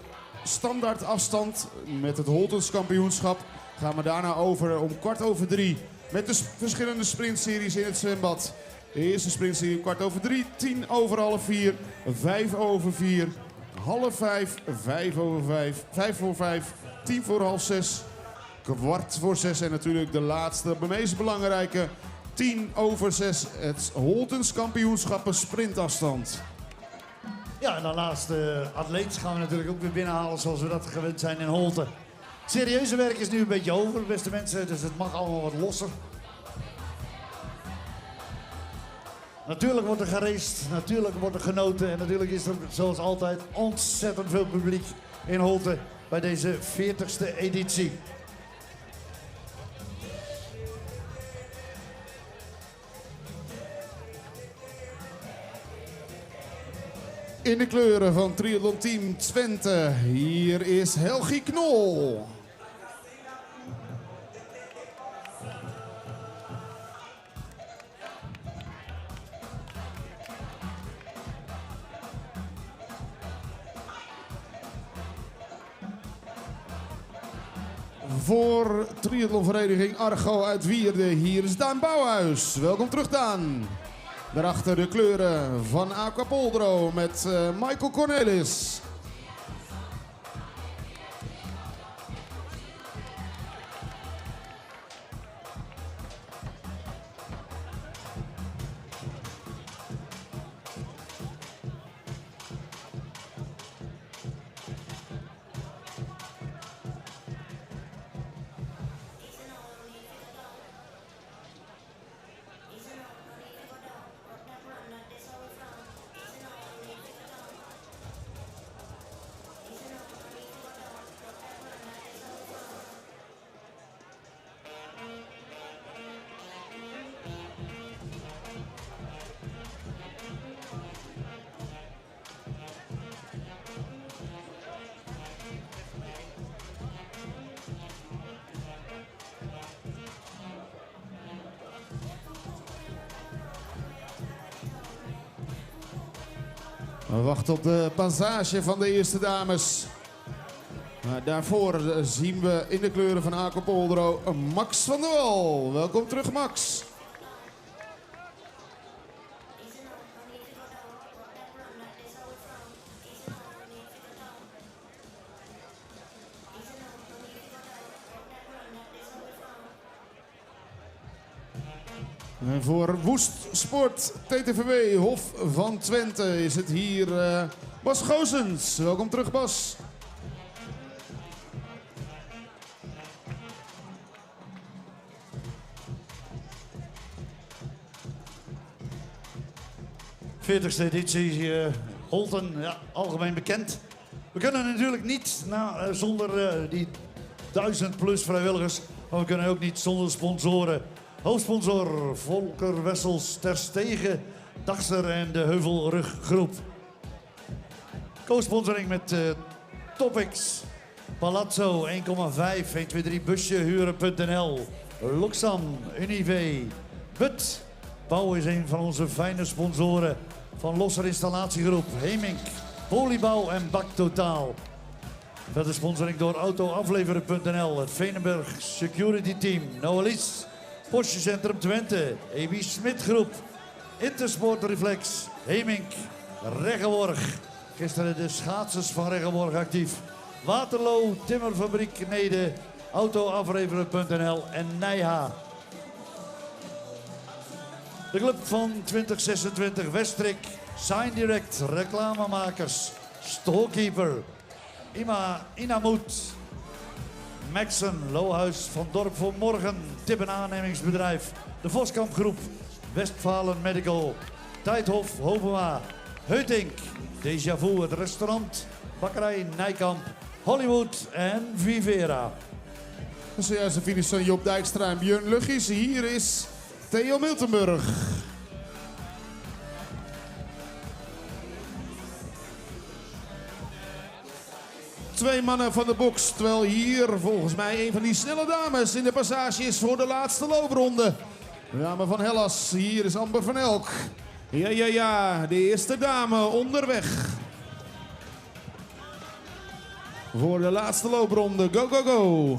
standaard afstand met het Holtens kampioenschap. Gaan we daarna over om 3:15 met de verschillende sprintseries in het zwembad. De eerste sprintserie 3:15, 4:10, 5:04, 4:30, 5:05, 5:05, 5:10, 5:15, 6:15 en natuurlijk de laatste, de meest belangrijke, 6:10, het Holtens kampioenschappen sprintafstand. Ja, en de laatste atleet gaan we natuurlijk ook weer binnenhalen zoals we dat gewend zijn in Holten. Het serieuze werk is nu een beetje over, beste mensen, dus het mag allemaal wat losser. Natuurlijk wordt er geraced, natuurlijk wordt er genoten en natuurlijk is er zoals altijd ontzettend veel publiek in Holten. bij deze 40ste editie. In de kleuren van Triathlon Team Twente, hier is Helgi Knol. Voor triathlonvereniging Argo uit Wierde, hier is Daan Bouwhuis. Welkom terug, Daan. Daarachter de kleuren van Aquapoldro met Michael Cornelis. We wachten op de passage van de eerste dames. Maar daarvoor zien we in de kleuren van Aquapoldro Max van der Wal. Welkom terug, Max. En voor Woest Sport TTVW Hof van Twente is het hier Bas Goosens. Welkom terug, Bas. '40ste editie Holten, ja, algemeen bekend. We kunnen natuurlijk niet zonder die 1000 plus vrijwilligers, maar we kunnen ook niet zonder sponsoren. Hoofdsponsor Volker Wessels, Ter Stegen, Dachser en de Heuvelruggroep. Co-sponsoring met Topics, Palazzo 1,5, 123 busje huren.nl, Luxam, Unive, But. Bouw is een van onze fijne sponsoren van Losser Installatiegroep, Hemink, Polybouw en Bak Totaal. Verder sponsoring door autoafleveren.nl, het Veenenberg Security Team, Noalis, Porsche Centrum Twente, EB Smit Groep, Intersport Reflex, Hemink, Reggeborg. Gisteren de schaatsers van Reggeborg actief. Waterloo, Timmerfabriek Nede, autoafleveren.nl en Nijha. De club van 2026 Westrik, Sign Direct, reclamemakers, Storekeeper, Inamoet, Maxen, Lohuis van Dorp voor Morgen, Tip- en aannemingsbedrijf, de Voskamp Groep, Westfalen Medical, Tijdhof Hopema, Heutink, Déjà Vu, het restaurant, bakkerij Nijkamp, Hollywood en Vivera. Zojuist de finish van Job Dijkstra en Björn Luggies. Hier is Theo Miltenburg. Twee mannen van de box, terwijl hier volgens mij een van die snelle dames in de passage is voor de laatste loopronde. De dame van Hellas, hier is Amber van Elk. Ja, de eerste dame onderweg. Voor de laatste loopronde, go, go, go.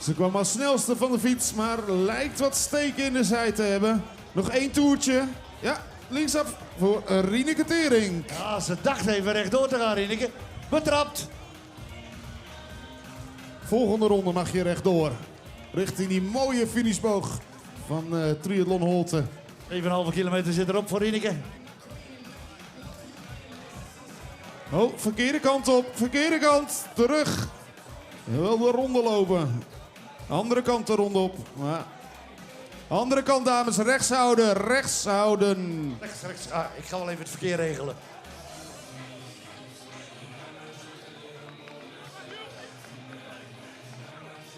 Ze kwam als snelste van de fiets, maar lijkt wat steken in de zij te hebben. Nog één toertje. Ja, linksaf voor Rieneke Tering. Ja, ze dacht even rechtdoor te gaan, Rieneke. Betrapt. Volgende ronde mag je rechtdoor. Richting die mooie finishboog van Triathlon Holten. 7,5 kilometer zit erop voor Ineke. Oh, verkeerde kant op. Verkeerde kant. Terug. Je wil de ronde lopen. Andere kant de ronde op. Ja. Andere kant, dames. Rechts houden. Rechts houden. Rechts. Ah, ik ga wel even het verkeer regelen.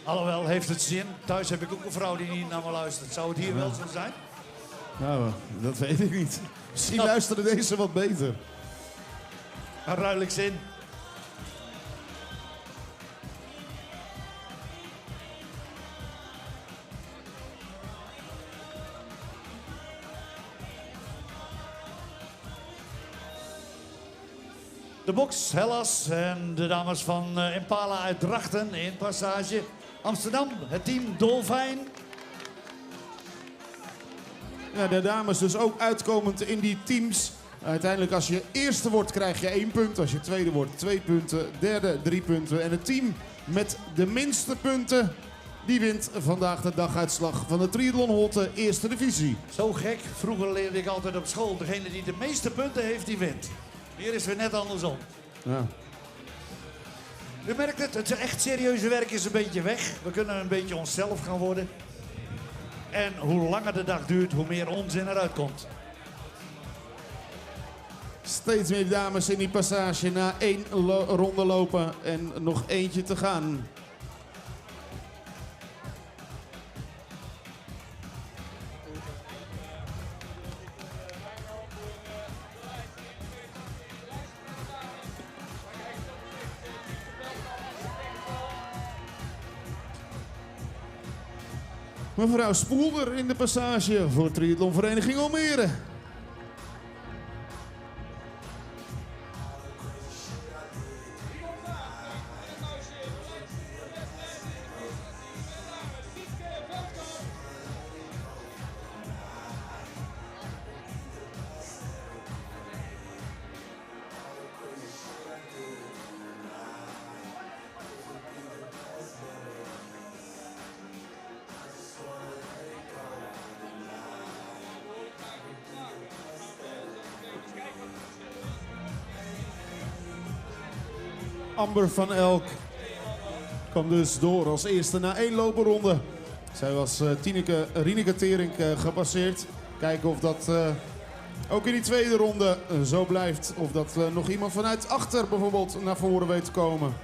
Alhoewel, heeft het zin? Thuis heb ik ook een vrouw die niet naar me luistert. Zou het hier wel zo zijn? Nou, dat weet ik niet. Misschien luisteren deze wat beter. Ruidelijk zin. De box, Hellas en de dames van Impala uit Drachten in passage. Amsterdam, het team Dolfijn. Ja, de dames dus ook uitkomend in die teams. Uiteindelijk als je eerste wordt krijg je 1 punt. Als je tweede wordt 2 punten. Derde 3 punten. En het team met de minste punten, die wint vandaag de daguitslag van de Triathlon Holten Eerste Divisie. Zo gek, vroeger leerde ik altijd op school. Degene die de meeste punten heeft, die wint. Hier is weer net andersom. Ja. U merkt het echt serieuze werk is een beetje weg. We kunnen een beetje onszelf gaan worden. En hoe langer de dag duurt, hoe meer onzin eruit komt. Steeds meer dames in die passage na 1 ronde lopen en nog eentje te gaan. Mevrouw Spoelder in de passage voor Triathlonvereniging Almere. Amber van Elk kwam dus door als eerste na 1 lopenronde. Zij was Rieneke Tering gepasseerd. Kijken of dat ook in die tweede ronde zo blijft. Of dat nog iemand vanuit achter bijvoorbeeld naar voren weet te komen.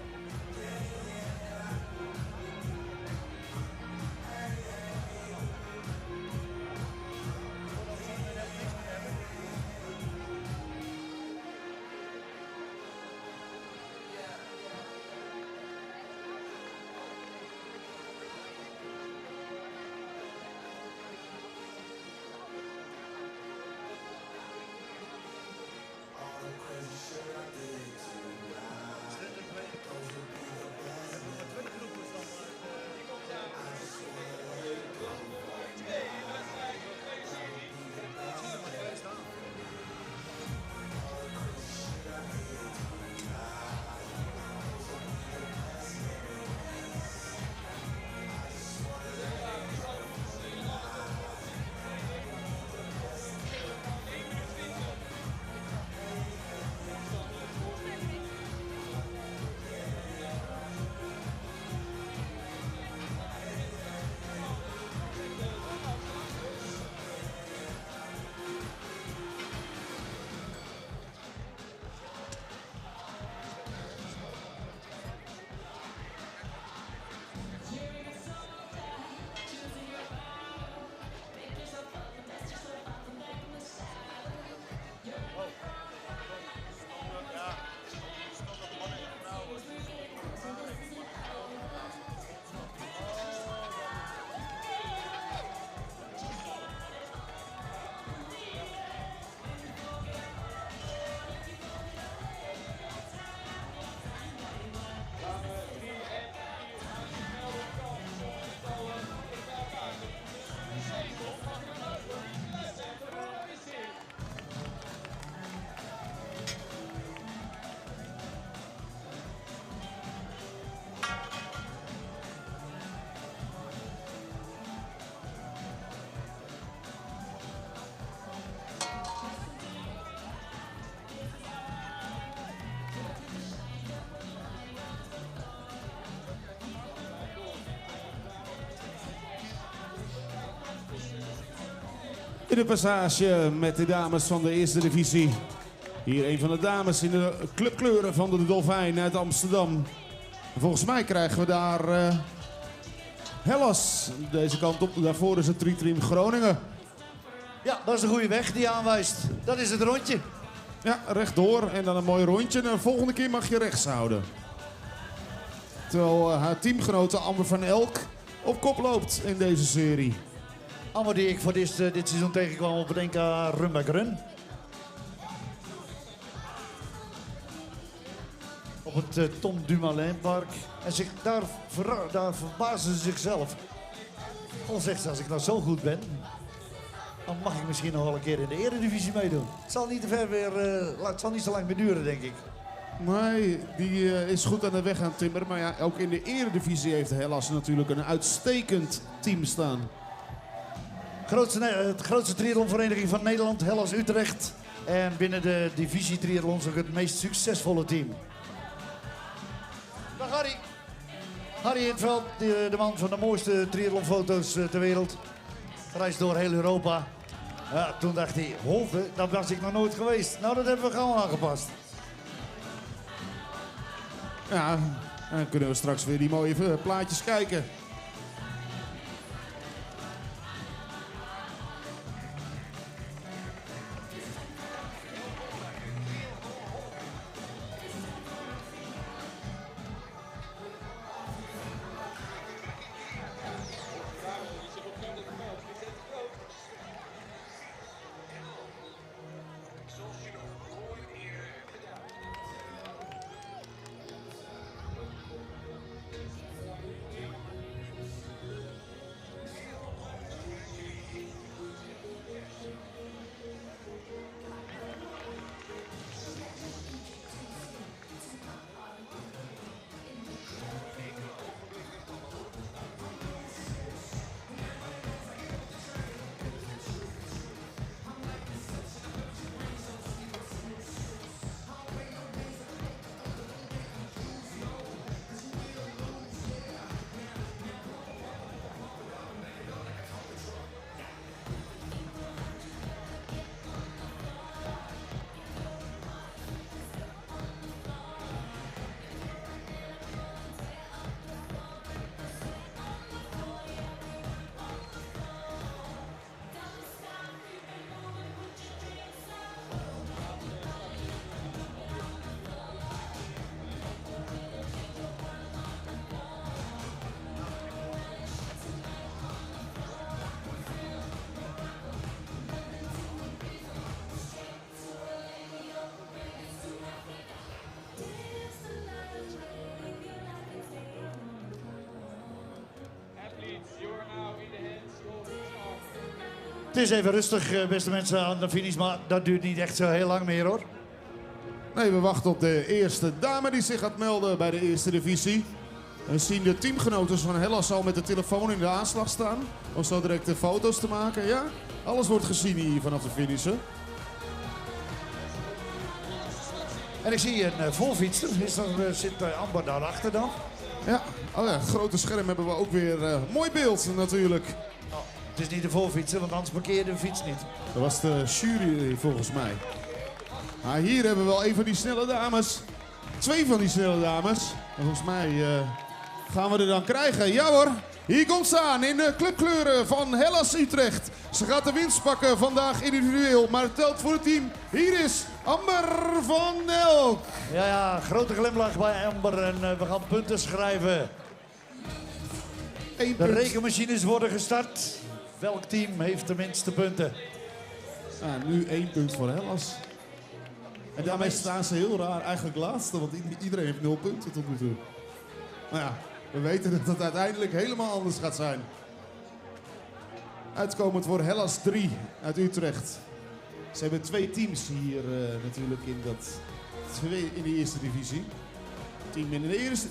In de passage met de dames van de eerste divisie. Hier een van de dames in de clubkleuren van de Dolfijn uit Amsterdam. Volgens mij krijgen we daar Hellas deze kant op. Daarvoor is het Triathlon Groningen. Ja, dat is de goede weg die aanwijst. Dat is het rondje. Ja, rechtdoor en dan een mooi rondje. En de volgende keer mag je rechts houden. Terwijl haar teamgenote Amber van Elk op kop loopt in deze serie. Amber die ik voor dit seizoen tegenkwam op het NK Run by Run. Op het Tom Dumoulin Park. En daar verbazen ze zichzelf. Al zegt ze, als ik nou zo goed ben, dan mag ik misschien nog wel een keer in de eredivisie meedoen. Het zal niet te ver weer, het zal niet zo lang meer duren, denk ik. Nee, die is goed aan de weg aan het timmeren. Maar ja, ook in de eredivisie heeft Hellas natuurlijk een uitstekend team staan. Het grootste triathlonvereniging van Nederland, Hellas Utrecht. En binnen de divisie triathlons ook het meest succesvolle team. Dag Harry. Harry in het veld, de man van de mooiste triathlonfoto's ter wereld. Reist door heel Europa. Ja, toen dacht hij, Holten, daar was ik nog nooit geweest. Nou, dat hebben we gewoon aangepast. Ja, dan kunnen we straks weer die mooie plaatjes kijken. Het is even rustig, beste mensen, aan de finish, maar dat duurt niet echt zo heel lang meer, hoor. Nee, we wachten op de eerste dame die zich gaat melden bij de eerste divisie. We zien de teamgenoten van Hellas al met de telefoon in de aanslag staan. Om zo direct de foto's te maken, ja. Alles wordt gezien hier vanaf de finish. En ik zie een volfietser. Zit Amber daarachter dan? Ja, oh ja, grote scherm hebben we ook weer mooi beeld natuurlijk. Oh, het is niet de volfietser, want anders parkeerde de fiets niet. Dat was de jury volgens mij. Maar hier hebben we wel een van die snelle dames. Twee van die snelle dames. En volgens mij gaan we er dan krijgen. Ja hoor, hier komt ze aan in de clubkleuren van Hellas Utrecht. Ze gaat de winst pakken vandaag individueel, maar het telt voor het team. Hier is Amber van Elk. Ja, grote glimlach bij Amber en we gaan punten schrijven. De rekenmachines worden gestart. Welk team heeft de minste punten? Nu 1 punt voor Hellas. En daarmee staan ze heel raar eigenlijk laatste, want iedereen heeft 0 punten tot nu toe. Nou ja, we weten dat het uiteindelijk helemaal anders gaat zijn. Uitkomend voor Hellas 3 uit Utrecht. Ze hebben 2 teams hier natuurlijk in de eerste divisie. Team in de eerste